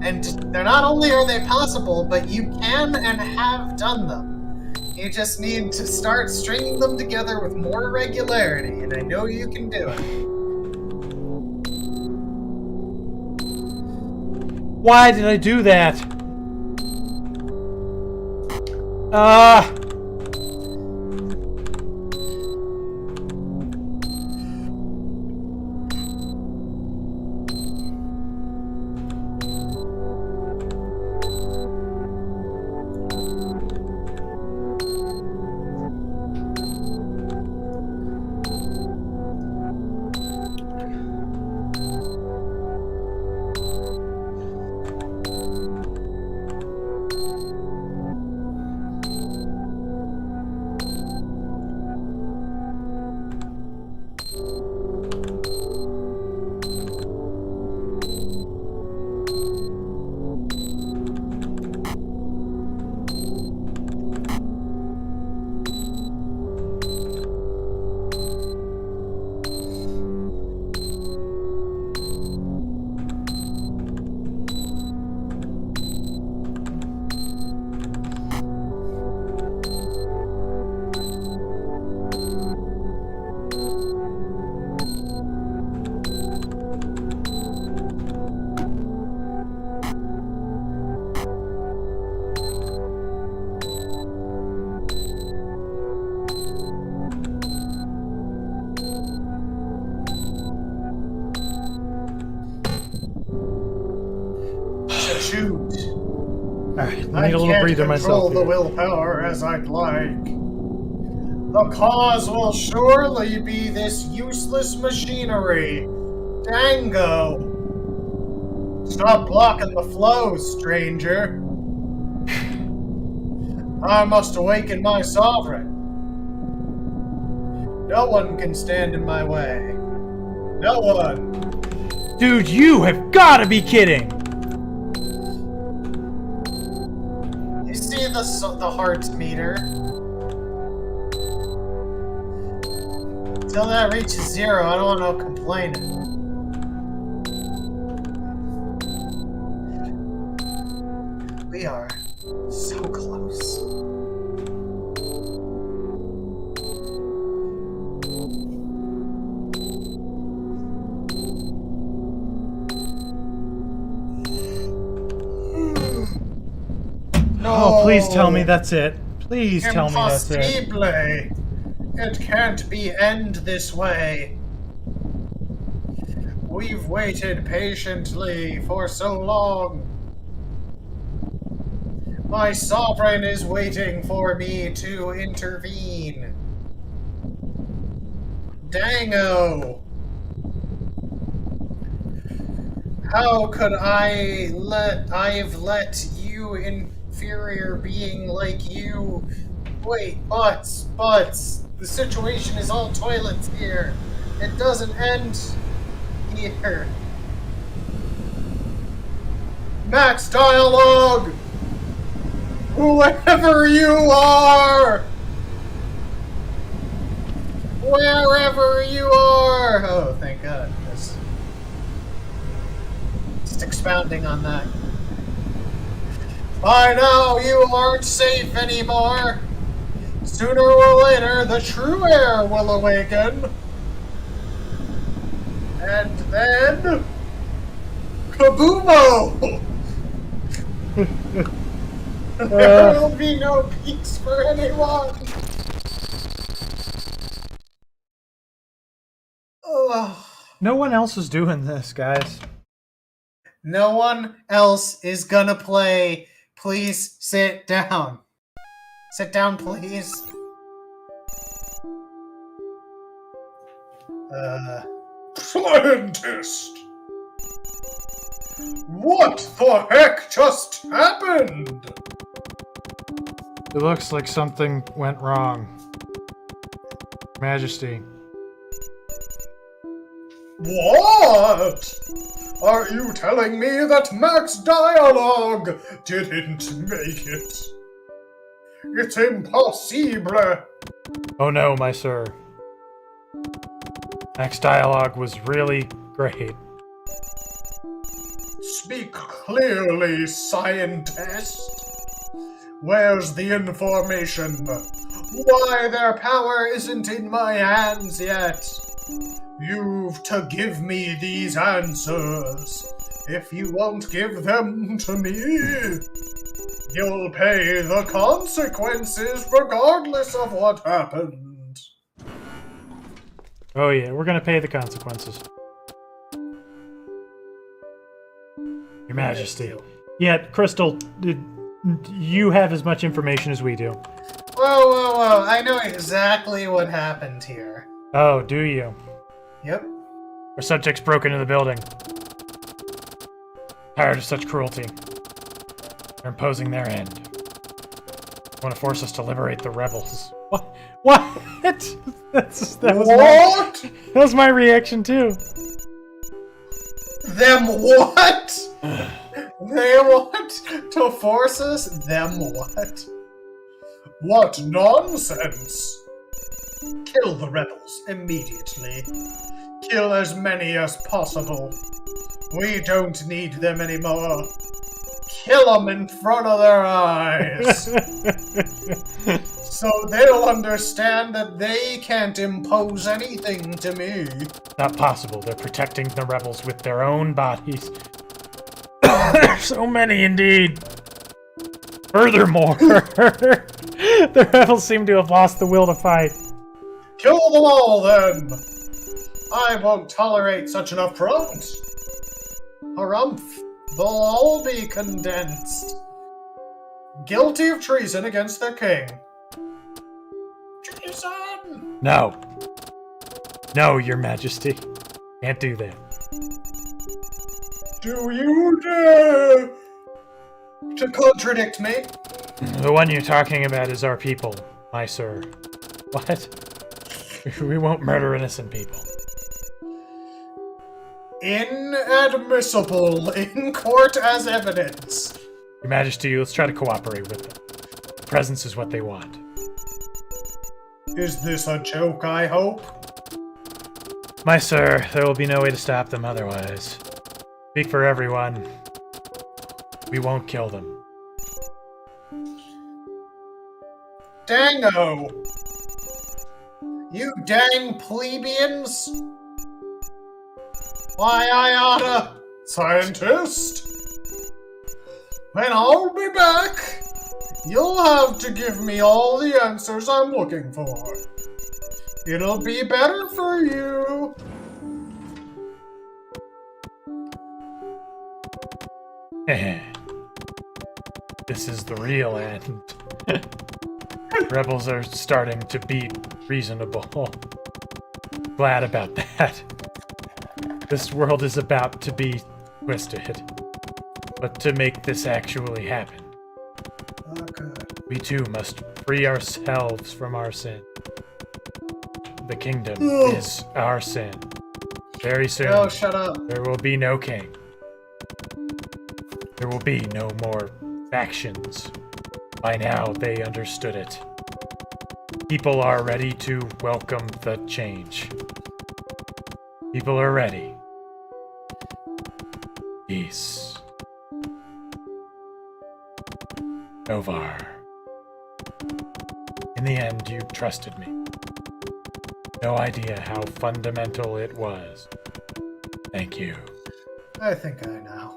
And they're not only are they possible, but you can and have done them. You just need to start stringing them together with more regularity, and I know you can do it. Why did I do that? Shoot. Alright, I I need a little can't breather control myself the here. willpower as I'd like. The cause will surely be this useless machinery. Dango! Stop blocking the flow, stranger. I must awaken my sovereign. No one can stand in my way. No one. Dude, you have got to be kidding! You see the heart meter? Until that reaches 0, I don't want no complaining. We are so close. Oh, please tell me that's it. Please tell me that's it. Impossible. It can't be end this way. We've waited patiently for so long. My sovereign is waiting for me to intervene. Dango! How could I've let you, inferior being like you... Wait, butts, the situation is all toilets here. It doesn't end here. Max dialogue! Whoever you are! Wherever you are! Oh, thank God. Just expounding on that. By now, you aren't safe anymore. Sooner or later, the true heir will awaken. And then... Kaboomo! There will be no peace for anyone. Ugh. No one else is doing this, guys. No one else is gonna play. Please sit down. Sit down, please. Scientist! What the heck just happened? It looks like something went wrong. Majesty. What? Are you telling me that Max Dialogue didn't make it? It's impossible! Oh no, my sir. Max Dialogue was really great. Speak clearly, scientist. Where's the information? Why their power isn't in my hands yet? You've to give me these answers. If you won't give them to me, you'll pay the consequences regardless of what happened. Oh yeah, we're gonna pay the consequences. Your Majesty. Yeah, Crystal, you have as much information as we do. Whoa. I know exactly what happened here. Oh, do you? Yep. Our subjects broke into the building. Tired of such cruelty. They're imposing their end. They want to force us to liberate the rebels. What? What? That was my reaction too. Them what? They want to force us? Them what? What nonsense! Kill the rebels immediately. Kill as many as possible. We don't need them anymore. Kill them in front of their eyes. So they'll understand that they can't impose anything to me. Not possible. They're protecting the rebels with their own bodies. So many indeed. Furthermore, the rebels seem to have lost the will to fight. Kill them all, then! I won't tolerate such an affront. Harumph, they'll all be condensed. Guilty of treason against their king. Treason! No. No, Your Majesty. Can't do that. Do you dare to contradict me? The one you're talking about is our people, my sir. What? We won't murder innocent people. Inadmissible in court as evidence. Your Majesty, let's try to cooperate with them. Presence is what they want. Is this a joke, I hope? My sir, there will be no way to stop them otherwise. Speak for everyone. We won't kill them. Dango! You dang plebeians! Why, I oughta... Scientist? When I'll be back, you'll have to give me all the answers I'm looking for. It'll be better for you. This is the real end. Rebels are starting to be reasonable. Glad about that. This world is about to be twisted. But to make this actually happen, we too must free ourselves from our sin. The kingdom is our sin. Very soon, Oh, shut up. there will be no king. There will be no more factions. By now, they understood it. People are ready to welcome the change. People are ready. Peace. Novar. In the end, you trusted me. No idea how fundamental it was. Thank you. I think I know.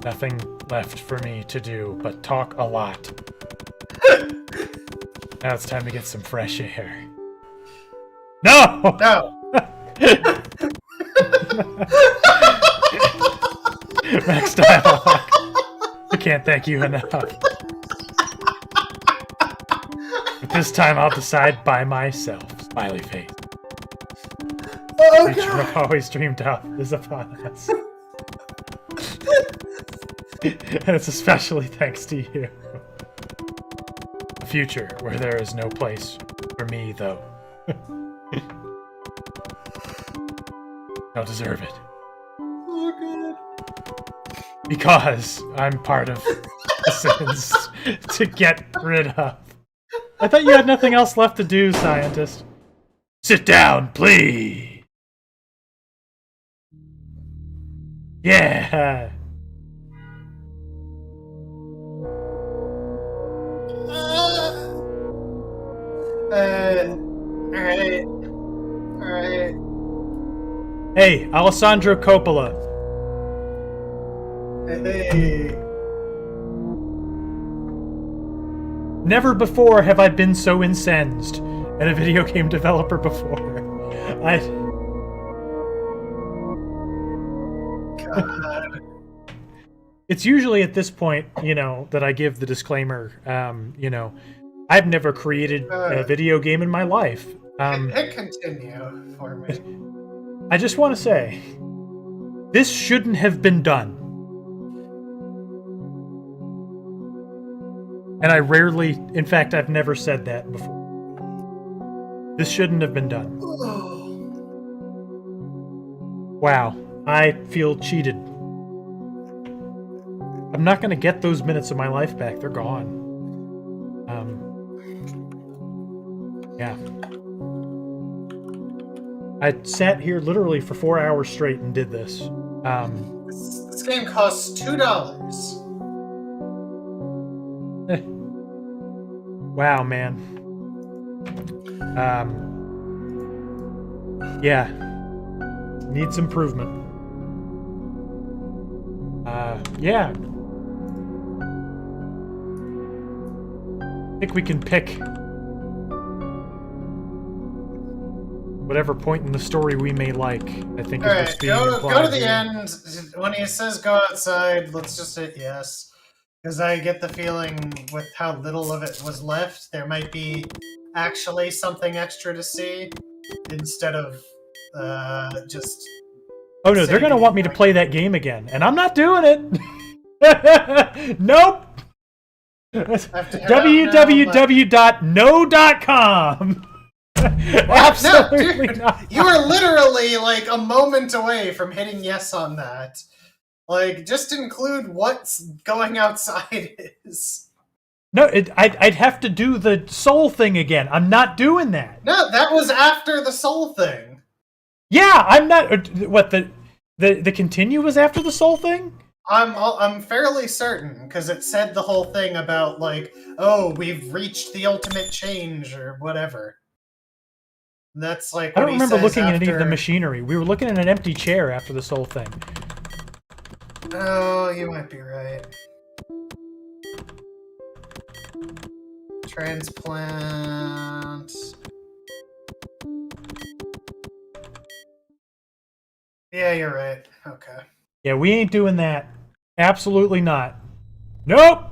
Nothing left for me to do but talk a lot. Now it's time to get some fresh air. No! No! Max Dialogue. I can't thank you enough. This time I'll decide by myself. Smiley face. Oh Future god! I've always dreamed of is upon us. And it's especially thanks to you. A future where there is no place for me, though. I'll deserve it. Oh god! Because I'm part of the sins to get rid of. I thought you had nothing else left to do, scientist. Sit down, please. Yeah. Alright. Alright. Hey, Alessandro Coppola. Hey. Never before have I been so incensed at a video game developer before. God. It's usually at this point, that I give the disclaimer. I've never created a video game in my life. Hit continue for me. I just want to say, this shouldn't have been done. And I rarely, in fact, I've never said that before. This shouldn't have been done. Wow, I feel cheated. I'm not going to get those minutes of my life back. They're gone. Yeah. I sat here literally for 4 hours straight and did this. This game costs $2. Wow, man. Yeah. Needs improvement. Yeah. I think we can pick whatever point in the story we may like. I think is what's being implied. Go to the here. end. When he says go outside, let's just hit yes. Because I get the feeling with how little of it was left, there might be actually something extra to see instead of just... Oh no, they're gonna want me to play that game again, and I'm not doing it! Nope! www.no.com. Absolutely no, dude, not. You were literally like a moment away from hitting yes on that. Like, just include what going outside is. No, I'd have to do the soul thing again. I'm not doing that. No, that was after the soul thing. Yeah, I'm not. What the continue was after the soul thing? I'm fairly certain because it said the whole thing about like, oh, we've reached the ultimate change or whatever. That's like I don't remember looking at any of the machinery. We were looking at an empty chair after this whole thing. Oh, you might be right. Transplant. Yeah, you're right. Okay. Yeah, we ain't doing that. Absolutely not. Nope!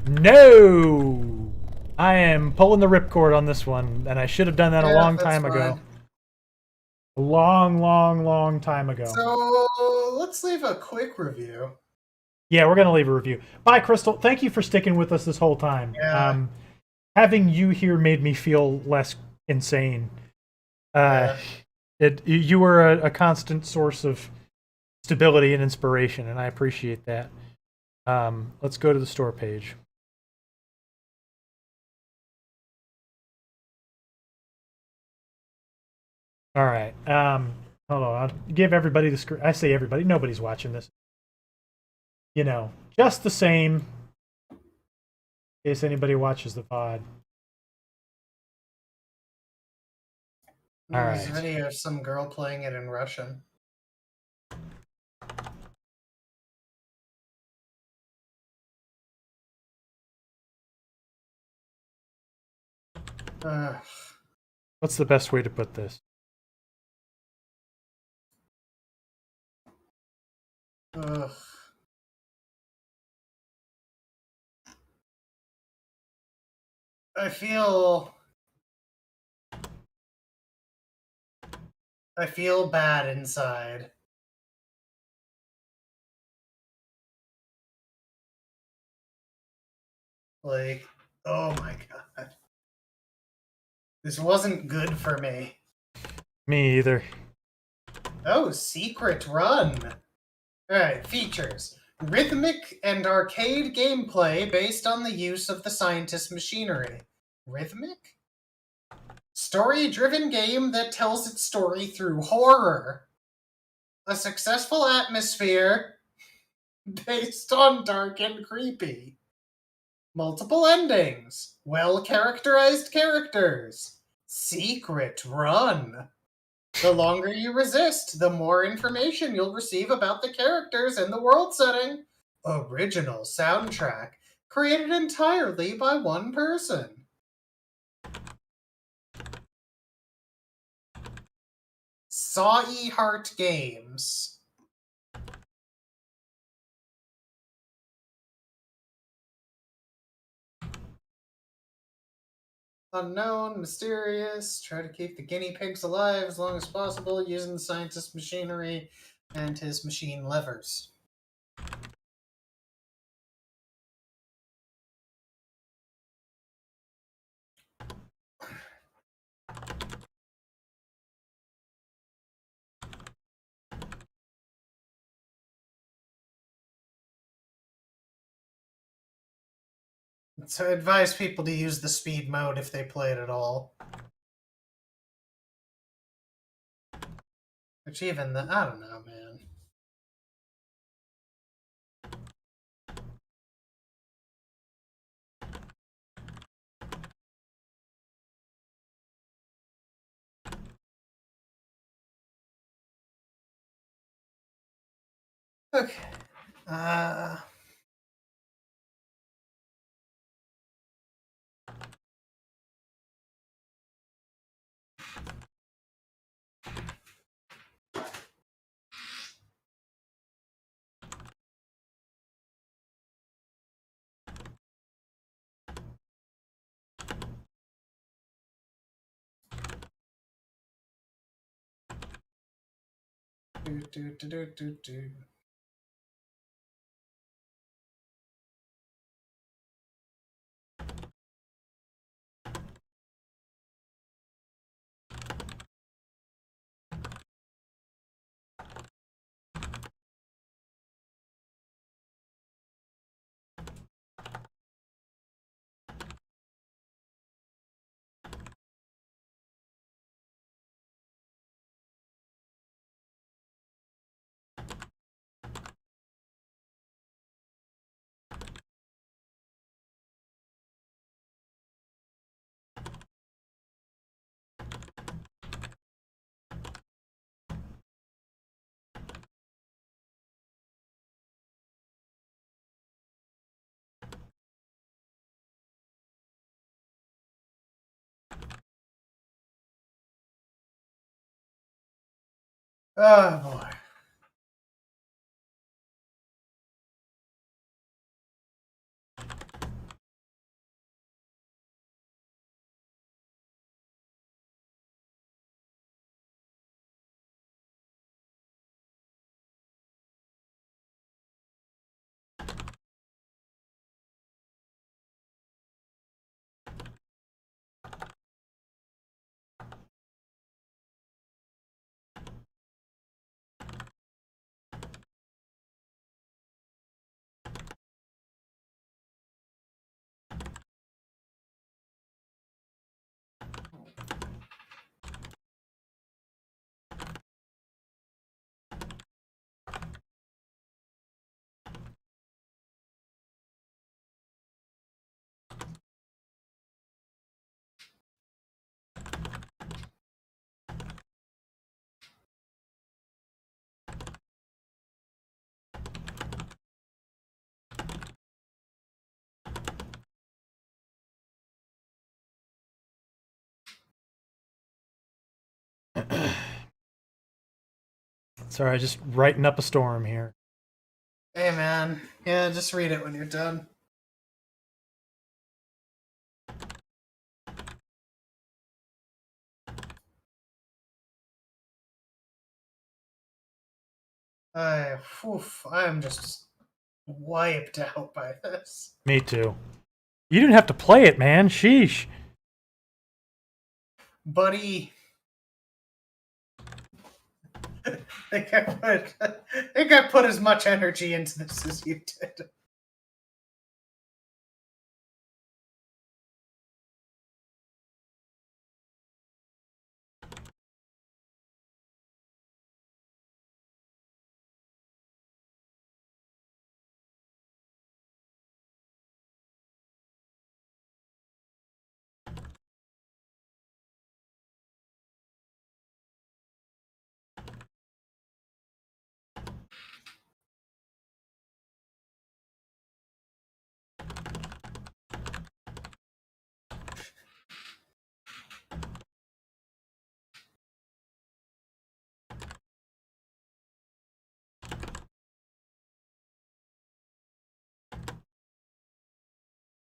No! I am pulling the ripcord on this one, and I should have done that a long time ago. A long time ago. So, let's leave a quick review. Yeah, we're going to leave a review. Bye, Crystal. Thank you for sticking with us this whole time. Yeah. Having you here made me feel less insane. You were a constant source of stability and inspiration, and I appreciate that. Let's go to the store page. All right. Hold on. I'll give everybody the screen. I say everybody. Nobody's watching this. Just the same. In case anybody watches the pod. There's a video of some girl playing it in Russian. What's the best way to put this? I feel bad inside. Like, oh my god. This wasn't good for me. Me either. Oh, secret run. Alright, features. Rhythmic and arcade gameplay based on the use of the scientist's machinery. Rhythmic? Story-driven game that tells its story through horror. A successful atmosphere based on dark and creepy. Multiple endings. Well-characterized characters. Secret run. The longer you resist, the more information you'll receive about the characters and the world setting. Original soundtrack, created entirely by one person. Saw-E Heart Games. Unknown, mysterious, try to keep the guinea pigs alive as long as possible using the scientist's machinery and his machine levers. So I advise people to use the speed mode if they play it at all. Which even the, I don't know, man. Okay. Do. Oh boy. Sorry, just writing up a storm here. Hey man. Yeah, just read it when you're done. I'm just wiped out by this. Me too. You didn't have to play it, man. Sheesh. Buddy, I think I put as much energy into this as you did.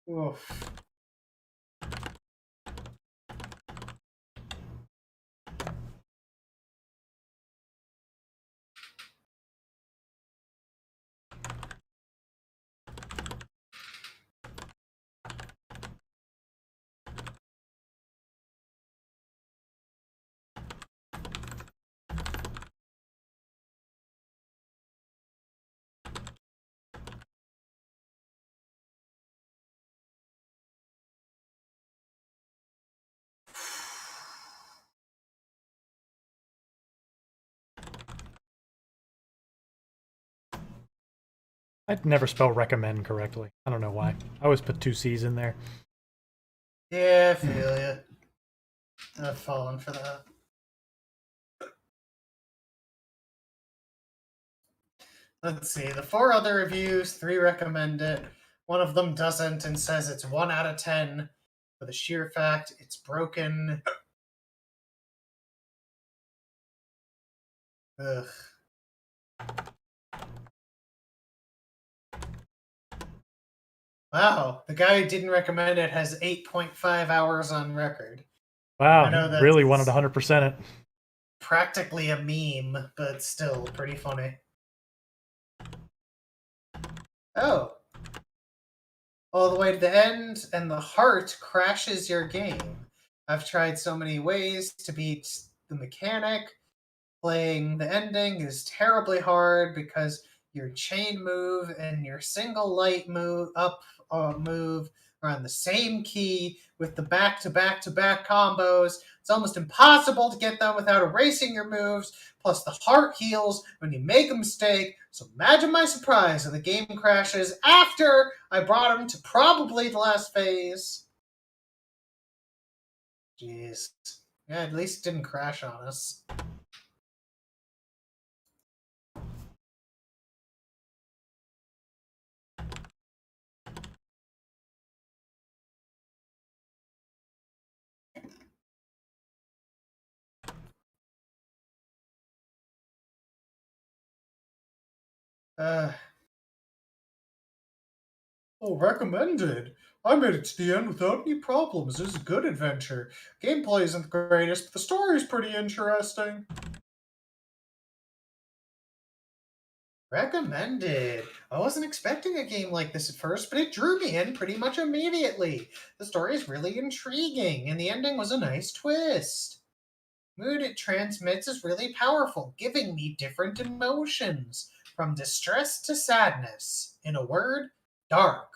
Oof. I'd never spell recommend correctly. I don't know why. I always put 2 C's in there. Yeah, I feel you. I've fallen for that. Let's see. The 4 other reviews, 3 recommend it. One of them doesn't and says it's 1 out of 10 for the sheer fact it's broken. Ugh. Wow, the guy who didn't recommend it has 8.5 hours on record. Wow, I know he that's- really wanted 100% it. Practically a meme, but still pretty funny. Oh. All the way to the end, and the heart crashes your game. I've tried so many ways to beat the mechanic. Playing the ending is terribly hard because your chain move and your single light move move are on the same key with the back-to-back-to-back combos. It's almost impossible to get them without erasing your moves. Plus, the heart heals when you make a mistake. So imagine my surprise when the game crashes after I brought him to probably the last phase. Jeez. Yeah, at least it didn't crash on us. Oh, recommended. I made it to the end without any problems. This is a good adventure. Gameplay isn't the greatest, but the story is pretty interesting. Recommended. I wasn't expecting a game like this at first, but it drew me in pretty much immediately. The story is really intriguing, and the ending was a nice twist. Mood it transmits is really powerful, giving me different emotions, from distress to sadness. In a word, dark.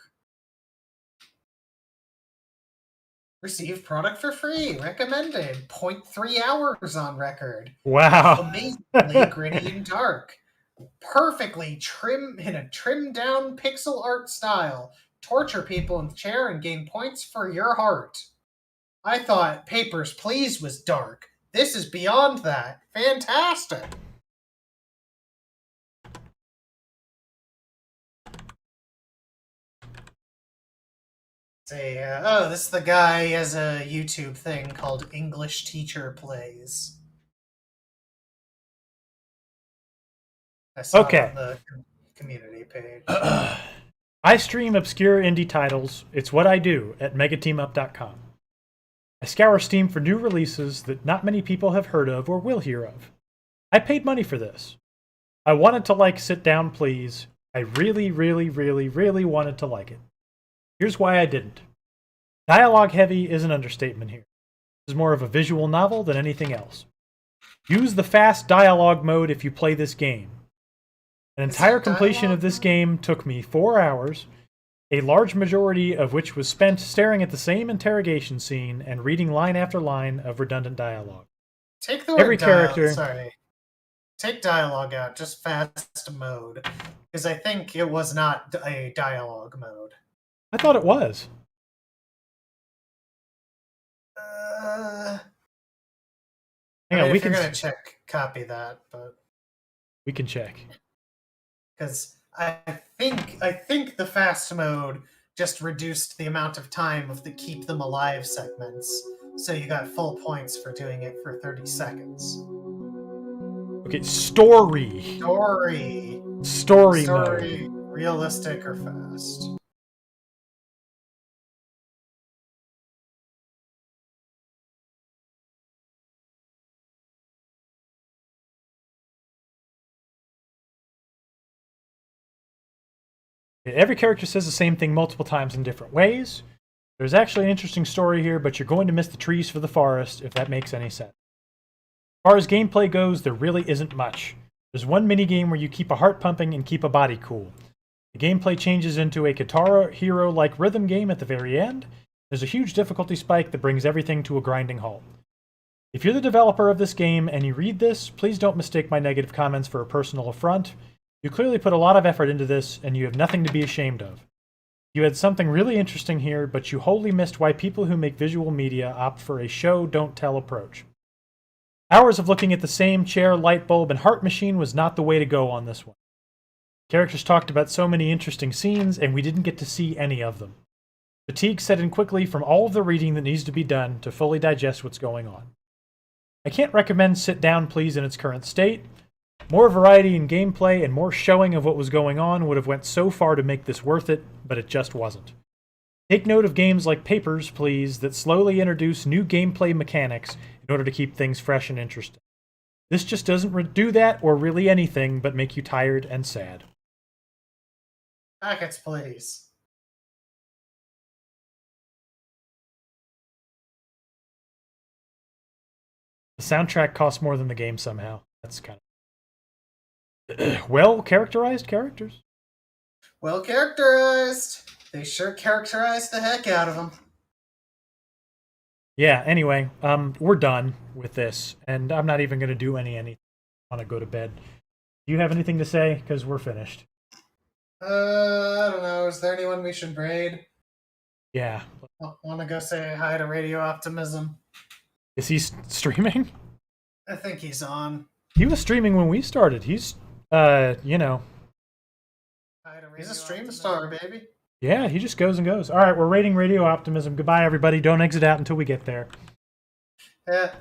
Received product for free. Recommended. 0.3 hours on record. Wow. Amazingly gritty and dark. Perfectly trimmed in a trimmed down pixel art style. Torture people in the chair and gain points for your heart. I thought Papers, Please was dark. This is beyond that. Fantastic. Say, oh, this is the guy who has a YouTube thing called English Teacher Plays. I saw it Okay. on the community page. I stream obscure indie titles. It's what I do at megateamup.com. I scour Steam for new releases that not many people have heard of or will hear of. I paid money for this. I wanted to like Sit Down Please. I really, really, really, really wanted to like it. Here's why I didn't. Dialogue heavy is an understatement here. This is more of a visual novel than anything else. Use the fast dialogue mode if you play this game. An entire completion of this game took me 4 hours, a large majority of which was spent staring at the same interrogation scene and reading line after line of redundant dialogue. Take the word Every character. Sorry. Take dialogue out, just fast mode. Because I think it was not a dialogue mode. I thought it was. Hang on, if you're gonna check, copy that, but we can check. Because I think the fast mode just reduced the amount of time of the keep them alive segments, so you got full points for doing it for 30 seconds. Okay, story mode. Realistic or fast. Every character says the same thing multiple times in different ways. There's actually an interesting story here, but you're going to miss the trees for the forest, if that makes any sense. As far as gameplay goes, there really isn't much. There's one minigame where you keep a heart pumping and keep a body cool. The gameplay changes into a Guitar Hero-like rhythm game at the very end. There's a huge difficulty spike that brings everything to a grinding halt. If you're the developer of this game and you read this, please don't mistake my negative comments for a personal affront. You clearly put a lot of effort into this, and you have nothing to be ashamed of. You had something really interesting here, but you wholly missed why people who make visual media opt for a show-don't-tell approach. Hours of looking at the same chair, light bulb, and heart machine was not the way to go on this one. Characters talked about so many interesting scenes, and we didn't get to see any of them. Fatigue set in quickly from all of the reading that needs to be done to fully digest what's going on. I can't recommend Sit Down Please in its current state. More variety in gameplay and more showing of what was going on would have went so far to make this worth it, but it just wasn't. Take note of games like Papers, Please, that slowly introduce new gameplay mechanics in order to keep things fresh and interesting. This just doesn't do that or really anything but make you tired and sad. Packets, please. The soundtrack costs more than the game somehow. That's kind of... well-characterized characters. Well-characterized. They sure characterized the heck out of them. Yeah, anyway, we're done with this, and I'm not even going to do anything. I want to go to bed. Do you have anything to say? Because we're finished. I don't know. Is there anyone we should raid? Yeah. Want to go say hi to Radio Optimism? Is he streaming? I think he's on. He was streaming when we started. He's, you know. He's a stream star, baby. Yeah, he just goes and goes. All right, we're rating Radio Optimism. Goodbye, everybody. Don't exit out until we get there. Yeah.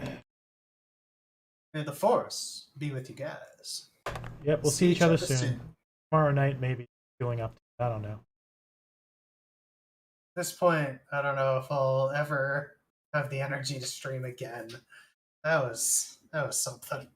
May the Force be with you guys. Yep, we'll see each other soon. Tomorrow night, maybe. Feeling up. I don't know. At this point, I don't know if I'll ever have the energy to stream again. That was something.